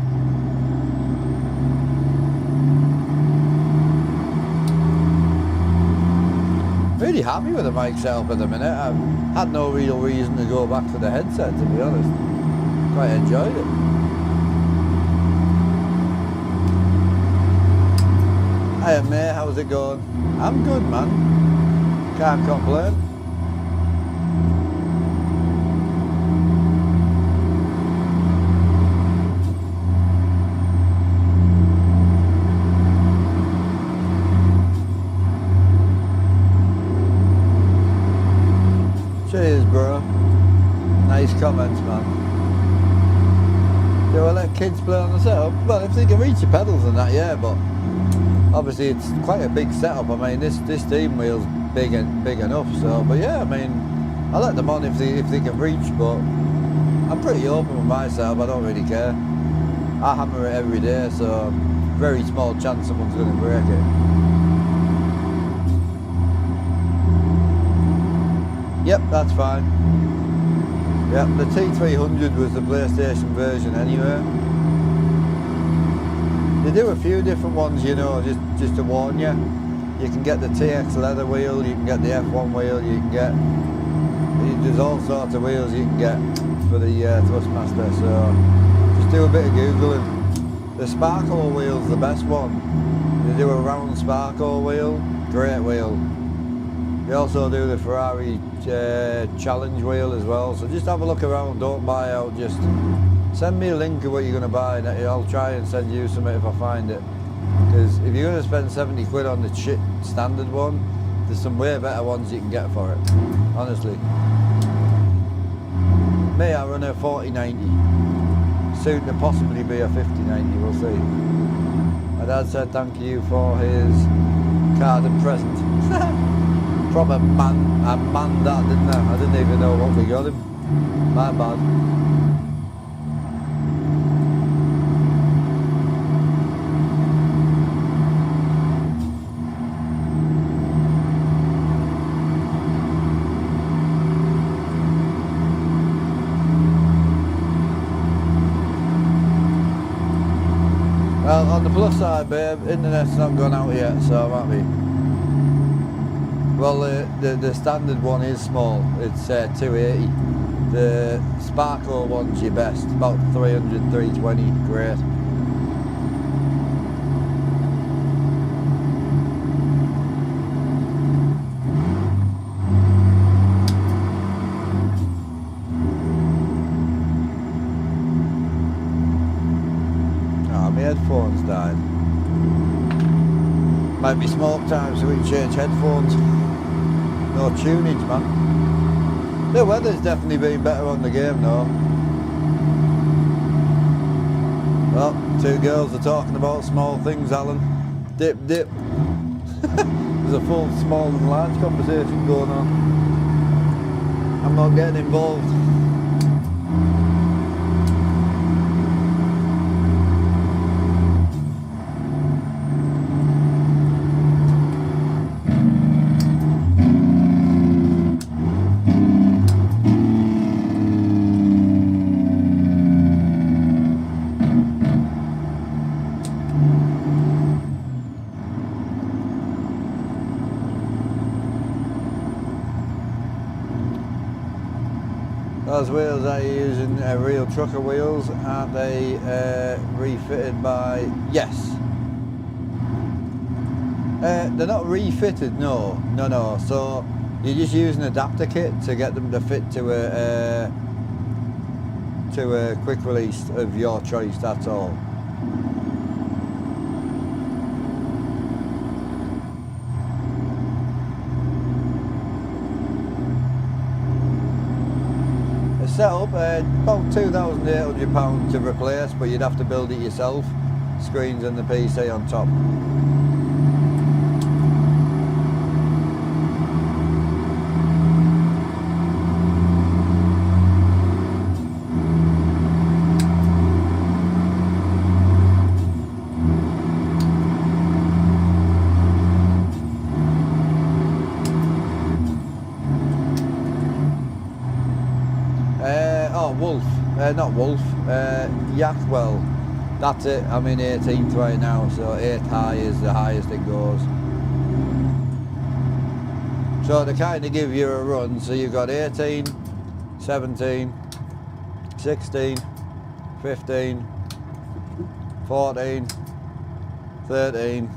Really happy with the mic setup at the minute. I've had no real reason to go back to the headset, to be honest. Quite enjoyed it. Hiya mate, how's it going? I'm good, man. Can't complain. Cheers, bro. Nice comments, man. Do I let kids play on the setup? Well, if they can reach the pedals and that, yeah, but obviously it's quite a big setup. I mean, this steam wheel's big enough. So, but yeah, I mean, I let them on if they can reach. But I'm pretty open with my setup. I don't really care. I hammer it every day, so very small chance someone's going to break it. Yep, that's fine. Yep, the T300 was the PlayStation version anyway. They do a few different ones, you know, just to warn you. You can get the TX leather wheel, you can get the F1 wheel, you can get... There's all sorts of wheels you can get for the Thrustmaster, so just do a bit of Googling. The Sparko wheel's the best one. They do a round Sparko wheel, great wheel. They also do the Ferrari Challenge wheel as well, so just have a look around, don't buy out, just send me a link of what you're going to buy and I'll try and send you something if I find it. Because if you're going to spend 70 quid on the shit standard one, there's some way better ones you can get for it, honestly. Me, I run a 4090, soon to possibly be a 5090, we'll see. My dad said thank you for his card and present. Proper man, I manned that, didn't I? I didn't even know what we got him. My bad. Well, on the plus side, babe, internet's not gone out yet, so I'm happy. Well, the standard one is small, it's 280. The Sparko one's your best, about 300, 320, great. Oh, my headphones died. Might be smoke time so we can change headphones. No tunage, man. The weather's definitely been better on the game though. Well, 2 girls are talking about small things, Alan. Dip, dip. There's a full small and large conversation going on. I'm not getting involved. Those wheels that you're using are real trucker wheels, aren't they? Refitted by... Yes. They're not refitted, no. No. So you're just using an adapter kit to get them to fit to a quick release of your choice, that's all. Set up about £2,800 to replace, but you'd have to build it yourself. Screens and the PC on top. Not Wolf, Yakwell. That's it. I'm in 18th right now, so 8 high is the highest it goes. So to kind of give you a run, so you've got 18, 17, 16, 15, 14, 13,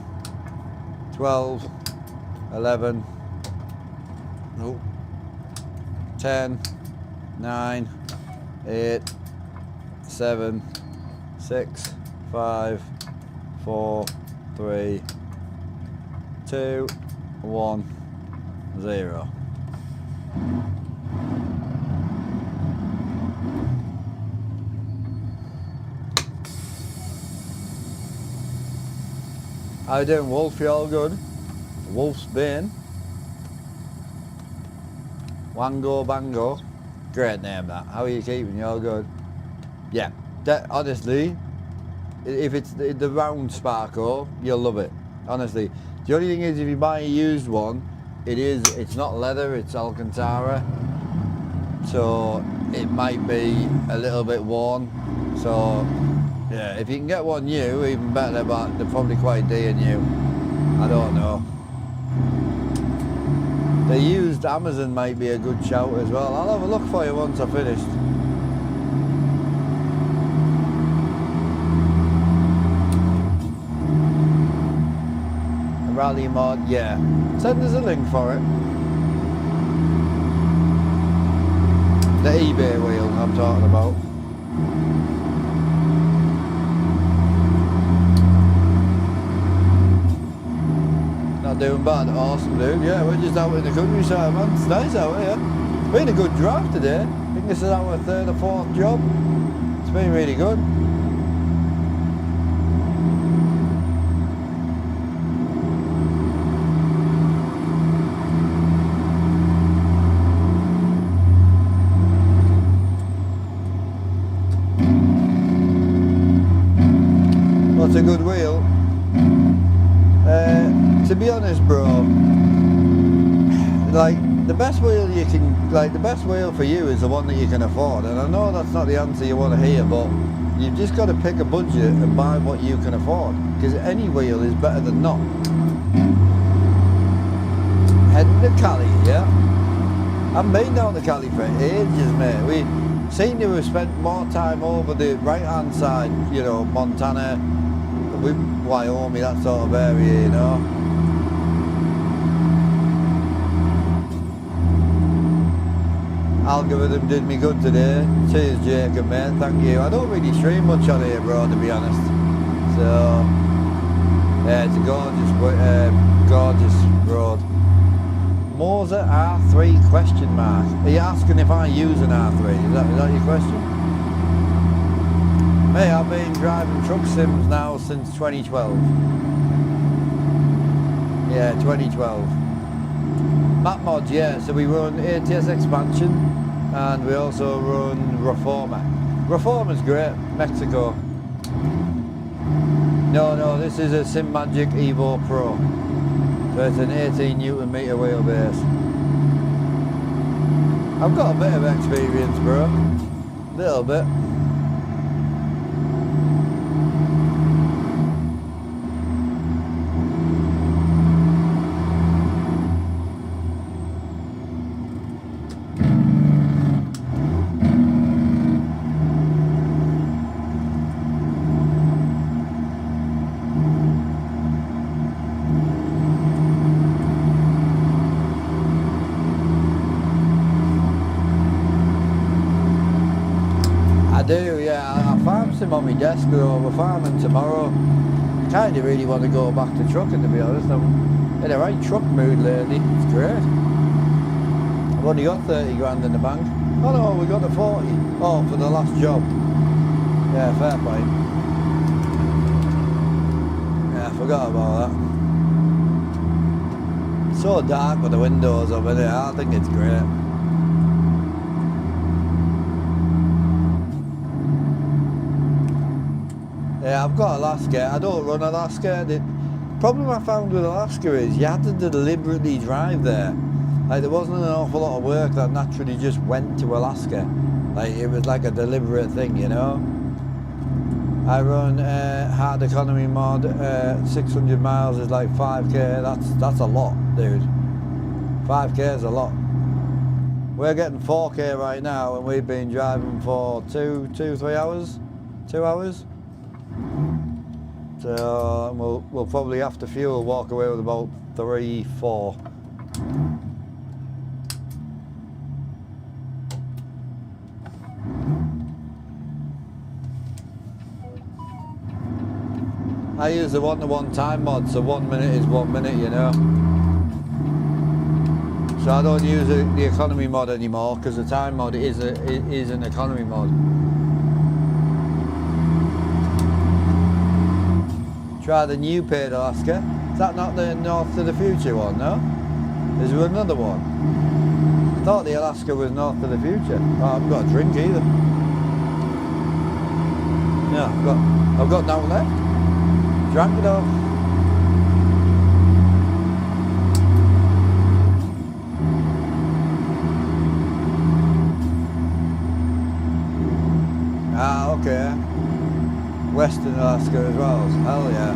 12, 11, 10, 9, 8, 7, 6, 5, 4, 3, 2, 1, 0. How you doing, Wolf? You all good? Wolf's Bane. Wango Bango. Great name, that. How are you keeping? You all good? Yeah. Honestly, if it's the round Sparko, you'll love it. Honestly. The only thing is, if you buy a used one, it's not leather, it's Alcantara. So it might be a little bit worn. So yeah, if you can get one new, even better, but they're probably quite dear new. I don't know. The used Amazon might be a good shout as well. I'll have a look for you once I've finished. A rally mod, yeah. Send us a link for it. The eBay wheel I'm talking about. Not doing bad, awesome dude. Yeah, we're just out in the countryside, man. It's nice out here. It's been a good drive today. I think this is our 3rd or 4th job. It's been really good. What's a good wheel? To be honest, bro, like the best wheel for you is the one that you can afford. And I know that's not the answer you want to hear, but you've just got to pick a budget and buy what you can afford, because any wheel is better than not. Heading to Cali, yeah? I've been down to Cali for ages, mate. We seem to have spent more time over the right-hand side, you know, Montana, Wyoming, that sort of area, you know. Algorithm did me good today. Cheers, Jacob, mate. Thank you. I don't really stream much on here, bro, to be honest. So, yeah, it's a gorgeous road. Moser R3 question mark. Are you asking if I use an R3? Is that your question? Mate, I've been driving truck sims now since 2012. Yeah, 2012. Map mods, yeah, so we run ATS expansion and we also run Reformer. Reformer's great, Mexico. No, this is a SimMagic Evo Pro. So it's an 18 Newton meter wheelbase. I've got a bit of experience, bro. Little bit. nothing on my desk, though. We're farming tomorrow. Kind of really want to go back to trucking, to be honest. I'm in a right truck mood lately. It's great. I've only got 30 grand in the bank. Oh no, we got the 40. Oh, for the last job. Yeah, fair play. Yeah, I forgot about that. It's so dark with the windows over there. I think it's great. Yeah, I've got Alaska. I don't run Alaska. The problem I found with Alaska is you had to deliberately drive there. Like, there wasn't an awful lot of work that naturally just went to Alaska. Like, it was like a deliberate thing, you know? I run hard economy mod. 600 miles is like 5k. That's a lot, dude. 5k is a lot. We're getting 4k right now, and we've been driving for 3 hours. 2 hours. So we'll probably after fuel walk away with about 3-4. I use the 1-to-1 time mod, so 1 minute is 1 minute, you know. So I don't use the economy mod anymore because the time mod is an economy mod. Try the new paid Alaska. Is that not the North to the Future one, no? Is there another one? I thought the Alaska was North to the Future. Oh, I haven't got a drink either. No, I've got nothing left. Drank it off. Ah, okay. Western Alaska as well. Hell yeah.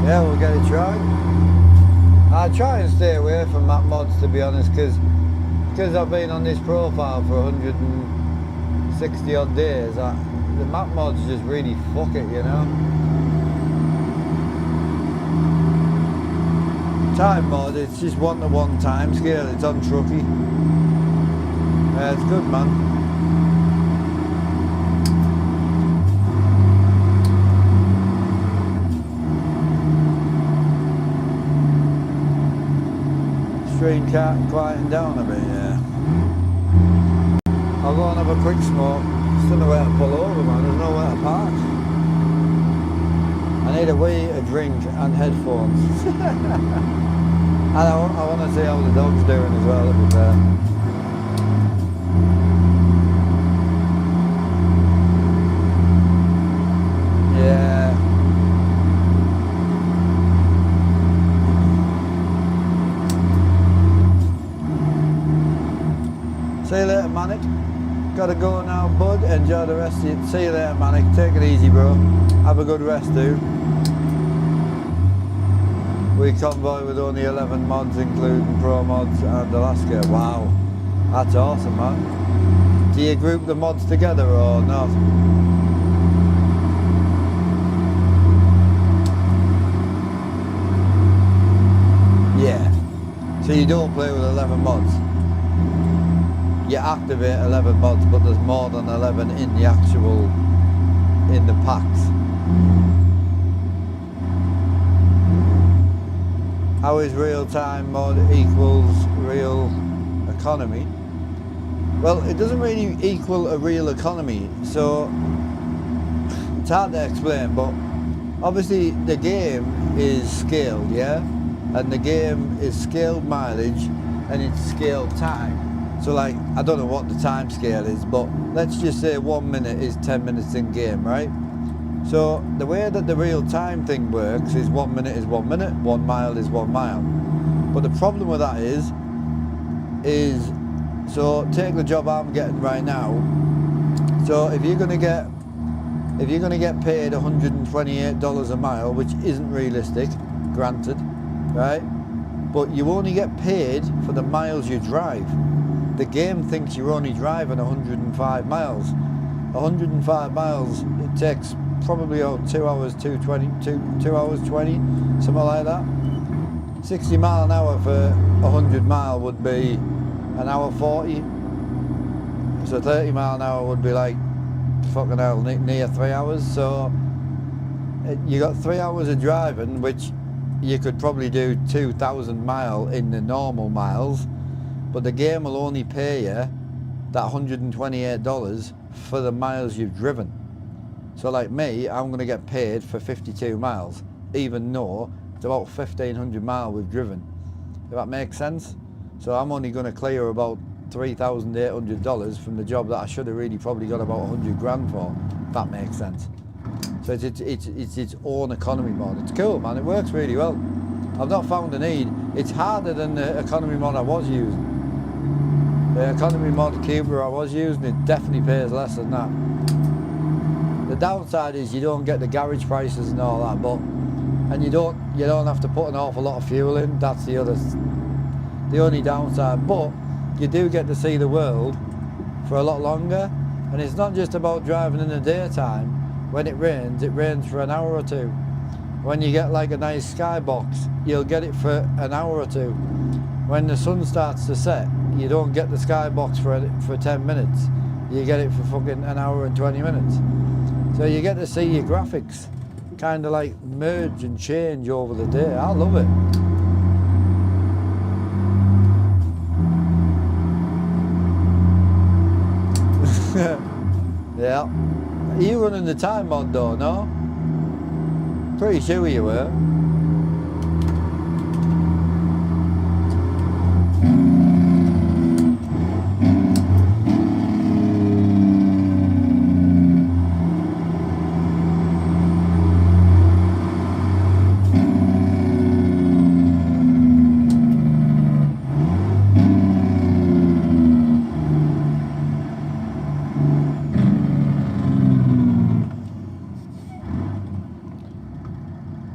Yeah, we'll get it tried. I try and stay away from map mods, to be honest, because I've been on this profile for 160 odd days. The map mods just really fuck it, you know. Time mod, it's just 1-to-1 time scale. It's on Truckee. It's good, man. Stream quieting down a bit, yeah. I'll go and have a quick smoke. Still know where to pull over, man. There's nowhere to park. I need a wee, a drink, and headphones. And I want to see how the dog's doing as well, to be fair. Yeah. See you later, Manic. Gotta go now, bud. Enjoy the rest of it. See you later, Manic. Take it easy, bro. Have a good rest, dude. We convoy with only 11 mods, including Pro mods and Alaska. Wow, that's awesome, man. Do you group the mods together or not? Yeah. So you don't play with 11 mods. You activate 11 mods, but there's more than 11 in the packs. How is real-time mod equals real economy? Well, it doesn't really equal a real economy, so it's hard to explain, but obviously the game is scaled, yeah? And the game is scaled mileage and it's scaled time. So like, I don't know what the time scale is, but let's just say 1 minute is 10 minutes in game, right? So the way that the real time thing works is 1 minute is 1 minute, 1 mile is 1 mile. But the problem with that is so take the job I'm getting right now. So if you're gonna get paid $128 a mile, which isn't realistic, granted, right? But you only get paid for the miles you drive. The game thinks you're only driving 105 miles. 105 miles, it takes probably about 2 hours, 2 hours 20, something like that. 60 mile an hour for 100 mile would be an hour 40. So 30 mile an hour would be like fucking hell, near 3 hours. So you got 3 hours of driving, which you could probably do 2,000 mile in the normal miles, but the game will only pay you that $128 for the miles you've driven. So like me, I'm going to get paid for 52 miles, even though it's about 1,500 miles we've driven. If that makes sense? So I'm only going to clear about $3,800 from the job that I should have really probably got about 100 grand for, if that makes sense. So it's its own economy mod. It's cool, man. It works really well. I've not found the need. It's harder than the economy mod I was using. The economy mod Cupra I was using, it definitely pays less than that. The downside is you don't get the garage prices and all that, and you don't have to put an awful lot of fuel in. That's the only downside. But you do get to see the world for a lot longer, and it's not just about driving in the daytime. When it rains for an hour or two. When you get like a nice skybox, you'll get it for an hour or two. When the sun starts to set, you don't get the skybox for 10 minutes. You get it for fucking an hour and 20 minutes. So you get to see your graphics kind of like merge and change over the day. I love it. Yeah. Are you running the time mod though, no? Pretty sure you were.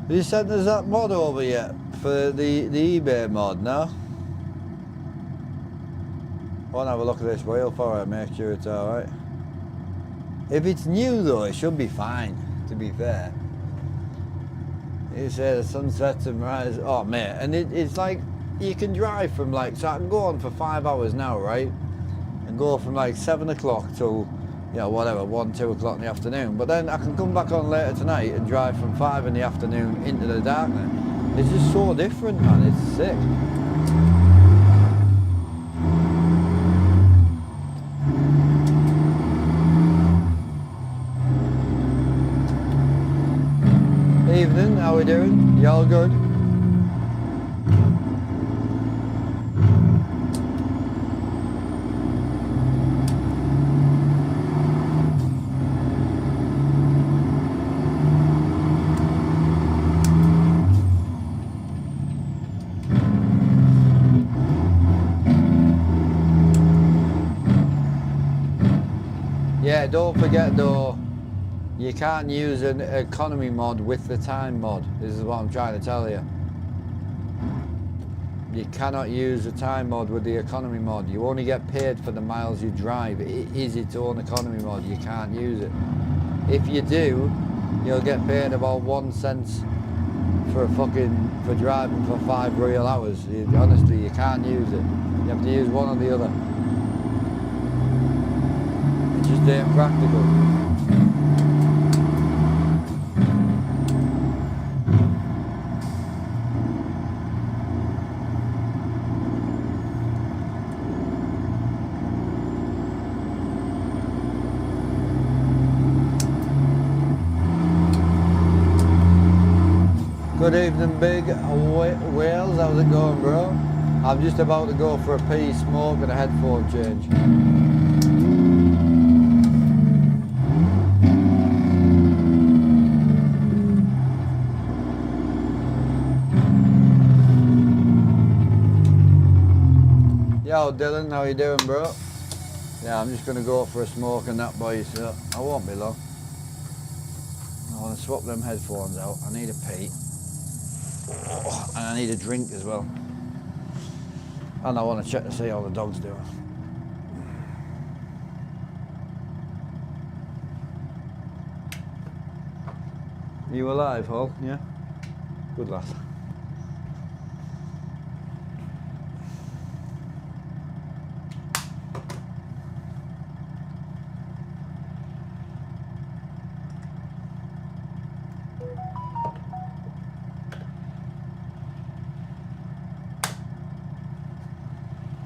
Have you sent us that mod over yet for the eBay mod, no? I want to have a look at this wheel for it, make sure it's alright. If it's new though, it should be fine, to be fair. You say the sun sets and rises, oh mate, and it's like, you can drive from like, so I can go on for 5 hours now, right? And go from like 7 o'clock till, you know, whatever, 1, 2 o'clock in the afternoon. But then I can come back on later tonight and drive from 5 in the afternoon into the darkness. It's just so different, man. It's sick. Evening, how we doing? You all good? Yeah, don't forget though, you can't use an economy mod with the time mod. This is what I'm trying to tell you. You cannot use the time mod with the economy mod. You only get paid for the miles you drive. It is its own economy mod. You can't use it. If you do, you'll get paid about 1 cent for driving for 5 real hours. Honestly, you can't use it. You have to use one or the other. It just ain't practical. Good evening, Big Wales. How's it going, bro? I'm just about to go for a pee, smoke and a headphone change. Yo, Dylan, how you doing, bro? Yeah, I'm just gonna go for a smoke and that, boy, so I won't be long. I want to swap them headphones out. I need a pee. Oh, and I need a drink as well. And I want to check to see how the dog's doing. Are you alive, Hall? Yeah? Good lad.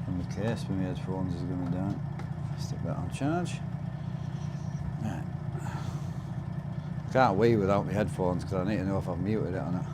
And the case for my headphones is going down. Stick that on charge. Right. Can't wee without my headphones because I need to know if I've muted it or not.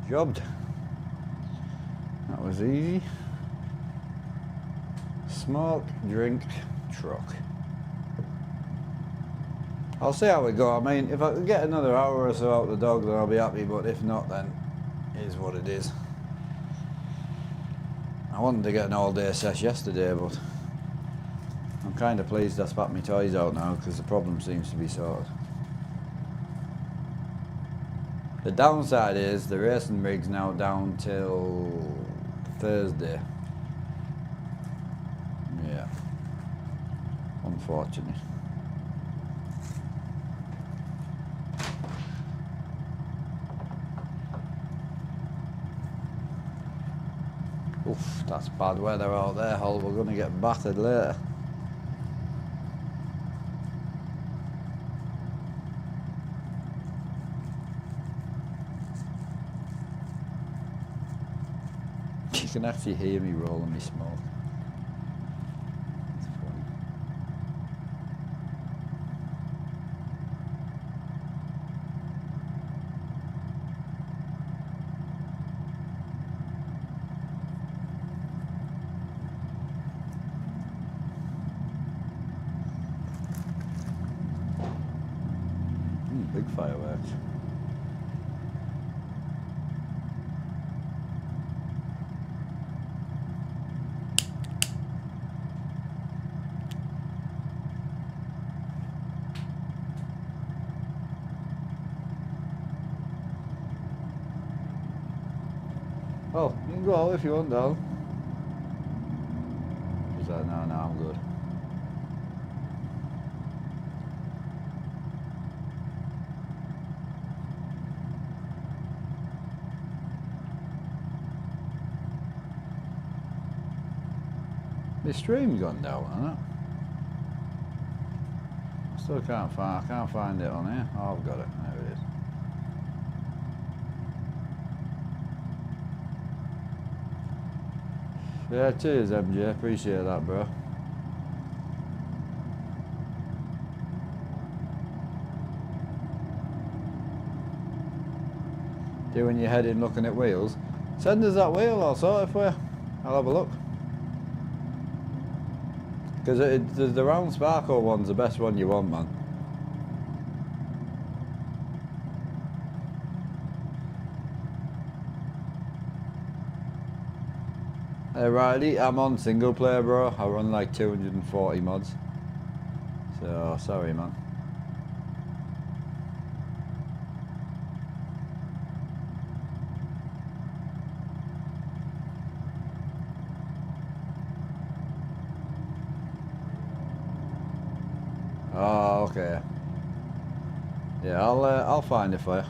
Jobbed. That was easy. Smoke, drink, truck. I'll see how we go. I mean, if I can get another hour or so out the dog, then I'll be happy, but if not, then it is what it is. I wanted to get an all-day sesh yesterday, but I'm kind of pleased I spat my toys out now because the problem seems to be sorted. The downside is the racing rig's now down till Thursday. Yeah. Unfortunately. Oof, that's bad weather out there, Hull. We're going to get battered later. You can actually hear me rolling me smoke. It's funny. Big fireworks. Oh, you can go if you want, though. Is that no, I'm good. The stream's gone down, hasn't it? I still can't find it on here. Oh, I've got it. There it is. Yeah, cheers, MJ. Appreciate that, bro. Do when you're heading looking at wheels. Send us that wheel, I'll sort it for you. I'll have a look. Because the round sparkle one's the best one you want, man. Hey Riley, I'm on single player, bro. I run like 240 mods. So, sorry, man. Oh, okay. Yeah, I'll find it for you.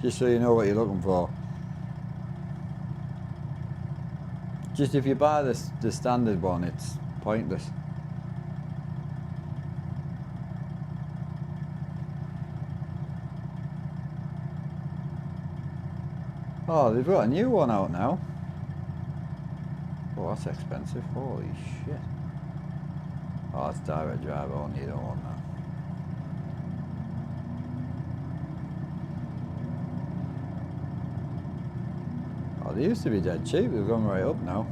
Just so you know what you're looking for. Just if you buy the standard one, it's pointless. Oh, they've got a new one out now. Oh, that's expensive. Holy shit. Oh, that's direct drive only. You don't want that. Oh, they used to be dead cheap. They've gone right up now.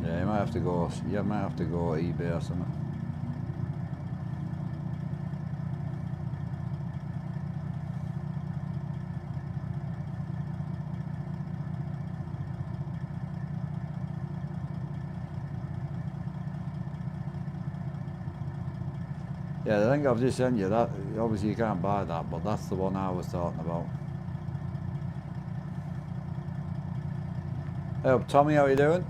Yeah, you might have to go. You might have to go eBay or something. Yeah, I think I've just sent you that. Obviously, you can't buy that, but that's the one I was talking about. Hey up, Tommy, how you doing?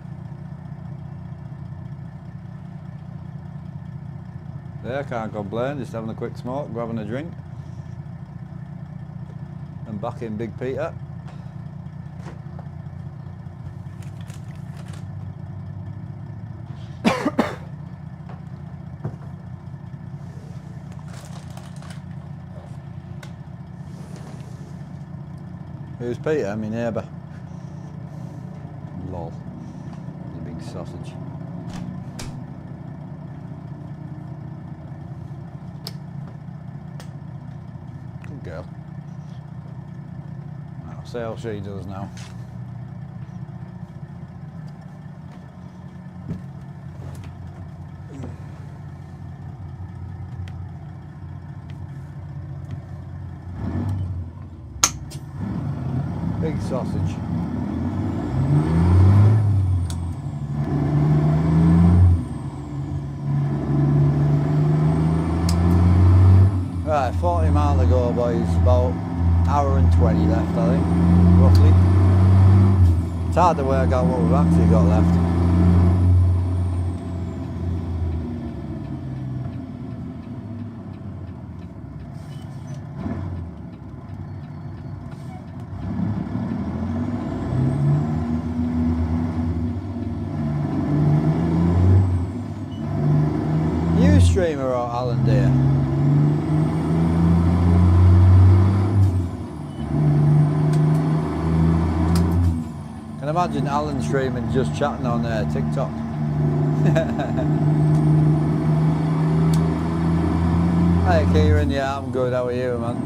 Yeah, can't complain. Just having a quick smoke, grabbing a drink. And back in Big Peter. Who's Peter? My neighbour. Lol. You big sausage. Good girl. I'll see how she does now. Big sausage. Right, 40 mile to go, boys. About an hour and 20 left, I think, roughly. It's hard to work out what we've actually got left. Streamer or Alan Deer? Can imagine Alan streaming just chatting on TikTok. Hey Kieran, yeah, I'm good. How are you, man?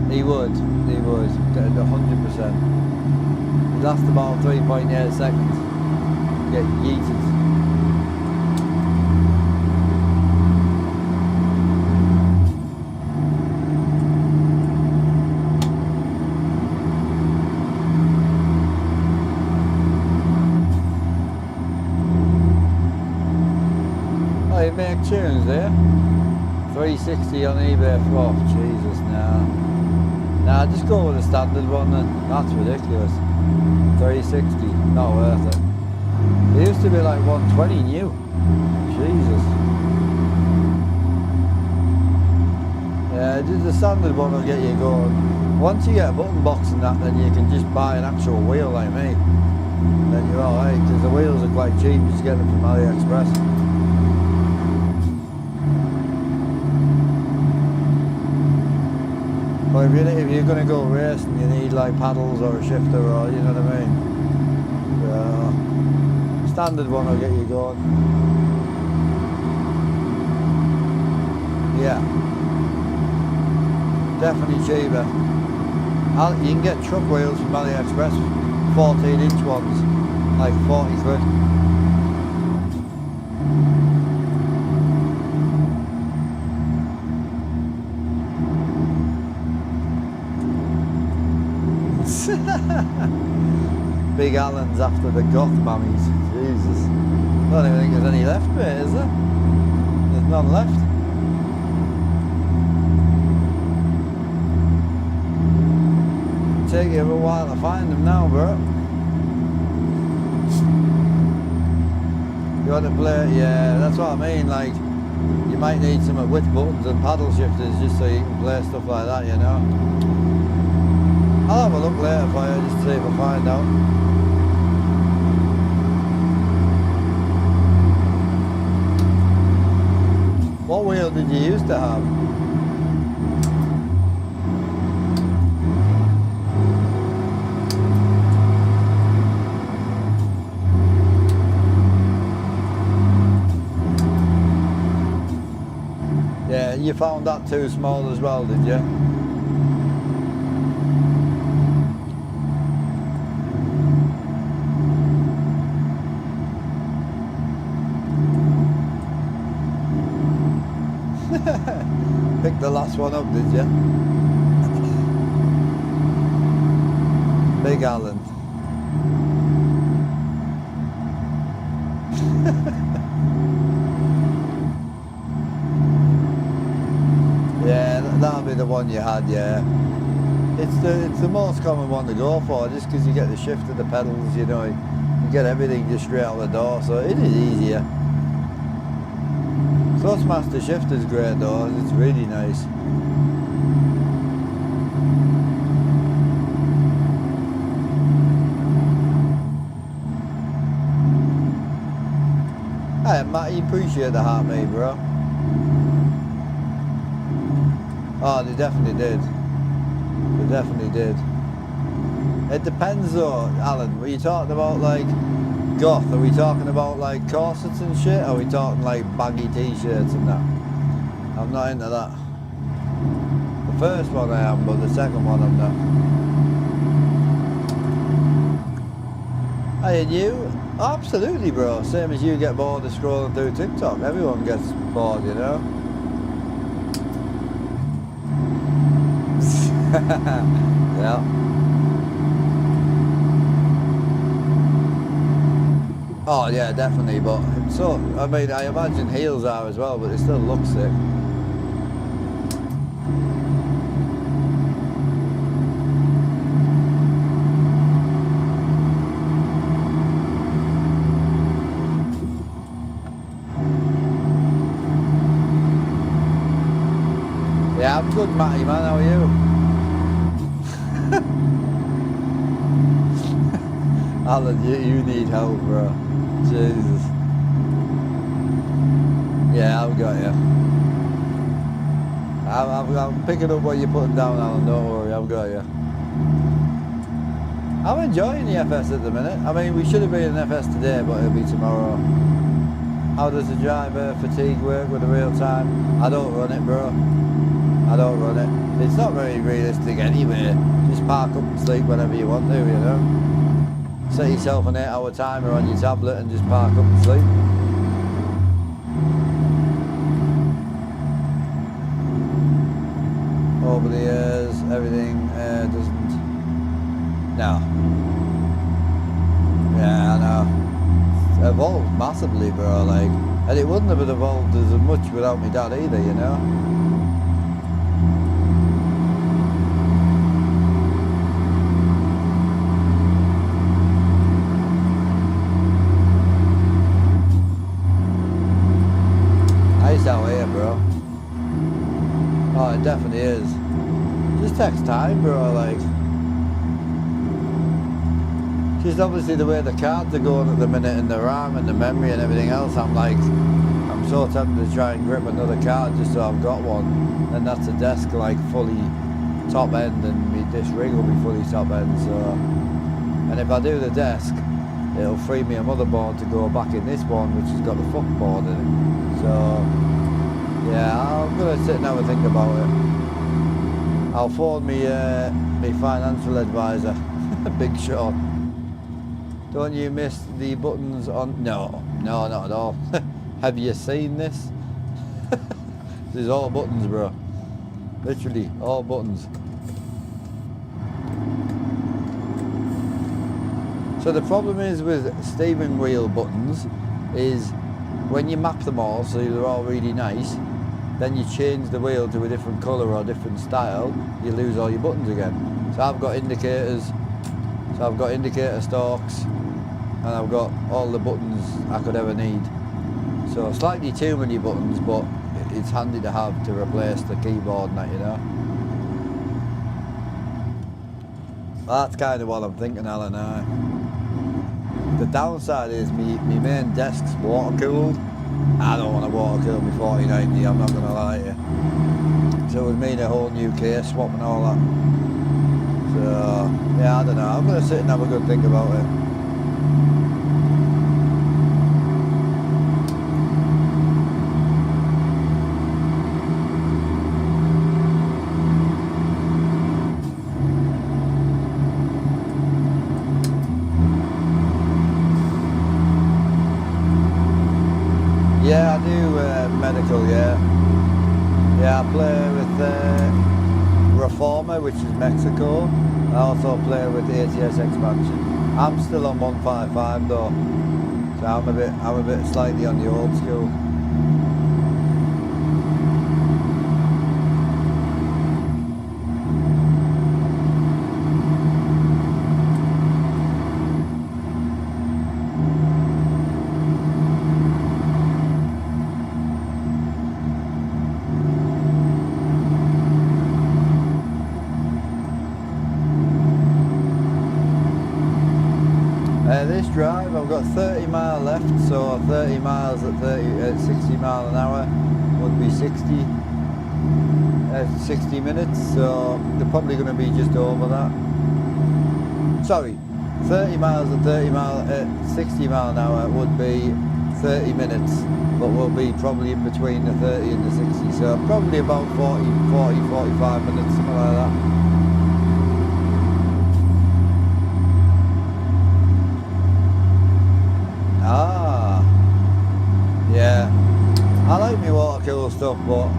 He would, 100%. He'd last about 3.8 seconds. Get yeeted. Make tunes there. 360 on eBay for Jesus now. Nah, just go with the standard one then. That's ridiculous. 360, not worth it. It used to be like 120 new. Jesus. Yeah, just the standard one will get you going. Once you get a button box and that, then you can just buy an actual wheel like me. Then you're alright, because the wheels are quite cheap. Just get them from AliExpress. But if you're going to go racing, you need like paddles or a shifter, or you know what I mean. Standard one will get you going. Yeah, definitely cheaper. You can get truck wheels from AliExpress, 14-inch ones, like 40 quid. Big Alan's after the goth mummies. Jesus. I don't even think there's any left, mate, is there? There's none left. Take you a while to find them now, bro. You want to play it? Yeah, that's what I mean. Like, you might need some with buttons and paddle shifters just so you can play stuff like that, you know. I'll have a look later for you just to see if I find out. What wheel did you used to have? Yeah, you found that too small as well, did you? Picked the last one up, did you? Big Alan. Yeah, that'll be the one you had, yeah. It's the most common one to go for, just because you get the shift of the pedals, you know, you get everything just straight out the door, so it is easier. Thrustmaster shifter's great though, it's really nice. Hey Matt, you appreciate the heart, mate, bro. Oh, they definitely did. They definitely did. It depends though, Alan. Were you talking about like goth? Are we talking about like corsets and shit? Or are we talking like baggy t-shirts and that? I'm not into that. The first one I am, but the second one I'm not. Hey, and you? Absolutely, bro. Same as you get bored of scrolling through TikTok. Everyone gets bored, you know? Yeah. Oh yeah, definitely, but so, I mean, I imagine heels are as well, but they still look sick. Yeah, I'm good, Matty, man, how are you? Alan, you need help, bro. Jesus. Yeah, I've got you. I'm picking up what you're putting down, Alan, don't worry, I've got you. I'm enjoying the FS at the minute. I mean, we should have been in FS today, but it'll be tomorrow. How does the driver fatigue work with the real time? I don't run it, bro. I don't run it. It's not very realistic anyway. Just park up and sleep whenever you want to, you know. Set yourself an 8-hour timer on your tablet and just park up and sleep. Over the years, everything doesn't... No. Yeah, I know. It's evolved massively, bro, like... And it wouldn't have evolved as much without my dad either, you know. Out here, bro. Oh, it definitely is. Just takes time, bro, like. Just obviously the way the cards are going at the minute and the RAM and the memory and everything else, I'm so tempted to try and grip another card just so I've got one. And that's a desk like fully top end and this rig will be fully top end, so. And if I do the desk, it'll free me a motherboard to go back in this one which has got the fuck board in it. So yeah, I'm gonna sit and have a think about it. I'll phone me financial advisor, Big Sean. Don't you miss the buttons on? No, not at all. Have you seen this? This is all buttons, bro. Literally all buttons. So the problem is with steering wheel buttons is when you map them all so they're all really nice, then you change the wheel to a different colour or different style, you lose all your buttons again. So I've got indicators, so I've got indicator stalks, and I've got all the buttons I could ever need. So slightly too many buttons, but it's handy to have to replace the keyboard and that, you know. That's kind of what I'm thinking, Alan. The downside is me main desk's water cooled. I don't want to water cool my 4090, I'm not going to lie to you. So it would mean a whole new case swap and all that. So, yeah, I don't know. I'm going to sit and have a good think about it. Yeah, I do medical, yeah. Yeah, I play with Reformer, which is Mexico. I also play with ATS Expansion. I'm still on 155 though, so I'm a bit slightly on the old school. This drive, I've got 30 mile left, so 30 miles at 60 mile an hour would be 60 minutes, so they're probably going to be just over that. Sorry, 30 miles at 60 mile an hour would be 30 minutes, but we'll be probably in between the 30 and the 60, so probably about 45 minutes, something like that. Ah, yeah. I like my water cool stuff, but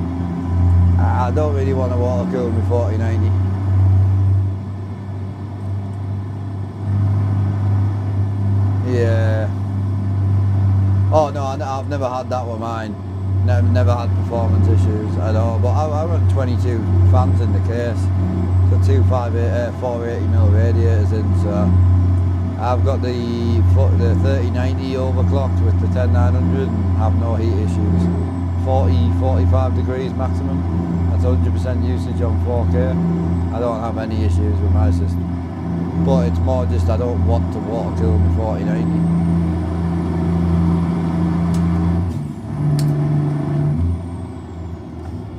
I don't really want to water cool my 4090. Yeah. Oh no, I've never had that with mine. Never had performance issues at all. But I run 22 fans in the case, so 480mm radiators in. So I've got the 3090 overclocked with the 10900 and have no heat issues. 45 degrees maximum. That's 100% usage on 4K. I don't have any issues with my system. But it's more just I don't want to water cool my 4090.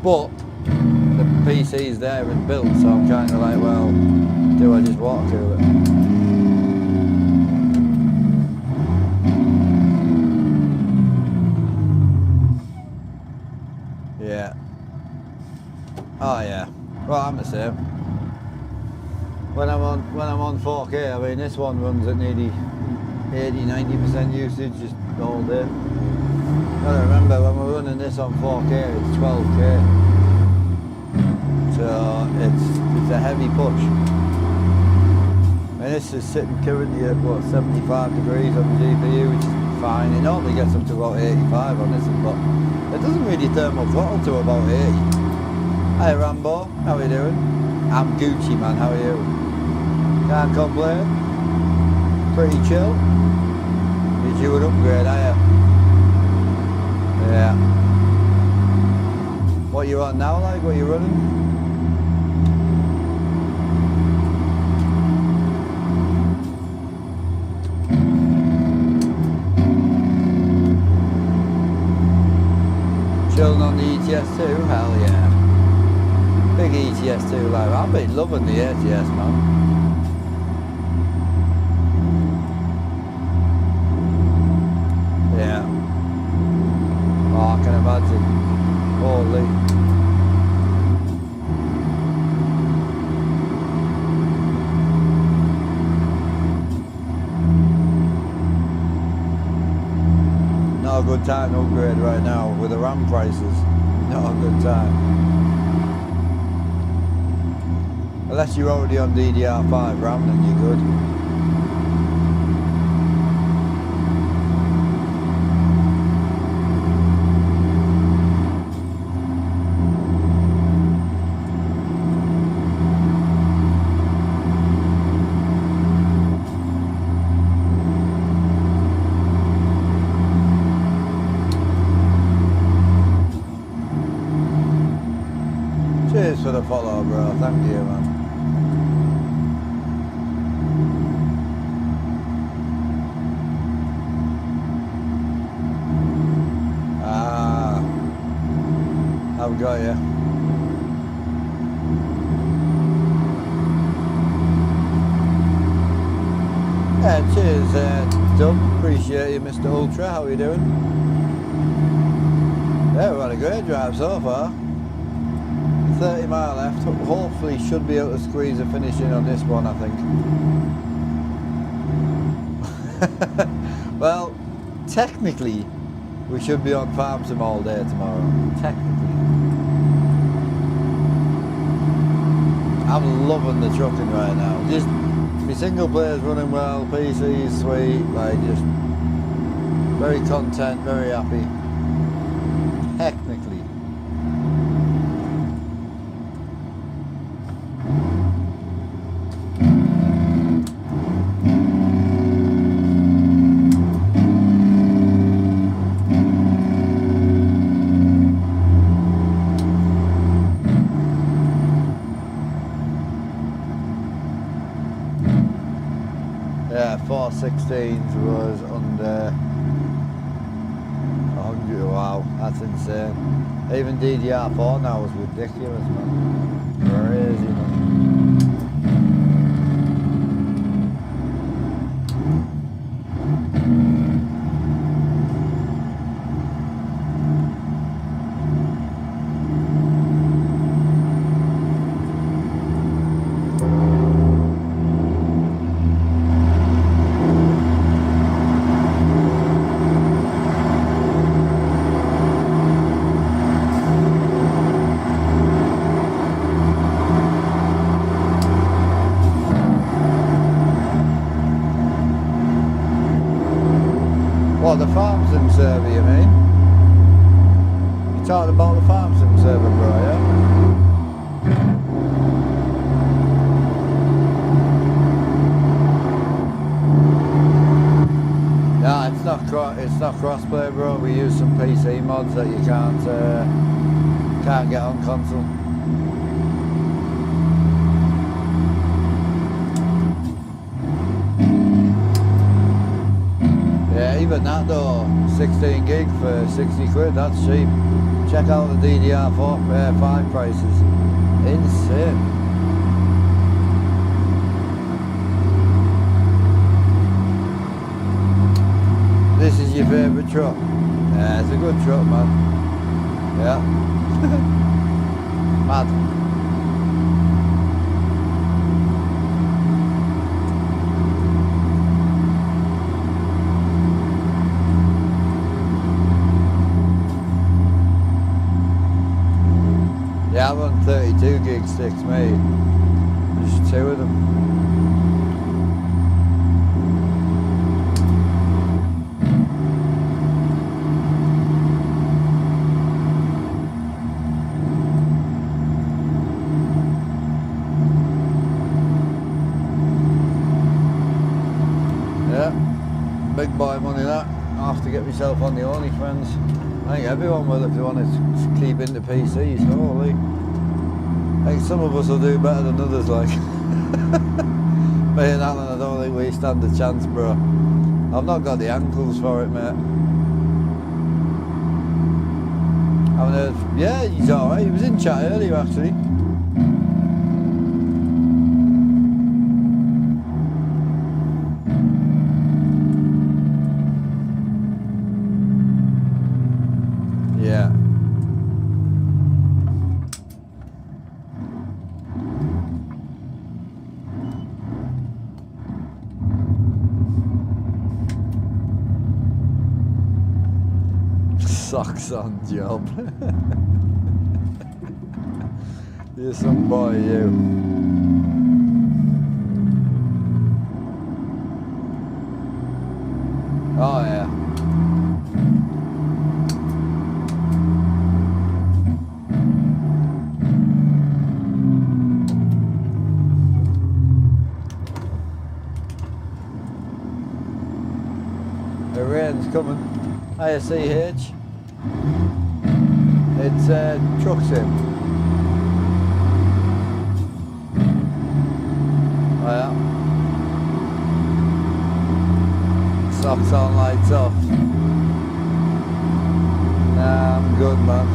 But the PC's there and built, so I'm kind of like, well, do I just water cool it? Yeah. Oh yeah. Well, I'm the same. When I'm on 4K, I mean this one runs at nearly 80-90% usage just all day. Gotta remember when we're running this on 4K, it's 12K. So it's a heavy push. And this is sitting currently at what, 75 degrees on the GPU, which is fine. It normally gets up to about 85 on this, but it doesn't really thermal throttle to about 80. Hi Rambo, how are you doing? I'm Gucci man, how are you? Can't complain. Pretty chill. Did you an upgrade, are you? Yeah. What you on now, like? What you running? Chilling on the ETS2? Hell yeah. Big ETS2 like I've been loving the ATS, man. Yeah. Oh, I can imagine. Holy. Not a good time to upgrade right now with the RAM prices. Not a good time. Unless you're already on DDR5 RAM, then you're good. for the follow, bro. Thank you, man. Ah, I've got you. Yeah, cheers, Doug. Appreciate you, Mr. Ultra. How are you doing? Yeah, we've had a great drive so far. 30 mile left. Hopefully should be able to squeeze a finish in on this one, I think. Well, technically, we should be on farm sim all day tomorrow. Technically. I'm loving the trucking right now. Just my single player's running well, PC is sweet, like just very content, very happy. Technically. Yeah, 416s was under 100. Wow, that's insane. Even DDR4 now is ridiculous, man. Crazy, man. What, the farm sim server, you mean? You're talking about the farm sim server, bro, yeah? Yeah, it's not crossplay, bro. We use some PC mods that you can't get on console. Yeah, even that though, 16 gig for 60 quid, that's cheap. Check out the DDR4 5 prices. Insane. This is your favourite truck? Yeah, it's a good truck, man. Yeah. Mad. Yeah, I'm on 32 gig sticks, mate. Just two of them. Yeah, big boy money that. I have to get myself on the OnlyFans. I think everyone will if they want to keep into PCs, holy. I think some of us will do better than others, like. Me and Alan, I don't think we stand a chance, bro. I've not got the ankles for it, mate. I haven't heard, yeah, he's alright. He was in chat earlier, actually. Yeah. Sucks on job. You're some boy, you. Oh yeah. The rain's coming. ISCH. It's truck sim. yeah. Socks on, lights off. Nah, I'm good, man.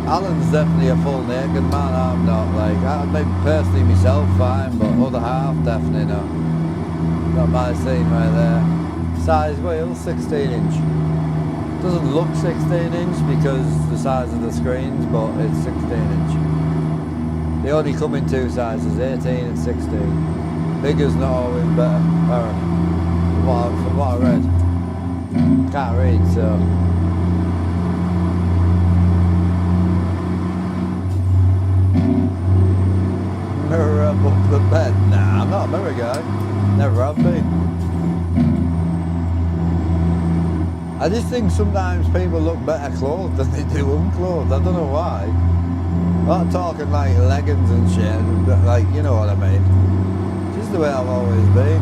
Alan's definitely a full naked man, I'm not. Like, I maybe personally myself fine, but other half definitely not. Got my scene right there. Size wheel, 16 inch. Doesn't look 16 inch because the size of the screens, but it's 16 inch. They only come in two sizes, 18 and 16. Bigger's not always better, apparently. From what I read. Can't read, so. Mirror above the bed. Nah, I'm not a mirror guy. Never have been. I just think sometimes people look better clothed than they do unclothed. I don't know why. I'm not talking like leggings and shit, like, you know what I mean. Just the way I've always been.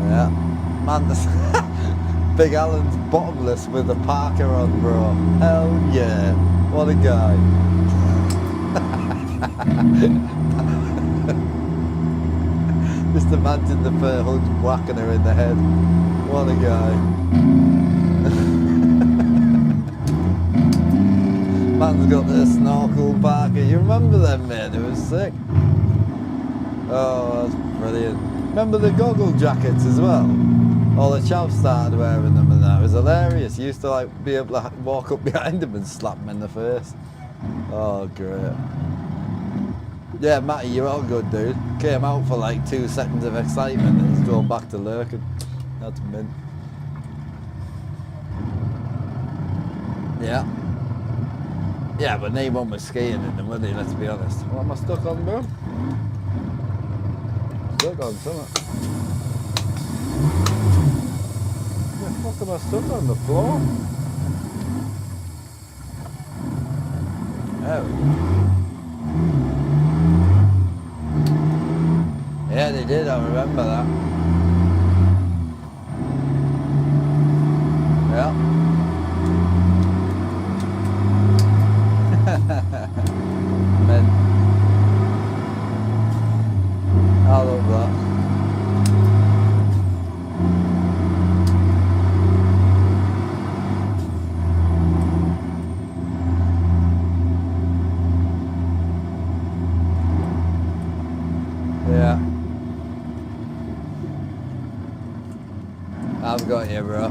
Yeah. Man, Big Alan's bottomless with a Parker on, bro. Hell yeah. What a guy. Just imagine the fair hood whacking her in the head. What a guy. Man's got the snorkel Parker. You remember them, mate? It was sick. Oh, that's brilliant. Remember the goggle jackets as well? All the chaps started wearing them and that. It was hilarious. You used to like be able to walk up behind them and slap them in the face. Oh, great. Yeah, Matty, you're all good, dude. Came out for like 2 seconds of excitement and he's going back to lurking. That's mint. Yeah. Yeah, but they won't be skiing in them, will they? Let's be honest. What am I stuck on, bro? Stuck on something. What the fuck am I stuck on? The floor? There we go. Yeah, they did, I remember that. Yeah. Man. I love that. Yeah. I've got you, bro.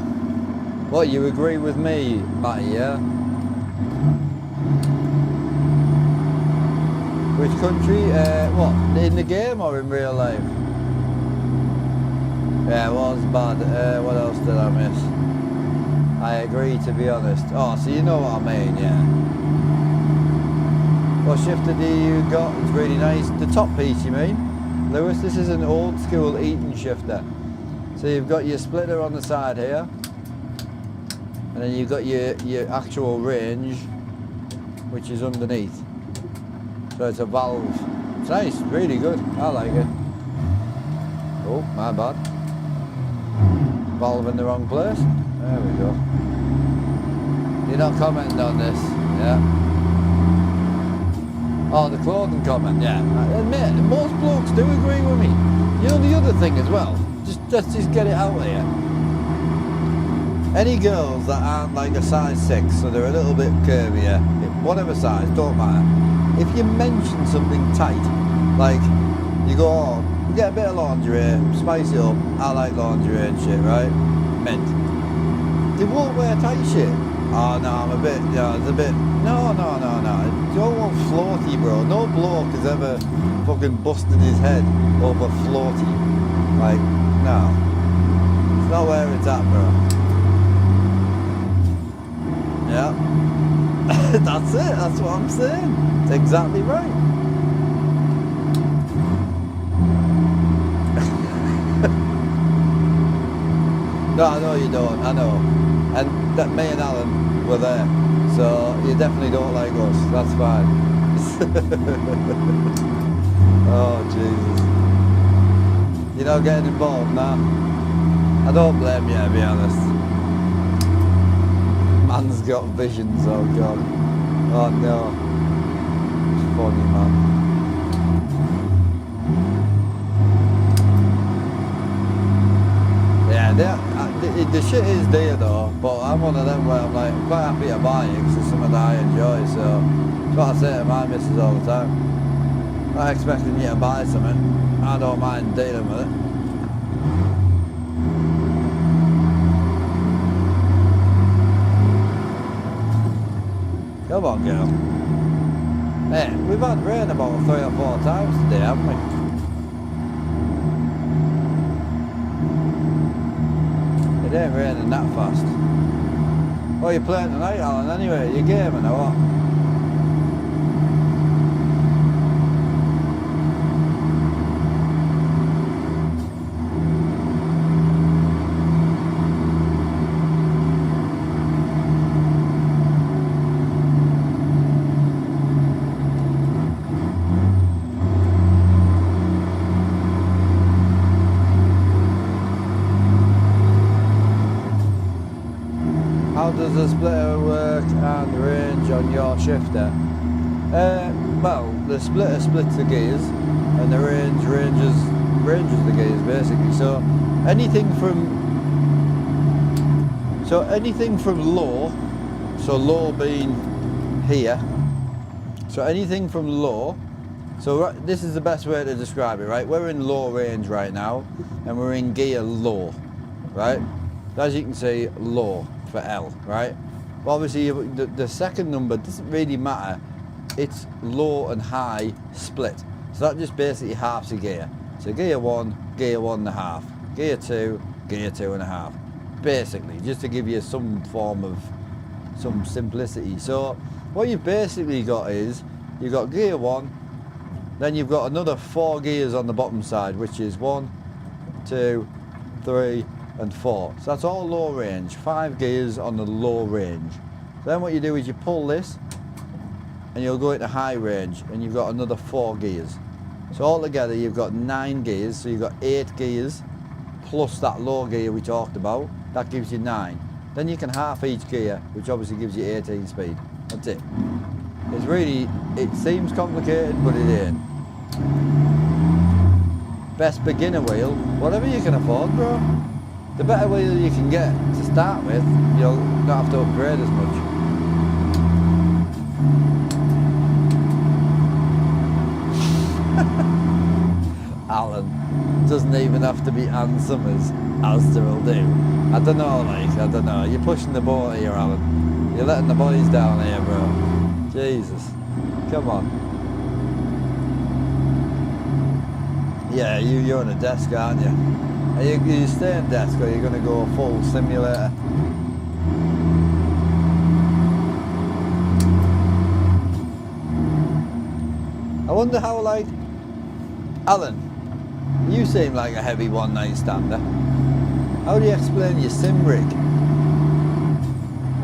What, you agree with me, Matty, yeah? Which country? What, in the game or in real life? Yeah, it was bad. What else did I miss? I agree, to be honest. Oh, so you know what I mean, yeah. What shifter do you got? It's really nice. The top piece, you mean? Lewis, this is an old school Eaton shifter. So you've got your splitter on the side here, and then you've got your actual range, which is underneath. So it's a valve. It's nice, really good. I like it. Oh, my bad. Valve in the wrong place. There we go. You're not commenting on this, yeah? Oh, the clothing comment, yeah. I admit, most blokes do agree with me. You know the other thing as well? Let's just get it out there. Any girls that aren't like a size 6, so they're a little bit curvier, whatever size, don't matter. If you mention something tight, like you go, oh, you get a bit of lingerie, spice it up, I like lingerie and shit, right? Mint. They won't wear tight shit. Oh no, I'm a bit, it's a bit, no. You don't want floaty, bro. No bloke has ever fucking busted his head over floaty. Like, no. It's not where it's at, bro. Yeah. That's it, that's what I'm saying. It's exactly right. No, I know you don't, I know. And that me and Alan were there. So you definitely don't like us, that's fine. Oh, Jesus. You're not getting involved now? I don't blame you, to be honest. Man's got visions, oh God. Oh no. funny, man. Yeah, the shit is there though, but I'm one of them where I'm like, I'm quite happy to buy it because it's something that I enjoy, so that's what I say to my missus all the time. Not expecting you to buy something, I don't mind dealing with it. Come on, girl. Hey, we've had rain about 3 or 4 times today, haven't we? It ain't raining that fast. What are you playing tonight, Alan, anyway? You gaming or what? How does the splitter work and range on your shifter? Well, the splitter splits the gears and the range ranges the gears basically. So anything from low, so low being here, so anything from low, so this is the best way to describe it, right? We're in low range right now and we're in gear low, right? As you can see, low for L, right? Well, obviously the second number doesn't really matter. It's low and high split. So that just basically halves the gear. So gear 1, gear 1.5, gear 2, gear 2.5. Basically, just to give you some form of some simplicity. So what you've basically got is, you've got gear 1, then you've got another 4 gears on the bottom side, which is 1, 2, 3, and 4. So that's all low range, 5 gears on the low range. Then what you do is you pull this and you'll go into high range and you've got another 4 gears. So altogether you've got 9 gears, so you've got 8 gears plus that low gear we talked about, that gives you 9. Then you can half each gear, which obviously gives you 18 speed. That's it. It's really, it seems complicated, but it ain't. Best beginner wheel, whatever you can afford, bro. The better wheel you can get to start with, you'll not have to upgrade as much. Alan, doesn't even have to be Ann Summers, Asda will do. I don't know, I don't know. You're pushing the boat here, Alan. You're letting the boys down here, bro. Jesus. Come on. Yeah, you're on a desk, aren't you? Are you staying desk or are you going to go full simulator? I wonder how, like, Alan, you seem like a heavy one-night stander. How do you explain your sim rig?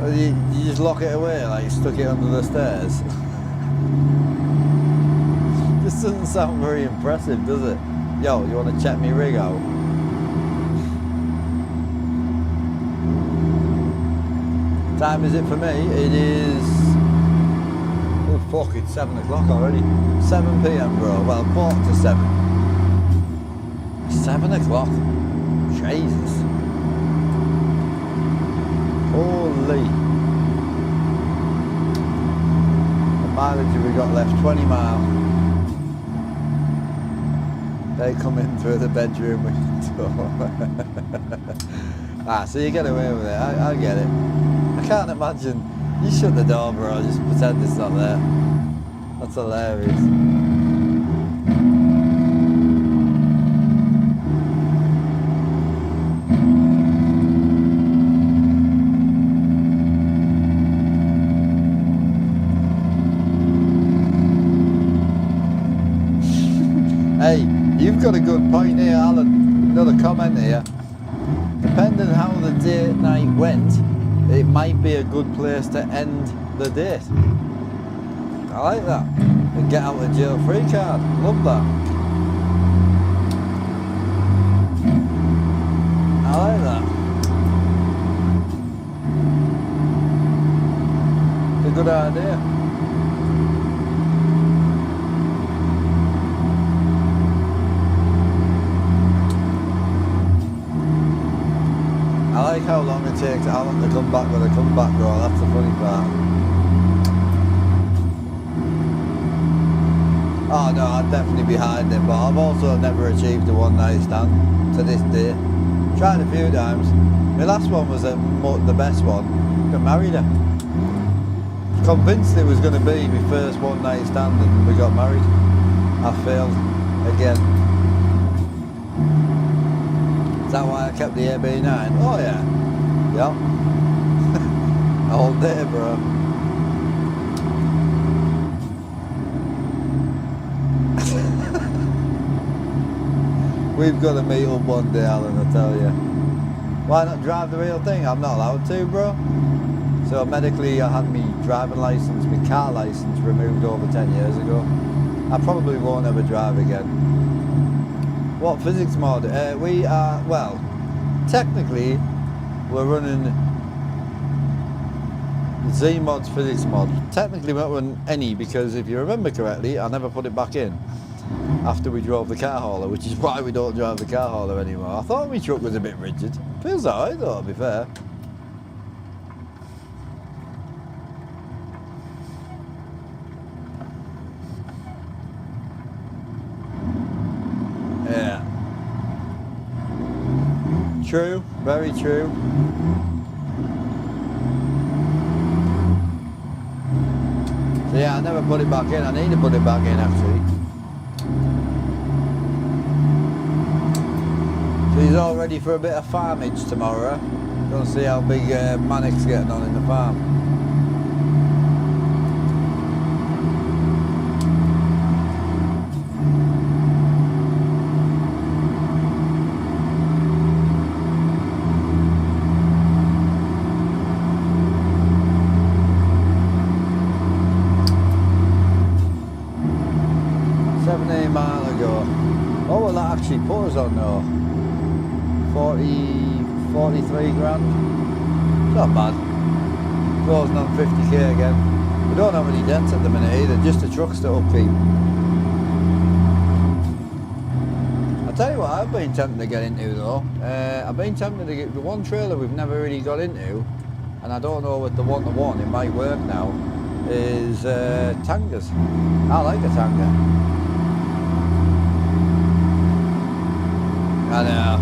Or you just lock it away like you stuck it under the stairs? This doesn't sound very impressive, does it? Yo, you want to check me rig out? Time is it for me? It is... oh fuck, it's 7 o'clock already. 7 PM, bro. Well, 6:45. 7 o'clock? Jesus. Holy. The mileage have we got left? 20 miles. They come in through the bedroom window. So you get away with it. I get it. I can't imagine. You shut the door, bro. Just pretend it's not there. That's hilarious. Hey, you've got a good point here, Alan. Another comment here. Depending how the date night went, it might be a good place to end the date. I like that. A get out of jail free card. Love that. I like that. It's a good idea. like how long it takes Alan to come back when I come back, bro. That's the funny part. Oh no, I'd definitely be hiding it, but I've also never achieved a one night stand to this day. Tried a few times. My last one was the best one. Got married her. Convinced it was going to be my first one night stand and we got married. I failed again. Is that why I kept the AB9? Oh yeah. Yep. All day, bro. We've got to meet up one day, Alan, I tell you. Why not drive the real thing? I'm not allowed to, bro. So medically I had my driving licence, my car licence removed over 10 years ago. I probably won't ever drive again. What physics mod? We are, well, technically we're running Z-Mod's physics mod. Technically we don't run any because if you remember correctly, I never put it back in after we drove the car hauler, which is why we don't drive the car hauler anymore. I thought my truck was a bit rigid. Feels alright though, to be fair. Yeah. True, very true. So yeah, I never put it back in. I need to put it back in actually. So he's all ready for a bit of farmage tomorrow. Gonna see how big Manic's getting on in the farm. What will that actually put us on though? 43 grand? It's not bad. Closing on 50k again. We don't have any dents at the minute either, just the trucks to upkeep. I'll tell you what I've been tempted to get into though. I've been tempted to get the one trailer we've never really got into, and I don't know with the one-to-one, it might work now, is Tangas. I like a Tanga. I know.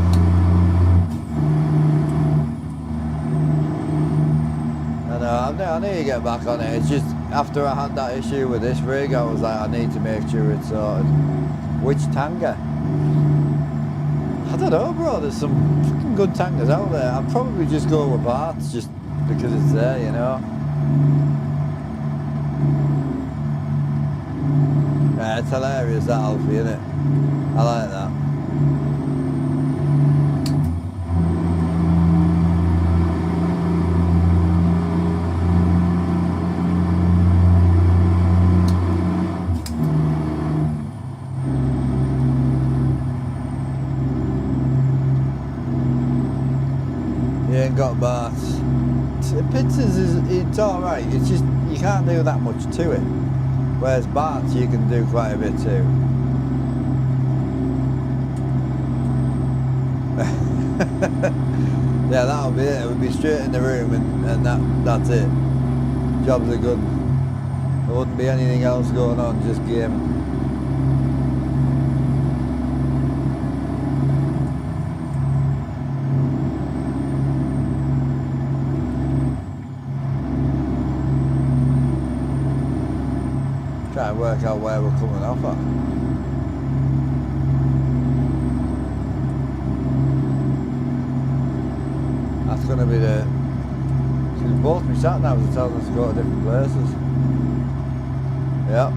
I need to get back on it. It's just after I had that issue with this rig, I was like, I need to make sure it's sorted. Which Tanga? I don't know, bro. There's some fucking good Tangas out there. I'd probably just go with Bart's just because it's there, you know. Yeah, it's hilarious that Alfie, isn't it? I like that. Got Bart's. Pizzas it's alright, it's just you can't do that much to it. Whereas Bart's you can do quite a bit too. Yeah, that'll be it. It would be straight in the room and that's it. Jobs are good. There wouldn't be anything else going on, just gaming. Try and work out where we're coming off at. That's going to be the... Because both my sat navs are telling us to go to different places. Yep.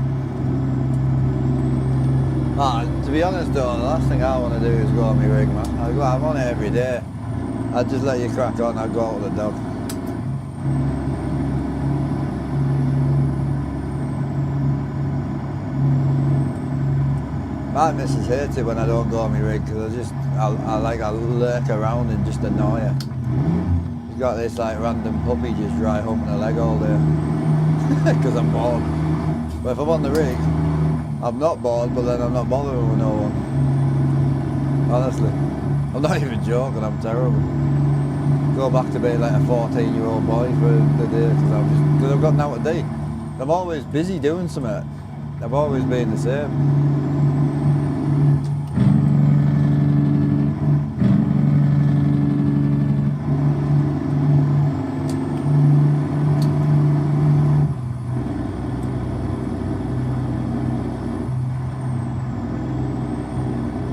To be honest though, the last thing I want to do is go on my rig, man. I'm on it every day. I'd just let you crack on, I'd go out with the dog. My missus hates it when I don't go on my rig because I lurk around and just annoy her. She's got this like random puppy just dry humping her leg all day because I'm bored. But if I'm on the rig, I'm not bored, but then I'm not bothering with no one. Honestly, I'm not even joking, I'm terrible. go back to being like a 14-year-old boy for the day because I've got nothing to do. I'm always busy doing something. I've always been the same.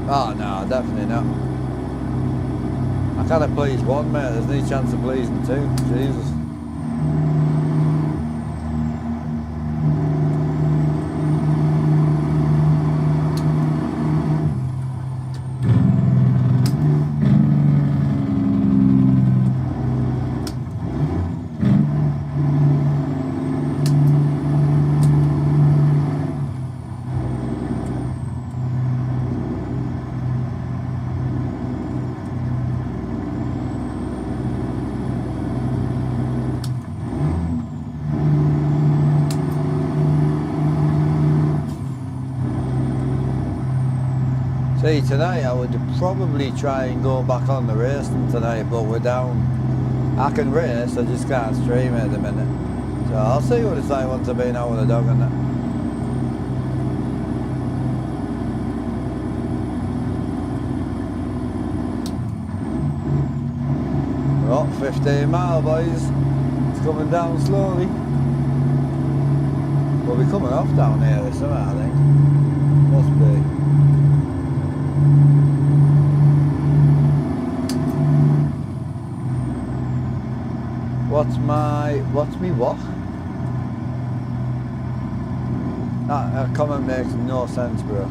Oh no, definitely not. I can't please one, mate. There's no chance of pleasing two. Jesus. See, tonight I would probably try and go back on the racing tonight, but we're down. I can race, I just can't stream it at the minute. So I'll see what it's like once I've been out with the dog and that. Oh, 15 mile, boys. It's coming down slowly. We'll be coming off down here this summer, I think. Must be. What's me what? That comment makes no sense, bro.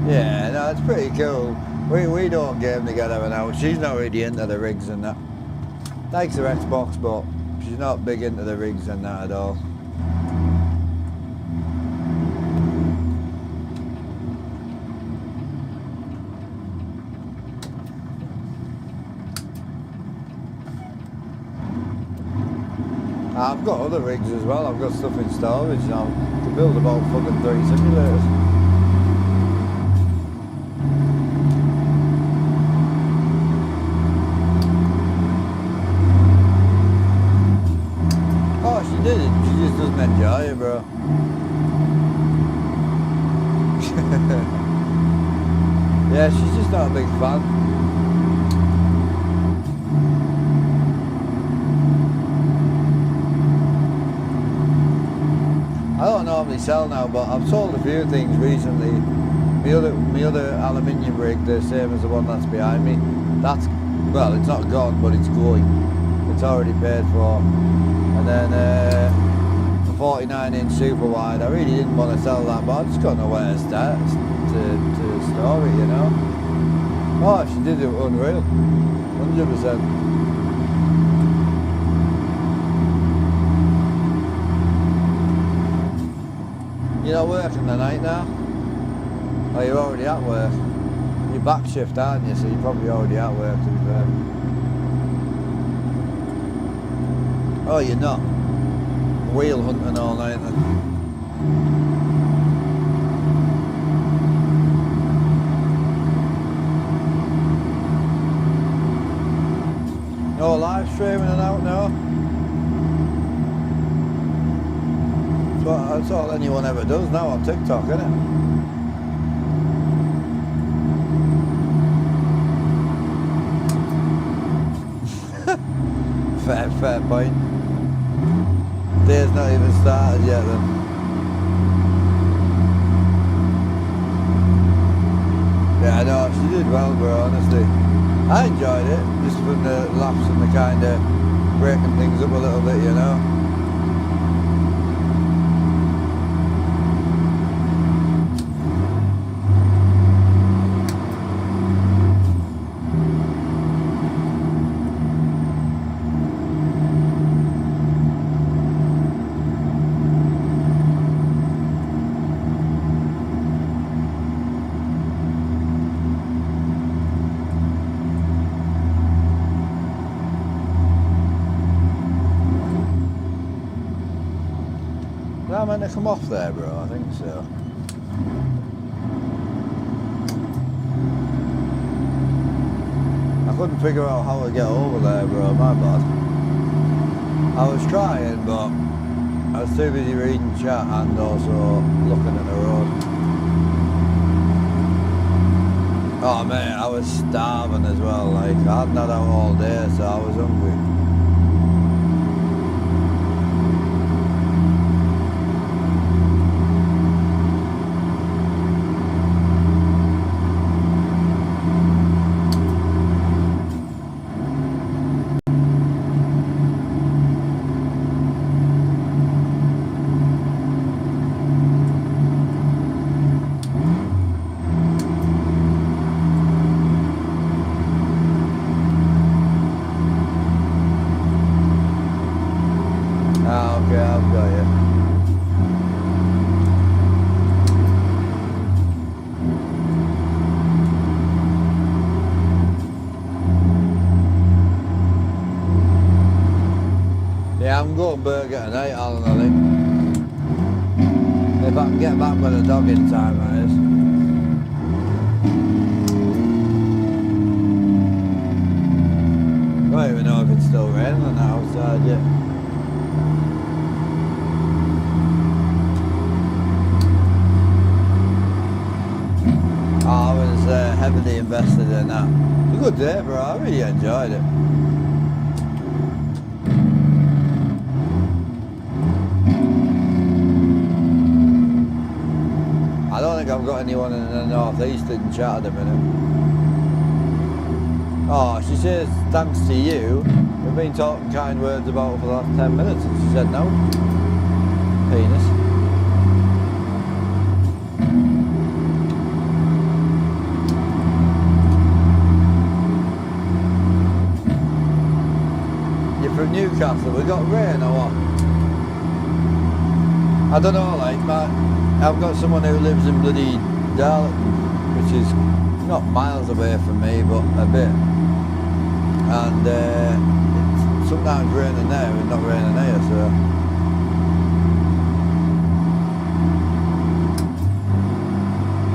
Yeah, no, it's pretty cool. We don't game together now. She's not really into the rigs and that. Likes her Xbox, but she's not big into the rigs and that at all. I've got other rigs as well. I've got stuff in storage now to build about fucking 3 simulators. She just doesn't enjoy it, bro. Yeah, she's just not a big fan. I don't normally sell now, but I've sold a few things recently. My other aluminium rig, the same as the one that's behind me, that's, well, it's not gone, but it's going. It's already paid for. And then a 49-inch super wide. I really didn't want to sell that, but I just got nowhere to start to store it, you know. Oh, she did it unreal, 100%. You're not working the night now? Oh, you're already at work. You're back shift, aren't you? So you're probably already at work, to be fair. Oh, you're not? Wheel hunting all night then. No live streaming and out now? That's all anyone ever does now on TikTok, isn't it? Fair point. Day's not even started yet then. Yeah, I know, she did well, bro, honestly. I enjoyed it, just from the laughs and the kind of breaking things up a little bit, you know. meant to come off there, bro? I think so. I couldn't figure out how to get over there, bro. My bad. I was trying, but I was too busy reading chat and also looking at the road. Oh mate, I was starving as well. Like I hadn't had out all day, so I was hungry. Okay, I've got you. Yeah, I'm going burger tonight, Alan, I think. If I can get back with the dog in time, that is. I don't even know if it's still raining outside yet. I was heavily invested in that. It's a good day, bro. I really enjoyed it. I don't think I've got anyone in the northeast in chat at the minute. Oh, she says thanks to you. We've been talking kind words about her for the last 10 minutes and she said no. Penis. From Newcastle, we got rain or what? I don't know, like, I've got someone who lives in bloody Darlington, which is not miles away from me, but a bit. And it's sometimes raining there and not raining here, so.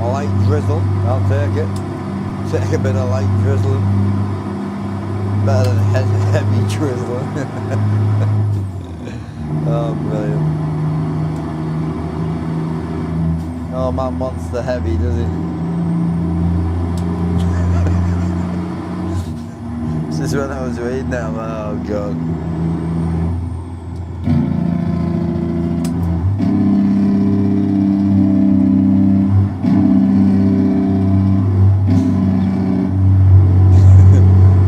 A light drizzle, I'll take it. Take a bit of light drizzling. Better than heavy drizzling. Oh, brilliant. Oh, man wants the heavy, does he? This is when I was reading it, I'm like, oh god.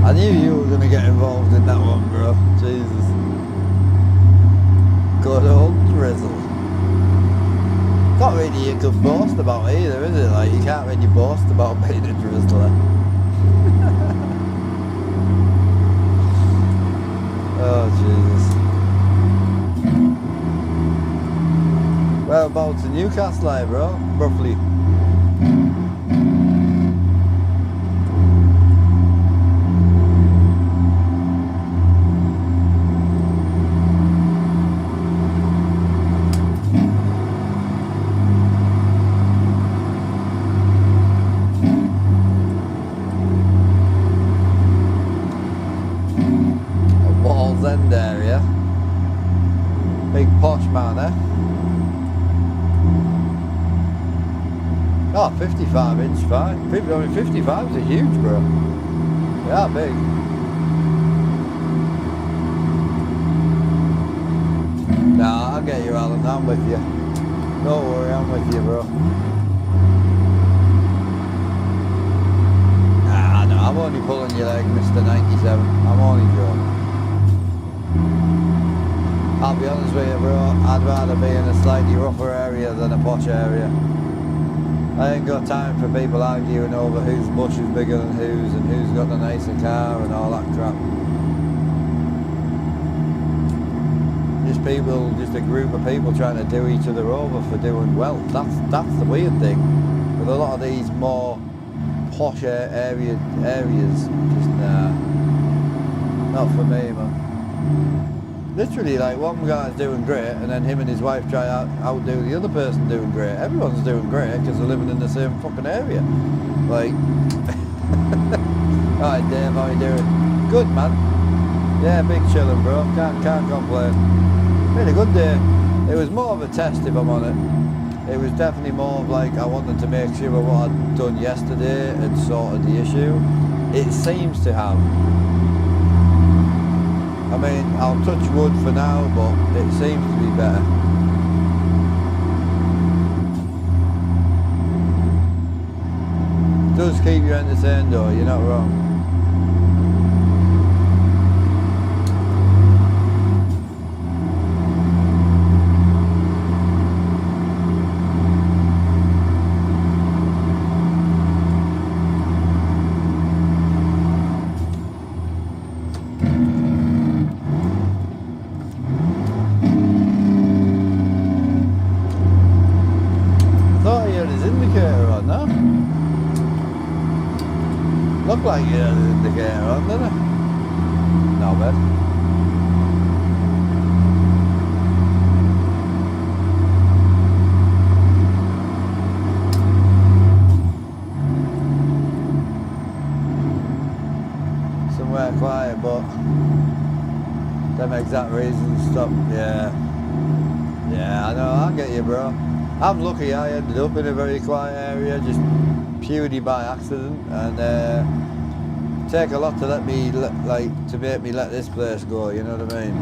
I knew you were going to get involved in that one, bro. Jesus. Good old drizzle. Not really you could boast about either, is it? Like, you can't really boast about being a drizzler. Oh, Jesus. Whereabouts in Newcastle, eh, bro? Roughly. End area. Big posh man, eh? Oh, 55 inch fine. I mean, 55s are huge, bro. They are big. Nah, I'll get you, Alan. I'm with you. Don't worry, I'm with you, bro. Nah, no, I'm only pulling your leg, Mr. 97. I'm only joking. I'll be honest with you, bro, I'd rather be in a slightly rougher area than a posh area. I ain't got time for people arguing over whose bush is bigger than whose and who's got the nicer car and all that crap. Just a group of people trying to do each other over for doing well. That's the weird thing. With a lot of these more posh areas, just not for me, man. Literally, like, one guy's doing great, and then him and his wife try to outdo the other person doing great. Everyone's doing great because they're living in the same fucking area. Like, alright Dave, how you doing? Good, man. Yeah, big chillin', bro. Can't complain. Been a good day. It was more of a test, if I'm on it. It was definitely more of like, I wanted to make sure what I'd done yesterday had sorted the issue. It seems to have. I mean, I'll touch wood for now, but it seems to be better. It does keep you entertained though, you're not wrong. Look like you had an indicator on, didn't it? No bad. Somewhere quiet, but them exact reasons stop. Yeah, I know. I get you, bro. I'm lucky. I ended up in a very quiet area, just purely by accident, and take a lot to let me to make me let this place go. You know what I mean?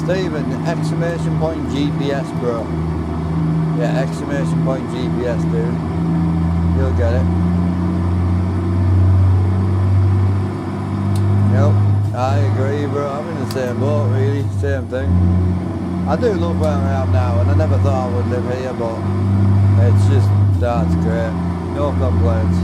Stephen, exclamation point GPS, bro. Yeah, exclamation point GPS, dude. You'll get it. Yep, I agree, bro. I'm in the same boat, really. Same thing. I do love where I am now, and I never thought I would live here, but it's just, that's great. No complaints.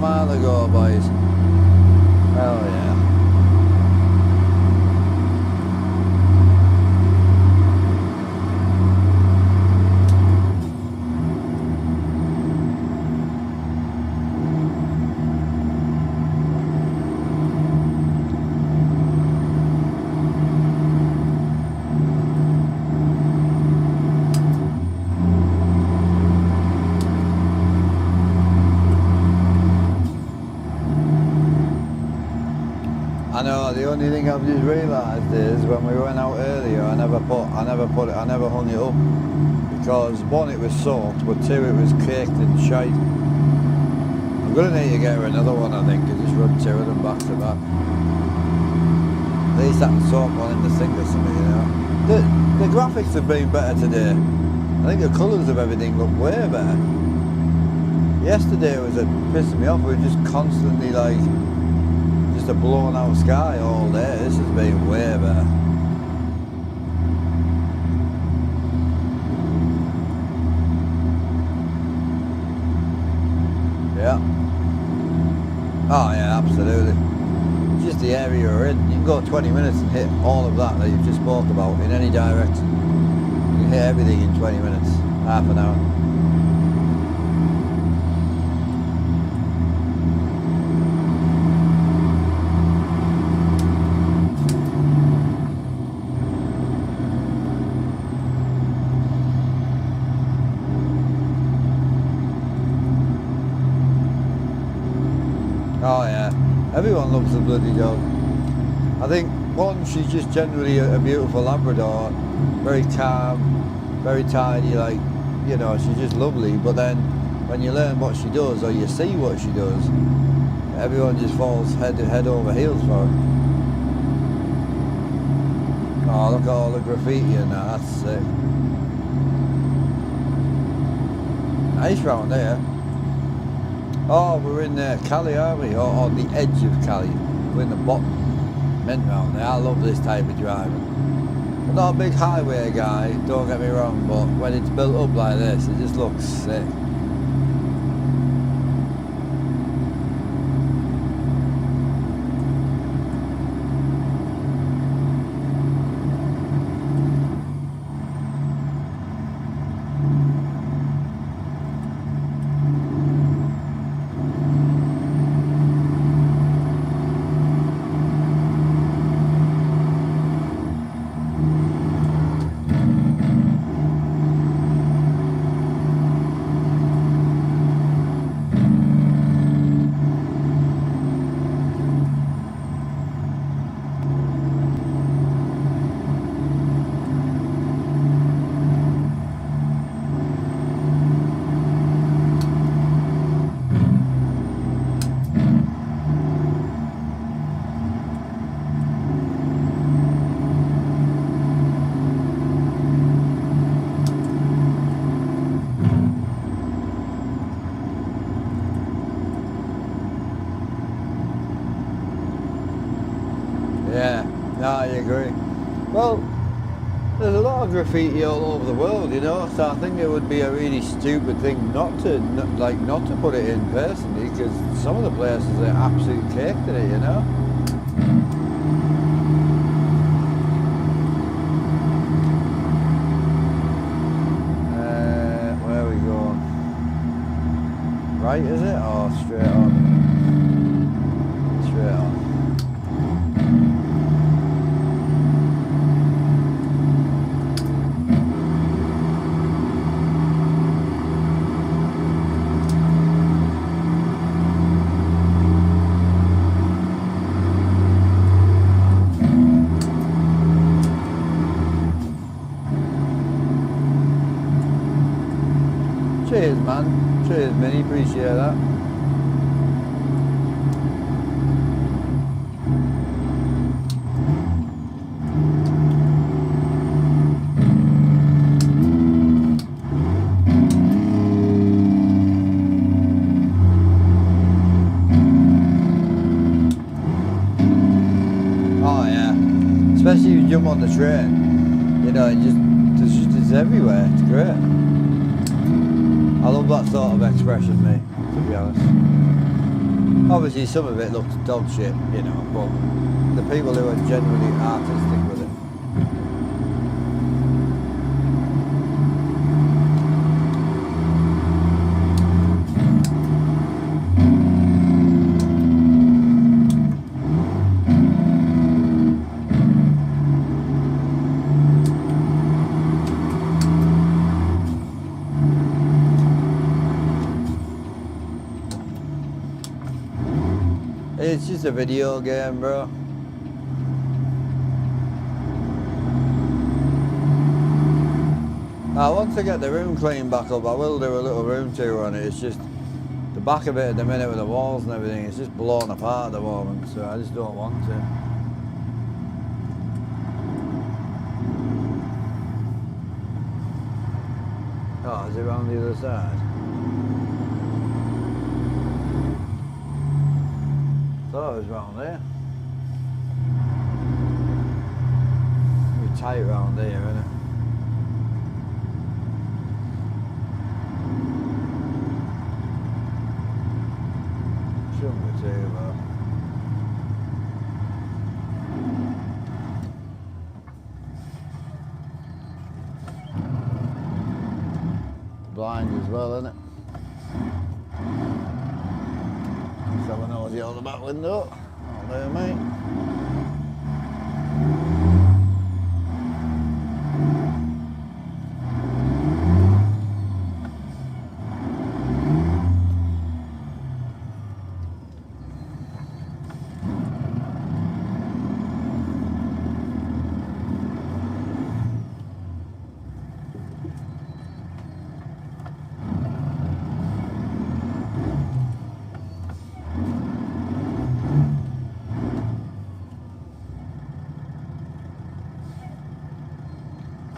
Mile ago, boys. Hell yeah. I know, the only thing I've just realised is when we went out earlier I never hung it up because one, it was soaked, but two, it was caked in shite. I'm gonna need to get her another one, I think, and just run two of them back to back. At least I can soak one in the sink or something, you know. The graphics have been better today. I think the colours of everything look way better. Yesterday it was pissing me off, we were just constantly like a blown out sky all day. This has been way better. Yeah. Oh yeah, absolutely. Just the area you're in. You can go 20 minutes and hit all of that you've just spoke about in any direction. You can hit everything in 20 minutes, half an hour. Oh yeah, everyone loves the bloody dog. I think, one, she's just generally a beautiful Labrador, very calm, very tidy, like, you know, she's just lovely. But then, when you learn what she does, or you see what she does, everyone just falls head over heels for her. Oh, look at all the graffiti in there, that's sick. Nice round there. Oh, we're in Cali, aren't we? Or on the edge of Cali. We're in the bottom. Mint round there. I love this type of driving. I'm not a big highway guy, don't get me wrong, but when it's built up like this, it just looks sick. Yeah, no, I agree. Well, there's a lot of graffiti all over the world, you know, so I think it would be a really stupid thing not to put it in personally, because some of the places are absolutely caked in it, you know. Where are we going? Right, is it? Or straight on? Straight on. Cheers, man. Cheers, Minnie. Appreciate that. Oh yeah. Especially if you jump on the train. You know, it's everywhere. It's great. I love that sort of expression, mate, to be honest. Obviously some of it looks dog shit, you know, but the people who are genuinely artistic with it. It's just a video game, bro. Once I get the room cleaned back up, I will do a little room tour on it. It's just the back of it at the minute with the walls and everything, it's just blown apart at the moment, so I just don't want to. Oh, is it around the other side? Thought it was round there. It's tight round there, isn't it? Shouldn't be too bad. Blind as well, isn't it? Let's have a nosy on the back window. All there, mate.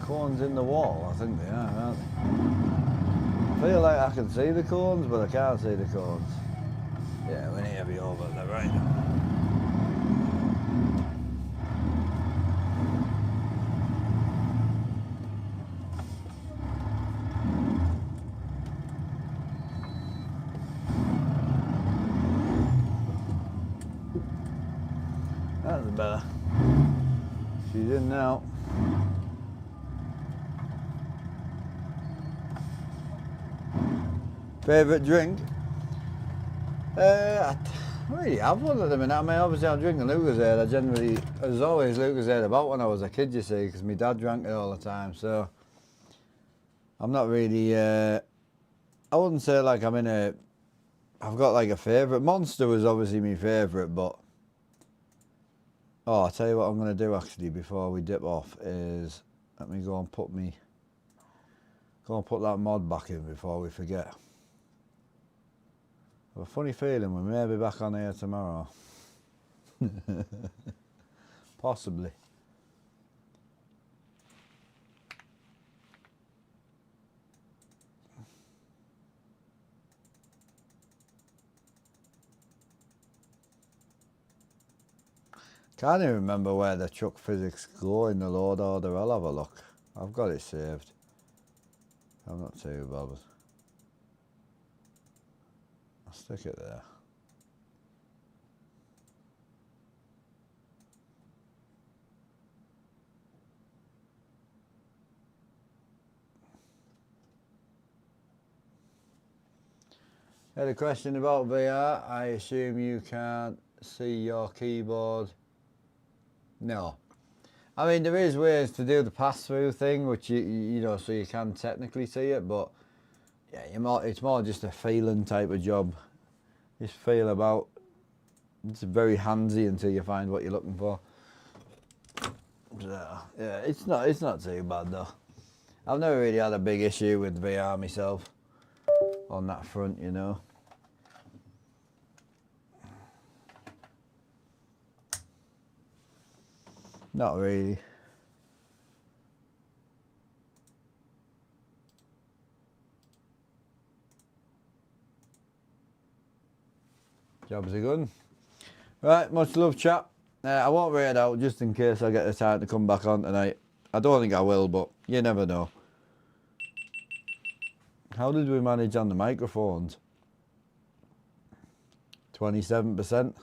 cones in the wall, I think they are, aren't they? I feel like I can see the cones, but I can't see the cones. Yeah, we need to be over there, right? That's better. She's in now. Favourite drink? I don't really have one at the minute. I mean, obviously I'm drinking Lucozade. There's always Lucozade about when I was a kid, you see, because my dad drank it all the time. So I'm not really, I wouldn't say like I've got like a favourite. Monster was obviously my favourite, but I'll tell you what I'm going to do actually before we dip off is let me go and put that mod back in before we forget. I have a funny feeling we may be back on here tomorrow. Possibly. Can't even remember where the truck physics go in the load order. I'll have a look. I've got it saved. I'm not too bothered. I'll stick it there. Had a question about VR. I assume you can't see your keyboard. No. I mean, there is ways to do the pass-through thing, which you know, so you can technically see it, but yeah, it's more just a feeling type of job. Just feel about. It's very handsy until you find what you're looking for. So, yeah, it's not too bad though. I've never really had a big issue with VR myself on that front, you know. Not really. Jobs are good. Right, much love, chap. I won't read out just in case I get the time to come back on tonight. I don't think I will, but you never know. How did we manage on the microphones? 27%.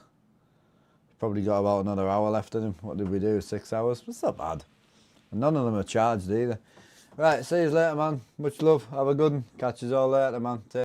Probably got about another hour left in them. What did we do? 6 hours? That's not bad. And none of them are charged either. Right, see you later, man. Much love. Have a good one. Catch you all later, man.